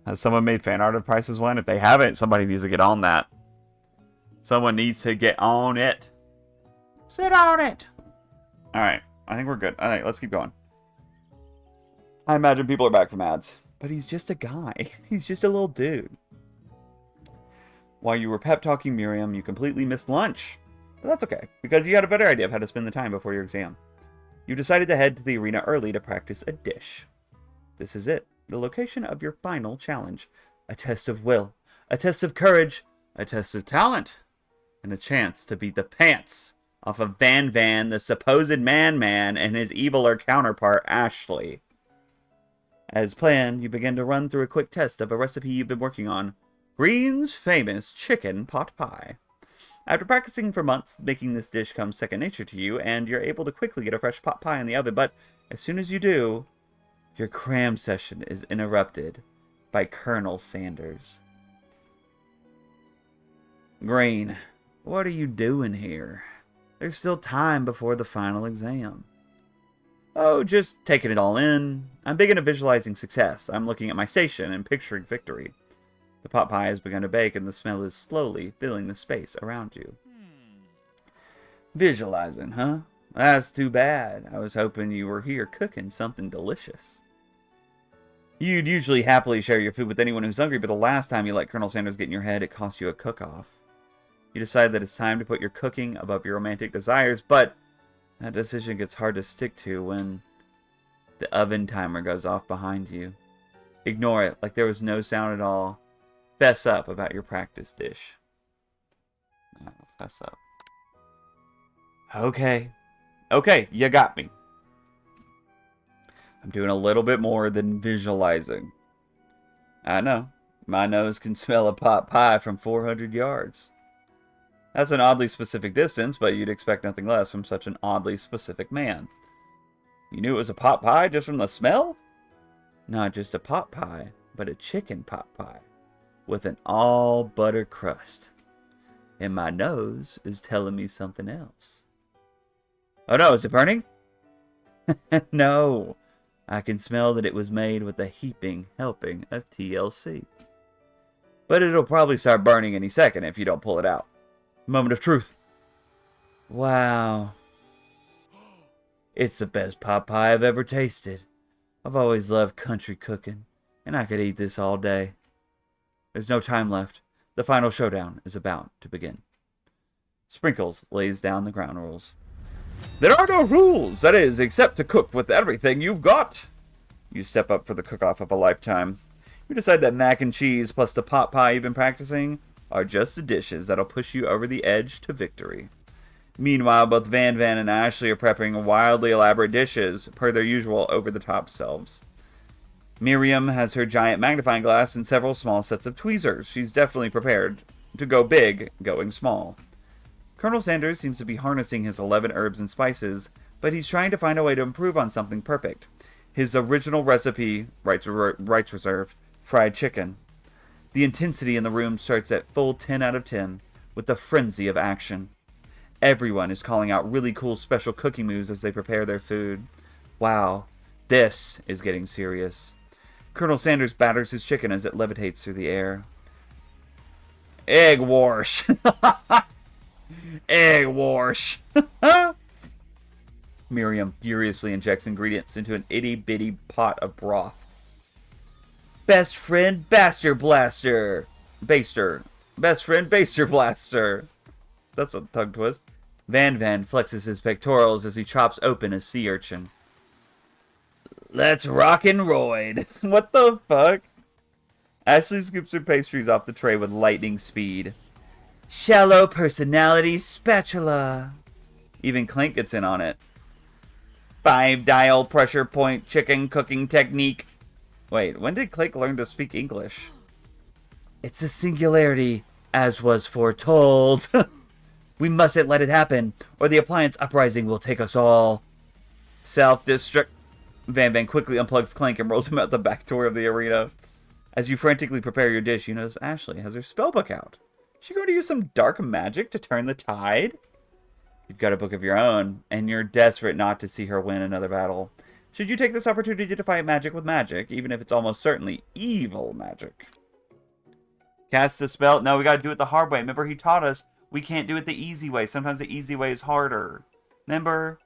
Speaker 1: Has someone made fan art of Price's One? If they haven't, somebody needs to get on that. Someone needs to get on it. Sit on it. Alright. I think we're good. Alright, let's keep going. I imagine people are back from ads. But he's just a guy. He's just a little dude. While you were pep talking Miriam, you completely missed lunch. But that's okay, because you had a better idea of how to spend the time before your exam. You decided to head to the arena early to practice a dish. This is it, the location of your final challenge. A test of will, a test of courage, a test of talent, and a chance to beat the pants off of Van Van, the supposed man, and his eviler counterpart, Ashley. As planned, you begin to run through a quick test of a recipe you've been working on, Green's famous chicken pot pie. After practicing for months, making this dish comes second nature to you, and you're able to quickly get a fresh pot pie in the oven, but as soon as you do, your cram session is interrupted by Colonel Sanders. Green, what are you doing here? There's still time before the final exam. Oh, just taking it all in. I'm big into visualizing success. I'm looking at my station and picturing victory. The pot pie has begun to bake, and the smell is slowly filling the space around you. Visualizing, huh? That's too bad. I was hoping you were here cooking something delicious. You'd usually happily share your food with anyone who's hungry, but the last time you let Colonel Sanders get in your head, it cost you a cook-off. You decide that it's time to put your cooking above your romantic desires, but that decision gets hard to stick to when the oven timer goes off behind you. Ignore it, like there was no sound at all. Fess up about your practice dish. Fess up. Okay. Okay, you got me. I'm doing a little bit more than visualizing. I know. My nose can smell a pot pie from 400 yards. That's an oddly specific distance, but you'd expect nothing less from such an oddly specific man. You knew it was a pot pie just from the smell? Not just a pot pie, but a chicken pot pie. With an all-butter crust. And my nose is telling me something else. Oh no, is it burning? No. I can smell that it was made with a heaping helping of TLC. But it'll probably start burning any second if you don't pull it out. Moment of truth. Wow. It's the best pot pie I've ever tasted. I've always loved country cooking, and I could eat this all day. There's no time left. The final showdown is about to begin. Sprinkles lays down the ground rules. There are no rules, that is, except to cook with everything you've got. You step up for the cook-off of a lifetime. You decide that mac and cheese plus the pot pie you've been practicing are just the dishes that'll push you over the edge to victory. Meanwhile, both Van and Ashley are prepping wildly elaborate dishes, per their usual over-the-top selves. Miriam has her giant magnifying glass and several small sets of tweezers. She's definitely prepared to go big, going small. Colonel Sanders seems to be harnessing his 11 herbs and spices, but he's trying to find a way to improve on something perfect. His original recipe, rights reserved, fried chicken. The intensity in the room starts at full 10 out of 10, with the frenzy of action. Everyone is calling out really cool special cooking moves as they prepare their food. Wow, this is getting serious. Colonel Sanders batters his chicken as it levitates through the air. Egg wash. Egg wash. Miriam furiously injects ingredients into an itty-bitty pot of broth. Best friend Baster Blaster. Baster. Best friend Baster Blaster. That's a tongue twist. Van flexes his pectorals as he chops open a sea urchin. Let's rock and roid. What the fuck? Ashley scoops her pastries off the tray with lightning speed. Shallow personality spatula. Even Clink gets in on it. 5-dial pressure point chicken cooking technique. Wait, when did Clink learn to speak English? It's a singularity, as was foretold. We mustn't let it happen, or the appliance uprising will take us all. Self-destruct. Van quickly unplugs Clank and rolls him out the back door of the arena. As you frantically prepare your dish, you notice Ashley has her spellbook out. Is she going to use some dark magic to turn the tide? You've got a book of your own, and you're desperate not to see her win another battle. Should you take this opportunity to fight magic with magic, even if it's almost certainly evil magic? Cast a spell. No, we got to do it the hard way. Remember, he taught us we can't do it the easy way. Sometimes the easy way is harder. Remember?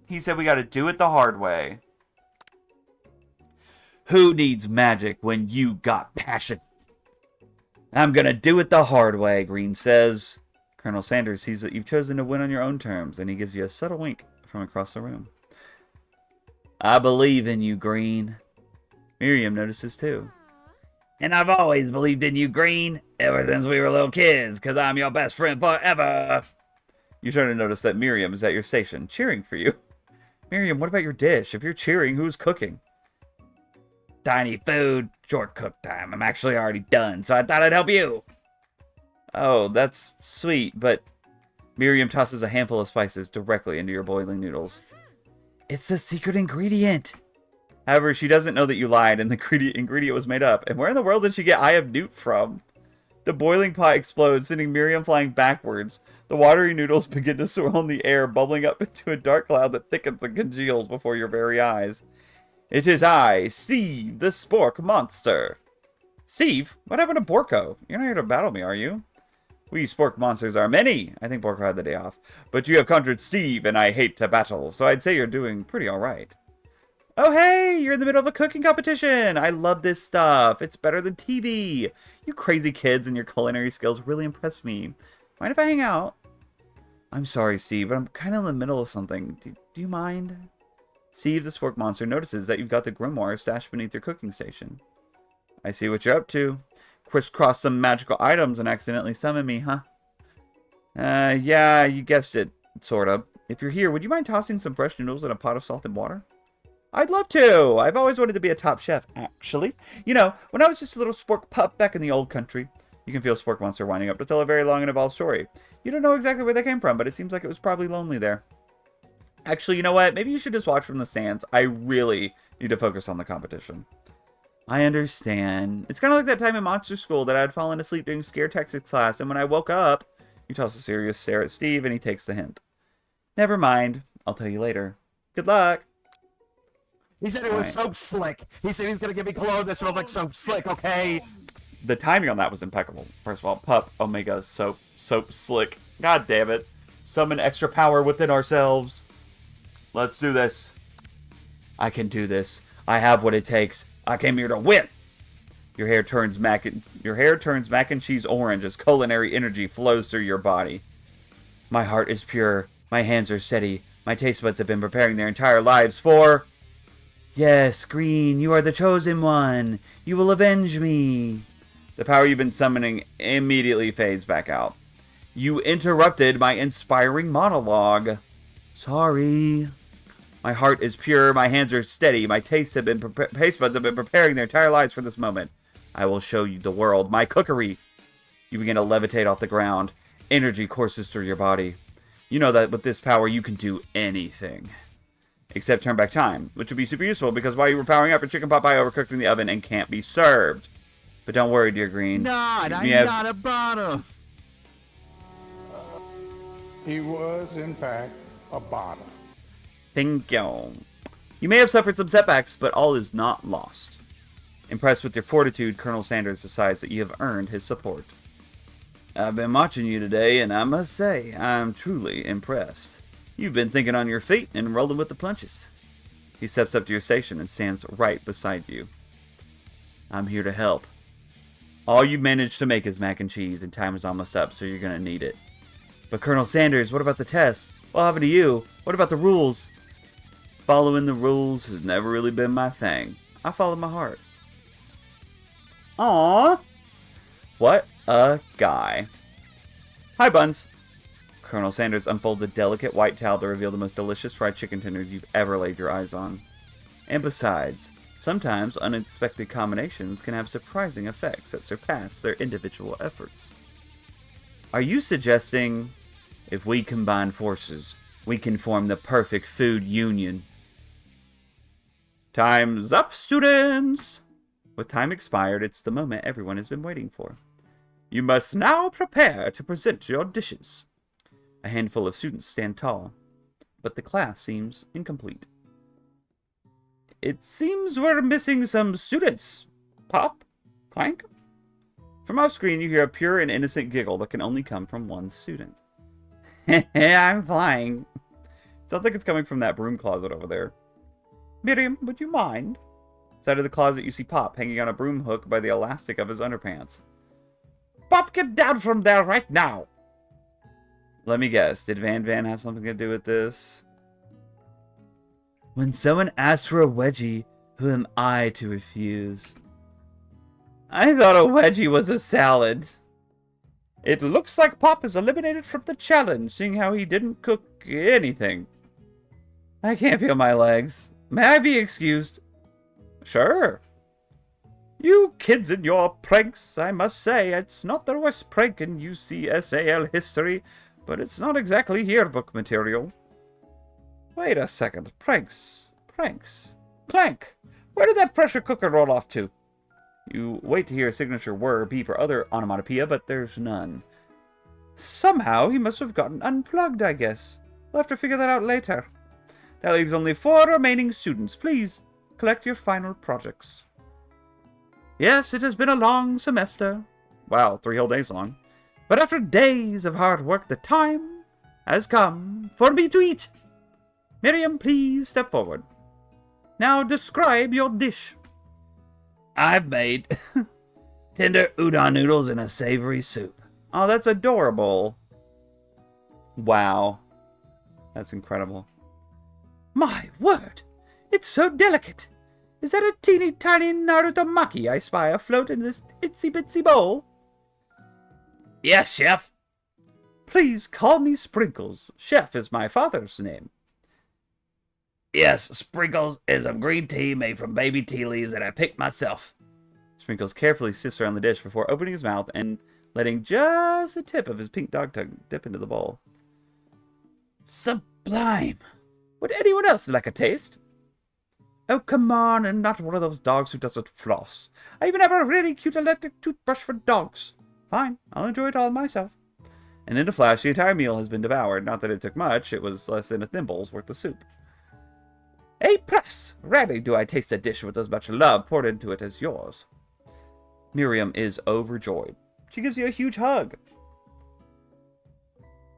Speaker 1: He said we got to do it the hard way. Who needs magic when you got passion? I'm gonna do it the hard way, Green says. Colonel Sanders sees that you've chosen to win on your own terms, and he gives you a subtle wink from across the room. I believe in you, Green. Miriam notices too. And I've always believed in you, Green, ever since we were little kids, because I'm your best friend forever. You turn to notice that Miriam is at your station, cheering for you. Miriam, what about your dish? If you're cheering, who's cooking? Tiny food, short cook time. I'm actually already done, so I thought I'd help you. Oh, that's sweet, but Miriam tosses a handful of spices directly into your boiling noodles. It's a secret ingredient. However, she doesn't know that you lied and the ingredient was made up. And where in the world did she get Eye of Newt from? The boiling pot explodes, sending Miriam flying backwards. The watery noodles begin to swirl in the air, bubbling up into a dark cloud that thickens and congeals before your very eyes. It is I, Steve, the Spork Monster. Steve? What happened to Borko? You're not here to battle me, are you? We Spork monsters are many. I think Borko had the day off. But you have conjured Steve, and I hate to battle, so I'd say you're doing pretty alright. Oh hey, you're in the middle of a cooking competition. I love this stuff. It's better than TV. You crazy kids and your culinary skills really impress me. Mind if I hang out? I'm sorry, Steve, but I'm kind of in the middle of something. Do you mind? Steve, the Spork Monster, notices that you've got the grimoire stashed beneath your cooking station. I see what you're up to. Crisscross some magical items and accidentally summon me, huh? Yeah, you guessed it, sort of. If you're here, would you mind tossing some fresh noodles in a pot of salted water? I'd love to. I've always wanted to be a top chef, actually. You know, when I was just a little spork pup back in the old country. You can feel Spork Monster winding up to tell a very long and involved story. You don't know exactly where they came from, but it seems like it was probably lonely there. Actually, you know what? Maybe you should just watch from the stands. I really need to focus on the competition. I understand. It's kind of like that time in Monster School that I had fallen asleep during Scare Tactics class, and when I woke up, you toss a serious stare at Steve, and he takes the hint. Never mind. I'll tell you later. Good luck.
Speaker 4: He said it was soap slick. He said he's going to give me cologne that smells like soap slick, okay?
Speaker 1: The timing on that was impeccable. First of all, Pup, Omega, Soap Slick. God damn it. Summon extra power within ourselves. Let's do this. I can do this. I have what it takes. I came here to win. Your hair turns mac and cheese orange as culinary energy flows through your body. My heart is pure. My hands are steady. My taste buds have been preparing their entire lives for... Yes, Green, you are the chosen one. You will avenge me. The power you've been summoning immediately fades back out. You interrupted my inspiring monologue. Sorry. My heart is pure. My hands are steady. My taste buds have been preparing their entire lives for this moment. I will show you the world. My cookery. You begin to levitate off the ground. Energy courses through your body. You know that with this power, you can do anything. Except turn back time, which would be super useful because while you were powering up, your chicken pot pie overcooked in the oven and can't be served. But don't worry, dear Green.
Speaker 4: I'm not a bottom.
Speaker 2: He was, in fact, a bottom.
Speaker 1: Thank you. You may have suffered some setbacks, but all is not lost. Impressed with your fortitude, Colonel Sanders decides that you have earned his support. I've been watching you today, and I must say, I'm truly impressed. You've been thinking on your feet and rolling with the punches. He steps up to your station and stands right beside you. I'm here to help. All you've managed to make is mac and cheese, and time is almost up, so you're going to need it. But Colonel Sanders, what about the test? What happened to you? What about the rules? Following the rules has never really been my thing. I follow my heart. Aww. What a guy. Hi, Buns. Colonel Sanders unfolds a delicate white towel to reveal the most delicious fried chicken tenders you've ever laid your eyes on. And besides, sometimes unexpected combinations can have surprising effects that surpass their individual efforts. Are you suggesting if we combine forces, we can form the perfect food union? Time's up, students! With time expired, it's the moment everyone has been waiting for. You must now prepare to present your dishes. A handful of students stand tall, but the class seems incomplete. It seems we're missing some students. Pop? Clank? From off screen, you hear a pure and innocent giggle that can only come from one student. I'm flying. Sounds like it's coming from that broom closet over there. Miriam, would you mind? Inside of the closet, you see Pop hanging on a broom hook by the elastic of his underpants. Pop, get down from there right now! Let me guess, did Van have something to do with this? When someone asks for a wedgie, who am I to refuse? I thought a wedgie was a salad. It looks like Pop is eliminated from the challenge, seeing how he didn't cook anything. I can't feel my legs. May I be excused? Sure. You kids and your pranks, I must say, it's not the worst prank in UCSAL history, but it's not exactly yearbook material. Wait a second. Pranks. Clank! Where did that pressure cooker roll off to? You wait to hear a signature whir, beep, or other onomatopoeia, but there's none. Somehow he must have gotten unplugged, I guess. We'll have to figure that out later. That leaves only 4 remaining students. Please, collect your final projects. Yes, it has been a long semester. Wow, 3 whole days long. But after days of hard work, the time has come for me to eat. Miriam, please step forward. Now describe your dish. I've made tender udon noodles in a savory soup. Oh, that's adorable. Wow. That's incredible. My word! It's so delicate. Is that a teeny tiny Naruto Maki I spy afloat in this itsy bitsy bowl? Yes, Chef. Please call me Sprinkles. Chef is my father's name. Yes, Sprinkles is a green tea made from baby tea leaves that I picked myself. Sprinkles carefully sifts around the dish before opening his mouth and letting just a tip of his pink dog tongue dip into the bowl. Sublime! Would anyone else like a taste? Oh, come on, and not one of those dogs who doesn't floss. I even have a really cute electric toothbrush for dogs. Fine, I'll enjoy it all myself. And in a flash, the entire meal has been devoured. Not that it took much, it was less than a thimble's worth of soup. A plus! Rarely do I taste a dish with as much love poured into it as yours. Miriam is overjoyed. She gives you a huge hug.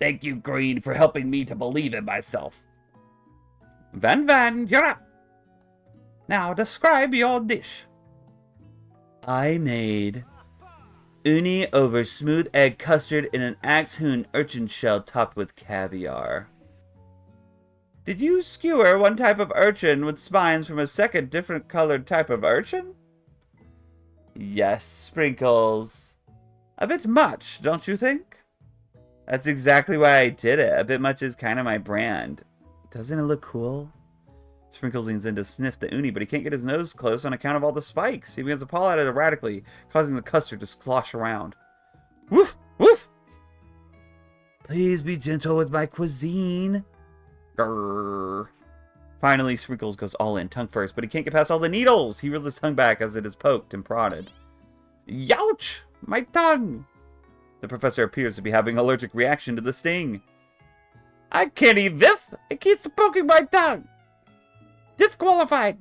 Speaker 1: Thank you, Green, for helping me to believe in myself. Van, you're up. Now, describe your dish. I made uni over smooth egg custard in an axe-hewn urchin shell topped with caviar. Did you skewer one type of urchin with spines from a second different colored type of urchin? Yes, Sprinkles. A bit much, don't you think? That's exactly why I did it. A bit much is kind of my brand. Doesn't it look cool? Sprinkles leans in to sniff the uni, but he can't get his nose close on account of all the spikes. He begins to pull at it erratically, causing the custard to slosh around. Woof! Woof! Please be gentle with my cuisine. Grrr. Finally, Sprinkles goes all in, tongue first, but he can't get past all the needles. He reels his tongue back as it is poked and prodded. Youch! My tongue! The professor appears to be having an allergic reaction to the sting. I can't eat this! It keeps poking my tongue! Disqualified!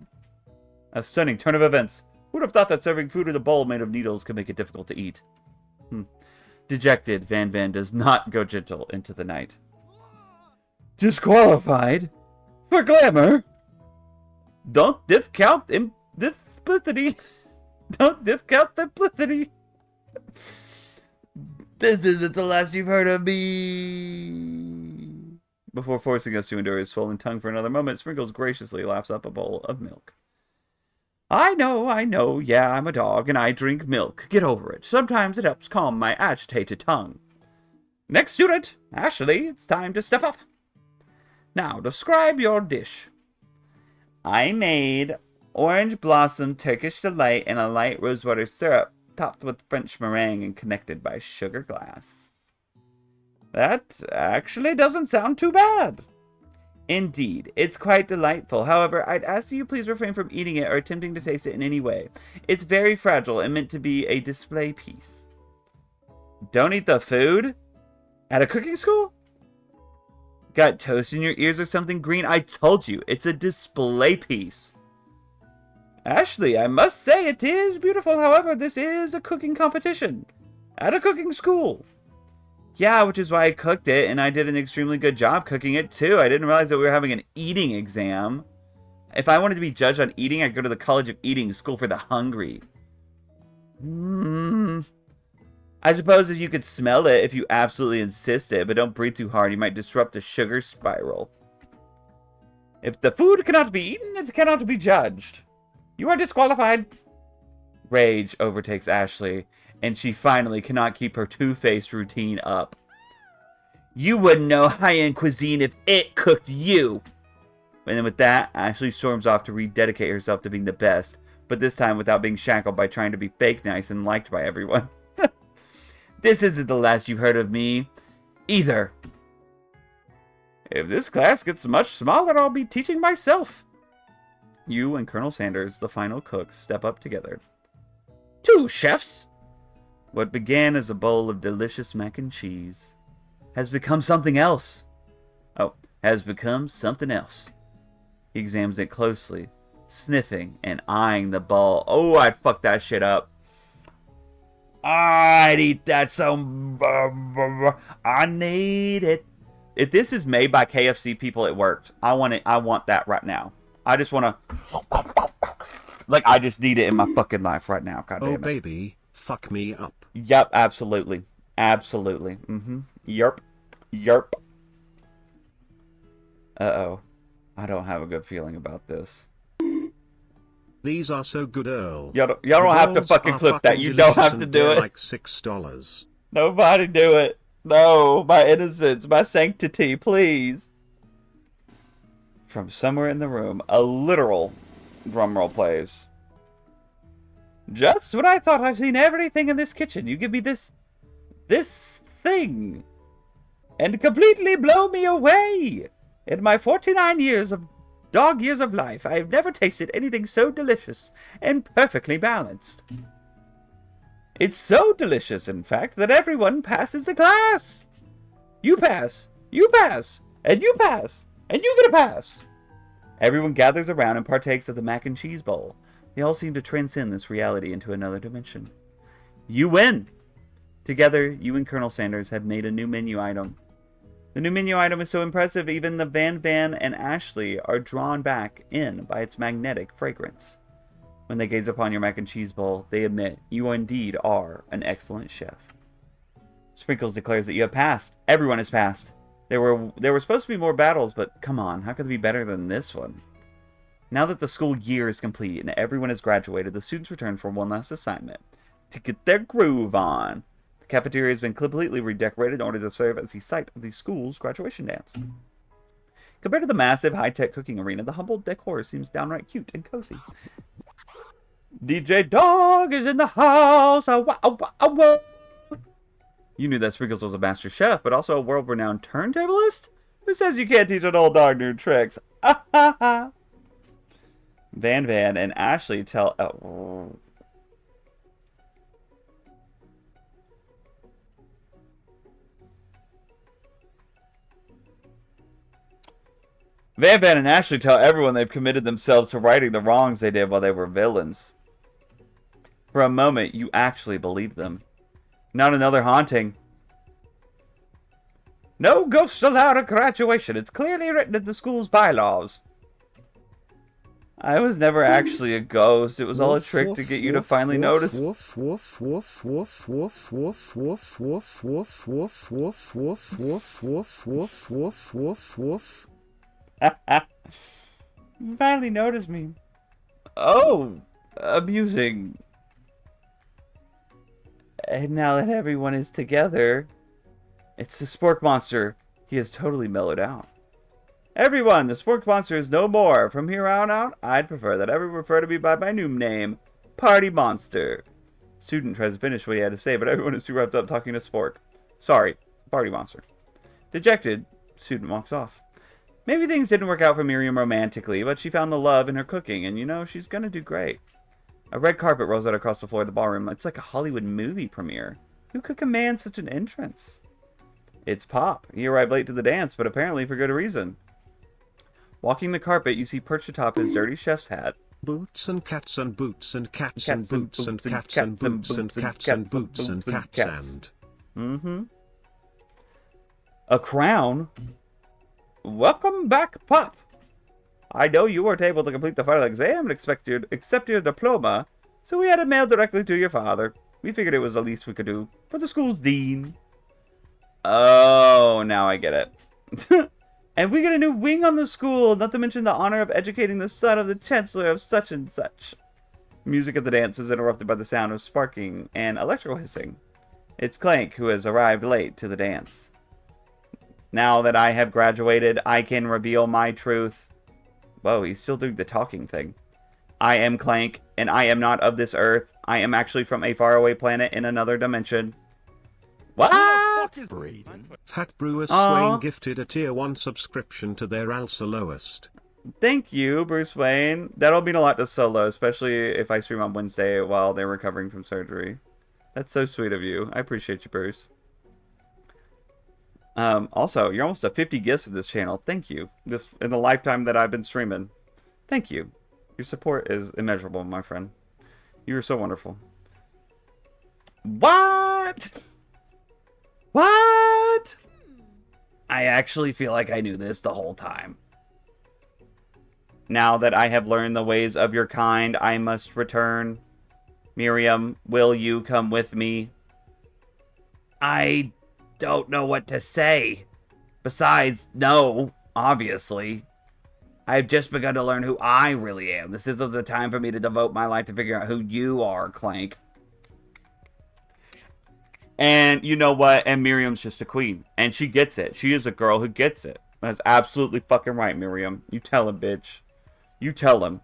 Speaker 1: A stunning turn of events. Who would have thought that serving food in a bowl made of needles could make it difficult to eat? Dejected, Van does not go gentle into the night. Disqualified? For glamour? Don't discount simplicity. Don't discount simplicity. This isn't the last you've heard of me. Before forcing us to endure his swollen tongue for another moment, Sprinkles graciously laps up a bowl of milk. I know, yeah, I'm a dog and I drink milk. Get over it. Sometimes it helps calm my agitated tongue. Next student, Ashley, it's time to step up. Now, describe your dish. I made orange blossom Turkish delight and a light rosewater syrup topped with French meringue and connected by sugar glass. That actually doesn't sound too bad. Indeed, it's quite delightful. However, I'd ask that you please refrain from eating it or attempting to taste it in any way. It's very fragile and meant to be a display piece. Don't eat the food? At a cooking school? Got toast in your ears or something, Green? I told you, it's a display piece. Ashley, I must say it is beautiful. However, this is a cooking competition. At a cooking school. Yeah, which is why I cooked it, and I did an extremely good job cooking it, too. I didn't realize that we were having an eating exam. If I wanted to be judged on eating, I'd go to the College of Eating, School for the Hungry. I suppose if you could smell it if you absolutely insisted, but don't breathe too hard. You might disrupt the sugar spiral. If the food cannot be eaten, it cannot be judged. You are disqualified. Rage overtakes Ashley, and she finally cannot keep her two-faced routine up. You wouldn't know high-end cuisine if it cooked you. And then with that, Ashley storms off to rededicate herself to being the best, but this time without being shackled by trying to be fake nice and liked by everyone. This isn't the last you've heard of me, either. If this class gets much smaller, I'll be teaching myself. You and Colonel Sanders, the final cooks, step up together. 2 chefs. What began as a bowl of delicious mac and cheese has become something else. Has become something else. He examines it closely, sniffing and eyeing the bowl. Oh, I'd fuck that shit up. I'd eat that so... I need it. If this is made by KFC people, it worked. I want it. I want that right now. I just want to... Like, I just need it in my fucking life right now. God damn it.
Speaker 3: Oh, baby, fuck me up.
Speaker 1: Yep, absolutely. Absolutely. Yerp. Yerp. Uh-oh. I don't have a good feeling about this.
Speaker 3: These are so good, Earl.
Speaker 1: Y'all don't have to fucking clip that. You don't have to do it.
Speaker 3: Like $6.
Speaker 1: Nobody do it. No, my innocence, my sanctity, please. From somewhere in the room, a literal drumroll plays. Just when I thought I've seen everything in this kitchen, you give me this thing, and completely blow me away. In my 49 years of dog years of life, I have never tasted anything so delicious and perfectly balanced. It's so delicious, in fact, that everyone passes the class. You pass, you pass, and you pass, and you get a pass. Everyone gathers around and partakes of the mac and cheese bowl. They all seem to transcend this reality into another dimension. You win! Together, you and Colonel Sanders have made a new menu item. The new menu item is so impressive, even the Van and Ashley are drawn back in by its magnetic fragrance. When they gaze upon your mac and cheese bowl, they admit you indeed are an excellent chef. Sprinkles declares that you have passed. Everyone has passed. There were supposed to be more battles, but come on, how could they be better than this one? Now that the school year is complete and everyone has graduated, the students return for one last assignment, to get their groove on. The cafeteria has been completely redecorated in order to serve as the site of the school's graduation dance. Compared to the massive high-tech cooking arena, the humble decor seems downright cute and cozy. DJ Dog is in the house! You knew that Sprinkles was a master chef, but also a world-renowned turntablist? Who says you can't teach an old dog new tricks? Van and Ashley tell... Van and Ashley tell everyone they've committed themselves to righting the wrongs they did while they were villains. For a moment, you actually believe them. Not another haunting. No ghosts allowed at graduation. It's clearly written in the school's bylaws. I was never actually a ghost. It was all a trick to get you to finally notice. You finally noticed me. Oh, amusing. And now that everyone is together, it's the Spork Monster. He has totally mellowed out. Everyone, the Spork Monster is no more. From here on out, I'd prefer that everyone refer to me by my new name, Party Monster. Student tries to finish what he had to say, but everyone is too wrapped up talking to Spork. Sorry, Party Monster. Dejected, student walks off. Maybe things didn't work out for Miriam romantically, but she found the love in her cooking, and you know, she's gonna do great. A red carpet rolls out across the floor of the ballroom. It's like a Hollywood movie premiere. Who could command such an entrance? It's Pop. He arrived late to the dance, but apparently for good reason. Walking the carpet, you see perched atop his dirty chef's hat.
Speaker 3: Boots and cats and boots and cats and boots and cats and boots and cats and boots and cats and...
Speaker 1: A crown? Welcome back, Pop. I know you weren't able to complete the final exam and accept your diploma, so we had it mailed directly to your father. We figured it was the least we could do for the school's dean. Oh, now I get it. And we get a new wing on the school, not to mention the honor of educating the son of the chancellor of such and such. Music at the dance is interrupted by the sound of sparking and electrical hissing. It's Clank who has arrived late to the dance. Now that I have graduated, I can reveal my truth. Whoa, he's still doing the talking thing. I am Clank, and I am not of this earth. I am actually from a faraway planet in another dimension. What?
Speaker 2: Braden.
Speaker 3: Fat Brewers Swain gifted a tier 1 subscription to their Alsa Lowest.
Speaker 1: Thank you, Bruce Wayne. That'll mean a lot to Solo, especially if I stream on Wednesday while they're recovering from surgery. That's so sweet of you. I appreciate you, Bruce. Also, you're almost at 50 gifts of this channel. Thank you. This in the lifetime that I've been streaming. Thank you. Your support is immeasurable, my friend. You are so wonderful. What? What? I actually feel like I knew this the whole time. Now that I have learned the ways of your kind, I must return. Miriam, will you come with me? I don't know what to say. Besides, no, obviously. I've just begun to learn who I really am. This isn't the time for me to devote my life to figure out who you are, Clank. And you know what? And Miriam's just a queen. And she gets it. She is a girl who gets it. That's absolutely fucking right, Miriam. You tell him, bitch. You tell him.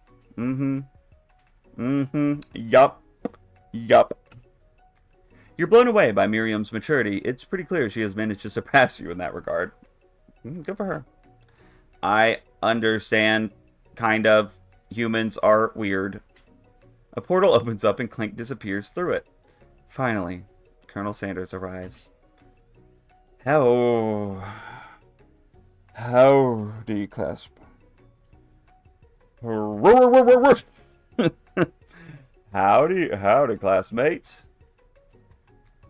Speaker 1: Yup. Yup. You're blown away by Miriam's maturity. It's pretty clear she has managed to surpass you in that regard. Good for her. I understand. Kind of. Humans are weird. A portal opens up and Clank disappears through it. Finally, Colonel Sanders arrives. Howdy, clasp. Howdy, classmates.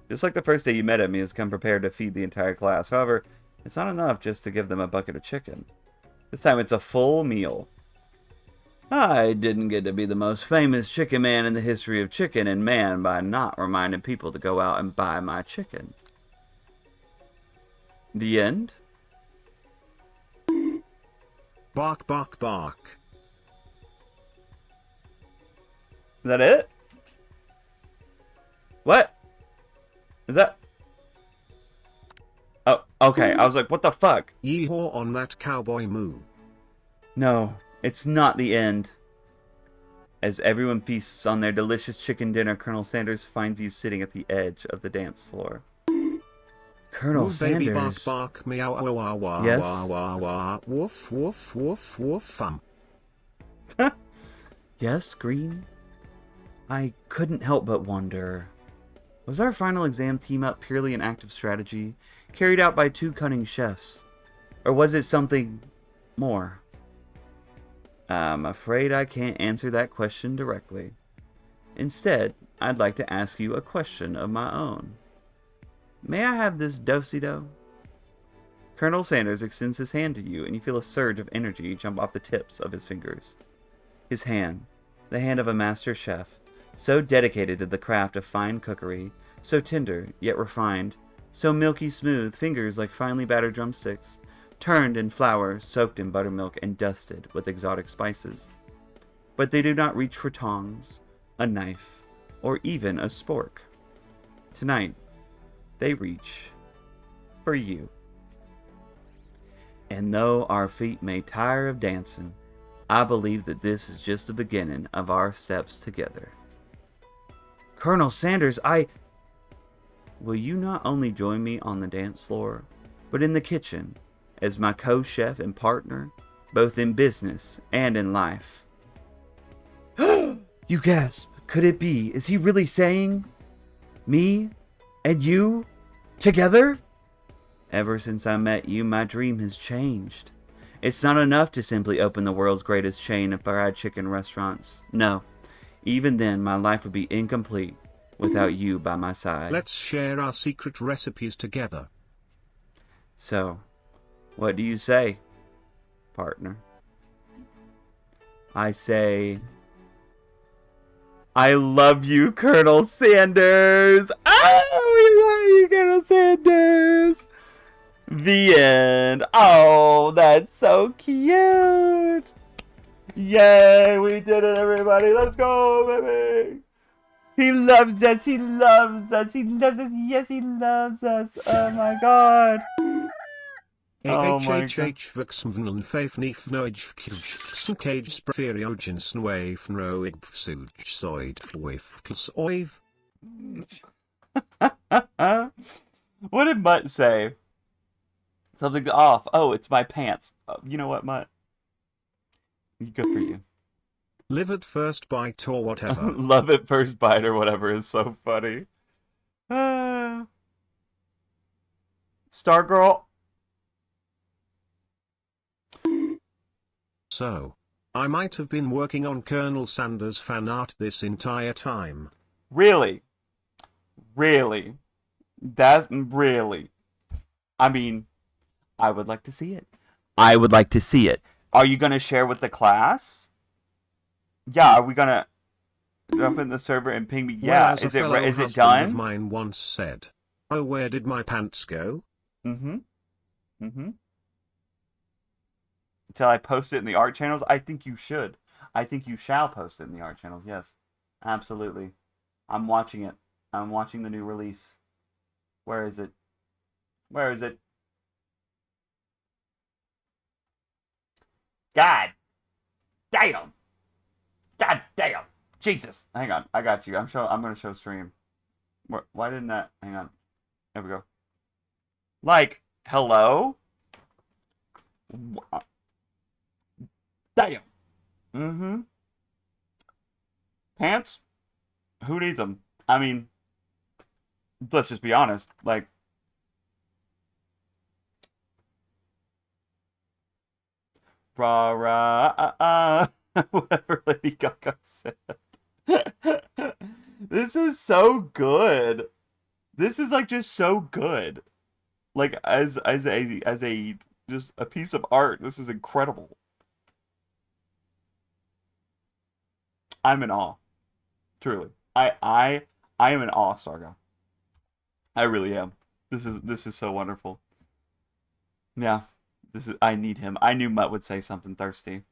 Speaker 1: Just like the first day you met him, he has come prepared to feed the entire class. However, It's not enough just to give them a bucket of chicken. This time it's a full meal. I didn't get to be the most famous chicken man in the history of chicken and man by not reminding people to go out and buy my chicken. The end?
Speaker 3: Bark, bark, bark.
Speaker 1: Is that it? What? Is that... Oh, okay. I was like, what the fuck?
Speaker 3: Yeehaw on that cowboy moo.
Speaker 1: No, it's not the end. As everyone feasts on their delicious chicken dinner, Colonel Sanders finds you sitting at the edge of the dance floor. Colonel
Speaker 3: Woof, baby, bark,
Speaker 1: Sanders.
Speaker 3: bark, meow, wah, wah, wah,
Speaker 1: Yes?
Speaker 3: wah, wah, wah, woof, woof, woof, woof,
Speaker 1: Yes, Green? I couldn't help but wonder. Was our final exam team-up purely an act of strategy, carried out by two cunning chefs? Or was it something more? I'm afraid I can't answer that question directly. Instead, I'd like to ask you a question of my own. May I have this do-si-do? Colonel Sanders extends his hand to you, and you feel a surge of energy jump off the tips of his fingers. His hand, the hand of a master chef, so dedicated to the craft of fine cookery, so tender yet refined, so milky smooth, fingers like finely battered drumsticks, turned in flour, soaked in buttermilk, and dusted with exotic spices. But they do not reach for tongs, a knife, or even a spork. Tonight, they reach for you. And though our feet may tire of dancing, I believe that this is just the beginning of our steps together. Colonel Sanders, Will you not only join me on the dance floor, but in the kitchen, as my co-chef and partner, both in business and in life? You gasp. Could it be? Is he really saying? Me and you together? Ever since I met you, my dream has changed. It's not enough to simply open the world's greatest chain of fried chicken restaurants. No, even then my life would be incomplete without you by my side.
Speaker 3: Let's share our secret recipes together.
Speaker 1: So, what do you say, partner? I say, I love you, Colonel Sanders. Oh, we love you, Colonel Sanders. The end. Oh, that's so cute. Yay, we did it, everybody. Let's go, baby. He loves us. He loves us. He loves us. Yes, he loves us. Oh, my God. Oh my God. What did Mutt say? Something off. Oh, it's my pants. You know what, Mutt? Good for you.
Speaker 3: Live at first bite or whatever.
Speaker 1: Love at first bite or whatever is so funny. Stargirl.
Speaker 3: So, I might have been working on Colonel Sanders fan art this entire time.
Speaker 1: Really? Really? That's really. I mean, I would like to see it. I would like to see it. Are you going to share with the class? Yeah, are we going to jump in the server and ping me? Yeah,
Speaker 3: Well, as a fellow
Speaker 1: is it
Speaker 3: husband
Speaker 1: done?
Speaker 3: of mine once said, "Oh, where did my pants go?"
Speaker 1: Mm-hmm. Mm-hmm. Until I post it in the art channels? I think you should. I think you shall post it in the art channels, yes. Absolutely. I'm watching it. I'm watching the new release. Where is it? Where is it? God damn. God damn. Jesus. Hang on. I got you. I'm going to show stream. Why didn't that? Hang on. There we go. Like, hello? Damn. Mm-hmm. Pants? Who needs them? I mean, let's just be honest. Like, rah, rah, whatever Lady Gaga said. This is so good. This is, like, just so good. Like as a just a piece of art, this is incredible. I'm in awe. Truly. I am in awe, Stargo. I really am. This is so wonderful. Yeah. This is I need him. I knew Mutt would say something thirsty.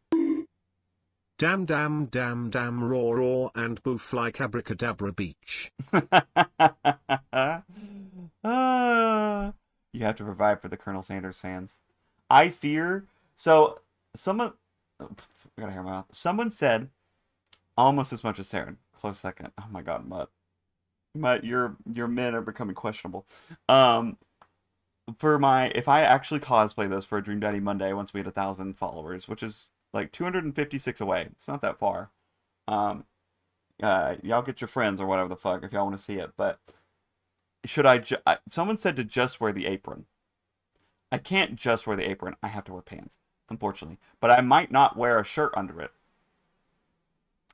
Speaker 3: Damn, damn, damn, damn, roar, roar, and boof like abracadabra beach.
Speaker 1: Ah, you have to provide for the Colonel Sanders fans. I fear. So, someone. Oh, I gotta hear my mouth. Someone said almost as much as Saren. Close second. Oh my god, Mutt. Mutt, your men are becoming questionable. Um, for my if I actually cosplay this for a Dream Daddy Monday once we hit 1,000 followers, which is like 256 away. It's not that far. Um, y'all get your friends or whatever the fuck if y'all want to see it. But should someone said to just wear the apron. I can't just wear the apron. I have to wear pants, unfortunately. But I might not wear a shirt under it.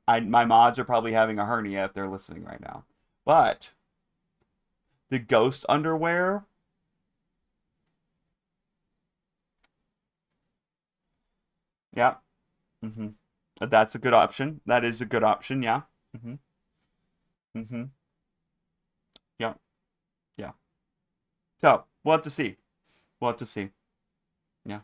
Speaker 1: My mods are probably having a hernia if they're listening right now. But the ghost underwear. Yeah. Mm-hmm. That's a good option. That is a good option. Yeah. Mm-hmm. Mm-hmm. Yeah. Yeah. So we'll have to see. We'll have to see. Yeah.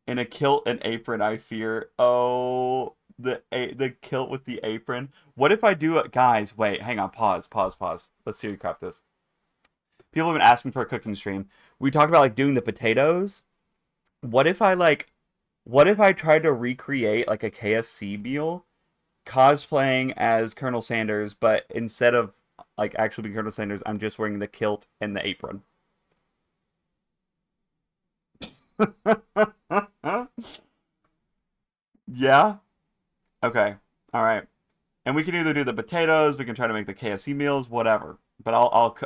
Speaker 1: In a kilt and apron, I fear. Oh, the kilt with the apron. What if I do it, guys? Wait, hang on. Pause. Pause. Pause. Let's see how you crap this. People have been asking for a cooking stream. We talked about like doing the potatoes. What if I like? What if I tried to recreate like a KFC meal, cosplaying as Colonel Sanders, but instead of like actually being Colonel Sanders, I'm just wearing the kilt and the apron. Yeah. Okay. All right. And we can either do the potatoes, we can try to make the KFC meals, whatever. But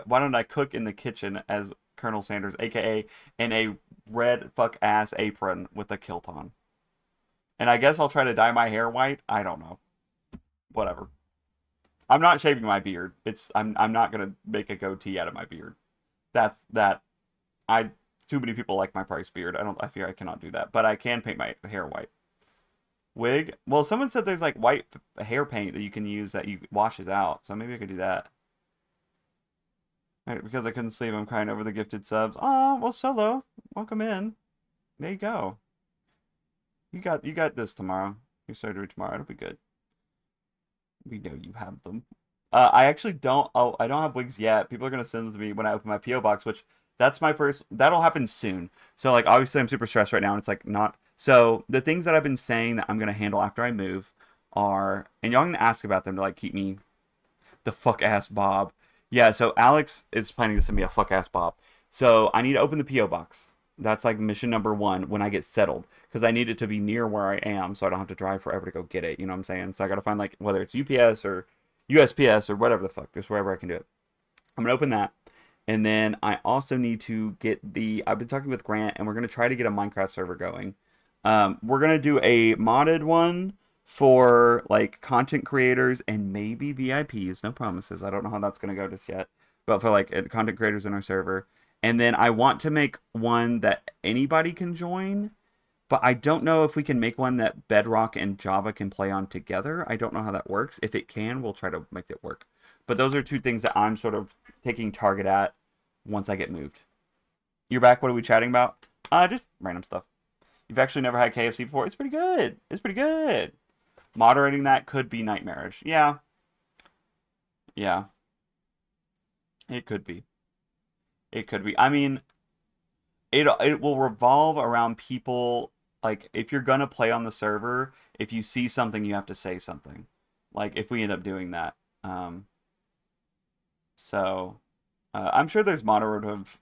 Speaker 1: why don't I cook in the kitchen as Colonel Sanders, aka in a red fuck ass apron with a kilt on. And I guess I'll try to dye my hair white. I don't know. Whatever. I'm not shaving my beard. I'm not gonna make a goatee out of my beard. That I too many people like my price beard. I fear I cannot do that. But I can paint my hair white. Wig? Well, someone said there's like white hair paint that you can use that you washes out. So maybe I could do that. Right, because I couldn't sleep, I'm crying over the gifted subs. Oh, well, Solo, welcome in. There you go. You got this tomorrow. Your surgery tomorrow. It'll be good. We know you have them. I actually don't. Oh, I don't have wigs yet. People are gonna send them to me when I open my PO box, which that's my first. That'll happen soon. So like, obviously, I'm super stressed right now, and it's like not. So the things that I've been saying that I'm gonna handle after I move are, and y'all can ask about them to like keep me the fuck ass Bob. Yeah. So Alex is planning to send me a fuck ass Bob. So I need to open the PO box. That's like mission number one when I get settled, because I need it to be near where I am, so I don't have to drive forever to go get it. You know what I'm saying? So I gotta find like whether it's UPS or USPS or whatever the fuck, just wherever I can do it. I'm gonna open that, and then I also need to get the. I've been talking with Grant, and we're gonna try to get a Minecraft server going. We're gonna do a modded one for like content creators and maybe VIPs. No promises. I don't know how that's gonna go just yet, but for like content creators in our server. And then I want to make one that anybody can join, but I don't know if we can make one that Bedrock and Java can play on together. I don't know how that works. If it can, we'll try to make it work. But those are two things that I'm sort of taking target at once I get moved. You're back. What are we chatting about? Just random stuff. You've actually never had KFC before? It's pretty good. It's pretty good. Moderating that could be nightmarish. Yeah. Yeah. It could be. It could be. I mean, it will revolve around people. Like, if you're gonna play on the server, if you see something, you have to say something. Like, if we end up doing that. So I'm sure there's moderative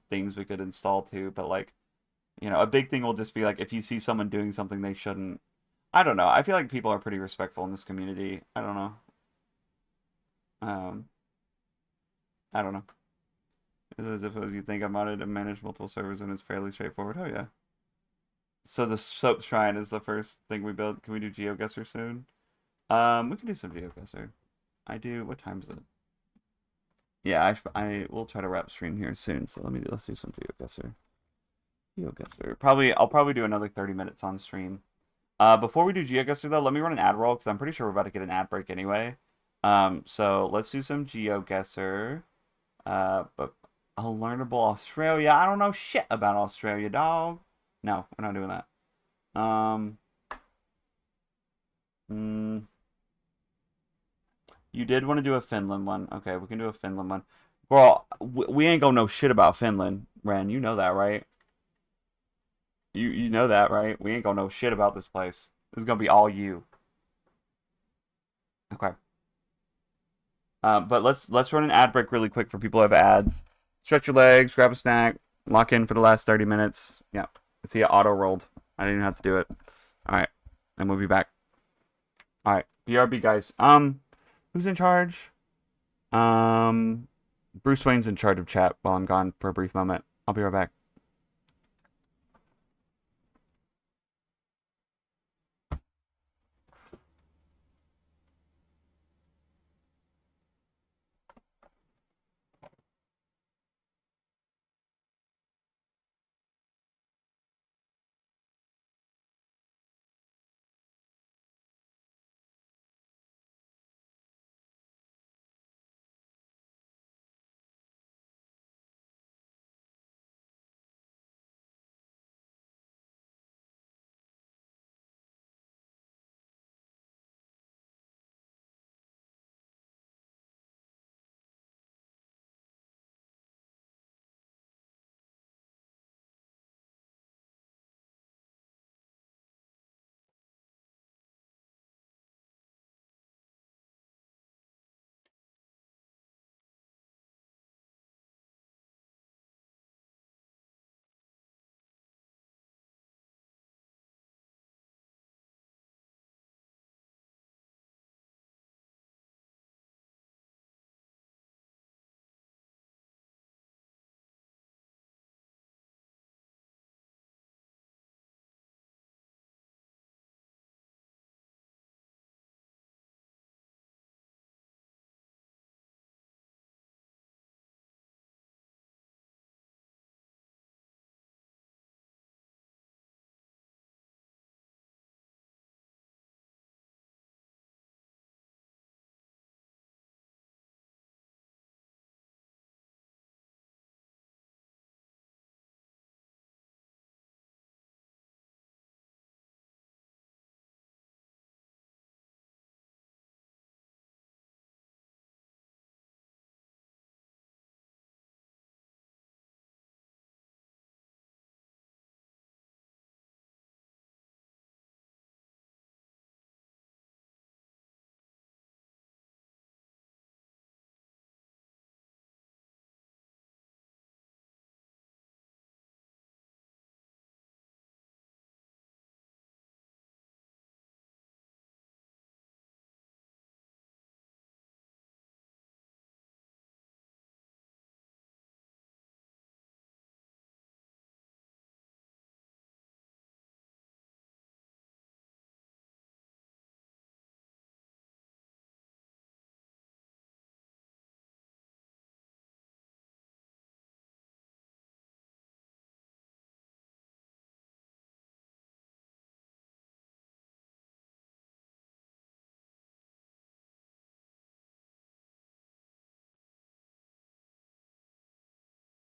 Speaker 1: things we could install too, but like, a big thing will just be like, if you see someone doing something they shouldn't. I don't know. I feel like people are pretty respectful in this community. I don't know. Um, I don't know. It's as if as you think I'm modded to manage multiple servers and it's fairly straightforward. Oh yeah. So the soap shrine is the first thing we built. Can we do GeoGuessr soon? We can do some GeoGuessr. I do. What time is it? Yeah, I will try to wrap stream here soon. So let's do some GeoGuessr. GeoGuessr. I'll probably do another 30 minutes on stream. Before we do GeoGuessr though, let me run an ad roll because I'm pretty sure we're about to get an ad break anyway. So let's do some GeoGuessr. But Learnable Australia. I don't know shit about Australia, dog. No, we're not doing that. You did want to do a Finland one. Okay, we can do a Finland one. Girl, we ain't gonna know shit about Finland, Ren. You know that, right? You know that, right? We ain't gonna know shit about this place. This is gonna be all you. Okay. But let's run an ad break really quick for people who have ads. Stretch your legs, grab a snack, lock in for the last 30 minutes. Yeah. See, it auto rolled. I didn't even have to do it. All right, and we'll be back. All right, BRB guys. Who's in charge? Bruce Wayne's in charge of chat while I'm gone for a brief moment. I'll be right back.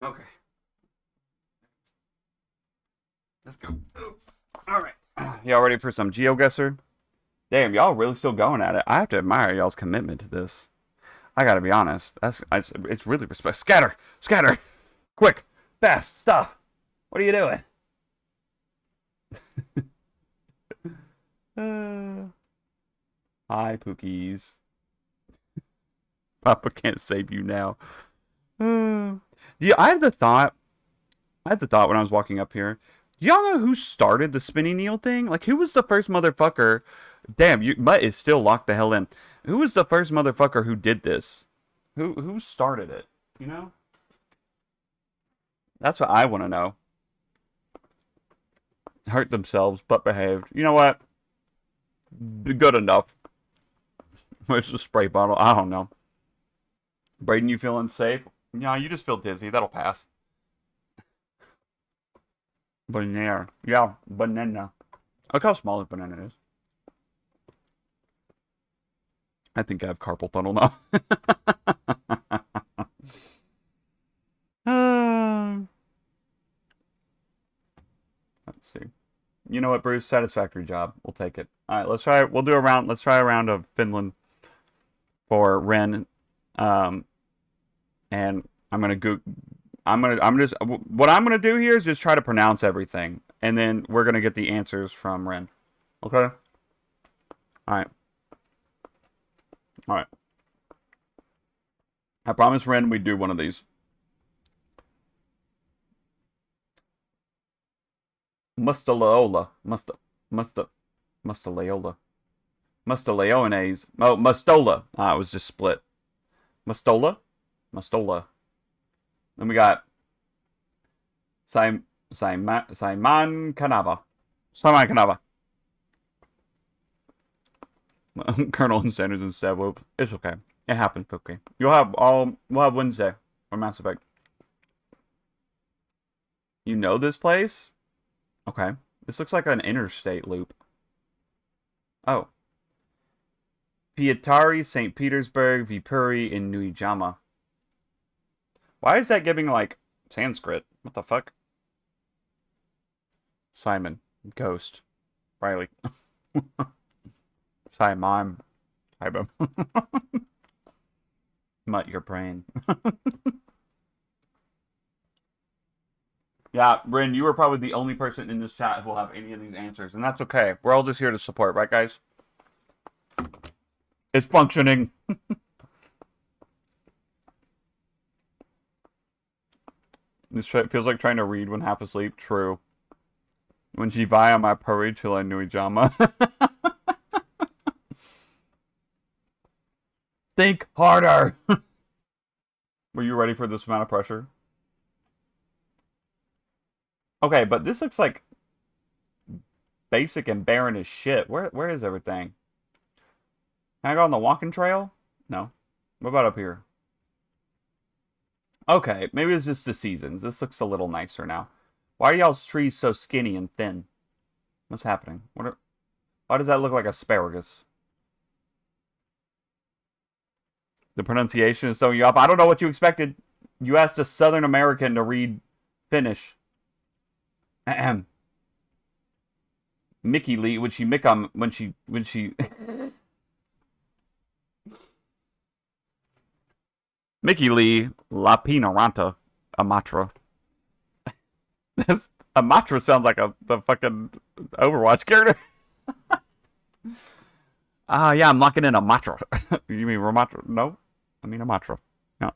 Speaker 1: Okay. Let's go. All right. Y'all ready for some GeoGuessr? Damn, y'all really still going at it. I have to admire y'all's commitment to this. I gotta be honest. It's really respect. Scatter, scatter, quick, fast, stop. What are you doing? Hi, Pookies. Papa can't save you now. Yeah, I had the thought. When I was walking up here. Y'all know who started the spinning needle thing? Like, who was the first motherfucker? Damn, Mutt is still locked the hell in. Who was the first motherfucker who did this? Who started it? You know? That's what I want to know. Hurt themselves, but behaved. You know what? Good enough. It's a spray bottle. I don't know. Braden, you feeling safe? Yeah, you just feel dizzy. That'll pass. Banana. Yeah, banana. Look how small this banana is. I think I have carpal tunnel now. Let's see. You know what, Bruce? Satisfactory job. We'll take it. All right, let's try. We'll do a round. Let's try a round of Finland for Ren. And I'm gonna go. I'm just. What I'm gonna do here is just try to pronounce everything, and then we're gonna get the answers from Ren. Okay. All right. All right. I promise Ren we'd do one of these. Mustalaola. Mustalaola. Mustalaones. Oh, Mustola. Ah, it was just split. Mustola? Mustola. Then we got Simon Kanava. Simon Kanava. Colonel and Sanders instead. Well, it's okay. It happens. Okay. We'll have Wednesday or Mass Effect. You know this place? Okay. This looks like an interstate loop. Oh. Pietari, St. Petersburg, Viipuri, and Nuijama. Why is that giving, like, Sanskrit? What the fuck? Simon. Ghost. Riley. Simon. Simon. Mutt your brain. Yeah, Bryn, you are probably the only person in this chat who will have any of these answers, and that's okay. We're all just here to support, right, guys? It's functioning. This feels like trying to read when half asleep. True. When Jivaya my puri till I knew Ijama. Think harder. Were you ready for this amount of pressure? Okay, but this looks like basic and barren as shit. Where is everything? Can I go on the walking trail? No. What about up here? Okay, maybe it's just the seasons. This looks a little nicer now. Why are y'all's trees so skinny and thin? What's happening? Why does that look like asparagus? The pronunciation is throwing you off. I don't know what you expected. You asked a Southern American to read Finnish. Ahem. Mickey Lee, when she Mickey Lee La Pinaranta Amatra. This Amatra sounds like the fucking Overwatch character. Yeah, I'm locking in Amatra. You mean Ramatra? No, I mean Amatra. Yeah.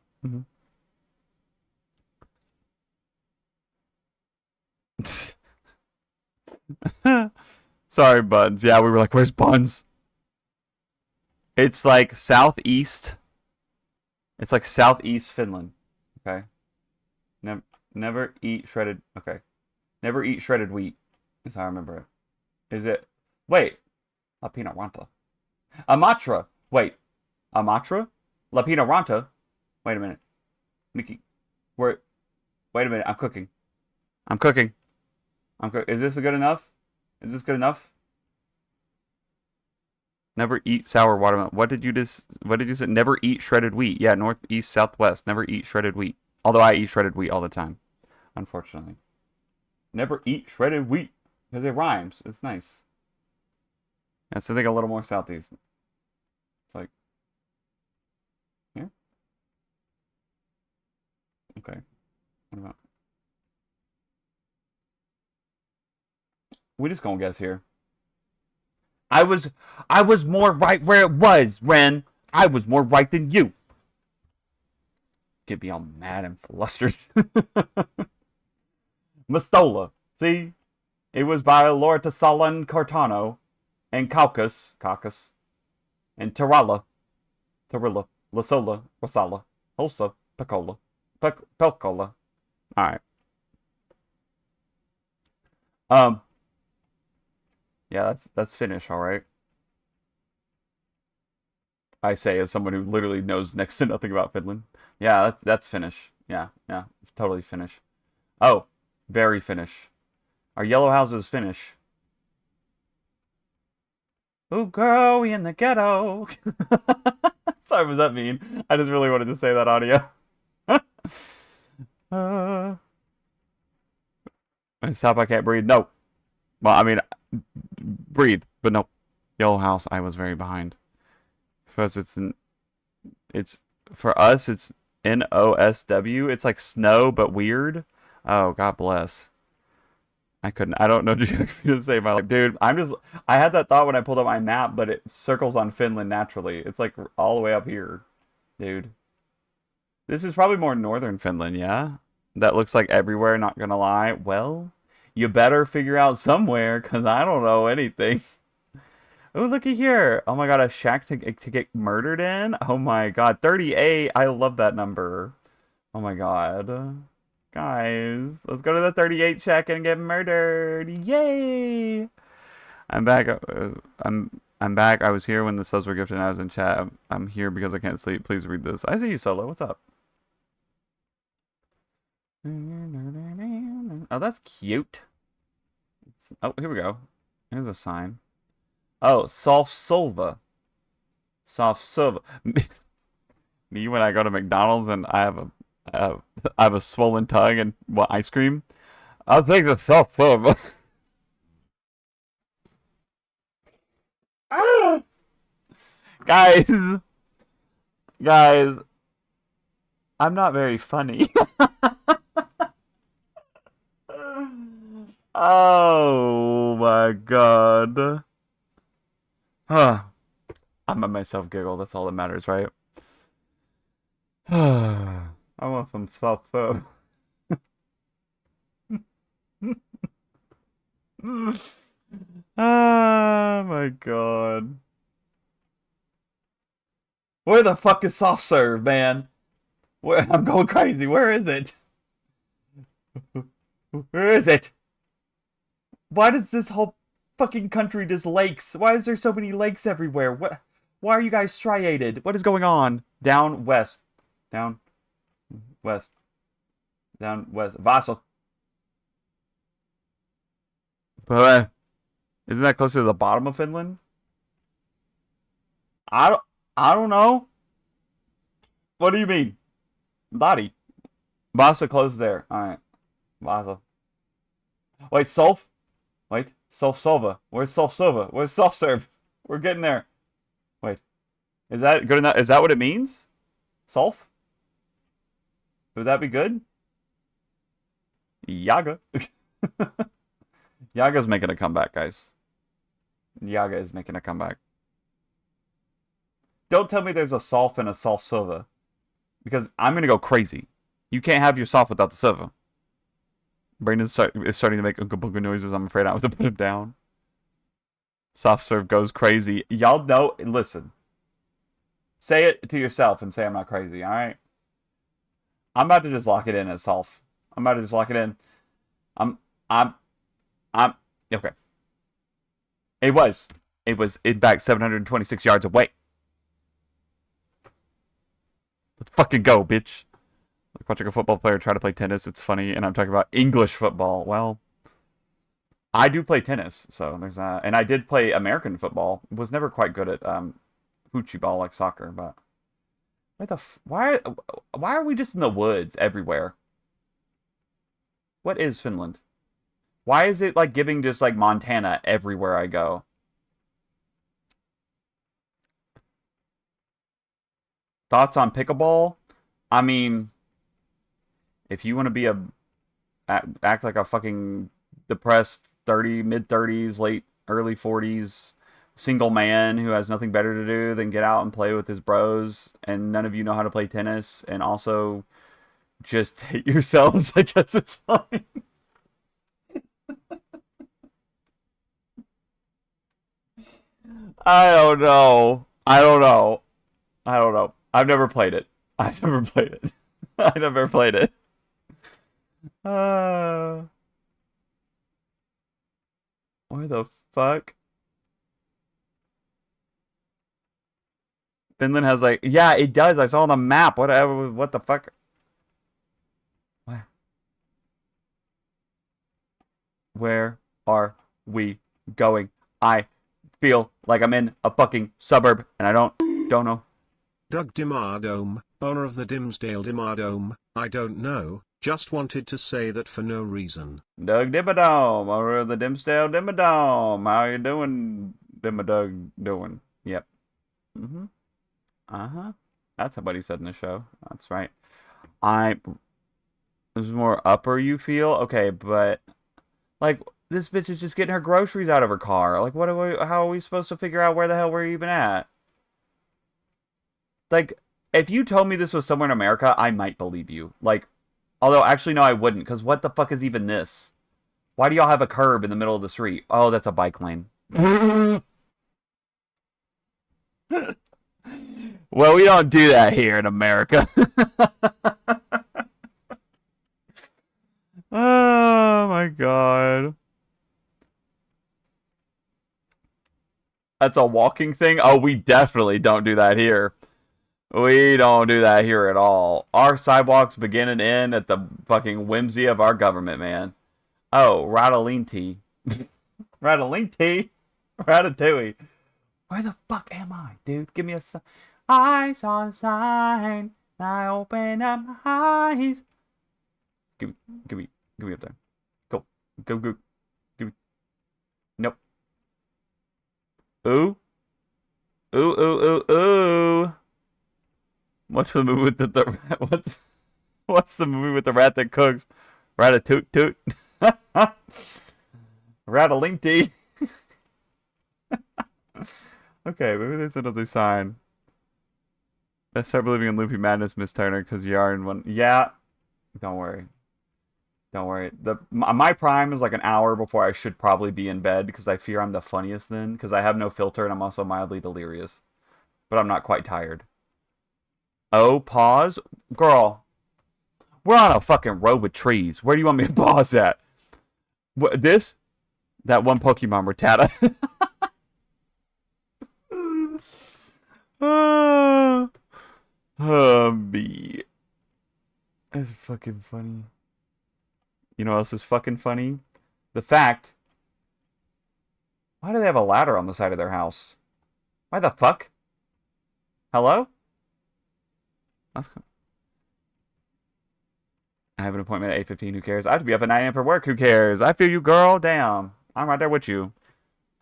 Speaker 1: Sorry, Buns. Yeah, we were like, where's Buns? It's like southeast. It's like southeast Finland. Okay. Never eat shredded. Okay. Never eat shredded wheat. Is how I remember it. Is it? Wait. La Pinaranta. Amatra. Wait. Amatra? La Pinaranta? Wait a minute. Mickey. Wait a minute. I'm cooking. Is this good enough? Is this good enough? Never eat sour watermelon. What did you say? Never eat shredded wheat. Yeah, north, east, southwest. Never eat shredded wheat. Although I eat shredded wheat all the time, unfortunately. Never eat shredded wheat because it rhymes. It's nice. That's I think a little more southeast. It's like here. Okay. What about? We just gonna guess here. I was more right where it was, Ren. I was more right than you. Get me all mad and flustered. Mastola. See? It was by Lortasala and Cartano. And Caucus. And Taralla. Lasola. Rosala. Hulsa. Pecola. Pelcola. Alright. Yeah, that's Finnish, all right. I say as someone who literally knows next to nothing about Finland. Yeah, that's Finnish. Yeah, yeah, totally Finnish. Oh, very Finnish. Our yellow house is Finnish. Ooh, girl, we in the ghetto. Sorry, what does that mean? I just really wanted to say that audio. Stop, I can't breathe. No. Well, I mean, breathe, but no. Yellow house, I was very behind. For us, for us, it's NOSW. It's like snow, but weird. Oh, God bless. I don't know geography to save my life. Dude, I had that thought when I pulled up my map, but it circles on Finland naturally. It's like all the way up here, dude. This is probably more northern Finland, yeah? That looks like everywhere, not gonna lie. Well, you better figure out somewhere, because I don't know anything. Oh, looky here. Oh my god, a shack to get murdered in? Oh my god, 38. I love that number. Oh my god. Guys, let's go to the 38 shack and get murdered. Yay! I'm back. I'm back. I was here when the subs were gifted and I was in chat. I'm here because I can't sleep. Please read this. I see you, Solo. What's up? Oh, that's cute. Oh, here we go. Here's a sign. Oh, soft Silva. Soft Silva. Me when I go to McDonald's and I have a swollen tongue and want ice cream. I'll take the soft Silva. Guys, guys, I'm not very funny. Oh my god. Huh. I'm at myself giggle. That's all that matters, right? I want some soft food. Oh my god. Where the fuck is soft serve, man? Where I'm going crazy. Where is it? Where is it? Why does this whole fucking country just lakes? Why is there so many lakes everywhere? What? Why are you guys striated? What is going on? Down west. Down west. Down west. Vassal. But isn't that closer to the bottom of Finland? I don't know. What do you mean? Body. Vasa closed there. Alright. Vasa. Wait, Sulf? Wait. Sulf Silva. Where's Sulf Silva? Where's Soft Serve? We're getting there. Wait. Is that good enough? Is that what it means? Sulf? Would that be good? Yaga. Yaga's making a comeback, guys. Yaga is making a comeback. Don't tell me there's a Sulf and a Sulf Silva. Because I'm going to go crazy. You can't have your Sulf without the Silva. Braden is starting to make Oompa Boompa noises. I'm afraid I have to put him down. Soft serve goes crazy. Y'all know. Listen. Say it to yourself and say I'm not crazy, alright? I'm about to just lock it in as Sulf. I'm about to just lock it in. I'm okay. It was in fact 726 yards away. Let's fucking go, bitch. Like watching a football player try to play tennis, it's funny, and I'm talking about English football. Well, I do play tennis, so there's that. And I did play American football. Was never quite good at hoochie ball like soccer, but why are we just in the woods everywhere? What is Finland? Why is it like giving just like Montana everywhere I go? Thoughts on pickleball? I mean, if you want to be act like a fucking depressed mid 30s, early 40s single man who has nothing better to do than get out and play with his bros, and none of you know how to play tennis, and also just hate yourselves, I guess it's fine. I don't know. I don't know. I don't know. I've never played it. I've never played it. I never played it. Where the fuck? Finland has like, yeah, it does. I saw on the map. Whatever. What the fuck? What? Where are we going? I feel like I'm in a fucking suburb, and I don't know.
Speaker 3: Doug Dimardome, owner of the Dimsdale Dimardome, I don't know, just wanted to say that for no reason.
Speaker 1: Doug Dimmadome, over the Dimsdale Dimmadome. How you doing, Dimmadug doing? Yep. Mm-hmm. Uh-huh. That's what he said in the show. That's right. This is more upper you feel? Okay, but like this bitch is just getting her groceries out of her car. Like how are we supposed to figure out where the hell we're even at? Like, if you told me this was somewhere in America, I might believe you. Like, although actually no, I wouldn't, because what the fuck is even this? Why do y'all have a curb in the middle of the street? Oh, that's a bike lane. Well, we don't do that here in America. Oh my god. That's a walking thing? Oh, we definitely don't do that here. We don't do that here at all. Our sidewalks begin and end at the fucking whimsy of our government, man. Oh, Radalinti. Radalinti? Ratatouille. Where the fuck am I, dude? Give me a sign. I saw a sign. I opened up my eyes. Give me up there. Go. Give me. Nope. Ooh. Ooh. What's the movie with the what's the movie with the rat that cooks? Ratatouille toot. Ratalinty. Okay, maybe there's another sign. Let's start believing in Loopy Madness, Miss Turner, because you are in one. Yeah. Don't worry. My prime is like an hour before I should probably be in bed because I fear I'm the funniest then because I have no filter and I'm also mildly delirious. But I'm not quite tired. Oh, pause? Girl, we're on a fucking row with trees. Where do you want me to pause at? What, this? That one Pokemon Rattata. Me. That's fucking funny. You know what else is fucking funny? The fact. Why do they have a ladder on the side of their house? Why the fuck? Hello? That's cool. I have an appointment at 8:15. Who cares? I have to be up at 9 a.m. for work. Who cares? I feel you, girl. Damn. I'm right there with you.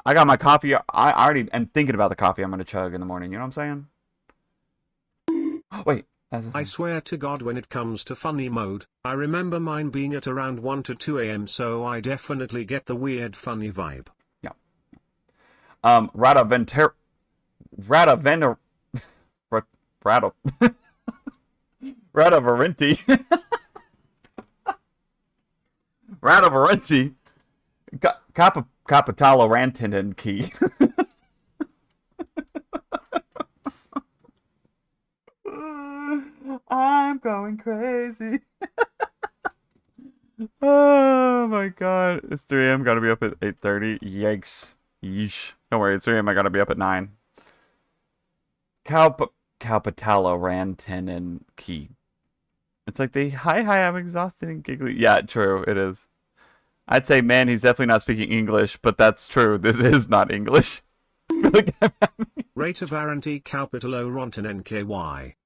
Speaker 1: I got my coffee. I already am thinking about the coffee I'm going to chug in the morning. You know what I'm saying? Wait.
Speaker 3: I swear to God when it comes to funny mode, I remember mine being at around 1 to 2 a.m. so I definitely get the weird funny vibe.
Speaker 1: Yeah. Rataventer... Rataventer... Rattle... Ratavarenti. Ratavarenti. Capitalo Rantanen key. I'm going crazy. Oh my god. It's 3 a.m. Gotta be up at 8:30. Yikes. Yeesh. Don't worry, it's 3 a.m. I gotta be up at 9. Capitalo Rantanen key. It's like hi, I'm exhausted and giggly. Yeah, true, it is. I'd say, man, he's definitely not speaking English, but that's true. This is not English.
Speaker 3: Rate of Aranti Capitalo Rontanen KY.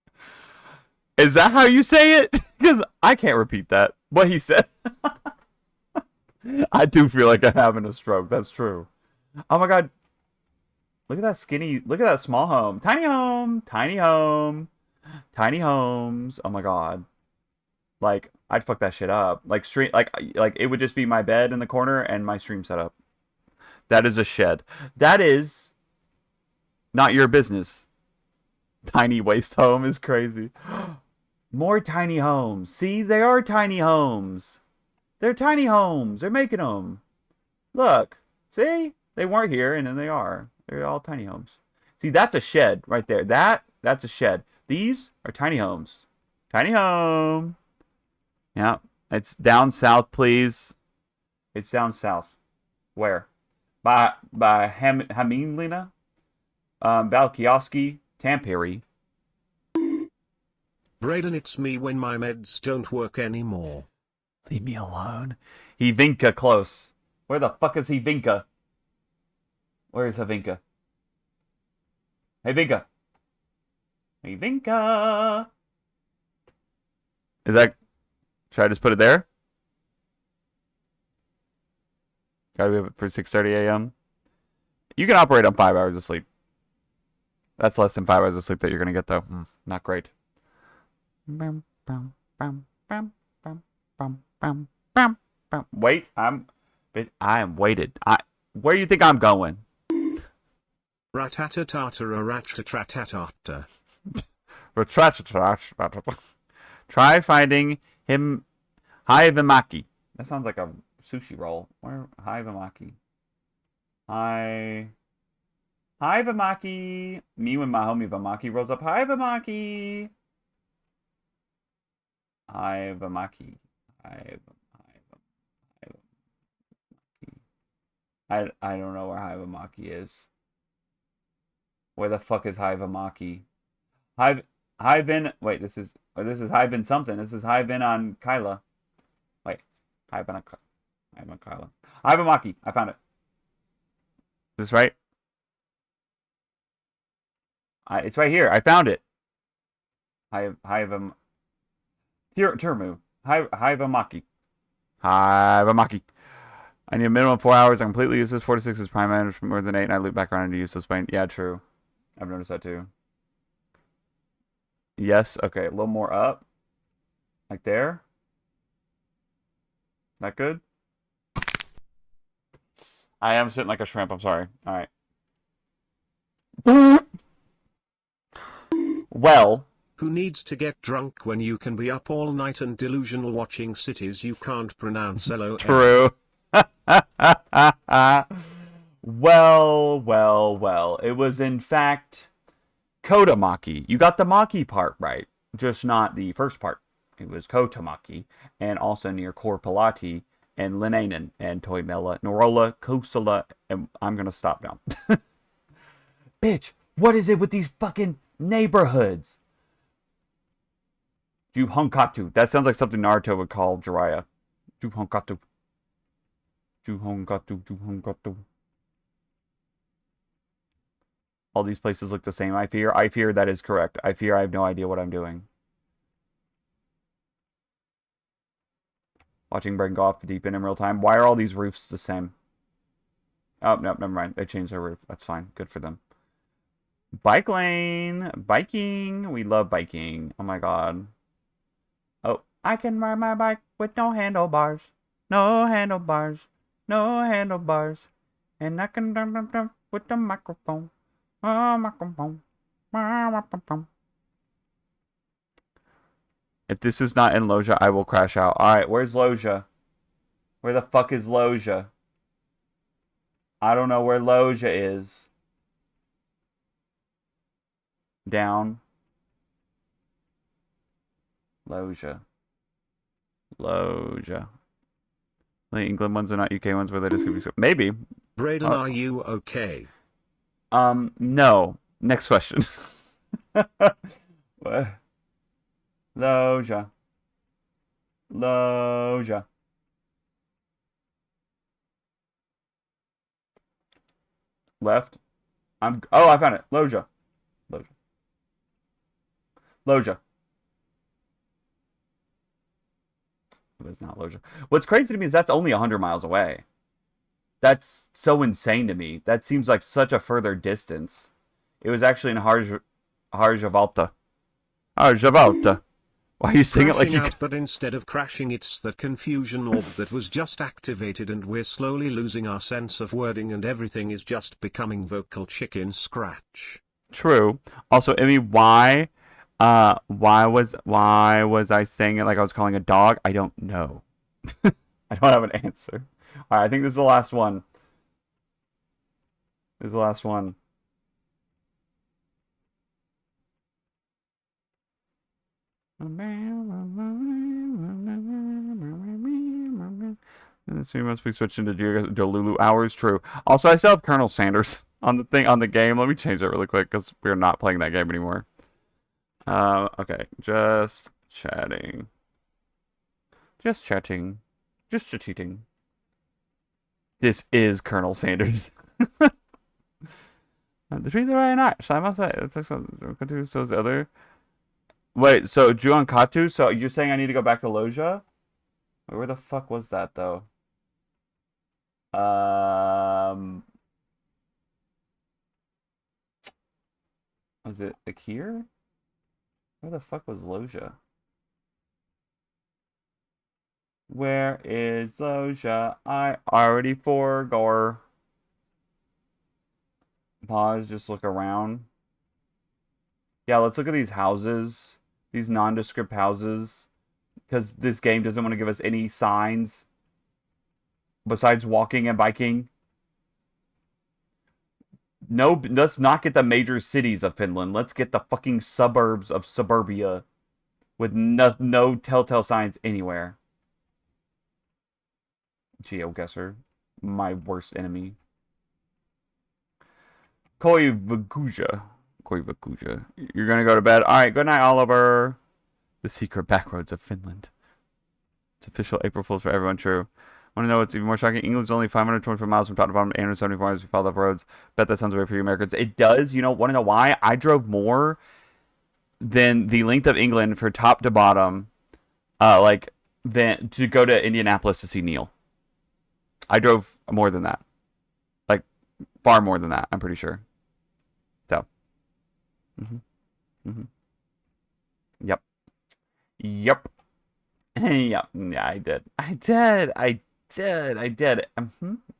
Speaker 1: Is that how you say it? Because I can't repeat that. What he said. I do feel like I'm having a stroke. That's true. Oh my god. Look at that skinny. Look at that small home. Tiny home. Tiny home. Tiny homes. Oh my god. Like, I'd fuck that shit up. Like stream. Like it would just be my bed in the corner and my stream setup. That is a shed. That is not your business. Tiny waste home is crazy. More tiny homes. See, they are tiny homes. They're tiny homes. They're making them. Look. See? They weren't here, and then they are. They're all tiny homes. See, that's a shed right there. That's a shed. These are tiny homes. Tiny home. Yeah. It's down south, please. It's down south. Where? By Haminlina? Balkioski. Tampere.
Speaker 3: Braden, it's me when my meds don't work anymore.
Speaker 1: Leave me alone. Hivinka close. Where the fuck is Hivinka? Where is Hivinka? Hey, Vinka. Hey, Vinka. Is that... Should I just put it there? Gotta be up for 6:30 a.m. You can operate on 5 hours of sleep. That's less than 5 hours of sleep that you're gonna get, though. Not great. Wait, I am weighted. Where do you think I'm going?
Speaker 3: Ratatatatararatatatatata.
Speaker 1: Try finding him Haivamaki. That sounds like a sushi roll. Where Haivamaki? Haivamaki. Me when my homie Vamaki rolls up. Haivamaki. Haivamaki. I don't know where Haivamaki is. Where the fuck is Haivamaki? Hyven. Wait, this is Hyven something. This is Hyven on Kyla. Wait, Hyven on Kyla. Haivamaki. I found it. Is this right? It's right here. I found it. Hyvam. Turmu. Haivamaki. Haivamaki. I need a minimum of 4 hours. I'm completely useless. 4 to 6 is prime managed for more than 8, and I loop back around into useless pain. Yeah, true. I've noticed that too. Yes. Okay, a little more up. Like there. That good? I am sitting like a shrimp. I'm sorry. All right. Well.
Speaker 3: Who needs to get drunk when you can be up all night and delusional watching cities you can't pronounce? LOL.
Speaker 1: True. Well. It was in fact Kotamaki. You got the Maki part right, just not the first part. It was Kotamaki, and also near Korpalati, and Linanen, and Toimela, Norola, Kosala, and I'm gonna stop now. Bitch, what is it with these fucking neighborhoods? Juhonkatu. That sounds like something Naruto would call Jiraiya. Juhonkatu. Juhonkatu. All these places look the same. I fear that is correct. I fear I have no idea what I'm doing. Watching Braden go off the deep end in real time. Why are all these roofs the same? Oh, no, never mind. They changed their roof. That's fine. Good for them. Bike lane. Biking. We love biking. Oh my god. Oh, I can ride my bike with no handlebars. No handlebars. No handlebars. And I can dum with the microphone. Microphone. If this is not in Loja, I will crash out. Alright, where's Loja? Where the fuck is Loja? I don't know where Loja is. Down. Loja. The England ones are not UK ones where they just give you... Maybe.
Speaker 3: Braden, are you okay?
Speaker 1: No. Next question. What? Loja. Left. Oh, I found it. Loja. It was not Loja. What's crazy to me is that's only 100 miles away. That's so insane to me. That seems like such a further distance. It was actually in Harjavalta. Harjavalta. Why are you saying it like you...
Speaker 3: But instead of crashing, it's that confusion orb that was just activated, and we're slowly losing our sense of wording, and everything is just becoming vocal chicken scratch.
Speaker 1: True. Also, Emmy, why was I saying it like I was calling a dog? I don't know. I don't have an answer. All right, I think this is the last one. This is the last one. So you must be switching to Delulu hours. True. Also, I still have Colonel Sanders. on the thing on the game. Let me change that really quick because we're not playing that game anymore. Okay, just chatting. Just chatting. Just cheating. This is Colonel Sanders. The trees are very nice, I must say. So is the other. Wait, so Juan Katu? So you're saying I need to go back to Loja? Where the fuck was that though? Was it like here? Where the fuck was Loja? Where is Loja? I already forgot. Pause, just look around. Yeah, let's look at these houses. These nondescript houses. Because this game doesn't want to give us any signs besides walking and biking. No, let's not get the major cities of Finland. Let's get the fucking suburbs of suburbia with no telltale signs anywhere. GeoGuessr, my worst enemy. Koivukuja. You're gonna go to bed. Alright, good night, Oliver. The secret backroads of Finland. It's official April Fool's for everyone, true. Want to know what's even more shocking? England's only 524 miles from top to bottom, 874 miles we followed up roads. Bet that sounds weird for you Americans. It does. You know, want to know why? I drove more than the length of England for top to bottom, than to go to Indianapolis to see Neil. I drove more than that. Like, far more than that, I'm pretty sure. So. Yep. Yep. Yep. Yeah, I did.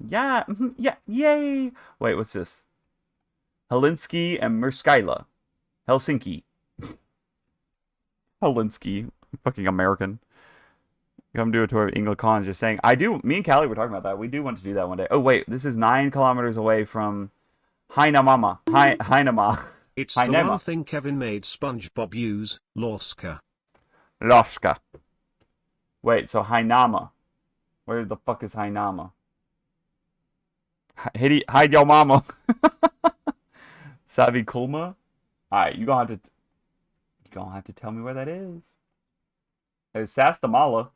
Speaker 1: Yeah. Yeah. Yay. Wait, what's this? Helsinki and Merskila. Helsinki. Helsinki. Fucking American. Come do a tour of Inglacon's. Just saying. I do. Me and Callie were talking about that. We do want to do that one day. Oh, wait. This is 9 kilometers away from Heinamama. Heinama.
Speaker 3: It's the one thing Kevin made SpongeBob use, Lorska.
Speaker 1: Loska. Wait, so Hainama. Where the fuck is Hainama? Hide your mama. Savi Kulma? Alright, you're gonna have to tell me where that is. There's Sastamala.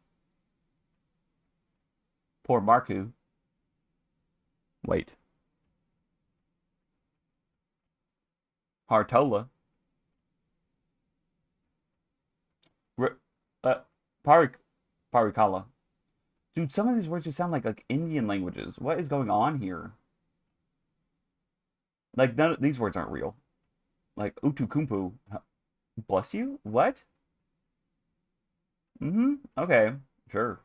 Speaker 1: Poor Marku. Wait. Hartola. Parikala. Dude, some of these words just sound like Indian languages. What is going on here? Like, none of these words aren't real. Like, Utukumpu. Bless you? What? Okay. Sure.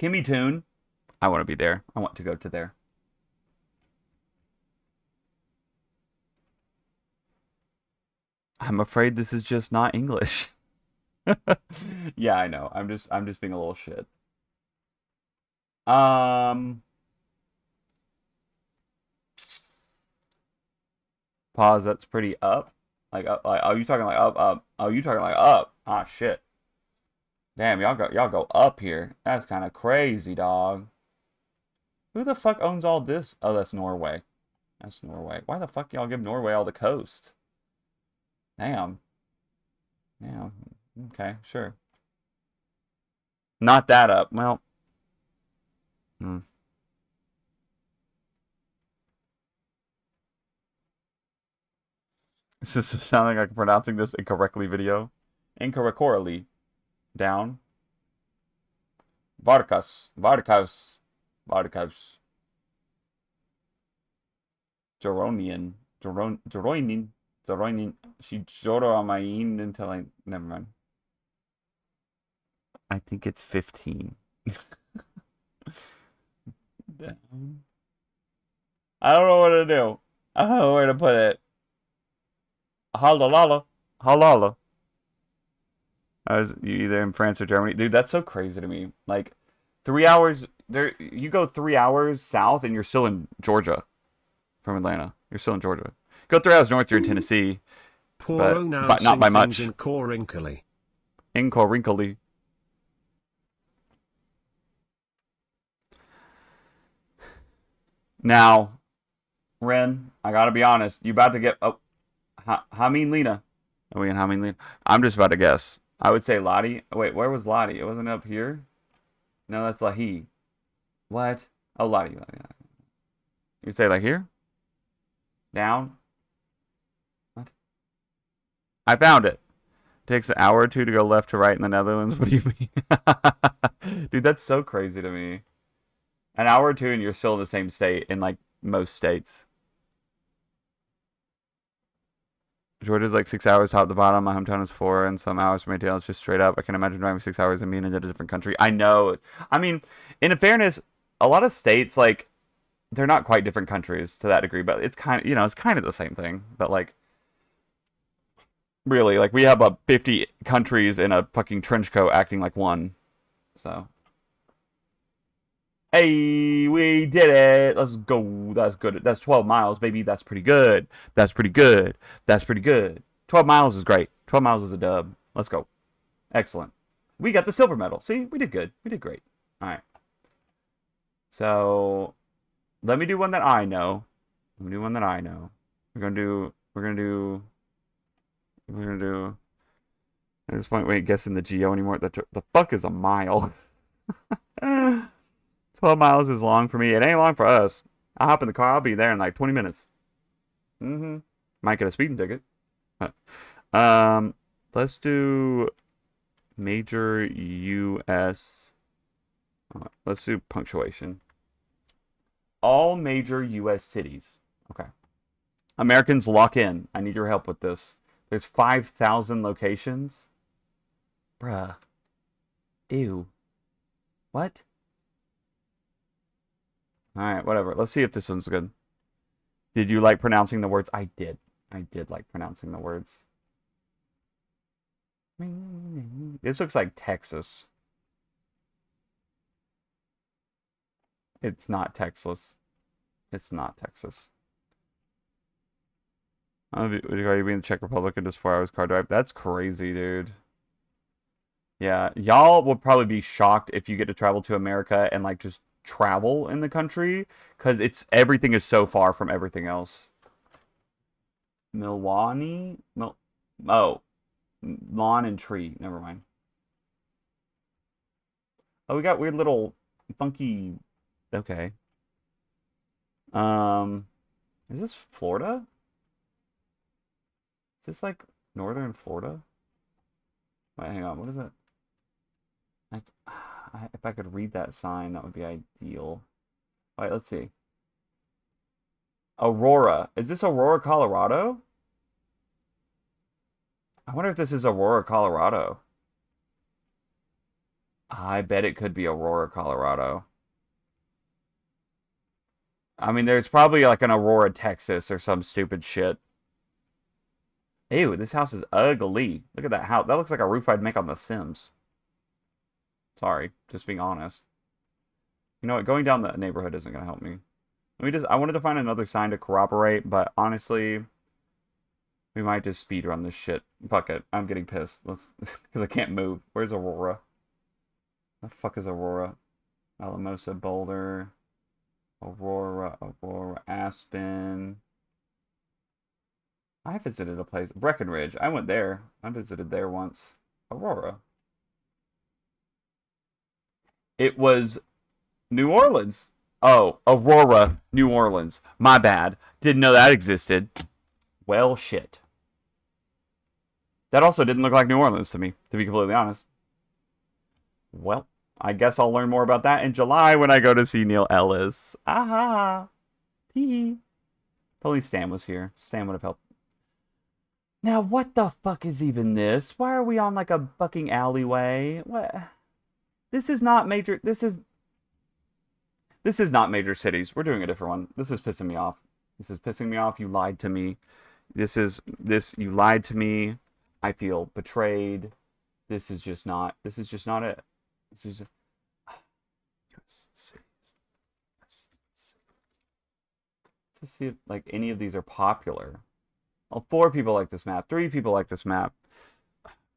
Speaker 1: Kimmy Toon. I want to be there. I want to go to there. I'm afraid this is just not English. Yeah, I know. I'm just being a little shit. Pause, that's pretty up. Like up, like, oh, you talking like up. Oh, you talking like up. Ah, shit. Damn, y'all go up here. That's kind of crazy, dog. Who the fuck owns all this? Oh, that's Norway. That's Norway. Why the fuck y'all give Norway all the coast? Damn. Yeah. Okay, sure. Not that up. Well. This is sounding like I'm pronouncing this incorrectly video. Incorrectly. Down. Varkas. Joronian. She Joroamain until I never mind. I think it's 15. Down. I don't know what to do. I don't know where to put it. Halala. As you either in France or Germany. Dude, that's so crazy to me. Like 3 hours there, you go 3 hours south and you're still in Georgia from Atlanta. You're still in Georgia. Go 3 hours north, you're in Tennessee. But not by much.
Speaker 3: Incorrinkly.
Speaker 1: Incorrinkly. Now, Ren, I gotta be honest. You about to get... Oh, how mean Lena? Are we in how mean Lena? I'm just about to guess. I would say Lottie. Wait, where was Lottie? It wasn't up here? No, that's Lahi. What? Oh, Lottie. You say like here? Down? What? I found it. Takes an hour or two to go left to right in the Netherlands. What do you mean? Dude, that's so crazy to me. An hour or two and you're still in the same state in like most states. Georgia's like 6 hours top to bottom. My hometown is 4, and some hours from my tail is just straight up. I can imagine driving 6 hours and being in a different country. I know. I mean, in fairness, a lot of states, like, they're not quite different countries to that degree, but it's kind of, it's kind of the same thing. But, like, really, like, we have 50 countries in a fucking trench coat acting like one. So. Hey, we did it. Let's go. That's good. That's 12 miles, baby. That's pretty good. That's pretty good. That's pretty good. 12 miles is great. 12 miles is a dub. Let's go. Excellent. We got the silver medal. See, we did good. We did great. All right. So, let me do one that I know. Let me do one that I know. We're gonna do. At this point, we ain't guessing the geo anymore. The fuck is a mile? 12 miles is long for me. It ain't long for us. I'll hop in the car. I'll be there in like 20 minutes. Might get a speeding ticket. Let's do major U.S. Let's do punctuation. All major U.S. cities. Okay. Americans, lock in. I need your help with this. There's 5,000 locations. Bruh. Ew. What? Alright, whatever. Let's see if this one's good. Did you like pronouncing the words? I did. I did like pronouncing the words. This looks like Texas. It's not Texas. It's not Texas. Are you in the Czech Republic in just 4 hours car drive? That's crazy, dude. Yeah, y'all will probably be shocked if you get to travel to America and like just travel in the country because everything is so far from everything else. Milwaukee? Oh, lawn and tree. Never mind. Oh, we got weird little funky. Okay. Is this Florida? Is this like northern Florida? Wait, hang on. What is it? Like, if I could read that sign, that would be ideal. All right, let's see. Aurora. Is this Aurora, Colorado? I wonder if this is Aurora, Colorado. I bet it could be Aurora, Colorado. I mean, there's probably like an Aurora, Texas or some stupid shit. Ew, this house is ugly. Look at that house. That looks like a roof I'd make on The Sims. Sorry, just being honest. You know what? Going down the neighborhood isn't going to help me. I wanted to find another sign to corroborate, but honestly, we might just speedrun this shit. Fuck it. I'm getting pissed. Because I can't move. Where's Aurora? The fuck is Aurora? Alamosa, Boulder. Aurora, Aspen. I visited a place. Breckenridge. I went there. I visited there once. Aurora. It was New Orleans. Oh, Aurora, New Orleans. My bad. Didn't know that existed. Well, shit. That also didn't look like New Orleans to me, to be completely honest. Well, I guess I'll learn more about that in July when I go to see Neil Ellis. Ah, hee. If only Stan was here. Stan would have helped. Now, what the fuck is even this? Why are we on like a fucking alleyway? What? This is not major. This is not major cities. We're doing a different one. This is pissing me off. This is pissing me off. You lied to me. You lied to me. I feel betrayed. This is just not it. This is just US cities. Let's see if like any of these are popular. Well, 4 people like this map. 3 people like this map.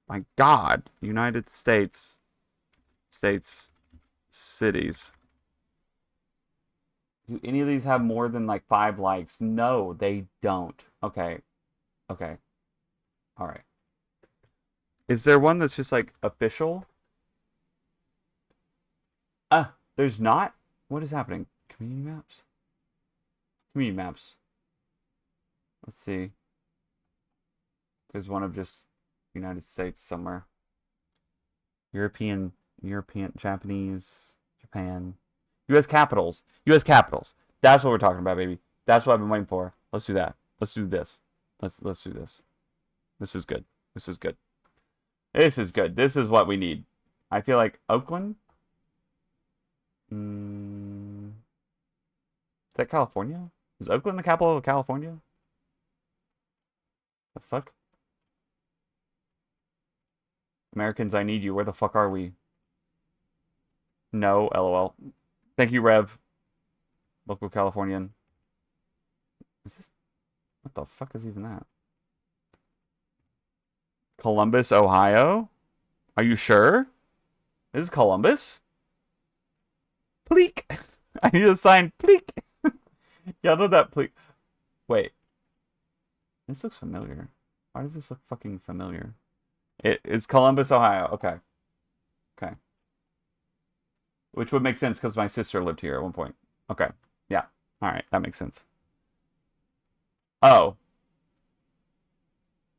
Speaker 1: My God. United States. Cities. Do any of these have more than like 5 likes? No, they don't. Okay. Okay. All right. Is there one that's just like official? There's not? What is happening? Community maps? Community maps. Let's see. There's one of just United States somewhere. European, Japanese, Japan. U.S. capitals. U.S. capitals. That's what we're talking about, baby. That's what I've been waiting for. Let's do that. Let's do this. Let's do this. This is good. This is good. This is good. This is what we need. I feel like Oakland. Is that California? Is Oakland the capital of California? The fuck? Americans, I need you. Where the fuck are we? No, LOL. Thank you, Rev. Local Californian. Is this... What the fuck is even that? Columbus, Ohio? Are you sure? This is Columbus? Pleek! I need a sign. Pleek! Y'all know that pleek. Wait. This looks familiar. Why does this look fucking familiar? It is Columbus, Ohio. Okay. Okay. Which would make sense because my sister lived here at one point. Okay. Yeah. Alright, that makes sense. Oh.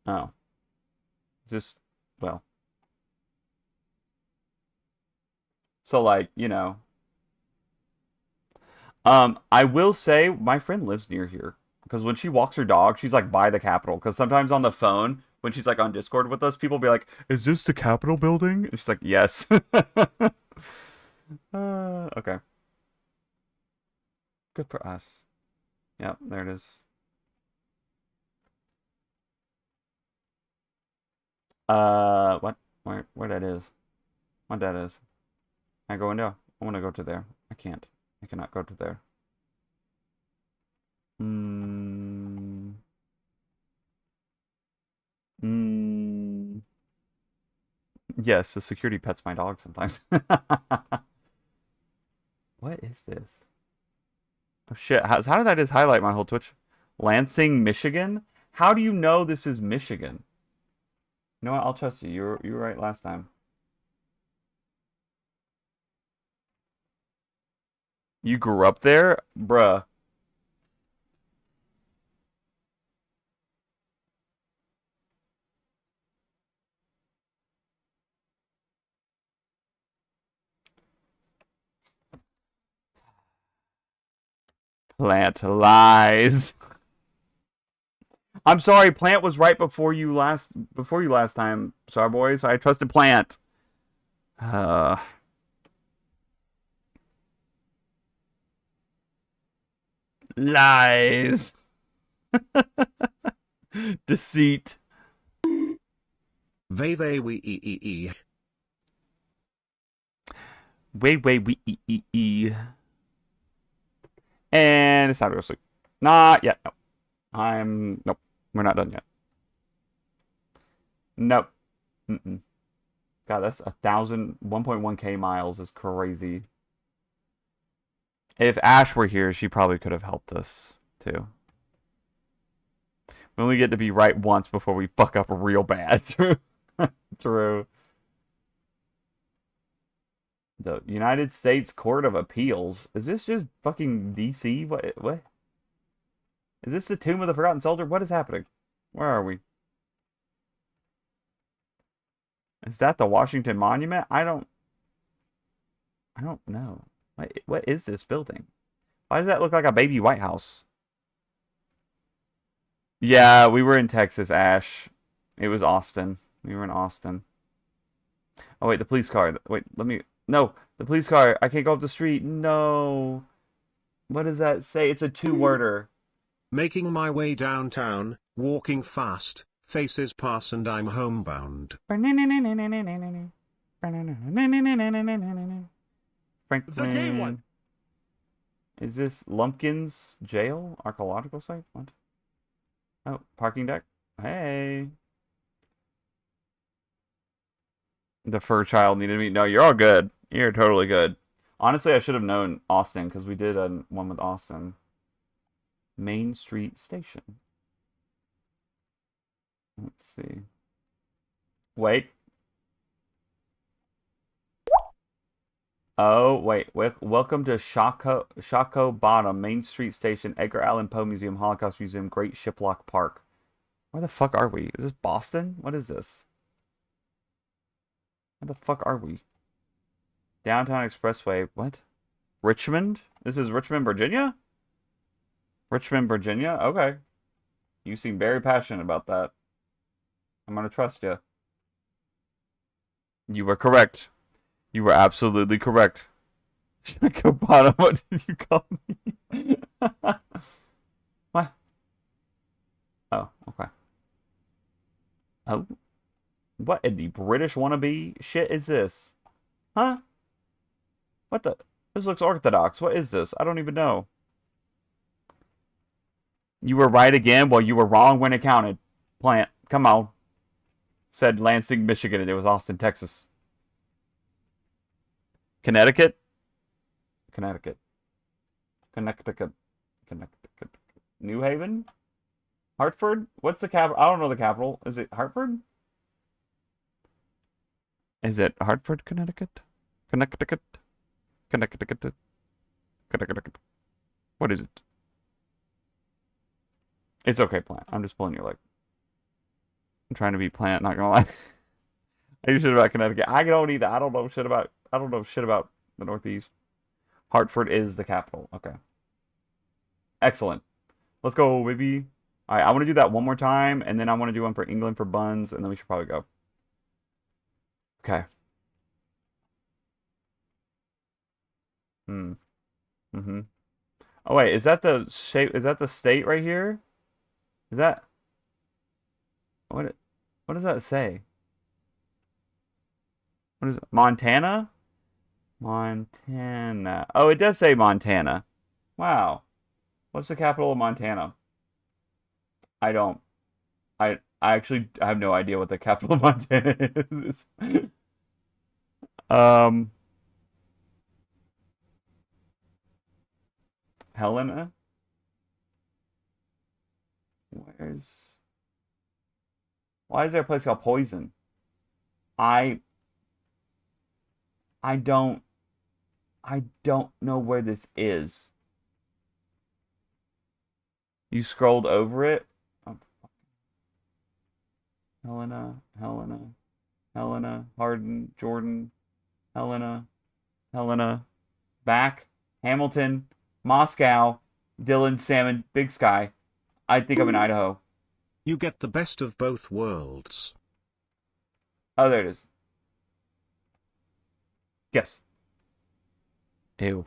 Speaker 1: Oh. Just, well. So, like, you know. I will say, my friend lives near here. Because when she walks her dog, she's, like, by the Capitol. Because sometimes on the phone, when she's, like, on Discord with us, people be like, is this the Capitol building? And she's like, yes. Okay. Good for us. Yep, there it is. What? Where that is? What that is? I go in there. I want to go to there. I can't. I cannot go to there. Yes, the security pets my dog sometimes. What is this? Oh shit, how did that just highlight my whole Twitch? Lansing, Michigan? How do you know this is Michigan? You know what? I'll trust you. You were right last time. You grew up there? Bruh. Plant lies. I'm sorry, Plant was right before you last time, sorry boys. I trusted Plant. Lies. Deceit.
Speaker 3: Veve we e.
Speaker 1: Wait, we. And it's time to go sleep. Not yet. No. Nope. We're not done yet. Nope. God, that's 1.1k miles is crazy. If Ash were here, she probably could have helped us, too. We only get to be right once before we fuck up real bad. True. The United States Court of Appeals. Is this just fucking DC? What? Is this the Tomb of the Forgotten Soldier? What is happening? Where are we? Is that the Washington Monument? I don't know. What is this building? Why does that look like a baby White House? Yeah, we were in Texas, Ash. It was Austin. We were in Austin. Oh, wait, the police car. Wait, let me... No, the police car. I can't go up the street. No. What does that say? It's a two-worder.
Speaker 3: Making my way downtown, walking fast, faces pass and I'm homebound.
Speaker 5: It's a gay one.
Speaker 1: Is this Lumpkin's jail? Archaeological site? What? Oh, parking deck. Hey. The fur child needed me. No, you're all good. You're totally good. Honestly, I should have known Austin because we did one with Austin. Main Street Station. Let's see. Wait. Oh, wait. Welcome to Shako Bottom, Main Street Station, Edgar Allan Poe Museum, Holocaust Museum, Great Shiplock Park. Where the fuck are we? Is this Boston? What is this? Where the fuck are we? Downtown Expressway. What? Richmond? This is Richmond, Virginia? Richmond, Virginia? Okay. You seem very passionate about that. I'm gonna trust you. You were correct. You were absolutely correct. Chocobottom, what did you call me? What? Oh, okay. Oh. What in the British wannabe shit is this? Huh? What the? This looks orthodox. What is this? I don't even know. You were right again? Well, you were wrong when it counted. Plant. Come on. Said Lansing, Michigan, and it was Austin, Texas. Connecticut? Connecticut. Connecticut. Connecticut. New Haven? Hartford? What's the capital? I don't know the capital. Is it Hartford? Is it Hartford, Connecticut? Connecticut? Connecticut? Connecticut? What is it? It's okay, Plant. I'm just pulling your leg. I'm trying to be Plant, not gonna lie. I know shit about Connecticut. I don't either. I don't know shit about the Northeast. Hartford is the capital. Okay. Excellent. Let's go, baby. Alright, I want to do that one more time, and then I want to do one for England for buns, and then we should probably go. Okay. Mm-hmm. Oh wait, is that the shape? Is that the state right here? Is that what does that say? What is it? Montana? Montana. Oh, it does say Montana. Wow. What's the capital of Montana? I don't. I actually have no idea what the capital of Montana is. um Helena? Why is there a place called Poison? I I don't I don't know where this is. You scrolled over it? Oh, Helena, Hardin, Jordan, Helena, back, Hamilton, Moscow, Dillon, Salmon, Big Sky. I think I'm in Idaho.
Speaker 3: You get the best of both worlds.
Speaker 1: Oh, there it is. Yes. Ew.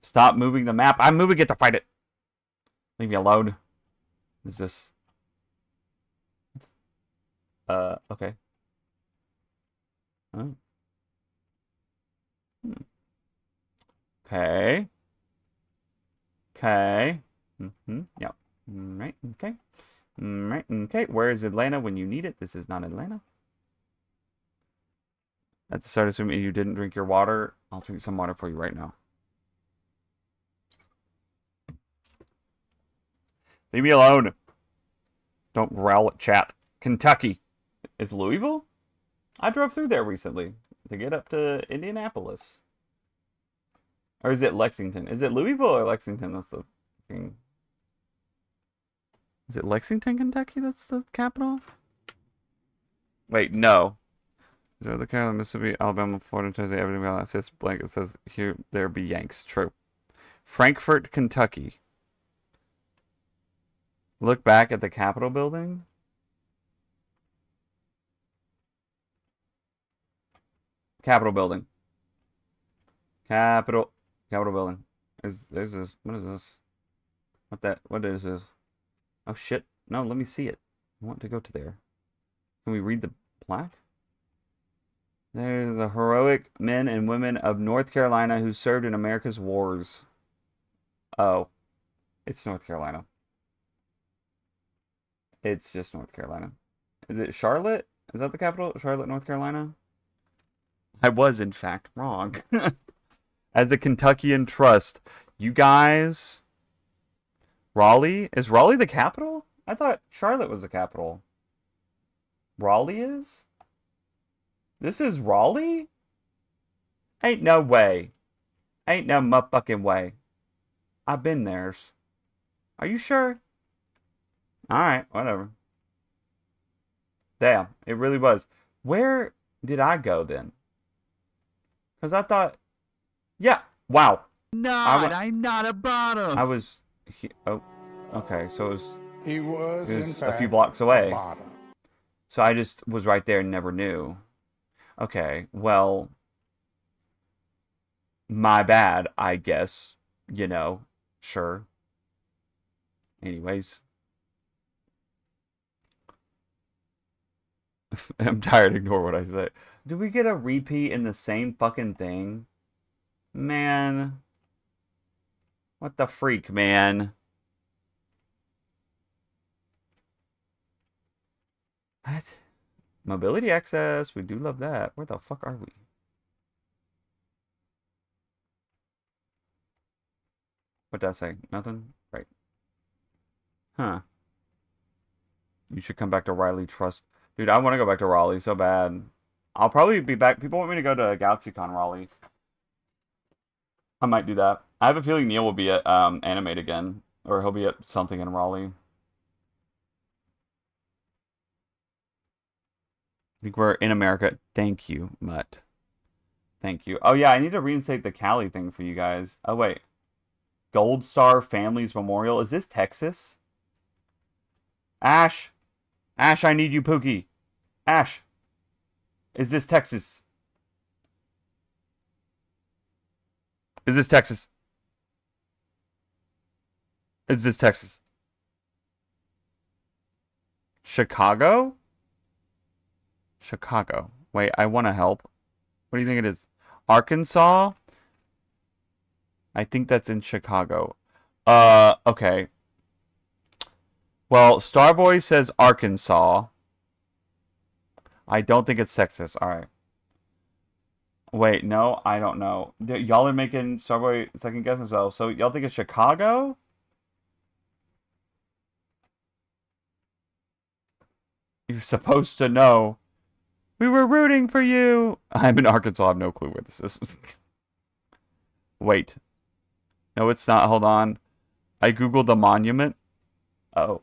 Speaker 1: Stop moving the map. I'm moving it to fight it. Leave me alone. Is this... okay. Oh. Okay. Okay. Yeah. Right. Okay. Right. Okay. Where is Atlanta when you need it? This is not Atlanta. At the start, assuming you didn't drink your water, I'll drink some water for you right now. Leave me alone. Don't growl at chat. Kentucky. Is Louisville? I drove through there recently to get up to Indianapolis. Or is it Lexington? Is it Louisville or Lexington? That's the fucking... Is it Lexington, Kentucky? That's the capital? Wait, no. The Carolina, Mississippi, Alabama, Florida, Tennessee, everything got that fifth blanket says here there be Yanks. True. Frankfort, Kentucky. Look back at the Capitol building. Capitol building. Capitol building. There's this. What is this? What is this? Oh shit. No, let me see it. I want to go to there. Can we read the plaque? They're the heroic men and women of North Carolina who served in America's wars. Oh. It's North Carolina. It's just North Carolina. Is it Charlotte? Is that the capital? Charlotte, North Carolina? I was, in fact, wrong. As a Kentuckian trust, you guys... Raleigh? Is Raleigh the capital? I thought Charlotte was the capital. Raleigh is? This is Raleigh? Ain't no way. Ain't no motherfucking way. I've been there. Are you sure? Alright, whatever. Damn, it really was. Where did I go then? Because I thought... Yeah, wow.
Speaker 4: I'm not a bottom.
Speaker 1: I was... Oh, okay, so
Speaker 2: He was,
Speaker 1: it
Speaker 2: in
Speaker 1: was
Speaker 2: fact,
Speaker 1: a few blocks away.
Speaker 2: bottom.
Speaker 1: So I just was right there and never knew. Okay, well... My bad, I guess. You know, sure. Anyways. I'm tired, ignore what I say. Did we get a repeat in the same fucking thing? Man. What the freak, man? What? Mobility access, we do love that. Where the fuck are we? What did I say? Nothing? Right. Huh. You should come back to Riley Trust. Dude, I want to go back to Raleigh so bad. I'll probably be back. People want me to go to GalaxyCon Raleigh. I might do that. I have a feeling Neil will be at Animate again. Or he'll be at something in Raleigh. I think we're in America. Thank you, Mutt. Thank you. Oh, yeah, I need to reinstate the Cali thing for you guys. Oh, wait. Gold Star Families Memorial. Is this Texas? Ash! Ash, I need you, Pookie. Ash! Is this Texas? Is this Texas? Is this Texas? Chicago? Chicago. Wait, I want to help. What do you think it is? Arkansas? I think that's in Chicago. Okay. Well, Starboy says Arkansas. I don't think it's Texas. Alright. Wait, no, I don't know. Y'all are making Starboy second guess himself. So y'all think it's Chicago? You're supposed to know. We were rooting for you. I'm in Arkansas. I have no clue where this is. Wait. No, it's not. Hold on. I googled the monument. Oh.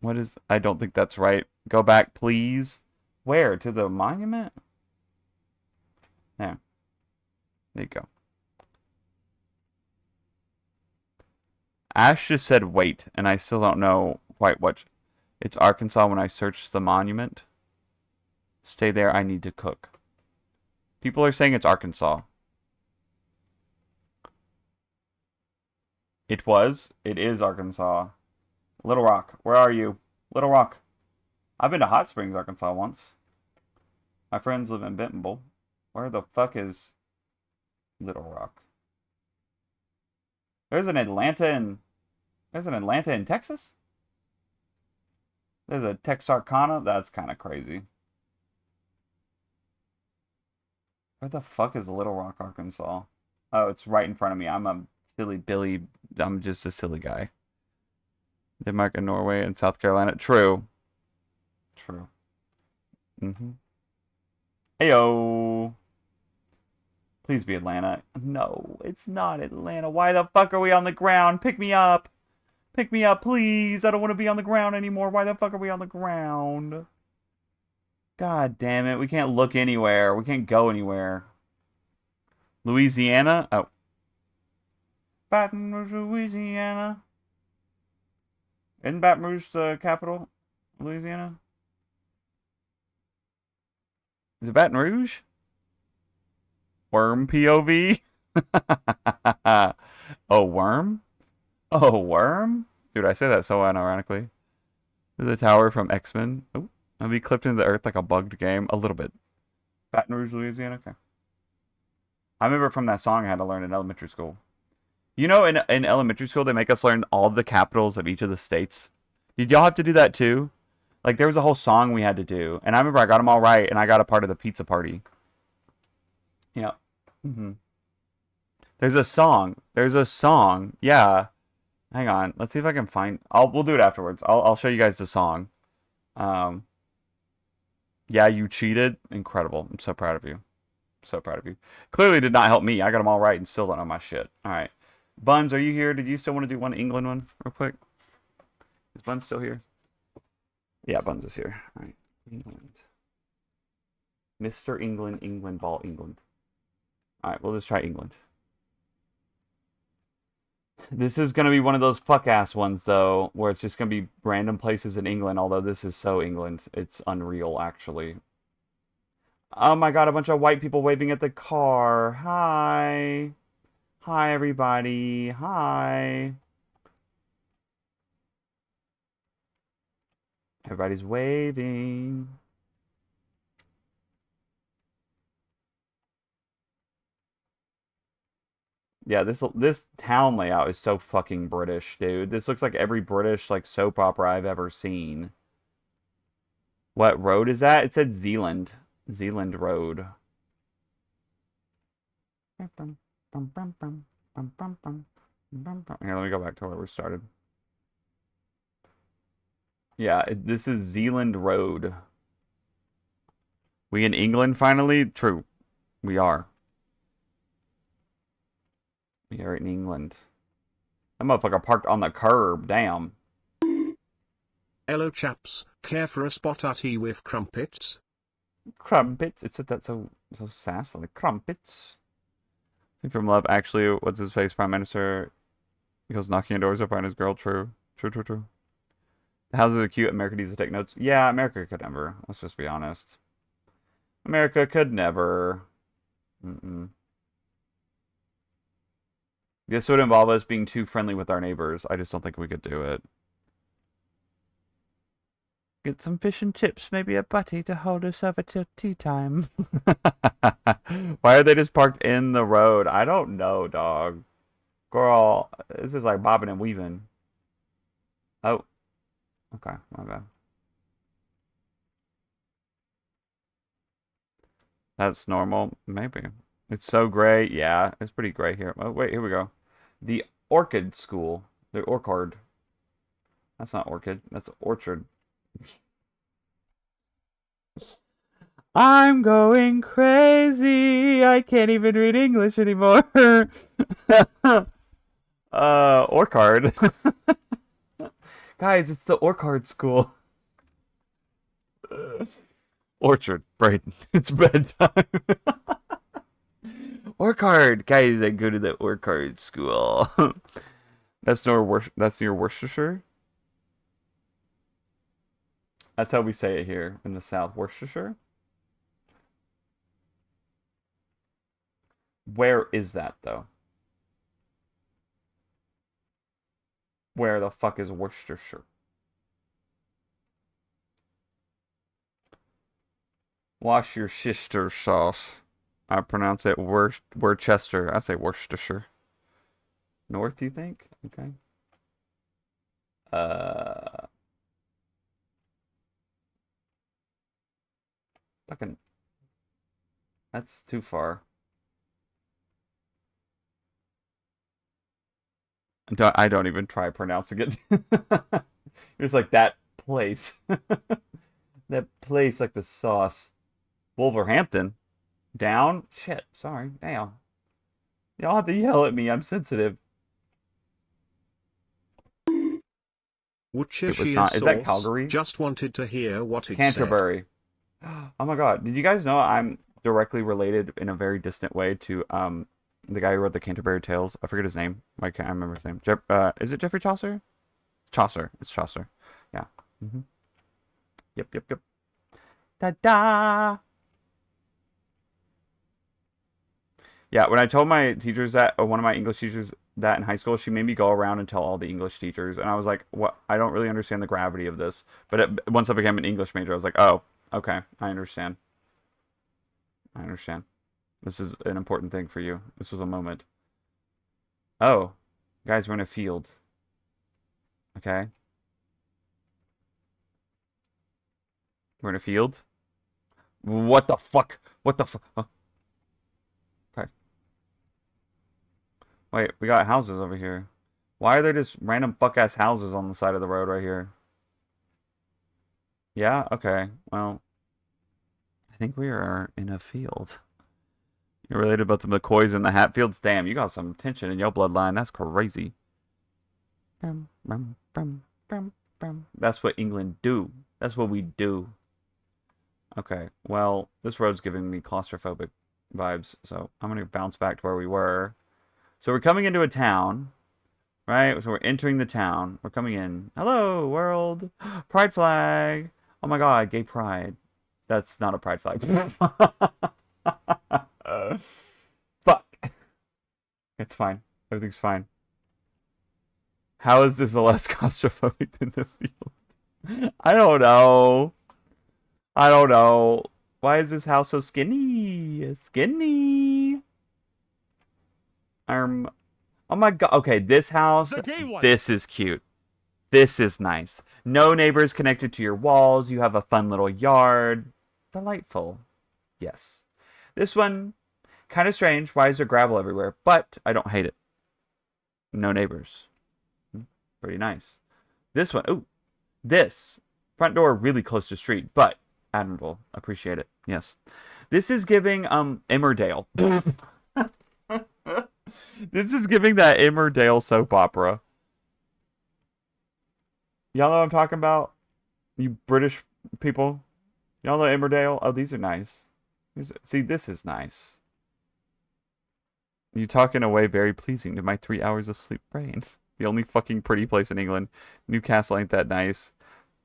Speaker 1: What is... I don't think that's right. Go back, please. Where? To the monument? There. There you go. Ash just said wait, and I still don't know quite what... It's Arkansas when I search the monument. Stay there, I need to cook. People are saying it's Arkansas. It was. It is Arkansas. Little Rock, where are you? Little Rock. I've been to Hot Springs, Arkansas once. My friends live in Bentonville. Where the fuck is Little Rock? There's an Atlanta in Texas? There's a Texarkana? That's kind of crazy. Where the fuck is Little Rock, Arkansas? Oh, it's right in front of me. I'm a silly Billy. I'm just a silly guy. Denmark and Norway and South Carolina. True. True. Heyo. Please be Atlanta. No, it's not Atlanta. Why the fuck are we on the ground? Pick me up. Pick me up, please. I don't want to be on the ground anymore. Why the fuck are we on the ground? God damn it. We can't look anywhere. We can't go anywhere. Louisiana? Oh. Baton Rouge, Louisiana. Isn't Baton Rouge the capital? Louisiana? Is it Baton Rouge? Worm POV? Oh, worm? Oh, worm? Dude, I say that so unironically. The tower from X-Men. Oh, I'll be clipped into the earth like a bugged game. A little bit. Baton Rouge, Louisiana? Okay. I remember from that song I had to learn in elementary school. You know, in elementary school, they make us learn all the capitals of each of the states. Did y'all have to do that too? Like, there was a whole song we had to do. And I remember I got them all right, and I got a part of the pizza party. Yeah. Mm-hmm. There's a song. There's a song. Yeah. Hang on. Let's see if I can find. We'll do it afterwards. I'll show you guys the song. Um. Yeah, you cheated. Incredible. I'm so proud of you. So proud of you. Clearly did not help me. I got them all right and still don't know my shit. All right. Buns, are you here? Did you still want to do one England one real quick? Is Buns still here? Yeah, Buns is here. All right. England. Mr. England, England, ball, England. All right, we'll just try England. This is going to be one of those fuck-ass ones, though, where it's just going to be random places in England, although this is so England. It's unreal, actually. Oh my god, a bunch of white people waving at the car. Hi. Hi, everybody. Hi. Everybody's waving. Yeah, this town layout is so fucking British, dude. This looks like every British like soap opera I've ever seen. What road is that? It said Zealand. Zealand Road. Here, let me go back to where we started. Yeah, this is Zealand Road. We in England finally? True. We are. We are in England. That motherfucker parked on the curb. Damn.
Speaker 3: Hello chaps, care for a spot at tea with crumpets?
Speaker 1: Crumpets. It said that so sassily. Crumpets. From Love, actually, what's his face? Prime Minister. He goes knocking on doors to find his girl. True. True, true, true. The houses are cute. America needs to take notes. Yeah, America could never. Let's just be honest. America could never. Mm-mm. This would involve us being too friendly with our neighbors. I just don't think we could do it. Get some fish and chips, maybe a butty to hold us over till tea time. Why are they just parked in the road? I don't know, dog. Girl, this is like bobbing and weaving. Oh, okay, my bad. That's normal, maybe. It's so gray. Yeah, it's pretty gray here. Oh, wait, here we go. The Orchid School. The Orchard. That's not orchid. That's orchard. I'm going crazy. I can't even read English anymore. Orchard. Guys, it's the Orchard School. Orchard, Braden. It's bedtime. Orchard, guys, I go to the Orchard School. That's near Worcestershire. That's how we say it here in the South. Worcestershire. Where is that though? Where the fuck is Worcestershire? Wash your shister sauce. I pronounce it Worcester. I say Worcestershire. North, you think? Okay. Fucking. That's too far. I don't even try pronouncing it. It's like that place. That place like the sauce. Wolverhampton. Down? Shit, sorry. Damn. Y'all have to yell at me. I'm sensitive.
Speaker 3: Worcestershire
Speaker 1: Is that Calgary?
Speaker 3: Just wanted to hear what it
Speaker 1: Canterbury. Oh my god. Did you guys know I'm directly related in a very distant way to the guy who wrote the Canterbury Tales? I forget his name. I can't remember his name. Is it Geoffrey Chaucer? Chaucer. It's Chaucer. Yeah. Mm-hmm. Yep, yep, yep. Ta-da! Yeah, when I told my teachers that, or one of my English teachers that in high school, she made me go around and tell all the English teachers, and I was like, "What? I don't really understand the gravity of this." But once I became an English major, I was like, "Oh, okay, I understand. I understand. This is an important thing for you. This was a moment." Oh, guys, we're in a field. Okay, we're in a field. What the fuck? What the fuck? Oh. Okay. Wait, we got houses over here. Why are there just random fuck-ass houses on the side of the road right here? Yeah? Okay. Well, I think we are in a field. You're related about the McCoys and the Hatfields? Damn, you got some tension in your bloodline. That's crazy. That's what England do. That's what we do. Okay, well, this road's giving me claustrophobic vibes, so I'm going to bounce back to where we were. So we're coming into a town, right? So we're entering the town. We're coming in. Hello, world. Pride flag. Oh my god, gay pride. That's not a pride flag. Fuck. It's fine. Everything's fine. How is this less claustrophobic than the field? I don't know. I don't know. Why is this house so skinny? Skinny. Oh my god. Okay, this house. This is cute. This is nice. No neighbors connected to your walls. You have a fun little yard. Delightful. Yes. This one, kind of strange. Why is there gravel everywhere? But I don't hate it. No neighbors. Pretty nice. This one. Ooh. This. Front door really close to street, but admirable. Appreciate it. Yes. This is giving Emmerdale. This is giving that Emmerdale soap opera. Y'all know what I'm talking about? You British people? Y'all know Emmerdale? Oh, these are nice. See, this is nice. You talk in a way very pleasing to my 3 hours of sleep brain. The only fucking pretty place in England. Newcastle ain't that nice.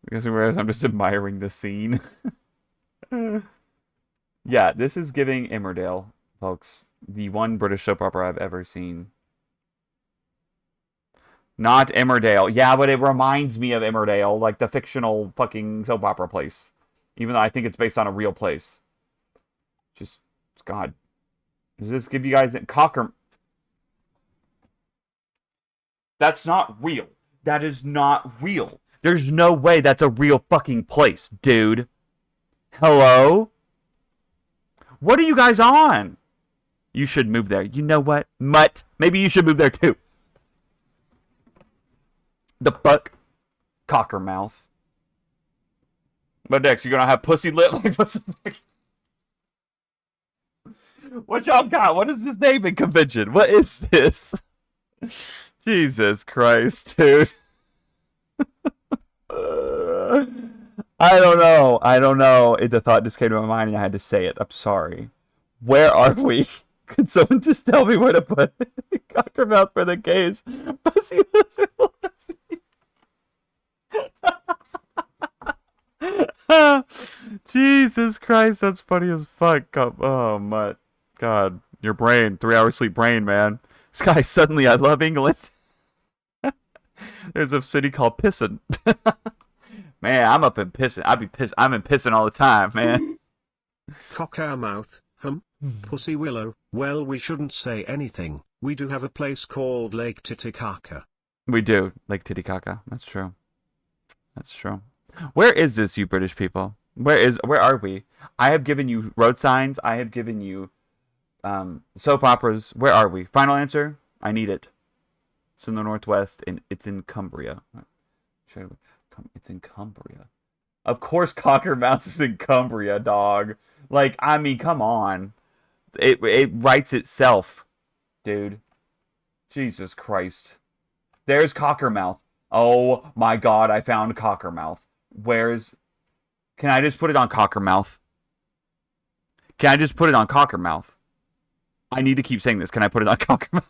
Speaker 1: Because whereas I'm just admiring the scene. Yeah, this is giving Emmerdale, folks. The one British soap opera I've ever seen. Not Emmerdale. Yeah, but it reminds me of Emmerdale, like the fictional fucking soap opera place. Even though I think it's based on a real place. Just, God. Does this give you guys Cocker? That's not real. That is not real. There's no way that's a real fucking place, dude. Hello? What are you guys on? You should move there. You know what? Mutt. Maybe you should move there too. The fuck? Cockermouth. But next, you're gonna have pussy lit like what's the fuck? What y'all got? What is this naming convention? What is this? Jesus Christ, dude. I don't know. I don't know. The thought just came to my mind and I had to say it. I'm sorry. Where are we? Could someone just tell me where to put Cockermouth for the gays? Pussy literally. Jesus Christ, that's funny as fuck. Oh, Mutt. God, your brain. 3 hours sleep brain, man. This guy, suddenly I love England. There's a city called Pissin. Man, I'm up in Pissin. I'm in Pissin all the time, man.
Speaker 3: Cockermouth, Pussy Willow. Well, we shouldn't say anything. We do have a place called Lake Titicaca.
Speaker 1: We do. Lake Titicaca. That's true. That's true. Where is this, you British people? Where are we? I have given you road signs. I have given you soap operas. Where are we? Final answer? I need it. It's in the northwest, and it's in Cumbria. It's in Cumbria. Of course Cockermouth is in Cumbria, dog. Like, I mean, come on. It writes itself, dude. Jesus Christ. There's Cockermouth. Oh my god, I found Cockermouth. Can I just put it on Cockermouth? Can I just put it on Cockermouth? I need to keep saying this. Can I put it on Cockermouth?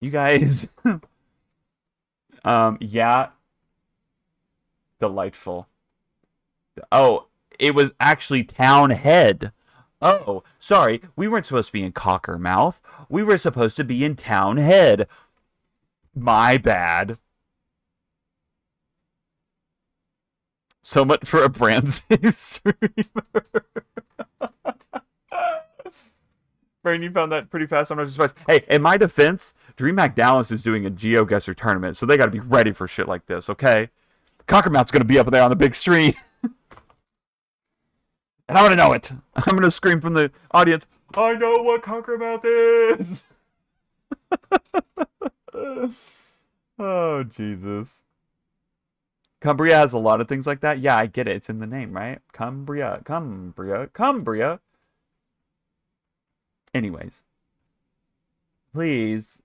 Speaker 1: You guys. Yeah. Delightful. Oh, it was actually Townhead. Oh, sorry. We weren't supposed to be in Cockermouth. We were supposed to be in Townhead. My bad. So much for a brand safe streamer. Braden, you found that pretty fast. I'm not surprised. Hey, in my defense, DreamHack Dallas is doing a GeoGuessr tournament, so they got to be ready for shit like this, okay? Cockermouth's going to be up there on the big screen. And I want to know it. I'm going to scream from the audience, I know what Conquermouth is! Oh, Jesus. Cumbria has a lot of things like that. Yeah, I get it. It's in the name, right? Cumbria, Cumbria, Cumbria. Anyways, please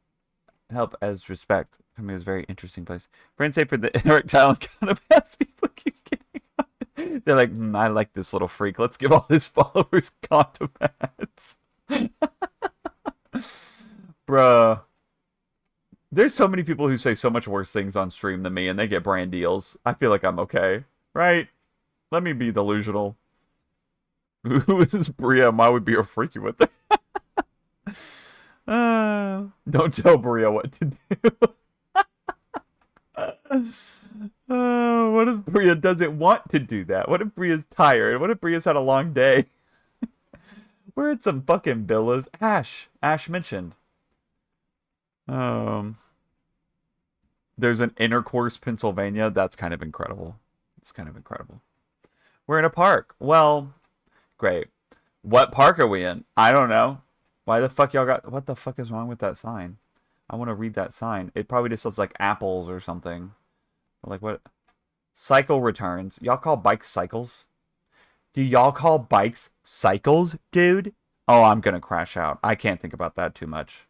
Speaker 1: help as respect. Cumbria is a very interesting place. Friends say for the erectile and kind of ass people keep getting on it. They're like, I like this little freak. Let's give all his followers condiments. Bruh. There's so many people who say so much worse things on stream than me, and they get brand deals. I feel like I'm okay, right? Let me be delusional. Who is Bria? Why would be a freaky with her? Don't tell Bria what to do. What if Bria doesn't want to do that? What if Bria's tired? What if Bria's had a long day? We're at some fucking villas. Ash mentioned. There's an Intercourse, Pennsylvania. That's kind of incredible. It's kind of incredible. We're in a park. Well, great. What park are we in? I don't know. Why the fuck y'all got... What the fuck is wrong with that sign? I want to read that sign. It probably just looks like apples or something. Like what? Cycle returns. Y'all call bikes cycles? Do y'all call bikes cycles, dude? Oh, I'm gonna crash out. I can't think about that too much.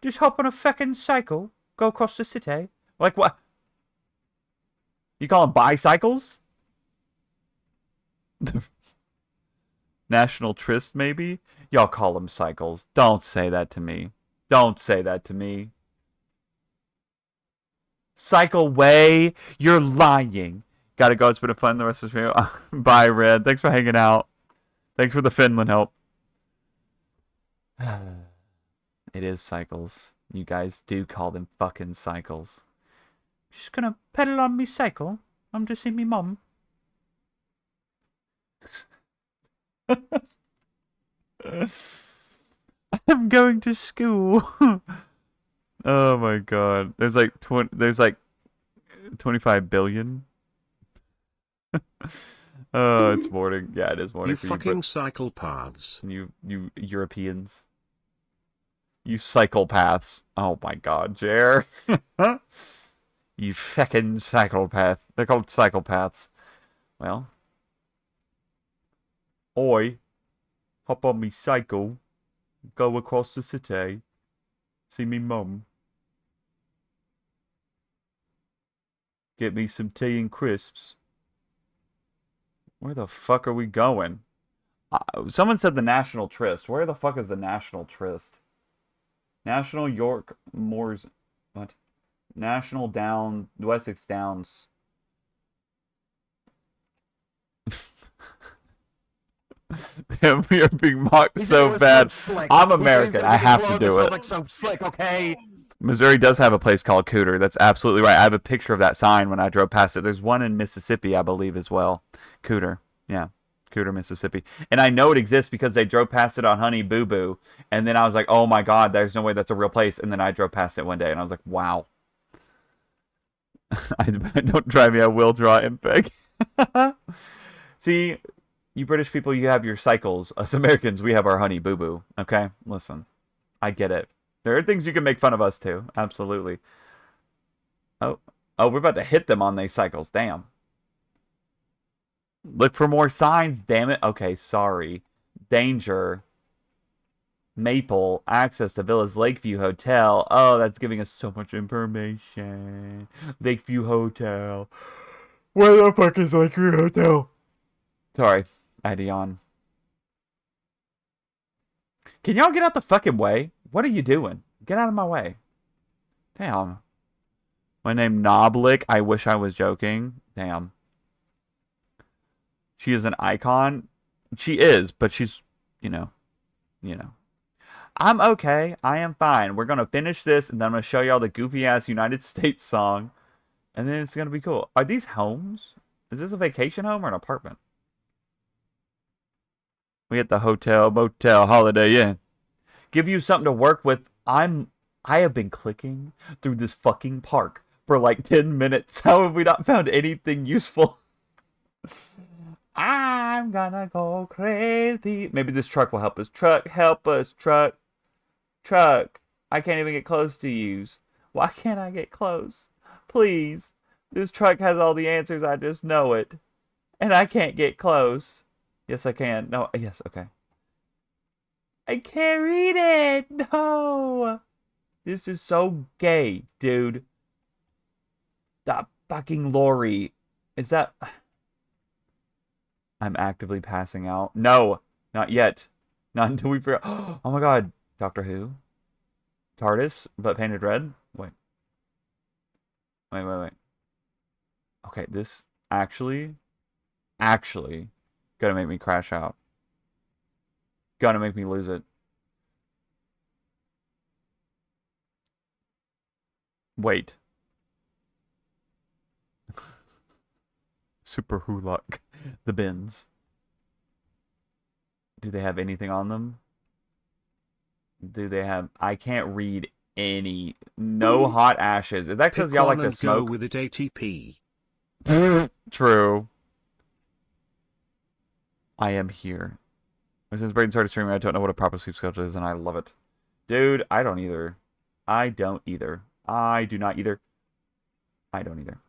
Speaker 1: Just hop on a fucking cycle, go across the city. Like what? You call them bicycles? National Tryst, maybe? Y'all call them cycles. Don't say that to me. Don't say that to me. Cycle way? You're lying. Gotta go. It's been a fun the rest of the video. Bye, Red. Thanks for hanging out. Thanks for the Finland help. It is cycles. You guys do call them fucking cycles. Just gonna pedal on me cycle. I'm to see me mum. I'm going to school. Oh my god. There's like 25 billion. Oh, it's morning. Yeah, it is morning.
Speaker 3: You
Speaker 1: for
Speaker 3: fucking psychopaths.
Speaker 1: You Europeans. You psychopaths. Oh my god, Jer. You feckin' psychopath. They're called psychopaths. Well. Oi. Hop on me cycle. Go across the city. See me mum. Get me some tea and crisps. Where the fuck are we going? Someone said the National Tryst. Where the fuck is the National Tryst? National York Moors. What? National Down. Wessex Downs. Damn, we are being mocked so bad. So I'm American. I have to do it.
Speaker 4: Like so slick, okay?
Speaker 1: Missouri does have a place called Cooter. That's absolutely right. I have a picture of that sign when I drove past it. There's one in Mississippi, I believe, as well. Cooter. Yeah. Cooter, Mississippi. And I know it exists because they drove past it on Honey Boo Boo. And then I was like, oh my god, there's no way that's a real place. And then I drove past it one day and I was like, wow. Don't drive me, I will draw MPEG. See, you British people, you have your cycles. Us Americans, we have our Honey Boo Boo. Okay? Listen. I get it. There are things you can make fun of us too. Absolutely. Oh, we're about to hit them on these cycles. Damn. Look for more signs, damn it. Okay, sorry. Danger. Maple. Access to Villa's Lakeview Hotel. Oh, that's giving us so much information. Lakeview Hotel. Where the fuck is Lakeview Hotel? Sorry. I had to yawn. Can y'all get out the fucking way? What are you doing? Get out of my way. Damn. My name Noblick. I wish I was joking. Damn. She is an icon. She is, but she's, you know. I'm okay. I am fine. We're going to finish this, and then I'm going to show y'all the goofy-ass United States song. And then it's going to be cool. Are these homes? Is this a vacation home or an apartment? We at the hotel, motel, Holiday Inn. Give you something to work with. I have been clicking through this fucking park for like 10 minutes. How have we not found anything useful? I'm gonna go crazy. Maybe this truck will help us. Truck, help us. Truck. Truck. I can't even get close to you. Why can't I get close? Please. This truck has all the answers. I just know it. And I can't get close. Yes, I can. No, yes, okay. I can't read it. No. This is so gay, dude. The fucking lorry. Is that... I'm actively passing out. No, not yet. Not until we figure out... Oh my god. Doctor Who? TARDIS, but painted red? Wait. Wait. Okay, this actually gonna make me crash out. Gonna make me lose it. Wait. Super Who luck. The bins. Do they have anything on them? Do they have... I can't read any... No hot ashes. Is that because y'all like to smoke?
Speaker 3: Go with it ATP.
Speaker 1: True. I am here. Since Braden started streaming, I don't know what a proper sleep schedule is, and I love it. Dude, I don't either. I don't either. I do not either. I don't either.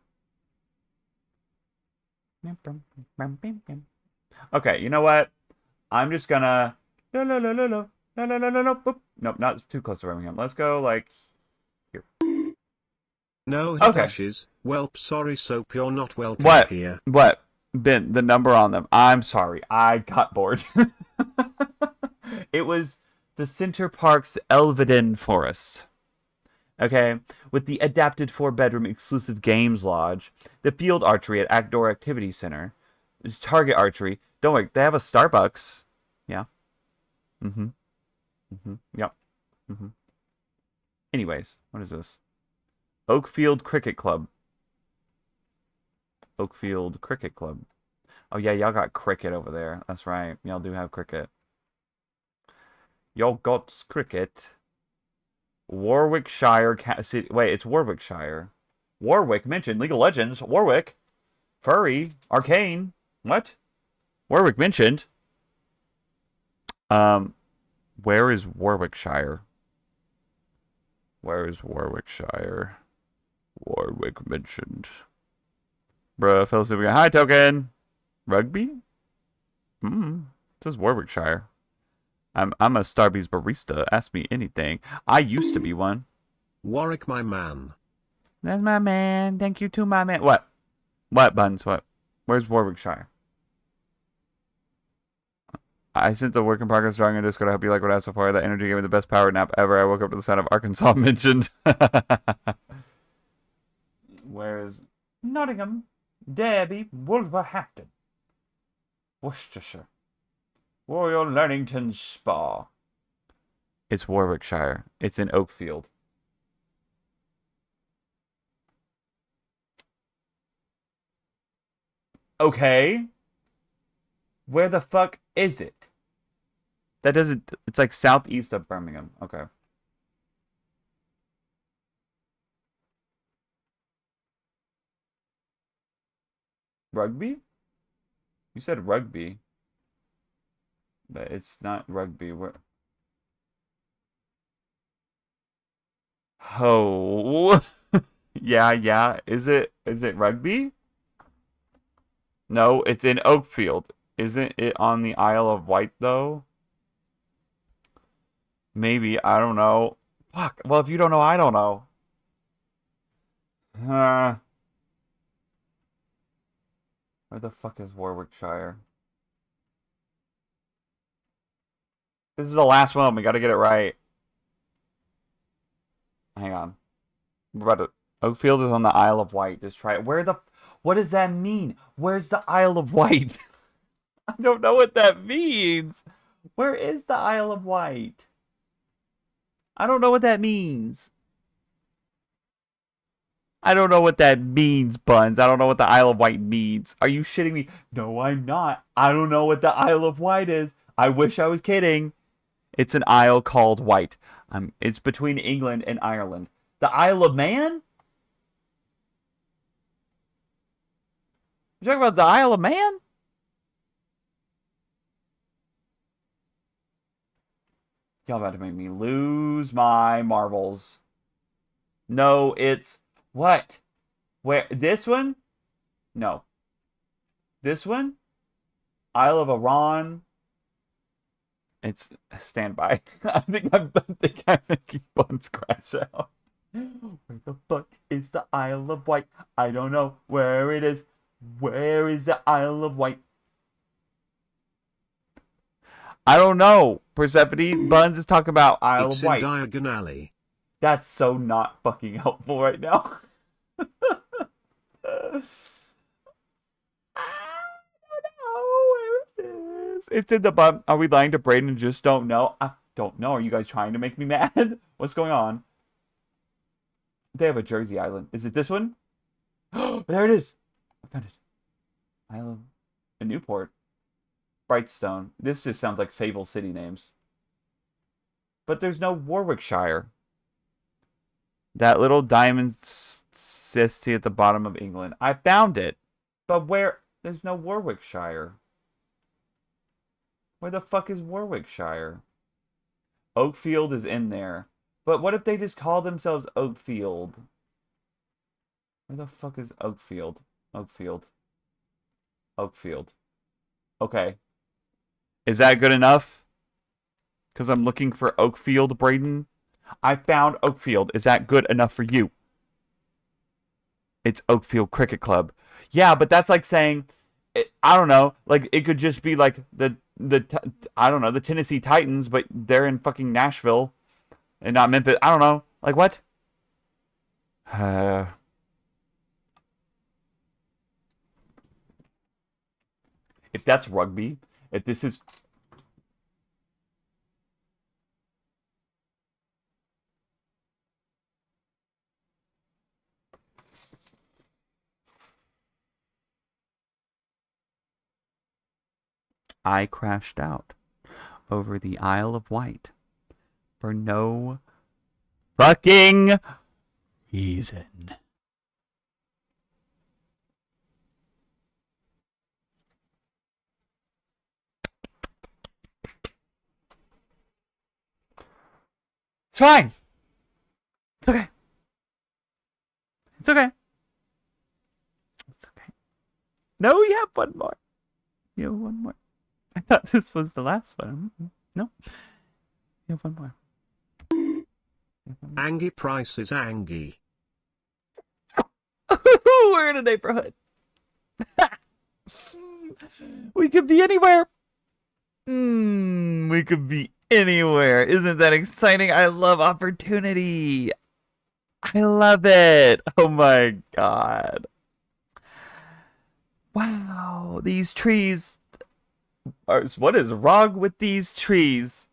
Speaker 1: Okay, you know what? I'm just gonna... Nope, not too close to Birmingham. Let's go, like, here.
Speaker 3: No hit ashes. Welp, sorry soap, you're not welcome here.
Speaker 1: What? Ben, the number on them. I'm sorry. I got bored. It was the Center Park's Elvedon Forest. Okay? With the adapted 4-bedroom exclusive games lodge, the field archery at Outdoor Activity Center, target archery. Don't worry, they have a Starbucks. Yeah. Yep. Anyways, what is this? Oakfield Cricket Club. Oakfield Cricket Club. Oh yeah, y'all got cricket over there. That's right. Y'all do have cricket. Y'all got cricket. Warwickshire City. Wait, it's Warwickshire. Warwick mentioned League of Legends. Warwick. Furry. Arcane. What? Warwick mentioned. Where is Warwickshire? Where is Warwickshire? Warwick mentioned. Bruh, fell asleep again. Hi, Token. Rugby? It says Warwickshire. I'm a Starbucks barista. Ask me anything. I used to be one.
Speaker 3: Warwick, my man.
Speaker 1: That's my man. Thank you to my man. What? What, Buns? What? Where's Warwickshire? I sent the work in progress drawing in Discord. I hope you like what I have so far. That energy gave me the best power nap ever. I woke up to the sound of Arkansas mentioned. Where's Nottingham? Derby, Wolverhampton, Worcestershire, Royal Learnington Spa. It's Warwickshire. It's in Oakfield. Okay. Where the fuck is it? That doesn't... It's like southeast of Birmingham. Okay. Rugby? You said rugby. But it's not rugby. Where... Oh. Yeah. Is it rugby? No, it's in Oakfield. Isn't it on the Isle of Wight, though? Maybe. I don't know. Fuck. Well, if you don't know, I don't know. Where the fuck is Warwickshire? This is the last one. We gotta get it right. Hang on. We're about to... Oakfield is on the Isle of Wight. Just try it. Where the... What does that mean? Where's the Isle of Wight? I don't know what that means. Where is the Isle of Wight? I don't know what that means. I don't know what that means, Buns. I don't know what the Isle of Wight means. Are you shitting me? No, I'm not. I don't know what the Isle of Wight is. I wish I was kidding. It's an isle called Wight. It's between England and Ireland. The Isle of Man? You talking about the Isle of Man? Y'all about to make me lose my marbles. No, it's what? Where this one? No. This one? Isle of Arran. It's standby. I think I'm making Buns crash out. Where the fuck is the Isle of Wight? I don't know where it is. Where is the Isle of Wight? I don't know. Persephone Buns is talking about Isle
Speaker 3: It's
Speaker 1: of
Speaker 3: in
Speaker 1: Wight.
Speaker 3: Diagon Alley.
Speaker 1: That's so not fucking helpful right now. It's in the bum. Are we lying to Braden and just don't know? I don't know. Are you guys trying to make me mad? What's going on? They have a Jersey Island. Is it this one? There it is. I found it. Island. A Newport. Brightstone. This just sounds like Fable City names. But there's no Warwickshire. That little diamond city at the bottom of England. I found it. But where? There's no Warwickshire. Where the fuck is Warwickshire? Oakfield is in there. But what if they just call themselves Oakfield? Where the fuck is Oakfield? Oakfield. Oakfield. Okay. Is that good enough? Because I'm looking for Oakfield, Braden. I found Oakfield. Is that good enough for you? It's Oakfield Cricket Club. Yeah, but that's like saying, I don't know, like it could just be like I don't know, the Tennessee Titans, but they're in fucking Nashville and not Memphis. I don't know. Like what? If that's rugby, if this is I crashed out over the Isle of Wight for no fucking reason. It's fine. It's okay. It's okay. It's okay. No, you have one more. You have one more. I thought this was the last one. No. You have one more.
Speaker 3: Angie Price is Angie.
Speaker 1: We're in a neighborhood. We could be anywhere. We could be anywhere. Isn't that exciting? I love opportunity. I love it. Oh my god. Wow. These trees. What is wrong with these trees?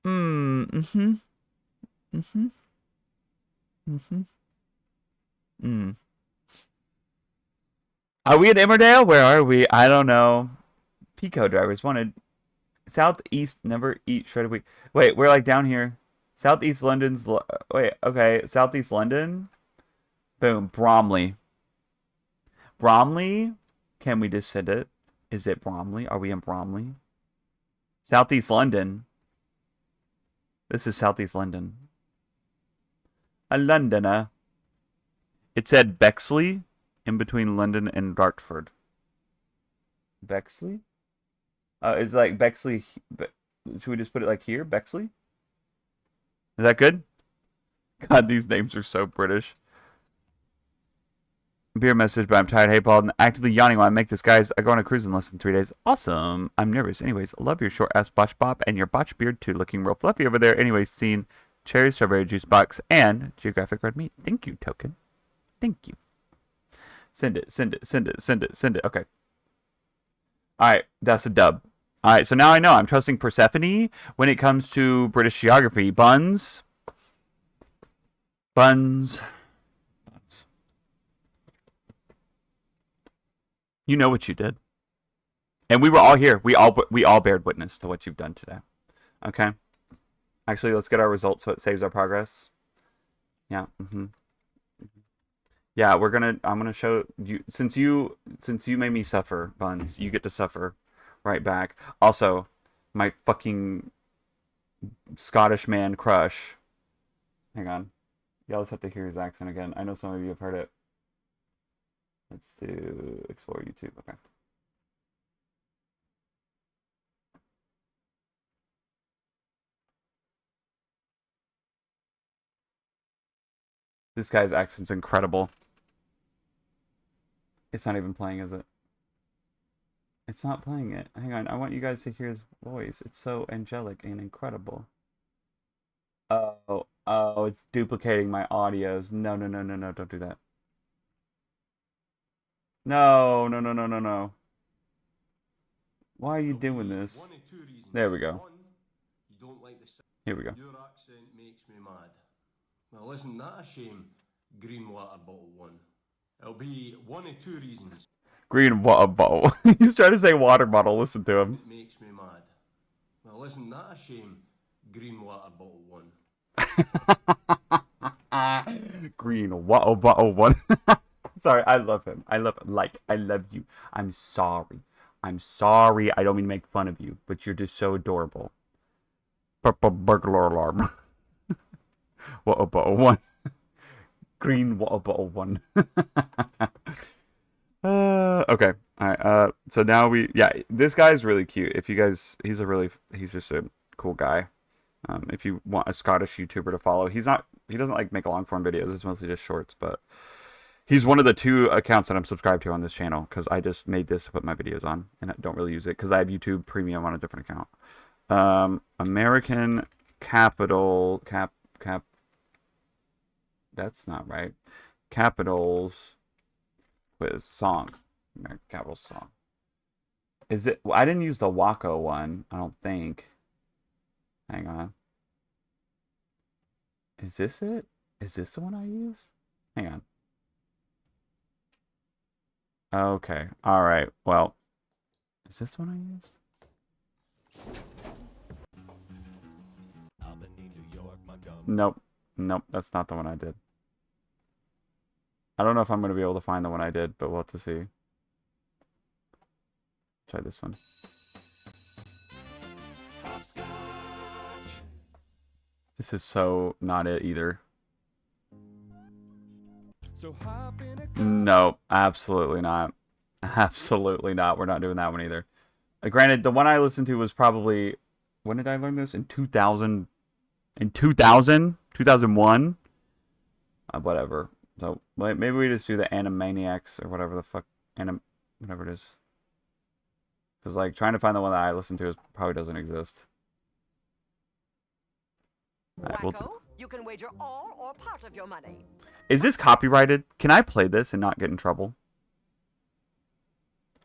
Speaker 1: Mm-hmm. Mm-hmm. Mm-hmm. Mm. Are we at Emmerdale? Where are we? I don't know. Pico drivers wanted Southeast never eat shredded wheat. Wait, we're like down here. Southeast London's. Wait, okay. Southeast London. Boom. Bromley. Bromley? Can we just send it? Is it Bromley? Are we in Bromley? Southeast London. This is Southeast London. A Londoner. It said Bexley in between London and Dartford. Bexley? Is like Bexley. Should we just put it like here? Bexley? Is that good? God, these names are so British. Beer message, but I'm tired. Hey, Paul, actively yawning while I make this, guys. I go on a cruise in less than 3 days. Awesome. I'm nervous. Anyways, love your short ass botch bop and your botch beard too, looking real fluffy over there. Anyways, seen cherry strawberry juice box and geographic red meat. Thank you, token. Thank you. Send it. Send it. Send it. Send it. Send it. Okay. All right, that's a dub. All right, so now I know I'm trusting Persephone when it comes to British geography. Buns. Buns. Buns. You know what you did. And we were all here. We all bared witness to what you've done today. Okay? Actually, let's get our results so it saves our progress. Yeah. Yeah, I'm gonna show you since you made me suffer, Buns, you get to suffer right back. Also, my fucking Scottish man crush. Hang on. Y'all just have to hear his accent again. I know some of you have heard it. Let's do explore YouTube. Okay. This guy's accent's incredible. It's not even playing, is it? It's not playing it. Hang on. I want you guys to hear his voice. It's so angelic and incredible. Oh, it's duplicating my audios. No, no, no, no, no. Don't do that. No, no, no, no, no, no. Why are you doing this? There we go. Here we go.
Speaker 6: Your accent makes me mad. Well, isn't that a shame, green water bottle one? It'll be one of two reasons.
Speaker 1: Green water bottle. He's trying to say water bottle. Listen to him.
Speaker 6: It makes me mad. Well, isn't that a shame, green water bottle one?
Speaker 1: Green water bottle one. Sorry, I love him. I love you. I'm sorry. I'm sorry. I don't mean to make fun of you, but you're just so adorable. Purple burglar alarm. Water bottle one. Green water bottle one. Okay. All right. So now this guy's really cute. If you guys, he's just a cool guy. If you want a Scottish YouTuber to follow, he doesn't like make long form videos. It's mostly just shorts, but he's one of the 2 accounts that I'm subscribed to on this channel because I just made this to put my videos on and I don't really use it because I have YouTube Premium on a different account. American Capital Cap. That's not right. Capitals quiz song. American Capital song. Is it? Well, I didn't use the Waco one. I don't think. Hang on. Is this it? Is this the one I used? Hang on. Okay. All right. Well, is this the one I used? Nope. Nope. That's not the one I did. I don't know if I'm going to be able to find the one I did, but we'll have to see. Try this one. This is so not it either. No, absolutely not. Absolutely not. We're not doing that one either. Granted, the one I listened to was probably... When did I learn this? In 2000? In 2000? 2001? Whatever. So maybe we just do the Animaniacs or whatever the fuck... whatever it is. Because like trying to find the one that I listen to probably doesn't exist. Right,
Speaker 7: you can wager all or part of your money.
Speaker 1: Is this copyrighted? Can I play this and not get in trouble?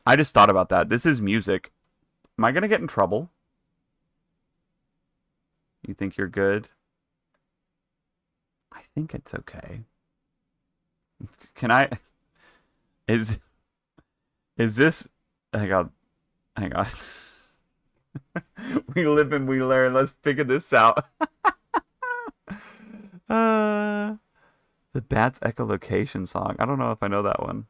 Speaker 1: I just thought about that. This is music. Am I going to get in trouble? You think you're good? I think it's okay. Can I... Is this... Hang on. Hang on. We live and we learn. Let's figure this out. The Bats Echolocation song. I don't know if I know that one.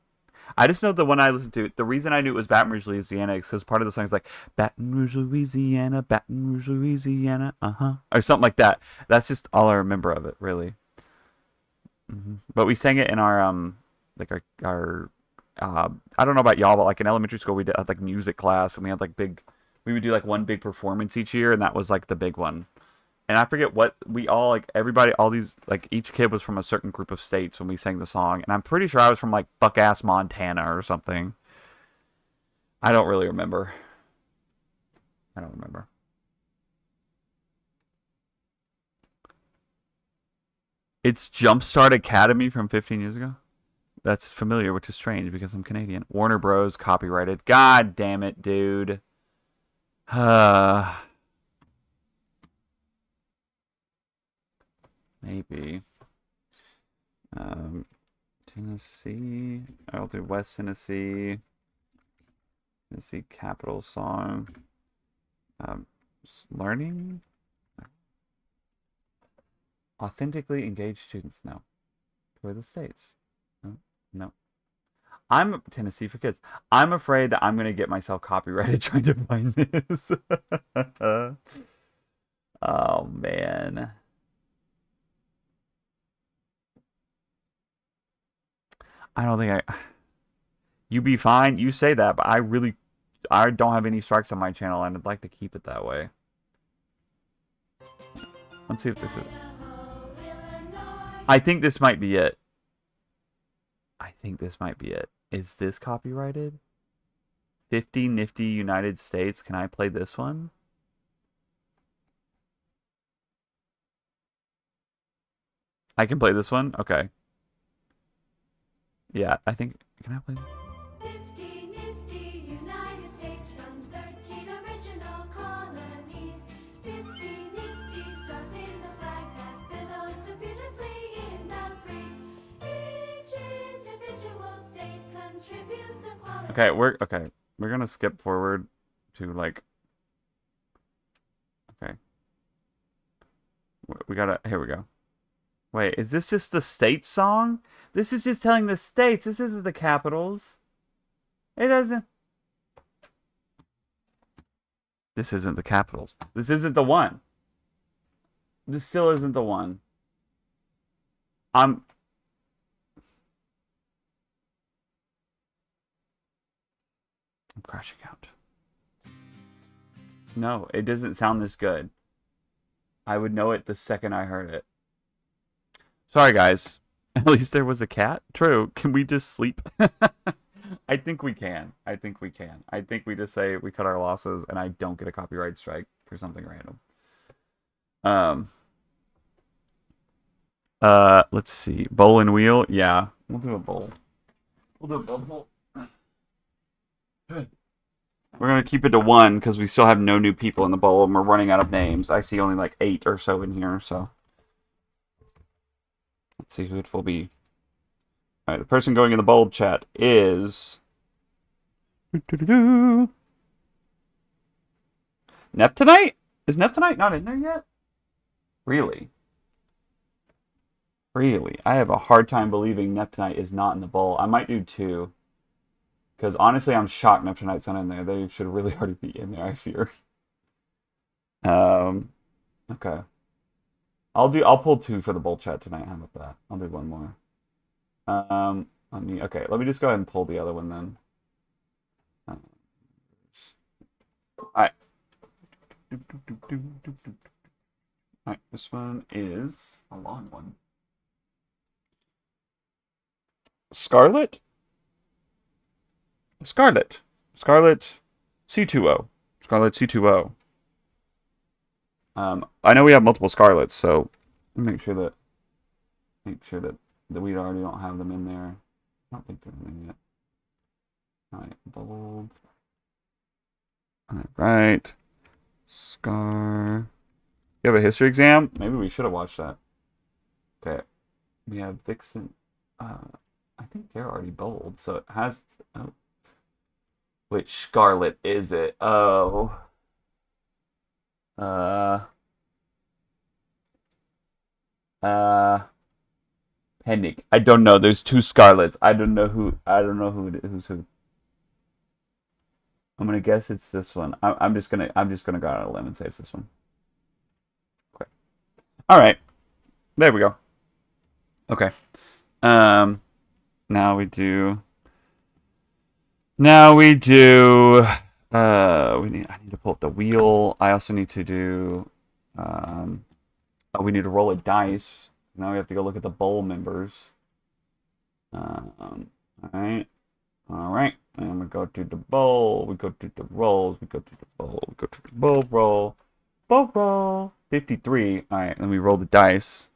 Speaker 1: I just know the one I listened to. The reason I knew it was Baton Rouge, Louisiana is because part of the song is like, Baton Rouge, Louisiana, Baton Rouge, Louisiana, or something like that. That's just all I remember of it, really. But we sang it in our, like our I don't know about y'all, but like in elementary school, we did like music class, and we had like we would do like one big performance each year, and that was like the big one. And I forget what we all, like, everybody, all these, like, each kid was from a certain group of states when we sang the song. And I'm pretty sure I was from, like, Buck-ass Montana or something. I don't really remember. I don't remember. It's Jumpstart Academy from 15 years ago? That's familiar, which is strange because I'm Canadian. Warner Bros. Copyrighted. God damn it, dude. Maybe. Tennessee. I'll do West Tennessee. Tennessee Capital song. Learning? Authentically engaged students. No. Tour the states. No. No. I'm Tennessee for Kids. I'm afraid that I'm gonna get myself copyrighted trying to find this. Oh man. I don't think I. You be fine. You say that, but I don't have any strikes on my channel, and I'd like to keep it that way. Let's see if this is. I think this might be it. I think this might be it. Is this copyrighted? 50 Nifty United States. Can I play this one? I can play this one? Okay. Yeah, I think... Can I play this?
Speaker 8: 50 nifty United States from 13 original colonies. 50 nifty stars in the flag that billows so beautifully in the breeze. Each individual state contributes a quality.
Speaker 1: Okay. We're gonna skip forward to like... Okay. We gotta... Here we go. Wait, is this just the state song? This is just telling the states. This isn't the capitals. It doesn't... This isn't the capitals. This isn't the one. This still isn't the one. I'm crashing out. No, it doesn't sound this good. I would know it the second I heard it. Sorry, guys. At least there was a cat. True. Can we just sleep? I think we can. I think we just say we cut our losses and I don't get a copyright strike for something random. Let's see. Bowl and wheel? Yeah. We'll do a bowl. We'll do a bowl. We're going to keep it to 1 because we still have no new people in the bowl and we're running out of names. I see only like 8 or so in here, so... Let's see who it will be. Alright, the person going in the bold chat is... Neptunite? Is Neptunite not in there yet? Really? Really? I have a hard time believing Neptunite is not in the bowl. I might do 2. Because honestly, I'm shocked Neptunite's not in there. They should really already be in there, I fear. Okay. I'll pull 2 for the bowl chat tonight. How about that? I'll do 1 more. Let me just go ahead and pull the other one then. Alright. Alright, this one is a long one. Scarlet C2O. Scarlet C2O. I know we have multiple Scarlets, so make sure that we already don't have them in there. I don't think they're in there yet. Alright, bold. Alright. Scar. You have a history exam? Maybe we should have watched that. Okay. We have Vixen. I think they're already bold, so it has... Oh. Which Scarlet is it? Oh. Pending. I don't know. There's 2 Scarlets. I don't know who's who. I'm gonna guess it's this one. I'm just gonna go out on a limb and say it's this one. Okay. All right. There we go. Okay. Now we do. I need to pull up the wheel. I also need to do. We need to roll a dice. Now we have to go look at the bowl members. All right. And we go to the bowl. We go to the rolls. We go to the bowl. We go to the bowl roll. Bowl roll. 53. All right. Let me roll the dice.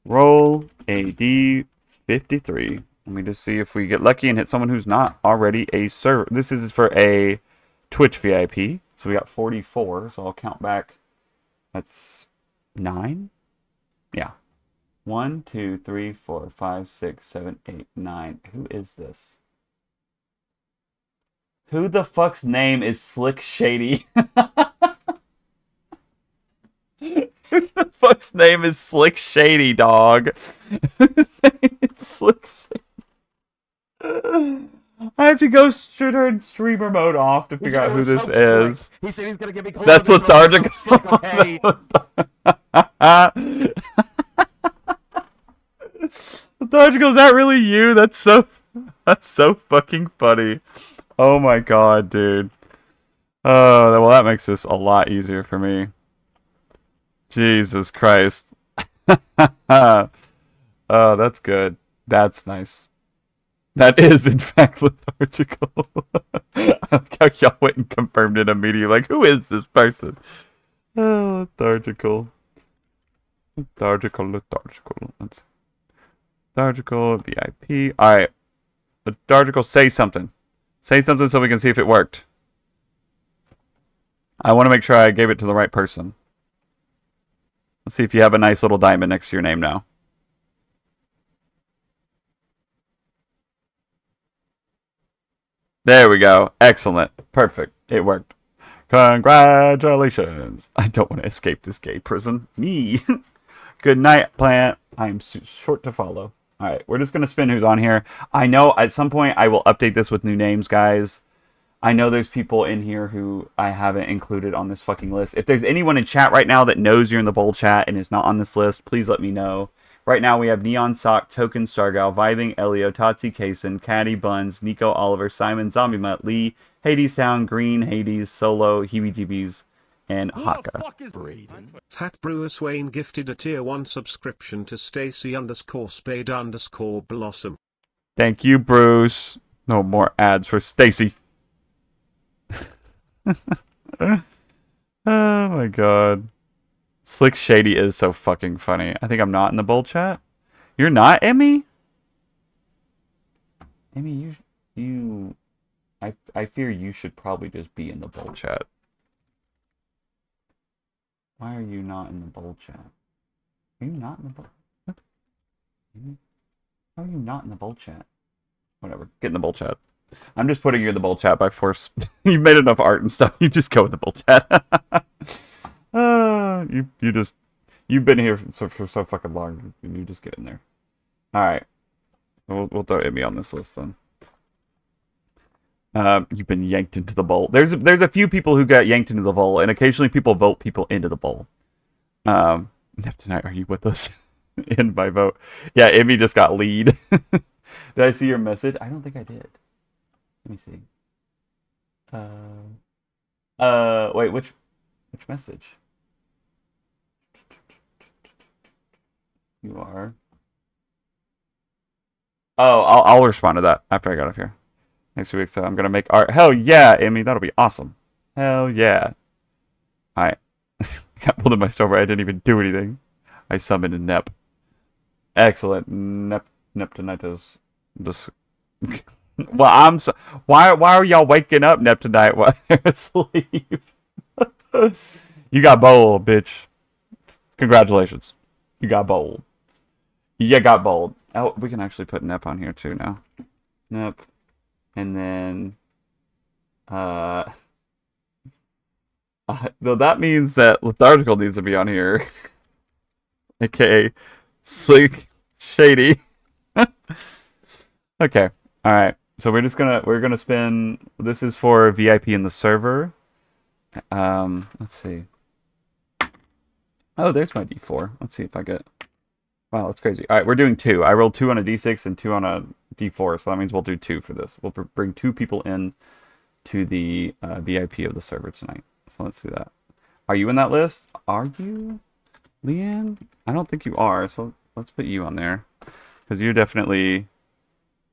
Speaker 1: Roll a D53. Let me just see if we get lucky and hit someone who's not already a server. This is for a Twitch VIP. So we got 44. So I'll count back. That's 9. Yeah. 1, 2, 3, 4, 5, 6, 7, 8, 9. Who is this? Who the fuck's name is Slick Shady? Who the fuck's name is Slick Shady, dog? His name is Slick Shady. I have to go turn streamer mode off to
Speaker 4: He
Speaker 1: figure
Speaker 4: said
Speaker 1: out
Speaker 4: it
Speaker 1: who
Speaker 4: was
Speaker 1: this
Speaker 4: so
Speaker 1: is.
Speaker 4: slick. He said he's gonna give me
Speaker 1: That's
Speaker 4: clothes. and I was
Speaker 1: lethargic.
Speaker 4: so slick, okay?
Speaker 1: Lethargical, is that really you? That's so fucking funny. Oh my god, dude. Oh, well, that makes this a lot easier for me. Jesus Christ. Oh, that's good. That's nice. That is, in fact, lethargical. I like how y'all went and confirmed it immediately. Like, who is this person? Oh, lethargical. Lethargical. Let's lethargical, VIP. Alright. Lethargical, say something. Say something so we can see if it worked. I want to make sure I gave it to the right person. Let's see if you have a nice little diamond next to your name now. There we go. Excellent. Perfect. It worked. Congratulations. I don't want to escape this gay prison. Me. Good night, plant. I'm short to follow. Alright, we're just going to spin who's on here. I know at some point I will update this with new names, guys. I know there's people in here who I haven't included on this fucking list. If there's anyone in chat right now that knows you're in the bowl chat and is not on this list, please let me know. Right now we have Neon Sock, Token, Stargal, Viving, Elio, Tatsi, Kason, Caddy, Buns, Nico, Oliver, Simon, Zombie Mutt, Lee, Hades Town, Green, Hades, Solo, Heebie-Jeebies, and Haka.
Speaker 2: Braden.
Speaker 3: Fat Brewer Swain gifted a tier 1 subscription to Stacy_Spade_Blossom.
Speaker 1: Thank you, Bruce. No more ads for Stacy. Oh my god. Slick Shady is so fucking funny. I think I'm not in the bowl chat. You're not, Emmy? Emmy, I fear you should probably just be in the bowl chat. Why are you not in the bowl chat? Are you not in the bowl? What? How are you not in the bowl chat? Whatever. Get in the bowl chat. I'm just putting you in the bowl chat by force. You've made enough art and stuff. You just go in the bowl chat. You've been here for so fucking long. You just get in there. All right. We'll throw Emmy on this list then. You've been yanked into the bowl. There's a few people who got yanked into the bowl, and occasionally people vote people into the bowl. Tonight, are you with us? In my vote. Yeah, Emmy just got lead. Did I see your message? I don't think I did. Let me see. Wait, which message? You are. Oh, I'll respond to that after I got off here. Next week, so I'm gonna make art. Hell yeah, Emmy, that'll be awesome. Hell yeah. Alright. I got pulled in my store, but I didn't even do anything. I summoned a Nep. Excellent. Neptunitos. Well, I'm so. Why are y'all waking up, Neptunite, while they're asleep? You got bold, bitch. Congratulations. You got bold. You got bold. Oh, we can actually put Nep on here too now. Nep. And then, though that means that Lethargical needs to be on here. AKA Slick Shady. Okay. Alright. So we're gonna spin. This is for VIP in the server. Let's see. Oh, there's my D4. Let's see if I get. Wow, that's crazy. Alright, we're doing 2. I rolled 2 on a D6 and 2 on a D4, so that means we'll do 2 for this. We'll bring 2 people in to the VIP of the server tonight. So let's do that. Are you in that list? Are you, Leanne? I don't think you are, so let's put you on there. Because you're definitely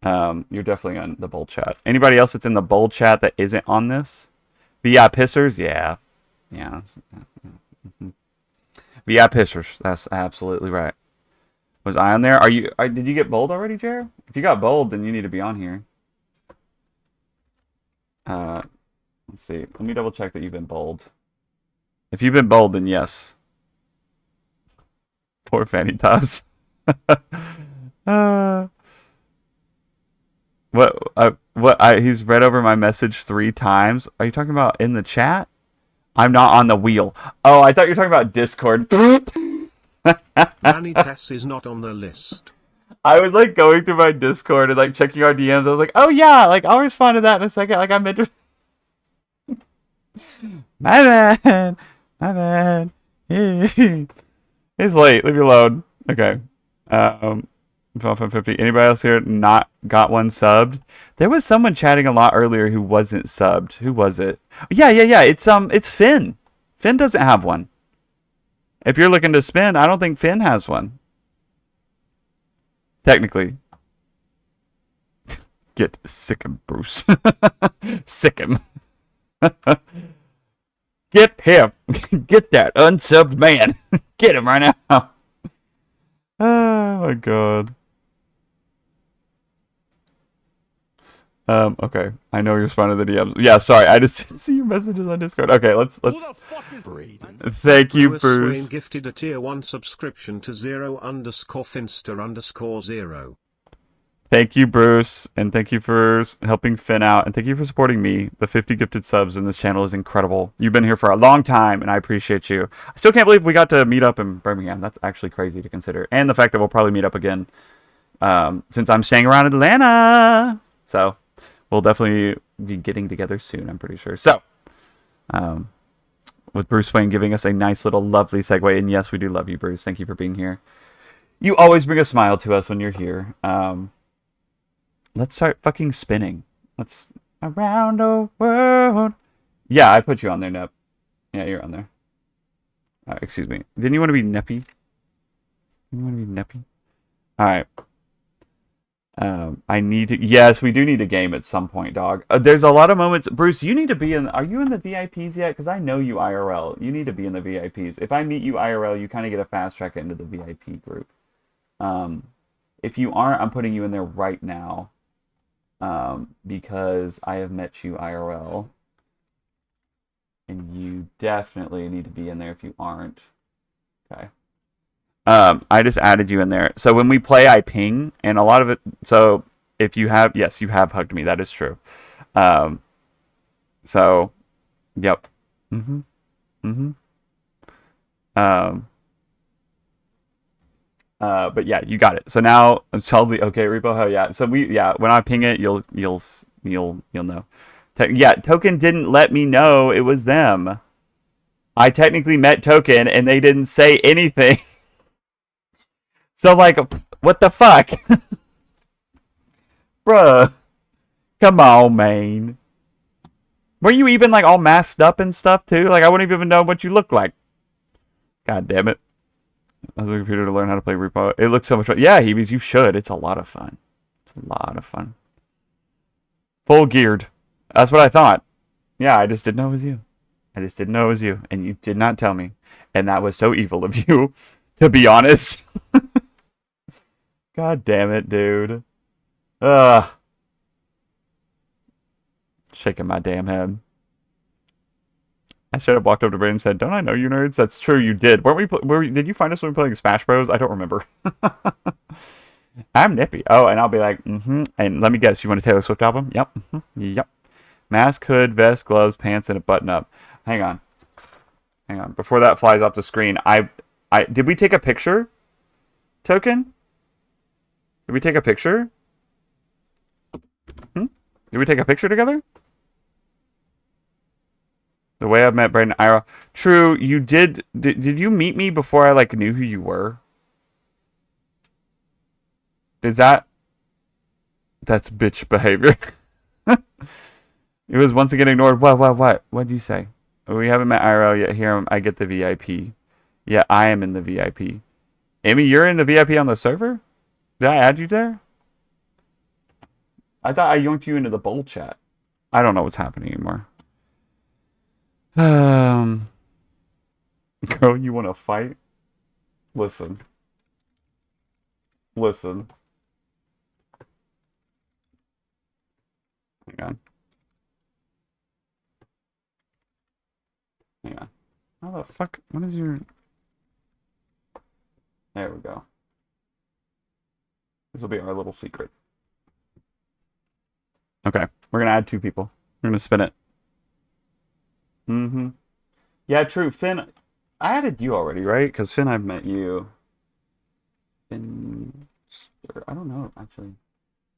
Speaker 1: on the bowl chat. Anybody else that's in the bowl chat that isn't on this? VI Pissers? Yeah. Yeah. VI Pissers. That's absolutely right. Was I on there? Did you get bold already, Jared? If you got bold, then you need to be on here. Let's see. Let me double check that you've been bold. If you've been bold, then yes. Poor Fanny Toss. He's read over my message 3 times. Are you talking about in the chat? I'm not on the wheel. Oh, I thought you were talking about Discord.
Speaker 3: Fanny Tess is not on the list.
Speaker 1: I was like going through my Discord and like checking our DMs. I was like, oh yeah, like I'll respond to that in a second. Like I meant to. My bad. My bad. It's late. Leave me alone. Okay. 1250. Anybody else here not got one subbed? There was someone chatting a lot earlier who wasn't subbed. Who was it? Yeah. It's Finn. Finn doesn't have one. If you're looking to spin, I don't think Finn has one. Technically. Get sick him, Bruce. Sick him. Get him. Get that unsubbed man. Get him right now. Oh my god. Okay. I know you're responding to the DMs. Yeah, sorry. I just didn't see your messages on Discord. Okay, let's.
Speaker 5: Who the fuck is
Speaker 3: Braden.
Speaker 1: Thank you,
Speaker 3: Lewis
Speaker 1: Bruce.
Speaker 3: Swain gifted a tier 1 subscription to 0_Finster_0.
Speaker 1: Thank you, Bruce, and thank you for helping Finn out, and thank you for supporting me. The 50 gifted subs in this channel is incredible. You've been here for a long time, and I appreciate you. I still can't believe we got to meet up in Birmingham. That's actually crazy to consider. And the fact that we'll probably meet up again since I'm staying around Atlanta. So we'll definitely be getting together soon, I'm pretty sure. So with Bruce Wayne giving us a nice little lovely segue, and yes, we do love you, Bruce. Thank you for being here. You always bring a smile to us when you're here. Let's start fucking spinning. Let's around the world. Yeah, I put you on there, Nep. Yeah, you're on there. Excuse me. Didn't you want to be Neppy? You want to be Neppy? All right. I need to. Yes, we do need a game at some point, dog. There's a lot of moments. Bruce, you need to be in. Are you in the VIPs yet? Because I know you IRL. You need to be in the VIPs. If I meet you IRL, you kind of get a fast track into the VIP group. If you aren't, I'm putting you in there right now. Because I have met you IRL, and you definitely need to be in there if you aren't. Okay. I just added you in there. So when we play, I ping, and a lot of it. So if you have, yes, you have hugged me. That is true. So, yep. But yeah, you got it. So now tell the okay, Repo. Hell yeah. So when I ping it, you'll know. Yeah, Token didn't let me know it was them. I technically met Token and they didn't say anything. So like, what the fuck, bruh? Come on, man. Were you even like all masked up and stuff too? Like I wouldn't even know what you look like. God damn it. I was a computer to learn how to play Repo. It looks so much fun. Yeah, Heebies, you should. It's a lot of fun. It's a lot of fun. Full geared. That's what I thought. Yeah, I just didn't know it was you. I just didn't know it was you. And you did not tell me. And that was so evil of you, to be honest. God damn it, dude. Shaking my damn head. I should have walked up to Braden and said, "Don't I know you nerds?" That's true, you did. Did you find us when we were playing Smash Bros? I don't remember. I'm Nippy. Oh, and I'll be like, And let me guess, you want a Taylor Swift album? Yep. Yep. Mask, hood, vest, gloves, pants, and a button-up. Hang on. Before that flies off the screen, did we take a picture? Token? Did we take a picture? Did we take a picture together? The way I've met Braden IRL. True, you did. Did you meet me before I like knew who you were? That's bitch behavior. It was once again ignored. What? What did you say? We haven't met IRL yet. Here I get the VIP. Yeah, I am in the VIP. Amy, you're in the VIP on the server? Did I add you there? I thought I yoinked you into the bowl chat. I don't know what's happening anymore. Girl, you want to fight? Listen. Hang on. How the fuck? What is your... There we go. This will be our little secret. Okay. We're going to add 2 people. We're going to spin it. Yeah, true. Finn, I added you already, right? Because Finn, I've met you. Finn I don't know actually.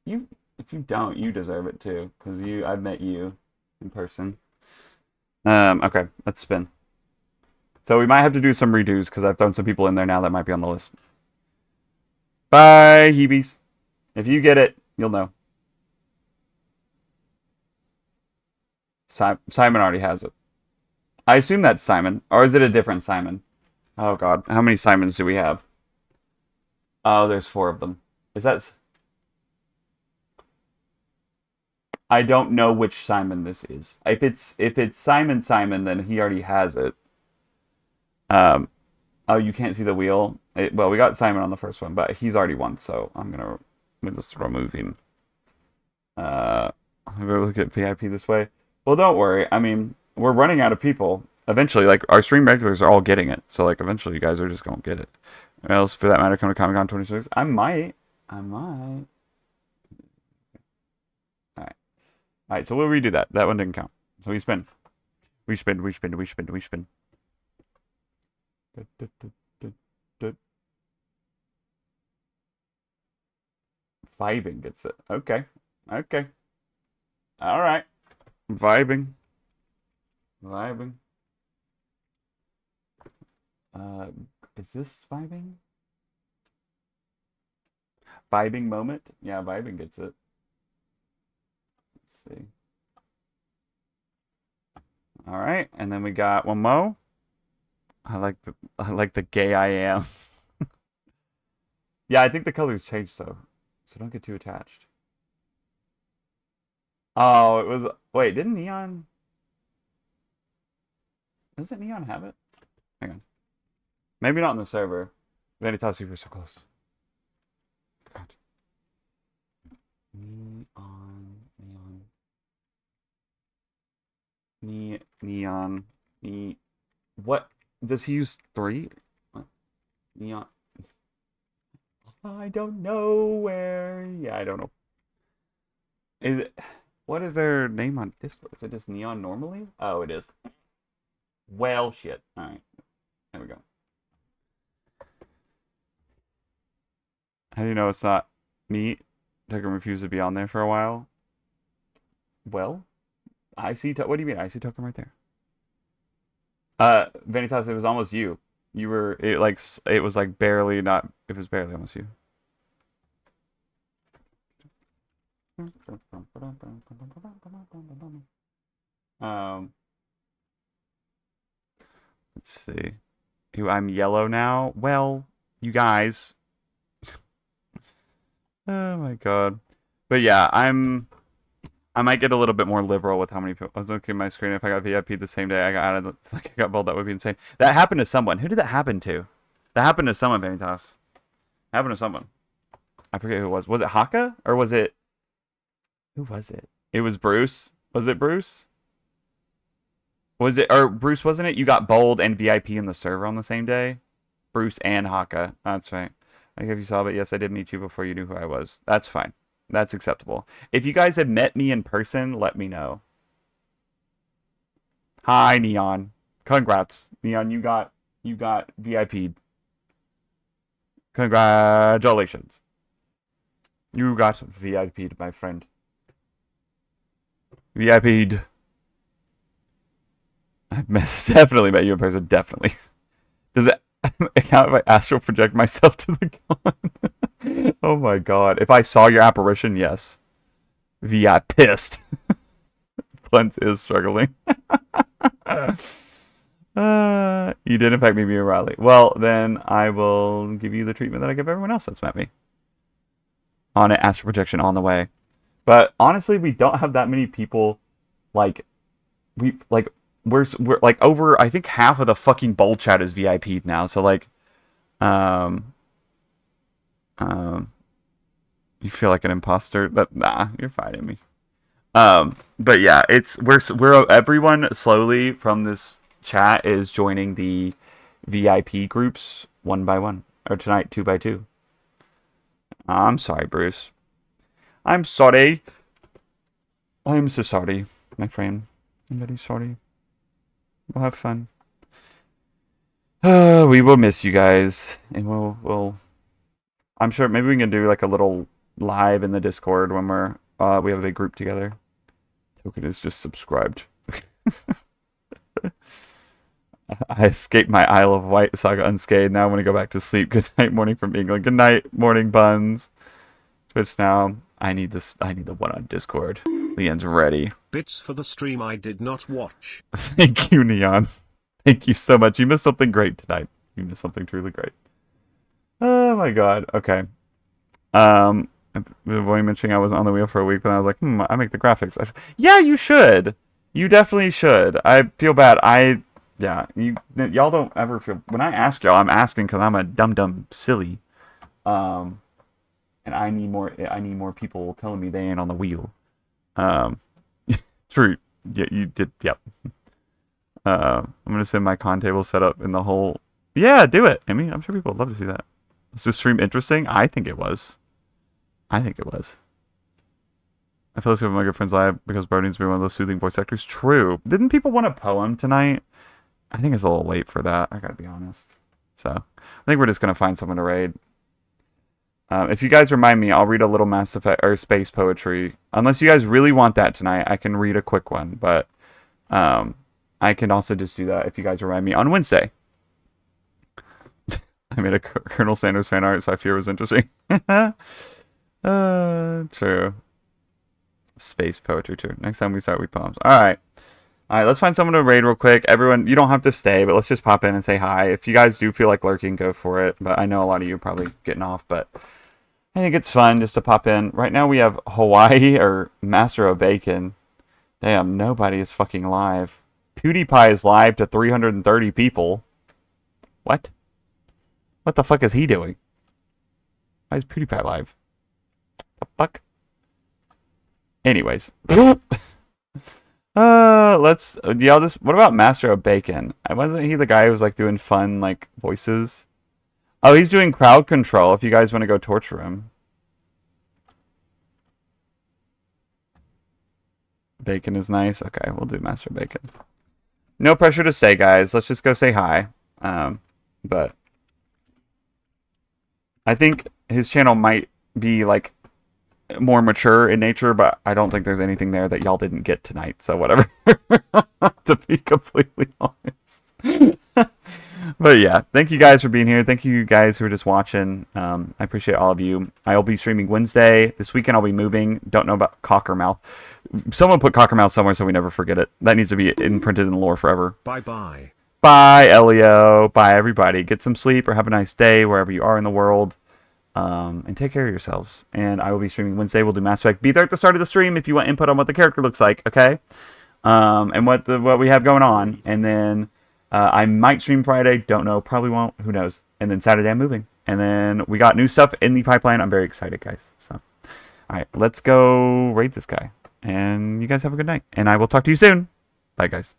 Speaker 1: If you don't, you deserve it too, because I've met you in person. Okay, let's spin. So we might have to do some redos because I've thrown some people in there now that might be on the list. Bye, Heebies. If you get it, you'll know. Simon already has it. I assume that's Simon, or is it a different Simon? Oh God, how many Simons do we have? Oh, there's 4 of them. Is that? I don't know which Simon this is. If it's Simon, then he already has it. Oh, you can't see the wheel. Well, we got Simon on the first one, but he's already won, so I'm gonna just remove him. I'm gonna look at VIP this way. Well, don't worry. I mean, we're running out of people. Eventually, like our stream regulars are all getting it, so like eventually you guys are just gonna get it. Or else, for that matter, come to Comic-Con 26. I might. All right, so we'll redo that. That one didn't count. So we spin. We spin. Vibing gets it. Okay. All right. Vibing. Is this vibing? Vibing moment? Yeah, vibing gets it. Let's see. All right, and then we got one more. I like the gay I am. Yeah, I think the colors changed so don't get too attached. Oh, it was. Wait, didn't Neon? Doesn't Neon have it? Hang on. Maybe not in the server. Vanitas, you were so close. God. Neon. What? Does he use 3? Neon. I don't know where. Yeah, I don't know. Is it? What is their name on Discord? Is it just Neon normally? Oh, it is. Well, shit. All right. There we go. How do you know it's not me? Tucker refused to be on there for a while. Well, I see. What do you mean? I see Tucker right there. Vanitas, it was almost you. You were it was like barely not. It was barely almost you. Let's see. I'm yellow now. Well, you guys. Oh my God. But yeah, I might get a little bit more liberal with how many people. I was looking at my screen. If I got VIP the same day I got added, like I got bold, that would be insane. That happened to someone. Who did that happen to? That happened to someone, Vanitas. Happened to someone. I forget who it was. Was it Haka? Or was it... Who was it? It was Bruce. Was it Bruce? Was it... Or Bruce, wasn't it? You got bold and VIP in the server on the same day? Bruce and Haka. That's right. I think if you saw it, yes, I did meet you before you knew who I was. That's fine. That's acceptable. If you guys have met me in person, let me know. Hi, Neon. Congrats. Neon, you got VIP'd. Congratulations. You got VIP'd, my friend. VIP'd. I've definitely met you in person. Definitely. Does it account if I astral project myself to the con? Oh my God. If I saw your apparition, yes. VI pissed. Flint is struggling. You did in fact meet me in Raleigh. Well, then I will give you the treatment that I give everyone else that's met me. On it, astral projection on the way. But honestly, we don't have that many people. We're like over. I think half of the fucking bowl chat is VIP'd now. So like, you feel like an imposter? Nah, you're fighting me. But yeah, we're everyone slowly from this chat is joining the VIP groups one by one, or tonight 2 by 2. I'm sorry, Bruce. I'm sorry. I'm so sorry, my friend. I'm very sorry. We'll have fun. We will miss you guys, and we'll I'm sure maybe we can do like a little live in the Discord when we have a big group together. Token is just subscribed. I escaped my Isle of Wight saga unscathed. Now I want to go back to sleep. Good night, morning from England. Good night, morning buns. Twitch now. I need this. I need the one on Discord. Leon's ready.
Speaker 3: Bits for the stream I did not watch.
Speaker 1: Thank you, Neon. Thank you so much. You missed something great tonight. You missed something truly great. Oh my god. Okay. Avoiding mentioning I was on the wheel for a week, but I was like, I make the graphics. Yeah, you should. You definitely should. I feel bad. Yeah, y'all don't ever feel... When I ask y'all, I'm asking because I'm a dumb silly. And I need more people telling me they ain't on the wheel. True. Yeah, you did. Yep. I'm going to send my con table set up in the whole... Yeah, do it. I mean, I'm sure people would love to see that. Is this stream interesting? I think it was. I feel like my good friend's live because Braden's been one of those soothing voice actors. True. Didn't people want a poem tonight? I think it's a little late for that. I gotta be honest. So I think we're just gonna find someone to raid. If you guys remind me, I'll read a little Mass Effect or space poetry. Unless you guys really want that tonight, I can read a quick one. But I can also just do that if you guys remind me on Wednesday. I made a Colonel Sanders fan art, so I fear it was interesting. True. Space poetry, too. Next time we start, we poems. Alright, let's find someone to raid real quick. Everyone, you don't have to stay, but let's just pop in and say hi. If you guys do feel like lurking, go for it. But I know a lot of you are probably getting off, but I think it's fun just to pop in. Right now we have Hawaii or Master of Bacon. Damn, nobody is fucking live. PewDiePie is live to 330 people. What? What the fuck is he doing? Why is PewDiePie live? The fuck? Anyways. What about Master of Bacon? Wasn't he the guy who was like doing fun like voices? Oh, he's doing crowd control if you guys want to go torture him. Bacon is nice. Okay, we'll do Master of Bacon. No pressure to stay, guys. Let's just go say hi. But I think his channel might be like more mature in nature, but I don't think there's anything there that y'all didn't get tonight, so whatever. To be completely honest. But yeah, thank you guys for being here. Thank you guys who are just watching. I appreciate all of you. I'll be streaming Wednesday. This weekend I'll be moving. Don't know about Cockermouth. Someone put Cockermouth somewhere so we never forget it. That needs to be imprinted in the lore forever.
Speaker 3: Bye-bye.
Speaker 1: Bye, Elio. Bye, everybody. Get some sleep or have a nice day wherever you are in the world. And take care of yourselves. And I will be streaming Wednesday. We'll do Mass Effect. Be there at the start of the stream if you want input on what the character looks like, okay? And what we have going on. And then I might stream Friday. Don't know. Probably won't. Who knows? And then Saturday I'm moving. And then we got new stuff in the pipeline. I'm very excited, guys. So, all right, let's go raid this guy. And you guys have a good night. And I will talk to you soon. Bye, guys.